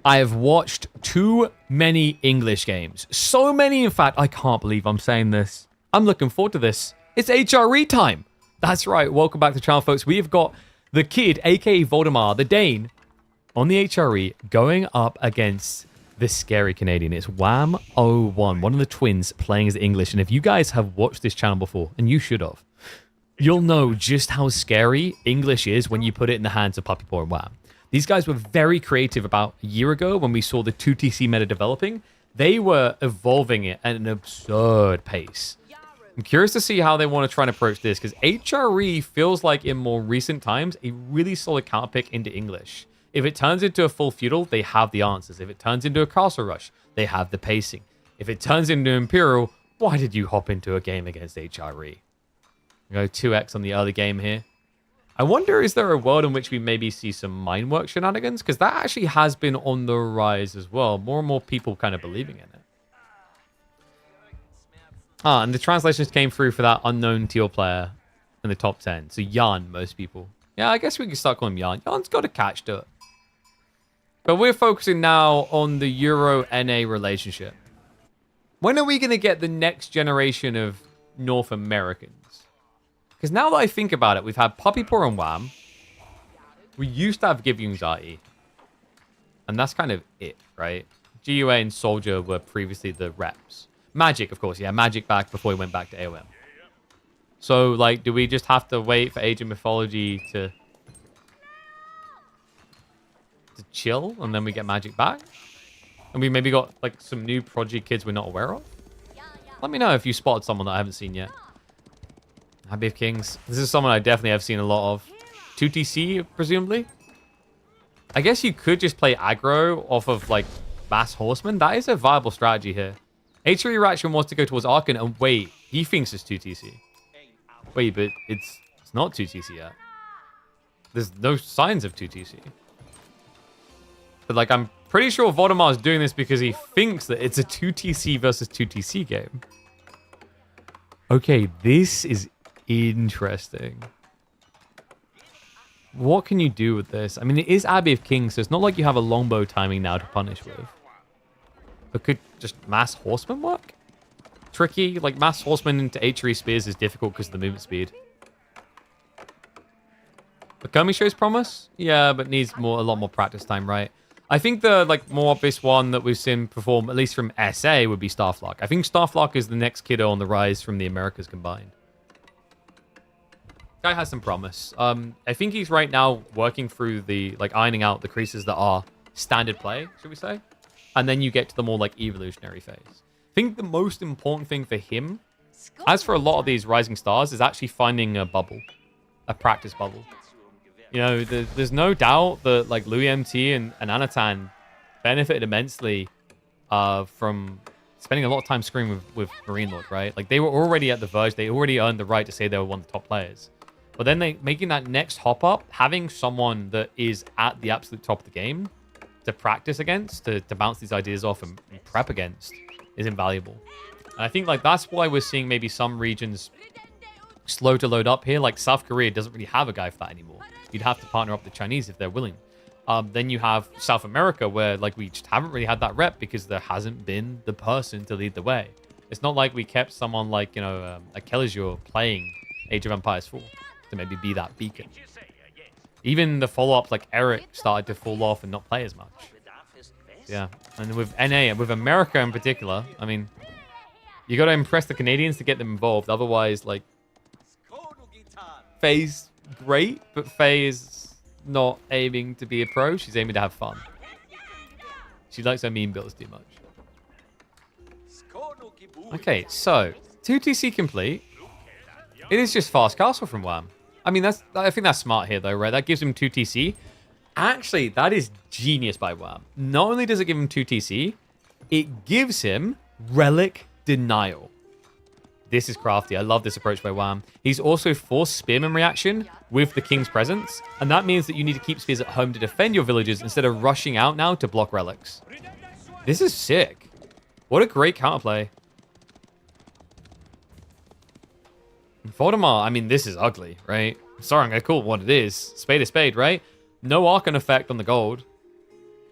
I have watched too many English games. So many, in fact, I can't believe I'm saying this. I'm looking forward to this. It's HRE time. That's right. Welcome back to the channel, folks. We have got the Kid, aka Voldemar, the Dane, on the HRE going up against this scary Canadian. It's Wham01, one of the twins playing as English. And if you guys have watched this channel before, and you should have, you'll know just how scary English is when you put it in the hands of Puppy Paw and Wham. These guys were very creative about a year ago when we saw the 2TC meta developing. They were evolving it at an absurd pace. I'm curious to see how they want to try and approach this, because HRE feels like in more recent times a really solid counter pick into English. If it turns into a full feudal, they have the answers. If it turns into a castle rush, they have the pacing. If it turns into Imperial, why did you hop into a game against HRE? Go 2x on the early game here. I wonder, is there a world in which we maybe see some mind work shenanigans? Because that actually has been on the rise as well. More and more people kind of believing in it. Ah, and the translations came through for that unknown teal player in the top 10. So Jan, most people. Yeah, I guess we can start calling him Jan. Jan's got a catch to it. But we're focusing now on the Euro-NA relationship. When are we going to get the next generation of North Americans? Because now that I think about it, we've had Puppy Paw and Wham. We used to have Give You Anxiety. And that's kind of it, right? GUA and Soldier were previously the reps. Magic, of course. Yeah, Magic back before he went back to AOM. So, like, do we just have to wait for Age of Mythology to chill and then we get Magic back? And we maybe got, like, some new Prodigy kids we're not aware of? Let me know if you spotted someone that I haven't seen yet. Abbey of Kings. This is someone I definitely have seen a lot of. 2TC, presumably? I guess you could just play aggro off of, like, Mass Horseman. That is a viable strategy here. HRE Reaction wants to go towards Arkan, and wait, he thinks it's 2TC. Wait, but it's not 2TC yet. There's no signs of 2TC. But, like, I'm pretty sure Voldemar is doing this because he thinks that it's a 2TC versus 2TC game. Okay, this is interesting. What can you do with this? I mean, it is Abbey of Kings, so it's not like you have a longbow timing now to punish with. But could just Mass Horseman work? Tricky. Like, Mass Horseman into HRE Spears is difficult because of the movement speed. But Komi shows promise? Yeah, but needs a lot more practice time, right? I think the more obvious one that we've seen perform, at least from SA, would be Starflock. I think Starflock is the next kiddo on the rise from the Americas combined. Guy has some promise. I think he's right now working through the, ironing out the creases that are standard play, should we say? And then you get to the more, evolutionary phase. I think the most important thing for him, as for a lot of these rising stars, is actually finding a bubble. A practice bubble. You know, there's no doubt that, Louis MT and Anatan benefited immensely from spending a lot of time screaming with Marine Lord, right? They were already at the verge. They already earned the right to say they were one of the top players. But then making that next hop up, having someone that is at the absolute top of the game to practice against, to bounce these ideas off and prep against, is invaluable. And I think like that's why we're seeing maybe some regions slow to load up here. Like South Korea doesn't really have a guy for that anymore. You'd have to partner up the Chinese if they're willing. Then you have South America where like we just haven't really had that rep because there hasn't been the person to lead the way. It's not like we kept someone like, you know, a Kelizure playing Age of Empires 4 to maybe be that beacon. Even the follow-ups like Eric started to fall off and not play as much. Yeah, and with NA, with America in particular, I mean, you got to impress the Canadians to get them involved. Otherwise, like, Faye's great, but Faye is not aiming to be a pro. She's aiming to have fun. She likes her meme builds too much. Okay, so 2TC complete. It is just fast castle from Wham. I mean, I think that's smart here, though, right? That gives him 2TC. Actually, that is genius by Wham. Not only does it give him 2TC, it gives him Relic Denial. This is crafty. I love this approach by Wham. He's also forced Spearman reaction with the King's presence, and that means that you need to keep spears at home to defend your villages instead of rushing out now to block relics. This is sick. What a great counterplay. Voldemar, I mean, this is ugly, right? Sorry, I'm going to call it what it is. Spade is spade, right? No Archon effect on the gold.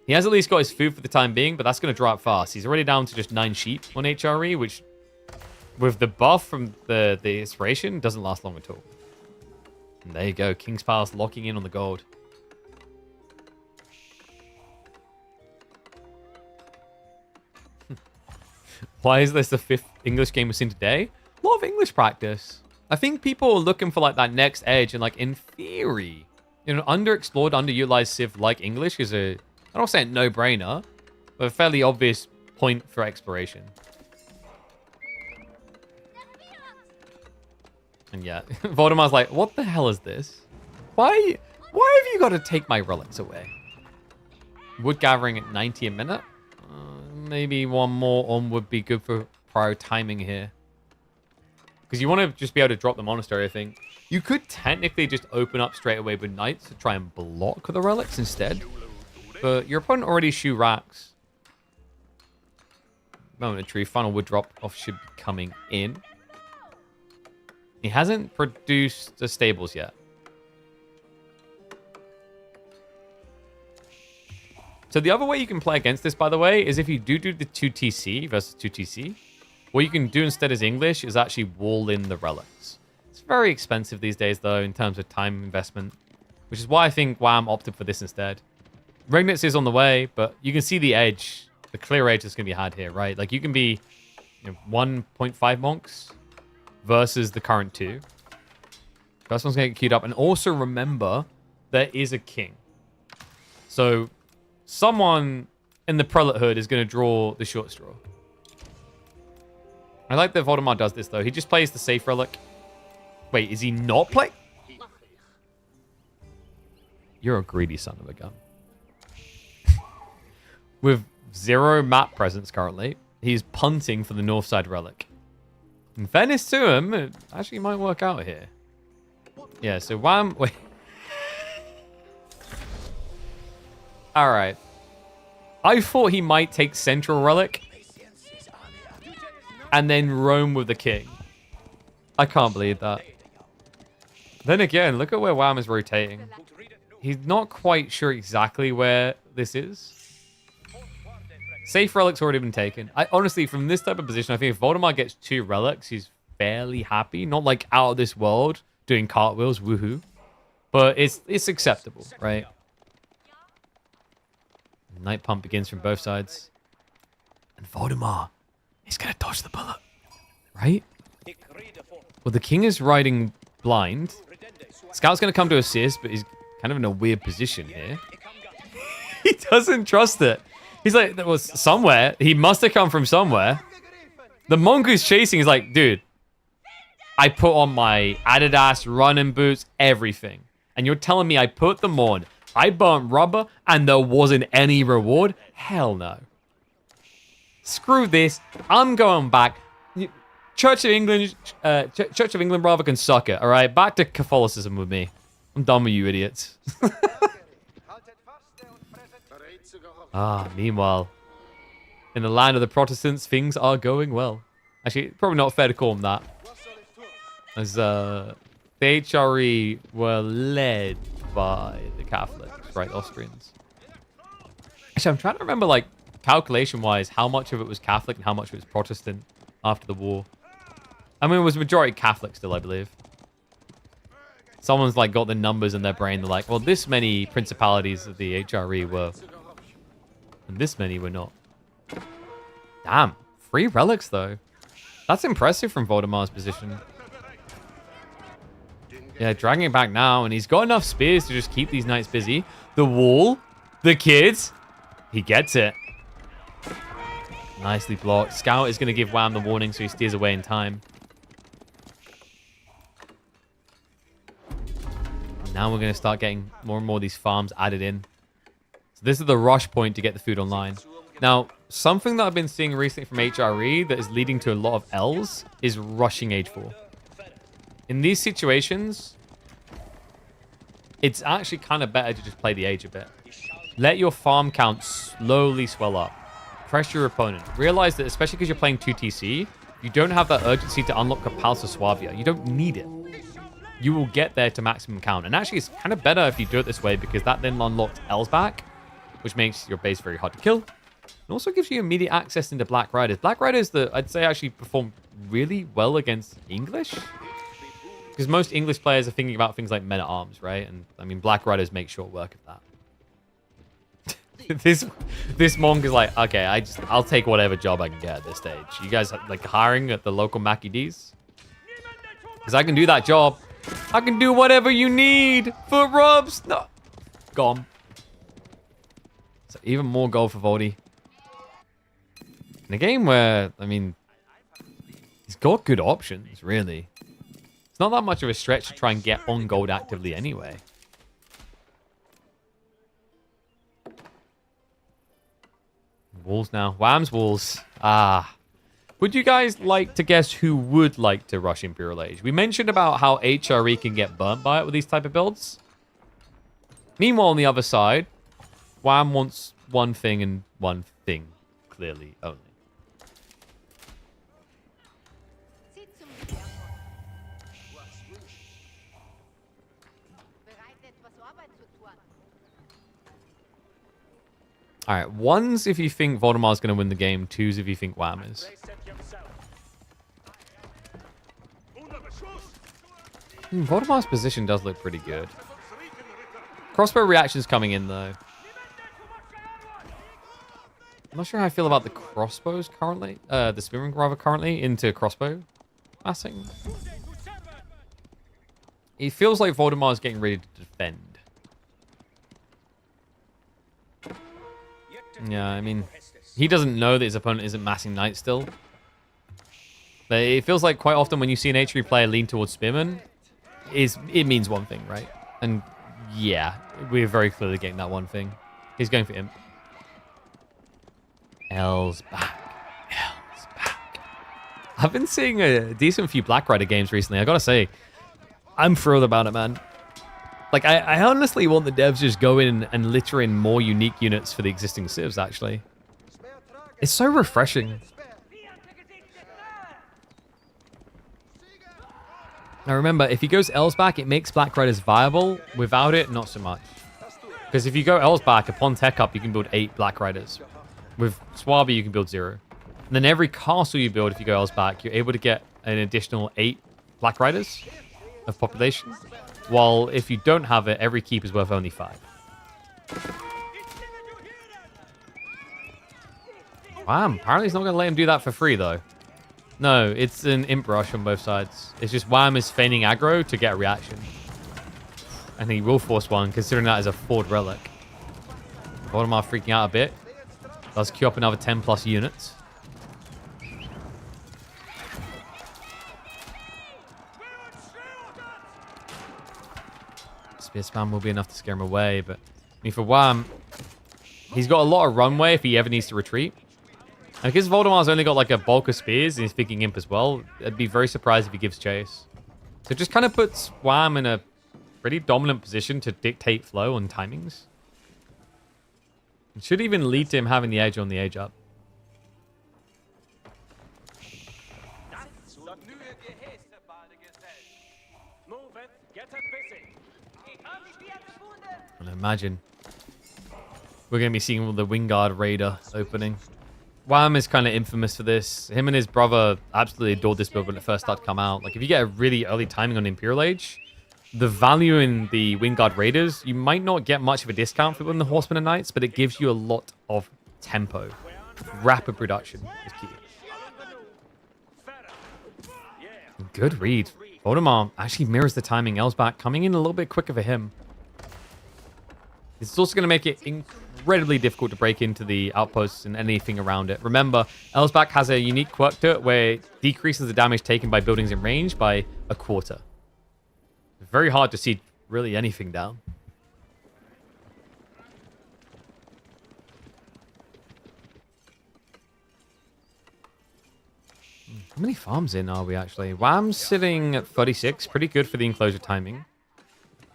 He has at least got his food for the time being, but that's going to dry up fast. He's already down to just 9 sheep on HRE, which, with the buff from the inspiration, doesn't last long at all. And there you go. King's Palace locking in on the gold. Why is this the 5th English game we've seen today? A lot of English practice. I think people are looking for like that next edge, and like in theory, you know, underexplored, underutilized Civ like English is a, I don't say a no-brainer, but a fairly obvious point for exploration. And yeah, Voldemar's like, what the hell is this? Why have you got to take my relics away? Wood gathering at 90 a minute? Maybe one more on would be good for prior timing here. Because you want to just be able to drop the monastery, I think. You could technically just open up straight away with knights to try and block the relics instead. But your opponent already shoe racks. Momentary final wood drop off should be coming in. He hasn't produced the stables yet. So the other way you can play against this, by the way, is if you do the 2TC versus 2TC. What you can do instead as English is actually wall in the relics. It's very expensive these days, though, in terms of time investment. Which is why I think Wham opted for this instead. Regnitz is on the way, but you can see the edge. The clear edge that's going to be had here, right? Like, you can be 1.5 monks versus the current 2. First one's going to get queued up. And also remember, there is a king. So, someone in the prelate hood is going to draw the short straw. I like that Voldemar does this, though. He just plays the safe relic. Wait, is he not playing? You're a greedy son of a gun. With 0 map presence currently, he's punting for the north side relic. In fairness to him, it actually might work out here. Yeah, so Wham... Wait. Alright. I thought he might take central relic and then roam with the king. I can't believe that. Then again, look at where Wham is rotating. He's not quite sure exactly where this is. Safe relic's already been taken. Honestly, from this type of position, I think if Voldemar gets 2 relics, he's fairly happy. Not like out of this world, doing cartwheels, woohoo. But it's acceptable, right? Night pump begins from both sides. And Voldemar, he's gonna dodge the bullet, right? Well, the king is riding blind. Scout's gonna come to assist, but he's kind of in a weird position here. He doesn't trust it. He's like, that was somewhere. He must have come from somewhere. The monk who's chasing is like, dude, I put on my Adidas running boots, everything. And you're telling me I put them on, I burnt rubber, and there wasn't any reward? Hell no. Screw this. I'm going back. Church of England rather can suck it, all right? Back to Catholicism with me. I'm done with you idiots. Meanwhile, in the land of the Protestants, things are going well. Actually, probably not fair to call them that. As the HRE were led by the Catholics, right? Austrians. Actually, I'm trying to remember, like, calculation-wise, how much of it was Catholic and how much of it was Protestant after the war. I mean, it was majority Catholic still, I believe. Someone's, like, got the numbers in their brain. They're like, well, this many principalities of the HRE were... and this many were not. Damn. 3 relics, though. That's impressive from Voldemar's position. Yeah, dragging it back now, and he's got enough spears to just keep these knights busy. The wall. The kids. He gets it. Nicely blocked. Scout is going to give Wham the warning, so he steers away in time. Now we're going to start getting more and more of these farms added in. So this is the rush point to get the food online. Now, something that I've been seeing recently from HRE that is leading to a lot of Ls is rushing Age 4. In these situations, it's actually kind of better to just play the Age a bit. Let your farm count slowly swell up. Pressure your opponent. Realize that, especially because you're playing 2TC, you don't have that urgency to unlock a Pulse of Suavia. You don't need it. You will get there to maximum count. And actually, it's kind of better if you do it this way, because that then unlocks L's back, which makes your base very hard to kill. It also gives you immediate access into Black Riders. Black Riders, I'd say, actually perform really well against English. Because most English players are thinking about things like men-at-arms, right? And, I mean, Black Riders make short work of that. this monk is like, okay, I'll take whatever job I can get at this stage. You guys are, like, hiring at the local Mackie D's? Because I can do that job. I can do whatever you need for rubs. No. Gone. So even more gold for Voldy. In a game where, I mean, he's got good options, really. It's not that much of a stretch to try and get on gold actively anyway. Walls now. Wham's walls. Ah. Would you guys like to guess who would like to rush Imperial Age? We mentioned about how HRE can get burnt by it with these type of builds. Meanwhile, on the other side, Wham wants one thing and one thing, clearly only. All right, 1's if you think Voldemar's going to win the game. 2's if you think Wham is. Voldemar's position does look pretty good. Crossbow reactions coming in, though. I'm not sure how I feel about the crossbows currently. The spearmen, rather, currently into crossbow massing. It feels like Voldemar's getting ready to defend. Yeah, I mean, he doesn't know that his opponent isn't massing knights still. But it feels like quite often when you see an H3 player lean towards spearmen, it means one thing, right? And yeah, we're very clearly getting that one thing. He's going for Imp. L's back. L's back. I've been seeing a decent few Black Rider games recently. I gotta say, I'm thrilled about it, man. Like, I honestly want the devs to just go in and litter in more unique units for the existing civs, actually. It's so refreshing. Now remember, if he goes L's back, it makes Black Riders viable. Without it, not so much. Because if you go L's back, upon tech up, you can build 8 Black Riders. With Swabi, you can build 0. And then every castle you build, if you go L's back, you're able to get an additional 8 Black Riders of population. While if you don't have it, every keep is worth only 5. Wow, apparently he's not going to let him do that for free, though. No, it's an imp rush on both sides. It's just Wham is feigning aggro to get a reaction. And he will force one, considering that as a forward relic. Voldemar freaking out a bit. Does queue up another 10 plus units. Spear spam will be enough to scare him away, but I mean, for Wham, he's got a lot of runway if he ever needs to retreat. And because Voldemar's only got like a bulk of spears and he's thinking imp as well, I'd be very surprised if he gives chase. So it just kind of puts Wham in a pretty dominant position to dictate flow and timings. It should even lead to him having the edge on the age up. And imagine we're going to be seeing the Wingard Raider opening. Wham is kind of infamous for this. Him and his brother absolutely adored this build when it first started to come out. Like, if you get a really early timing on Imperial Age, the value in the Wingard Raiders, you might not get much of a discount for the Horsemen and Knights, but it gives you a lot of tempo. Rapid production is key. Good read. Voldemar actually mirrors the timing. Elsbach coming in a little bit quicker for him. It's also going to make it incredibly difficult to break into the outposts and anything around it. Remember, Elsbach has a unique quirk to it where it decreases the damage taken by buildings in range by a quarter. It's very hard to see really anything down. How many farms in are we actually? Wham's sitting at 36. Pretty good for the enclosure timing.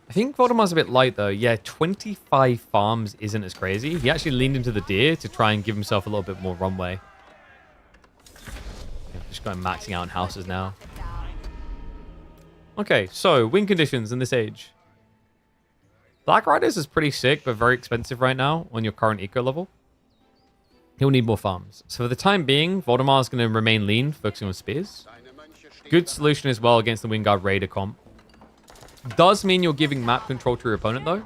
I think Voldemar's a bit light though. Yeah, 25 farms isn't as crazy. He actually leaned into the deer to try and give himself a little bit more runway. Yeah, just going maxing out on houses now. Okay, so win conditions in this age. Black Riders is pretty sick, but very expensive right now on your current eco level. He'll need more farms. So for the time being, Voldemar is going to remain lean, focusing on spears. Good solution as well against the Wingard Raider comp. Does mean you're giving map control to your opponent though,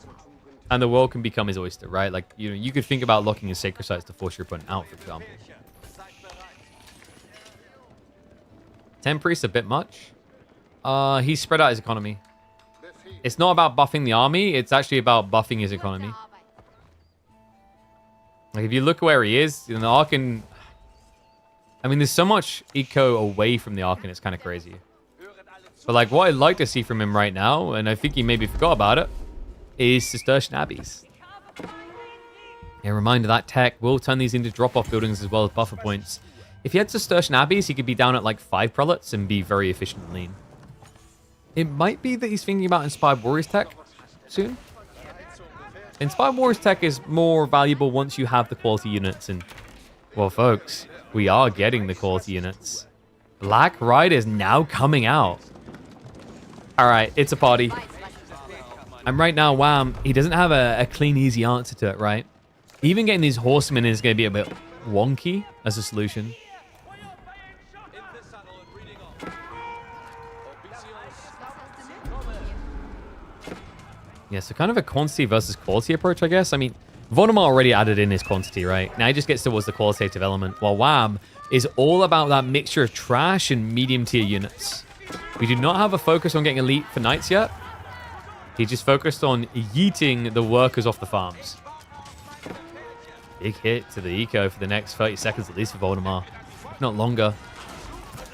and the world can become his oyster, right? Like, you know, you could think about locking his sacred sites to force your opponent out, for example. 10 priests a bit much. He's spread out his economy. It's not about buffing the army, it's actually about buffing his economy. Like, if you look where he is, in the Archon... I mean, there's so much eco away from the Archon, it's kind of crazy. But, like, what I'd like to see from him right now, and I think he maybe forgot about it, is Cistercian Abbeys. Yeah, reminder, that tech will turn these into drop-off buildings as well as buffer points. If he had Cistercian Abbeys, he could be down at, like, 5 prelates and be very efficient and lean. It might be that he's thinking about Inspired Warriors tech soon. Inspired Warriors tech is more valuable once you have the quality units. And, well, folks, we are getting the quality units. Black Rider is now coming out. All right, it's a party. And right now, Wham, he doesn't have a clean, easy answer to it, right? Even getting these horsemen is going to be a bit wonky as a solution. Yeah, so kind of a quantity versus quality approach, I guess. I mean, Voldemar already added in his quantity, right? Now he just gets towards the qualitative element, while Wham is all about that mixture of trash and medium tier units. We do not have a focus on getting elite for knights yet. He just focused on yeeting the workers off the farms. Big hit to the eco for the next 30 seconds, at least for Voldemar, if not longer.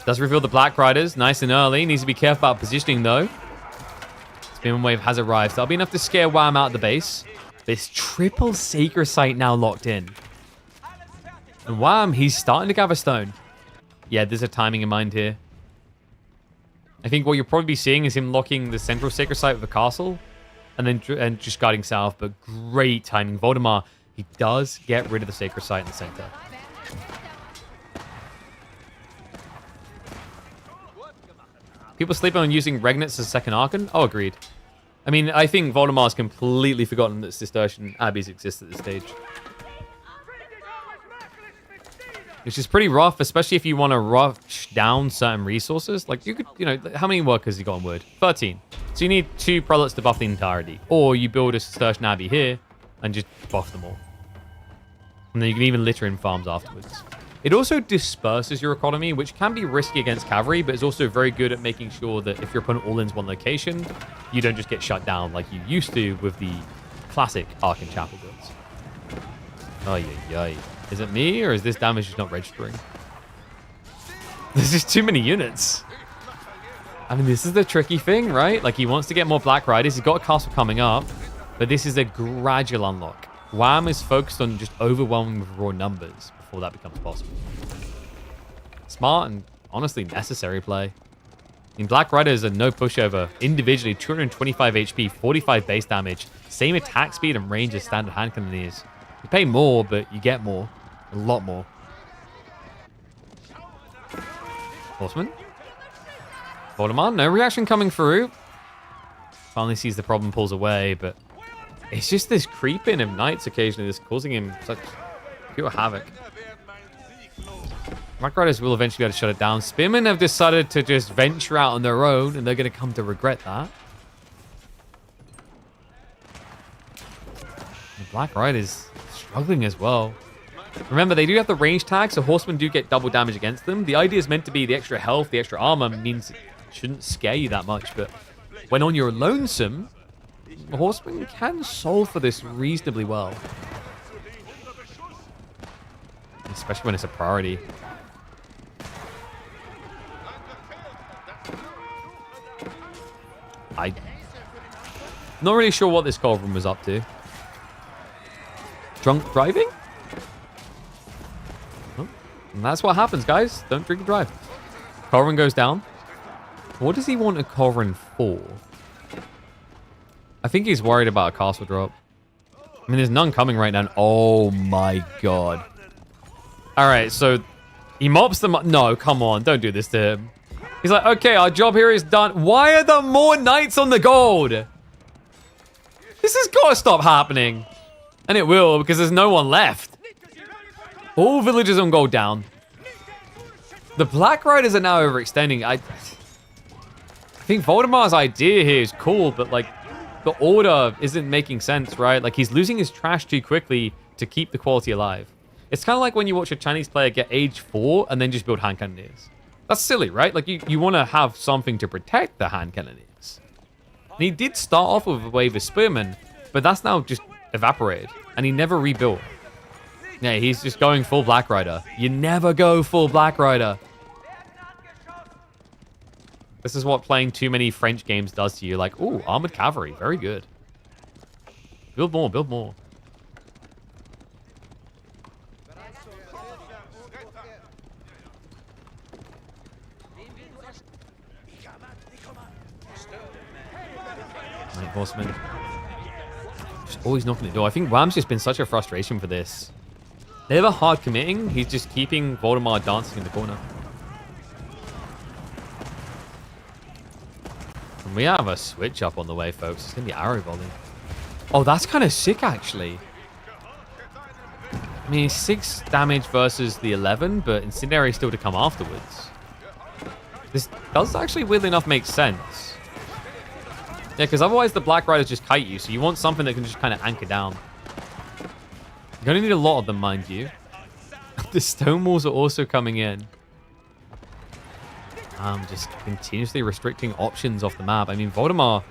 Does reveal the Black Riders nice and early. Needs to be careful about positioning, though. Spin Wave has arrived. That'll be enough to scare Wham out of the base. This triple Sacred Site now locked in. And Wham, he's starting to gather stone. Yeah, there's a timing in mind here. I think what you'll probably be seeing is him locking the central Sacred Site with a castle. And then just guarding south. But great timing. Voldemar, he does get rid of the Sacred Site in the center. People sleeping on using Regnants as a second Archon? Oh, agreed. I mean, I think Voldemar's completely forgotten that Cistercian Abbeys exist at this stage. Which is pretty rough, especially if you want to rush down certain resources. Like, you could, you know, how many workers you got on Wood? 13. So you need 2 prelates to buff the entirety. Or you build a Cistercian Abbey here and just buff them all. And then you can even litter in farms afterwards. It also disperses your economy, which can be risky against cavalry, but is also very good at making sure that if your opponent all-ins one location, you don't just get shut down like you used to with the classic Archon Chapel builds. Oh, yay. Is it me, or is this damage just not registering? There's just too many units. I mean, this is the tricky thing, right? Like, he wants to get more Black Riders. He's got a castle coming up, but this is a gradual unlock. Wham is focused on just overwhelming with raw numbers before that becomes possible. Smart and honestly necessary play. I mean, Black Riders are no pushover. Individually, 225 HP, 45 base damage, same attack speed and range as standard hand cannoneers. You pay more, but you get more. A lot more. Horseman. Voldemar, no reaction coming through. Finally sees the problem, pulls away, but it's just this creeping of knights occasionally that's causing him such pure havoc. Black Riders will eventually be able to shut it down. Spearmen have decided to just venture out on their own, and they're going to come to regret that. The Black Riders struggling as well. Remember, they do have the range tag, so horsemen do get double damage against them. The idea is meant to be the extra health, the extra armor means it shouldn't scare you that much, but when on your lonesome, the horsemen can solve for this reasonably well. Especially when it's a priority. I'm not really sure what this Culverin was up to. Drunk driving? Oh, and that's what happens, guys. Don't drink and drive. Culverin goes down. What does he want a Culverin for? I think he's worried about a castle drop. I mean, there's none coming right now. Oh my god. Alright, so he mops them up. No, come on. Don't do this to him. He's like, okay, our job here is done. Why are there more knights on the gold? This has got to stop happening. And it will, because there's no one left. All villagers on gold down. The Black Riders are now overextending. I think Voldemar's idea here is cool, but like, the order isn't making sense, right? Like, he's losing his trash too quickly to keep the quality alive. It's kind of like when you watch a Chinese player get age 4 and then just build hand cannoneers. That's silly, right? Like, you want to have something to protect the hand cannoneers. And he did start off with a wave of spearmen, but that's now just evaporated. And he never rebuilt. Yeah, he's just going full Black Rider. You never go full Black Rider. This is what playing too many French games does to you. Like, ooh, armored cavalry. Very good. Build more, build more. Night horseman. Just always knocking the door. I think Wham's just been such a frustration for this. They have a hard committing. He's just keeping Voldemar dancing in the corner. And we have a switch up on the way, folks. It's going to be arrow volley. Oh, that's kind of sick, actually. I mean, 6 damage versus the 11, but Incendiary still to come afterwards. This does actually, weirdly enough, make sense. Yeah, because otherwise the Black Riders just kite you, so you want something that can just kind of anchor down. You're going to need a lot of them, mind you. The stone walls are also coming in. Just continuously restricting options off the map. I mean, Voldemar,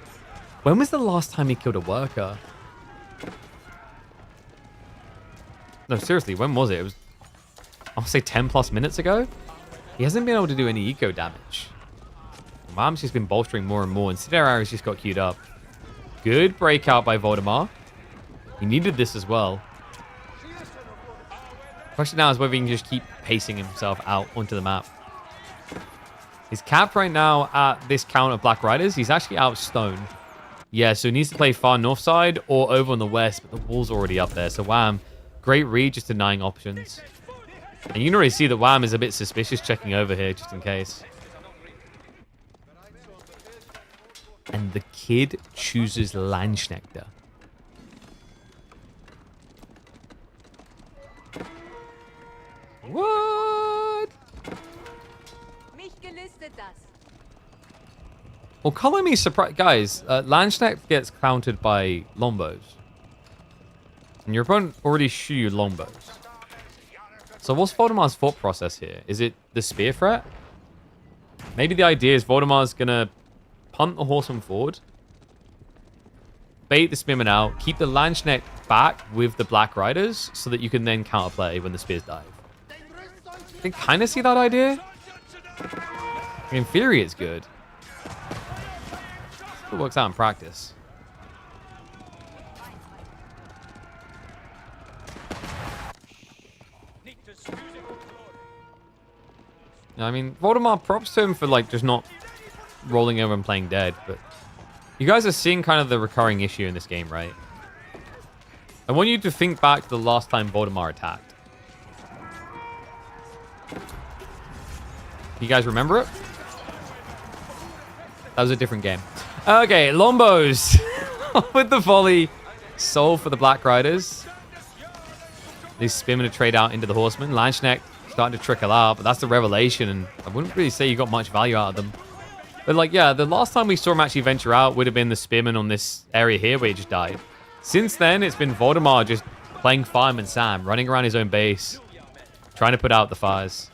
when was the last time he killed a worker? No, seriously, when was it? It was, I'll say 10 plus minutes ago. He hasn't been able to do any eco damage. Wham's just been bolstering more and more, and Sidera's just got queued up. Good breakout by Voldemar. He needed this as well. The question now is whether he can just keep pacing himself out onto the map. He's capped right now at this count of Black Riders. He's actually out of stone. Yeah, so he needs to play far north side or over on the west, but the wall's already up there. So Wham, great read, just denying options. And you can already see that Wham is a bit suspicious checking over here just in case. And the kid chooses Landsknechte. What? Well, color me surprised. Guys, Landsknecht gets countered by longbows. And your opponent already shoot you longbows. So what's Voldemar's thought process here? Is it the spear threat? Maybe the idea is Voldemar's going to punt the horseman forward, bait the spearman out, keep the Landsknecht back with the Black Riders so that you can then counterplay when the spears dive. I can kind of see that idea. In theory, it's good. It works out in practice. I mean, Voldemar, props to him for like just not rolling over and playing dead, but you guys are seeing kind of the recurring issue in this game, right? I want you to think back to the last time Voldemar attacked. You guys remember it? That was a different game. Okay, Lombos with the volley. Sold for the Black Riders. They spin to trade out into the Horsemen. Landsknecht starting to trickle out, but that's the revelation, and I wouldn't really say you got much value out of them. But like, yeah, the last time we saw him actually venture out would have been the Spearman on this area here where he just died. Since then, it's been Voldemar just playing Fireman Sam, running around his own base, trying to put out the fires.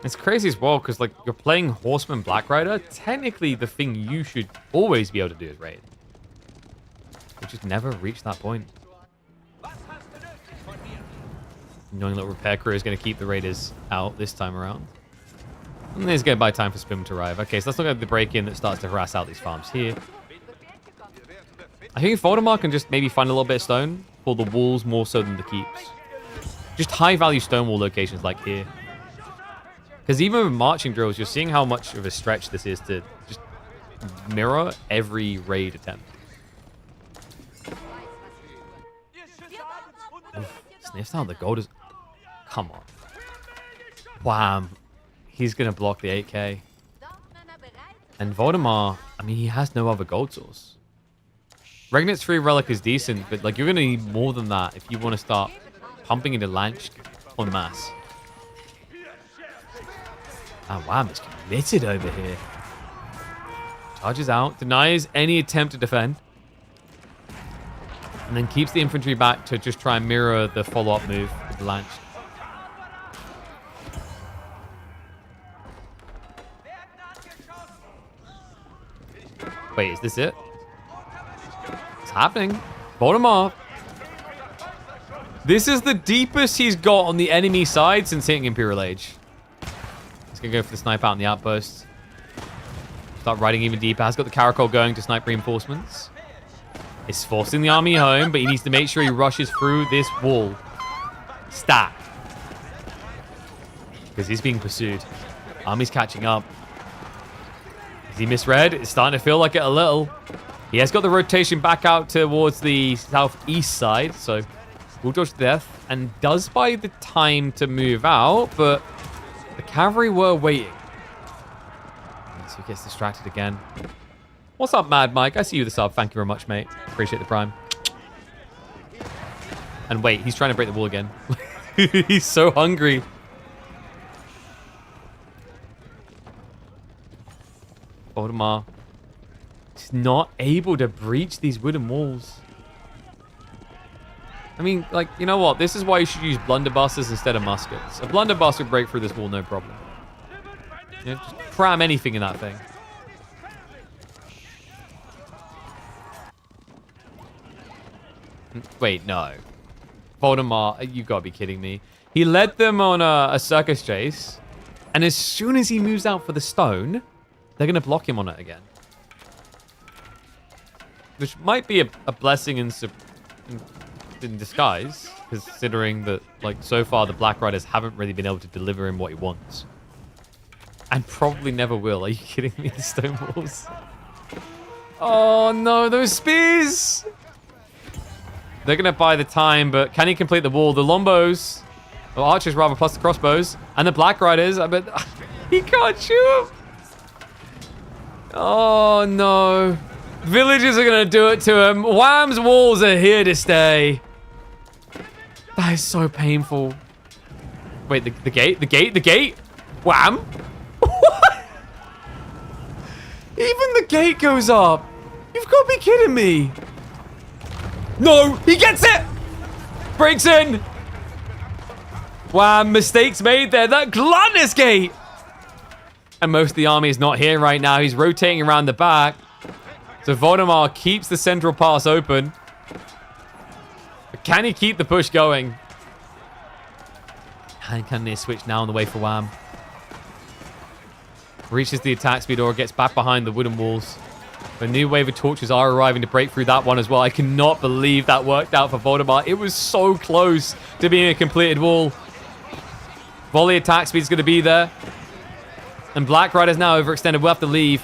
It's crazy as well, because like you're playing Horseman Black Rider. Technically, the thing you should always be able to do is raid. We just never reached that point. Knowing little repair crew is going to keep the raiders out this time around. And there's going to buy time for Spim to arrive. Okay, so let's look at the break-in that starts to harass out these farms here. I think Voldemar can just maybe find a little bit of stone for the walls more so than the keeps. Just high-value stone wall locations like here. Because even with marching drills, you're seeing how much of a stretch this is to just mirror every raid attempt. Oof, sniffs out the gold is... Come on. Wham. He's going to block the 8k. And Voldemar, I mean, he has no other gold source. Regnit's free relic is decent, but like you're going to need more than that if you want to start pumping into Lanch en masse. Ah, Wham is committed over here. Charges out, denies any attempt to defend. And then keeps the infantry back to just try and mirror the follow-up move with the Lanch. Wait, is this it? It's happening. Voldemar. This is the deepest he's got on the enemy side since hitting Imperial Age. He's going to go for the snipe out on the outpost. Start riding even deeper. Has got the Caracol going to snipe reinforcements. Is forcing the army home, but he needs to make sure he rushes through this wall. Stat. Because he's being pursued. Army's catching up. Is he misread? It's starting to feel like it a little. He has got the rotation back out towards the southeast side, so will dodge to death and does buy the time to move out, but the cavalry were waiting. So he gets distracted again. What's up, Mad Mike? I see you the sub. Thank you very much, mate. Appreciate the prime. And wait, he's trying to break the wall again. He's so hungry. Voldemar is not able to breach these wooden walls. I mean, like, you know what? This is why you should use blunderbusters instead of muskets. A blunderbuster would break through this wall, no problem. You know, just cram anything in that thing. Wait, no. Voldemar, you gotta be kidding me. He led them on a circus chase, and as soon as he moves out for the stone, they're gonna block him on it again. Which might be a blessing in disguise, considering that, like, so far the Black Riders haven't really been able to deliver him what he wants. And probably never will. Are you kidding me? The stone walls. Oh no, those spears! They're going to buy the time, but can he complete the wall? The Lombos, or archers rather, plus the crossbows, and the Black Riders, I bet he can't shoot. Oh no. Villagers are going to do it to him. Wham's walls are here to stay. That is so painful. Wait, the gate? Wham? What? Even the gate goes up. You've got to be kidding me. No, he gets it! Breaks in. Wham, mistakes made there. That gluttonous gate. And most of the army is not here right now. He's rotating around the back. So Voldemar keeps the central pass open. But can he keep the push going? And can they switch now on the way for Wham? Reaches the attack speed or gets back behind the wooden walls. A new wave of torches are arriving to break through that one as well. I cannot believe that worked out for Voldemar. It was so close to being a completed wall. Volley attack speed is going to be there. And Black Rider's now overextended. We'll have to leave.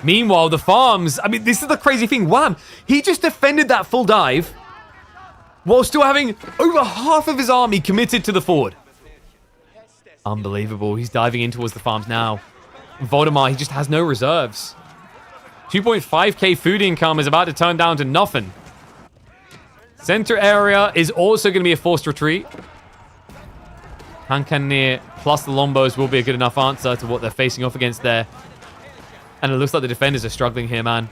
Meanwhile, the farms... I mean, this is the crazy thing. Wham! He just defended that full dive while still having over half of his army committed to the ford. Unbelievable. He's diving in towards the farms now. Voldemar, he just has no reserves. 2.5k food income is about to turn down to nothing. Center area is also going to be a forced retreat. Hand cannoneer plus the longbows will be a good enough answer to what they're facing off against there. And it looks like the defenders are struggling here, man.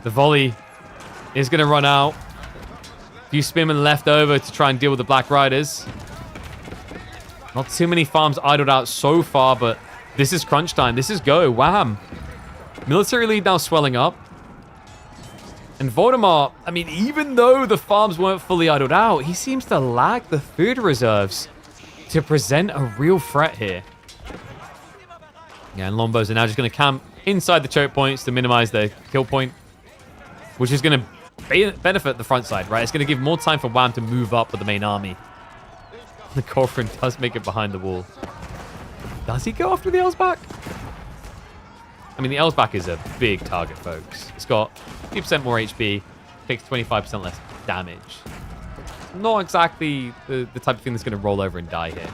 The volley is going to run out. A few spearmen left over to try and deal with the Black Riders. Not too many farms idled out so far, but this is crunch time. This is go. Wham. Military lead now swelling up. And Voldemar, I mean, even though the farms weren't fully idled out, he seems to lack the food reserves to present a real threat here. Yeah, and longbows are now just going to camp inside the choke points to minimize their kill point, which is going to benefit the front side, right? It's going to give more time for Wham to move up with the main army. The Corcoran does make it behind the wall. Does he go after the Elsbach? I mean, the Elsbach is a big target, folks. It's got 50% more HP, takes 25% less damage. Not exactly the type of thing that's going to roll over and die here.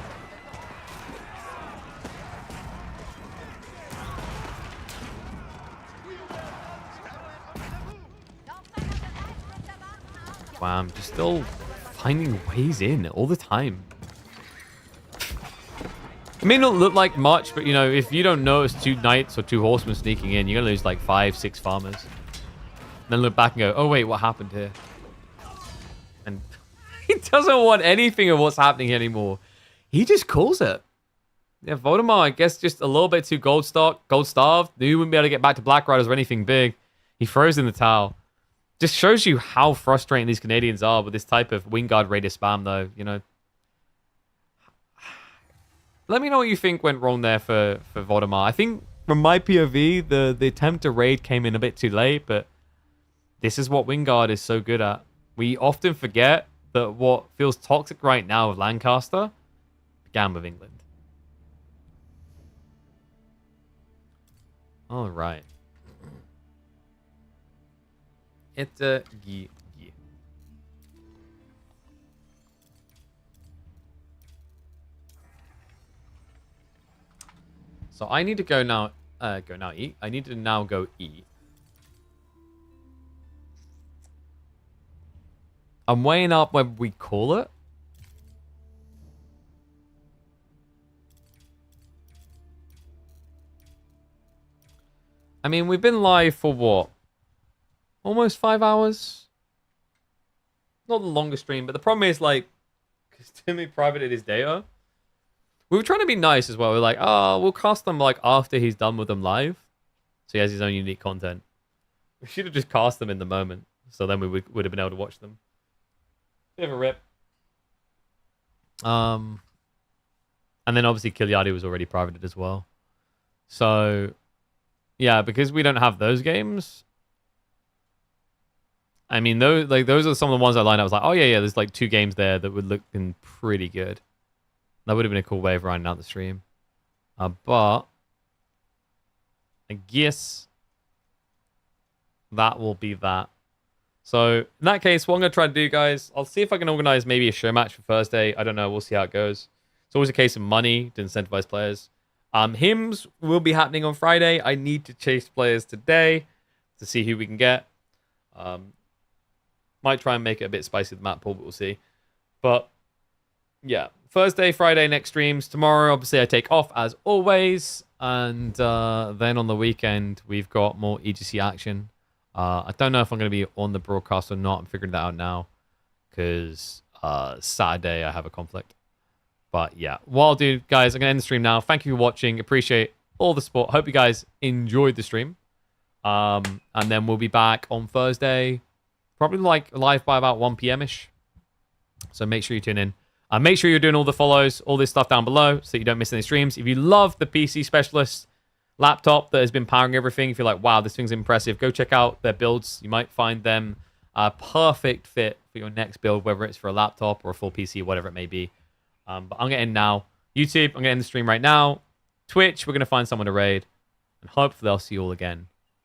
Wow, I'm just still finding ways in all the time. It may not look like much, but, you know, if you don't notice 2 knights or 2 horsemen sneaking in, you're going to lose like 5, 6 farmers. And then look back and go, oh, wait, what happened here? And he doesn't want anything of what's happening anymore. He just calls it. Yeah, Voldemar, I guess, just a little bit too gold starved. Knew he wouldn't be able to get back to Black Riders or anything big. He throws in the towel. Just shows you how frustrating these Canadians are with this type of Wingard radius spam, though, you know. Let me know what you think went wrong there for Voldemar. I think, from my POV, the attempt to raid came in a bit too late, but this is what Wingard is so good at. We often forget that what feels toxic right now with Lancaster began with England. All right. It's a yeah. So I need to go now. Eat. I need to now go eat. I'm weighing up whether we call it. I mean, we've been live for what? Almost 5 hours? Not the longest stream, but the problem is, like, because Timmy privated his data. We were trying to be nice as well. We were like, oh, we'll cast them, like, after he's done with them live. So he has his own unique content. We should have just cast them in the moment. So then we would have been able to watch them. Bit of a rip. And then obviously Kiliotti was already privated as well. So, yeah, because we don't have those games. I mean, those are some of the ones I lined up. I was like, oh, yeah, there's like 2 games there that would look pretty good. That would have been a cool way of rounding out the stream. But I guess that will be that. So in that case, what I'm going to try to do, guys, I'll see if I can organize maybe a show match for Thursday. I don't know. We'll see how it goes. It's always a case of money to incentivize players. Hymns will be happening on Friday. I need to chase players today to see who we can get. Might try and make it a bit spicy with the map pool, but we'll see. But yeah, Thursday, Friday, next streams. Tomorrow, obviously, I take off as always. And then on the weekend, we've got more EGC action. I don't know if I'm going to be on the broadcast or not. I'm figuring that out now. Because Saturday, I have a conflict. But yeah, what I'll do, guys, I'm going to end the stream now. Thank you for watching. Appreciate all the support. Hope you guys enjoyed the stream. And then we'll be back on Thursday. Probably like live by about 1 p.m.-ish. So make sure you tune in. Make sure you're doing all the follows, all this stuff down below so you don't miss any streams. If you love the PC Specialist laptop that has been powering everything, if you're like, wow, this thing's impressive, go check out their builds. You might find them a perfect fit for your next build, whether it's for a laptop or a full PC, whatever it may be. But I'm going to end now. YouTube, I'm going to end the stream right now. Twitch, we're going to find someone to raid. And hopefully I'll see you all again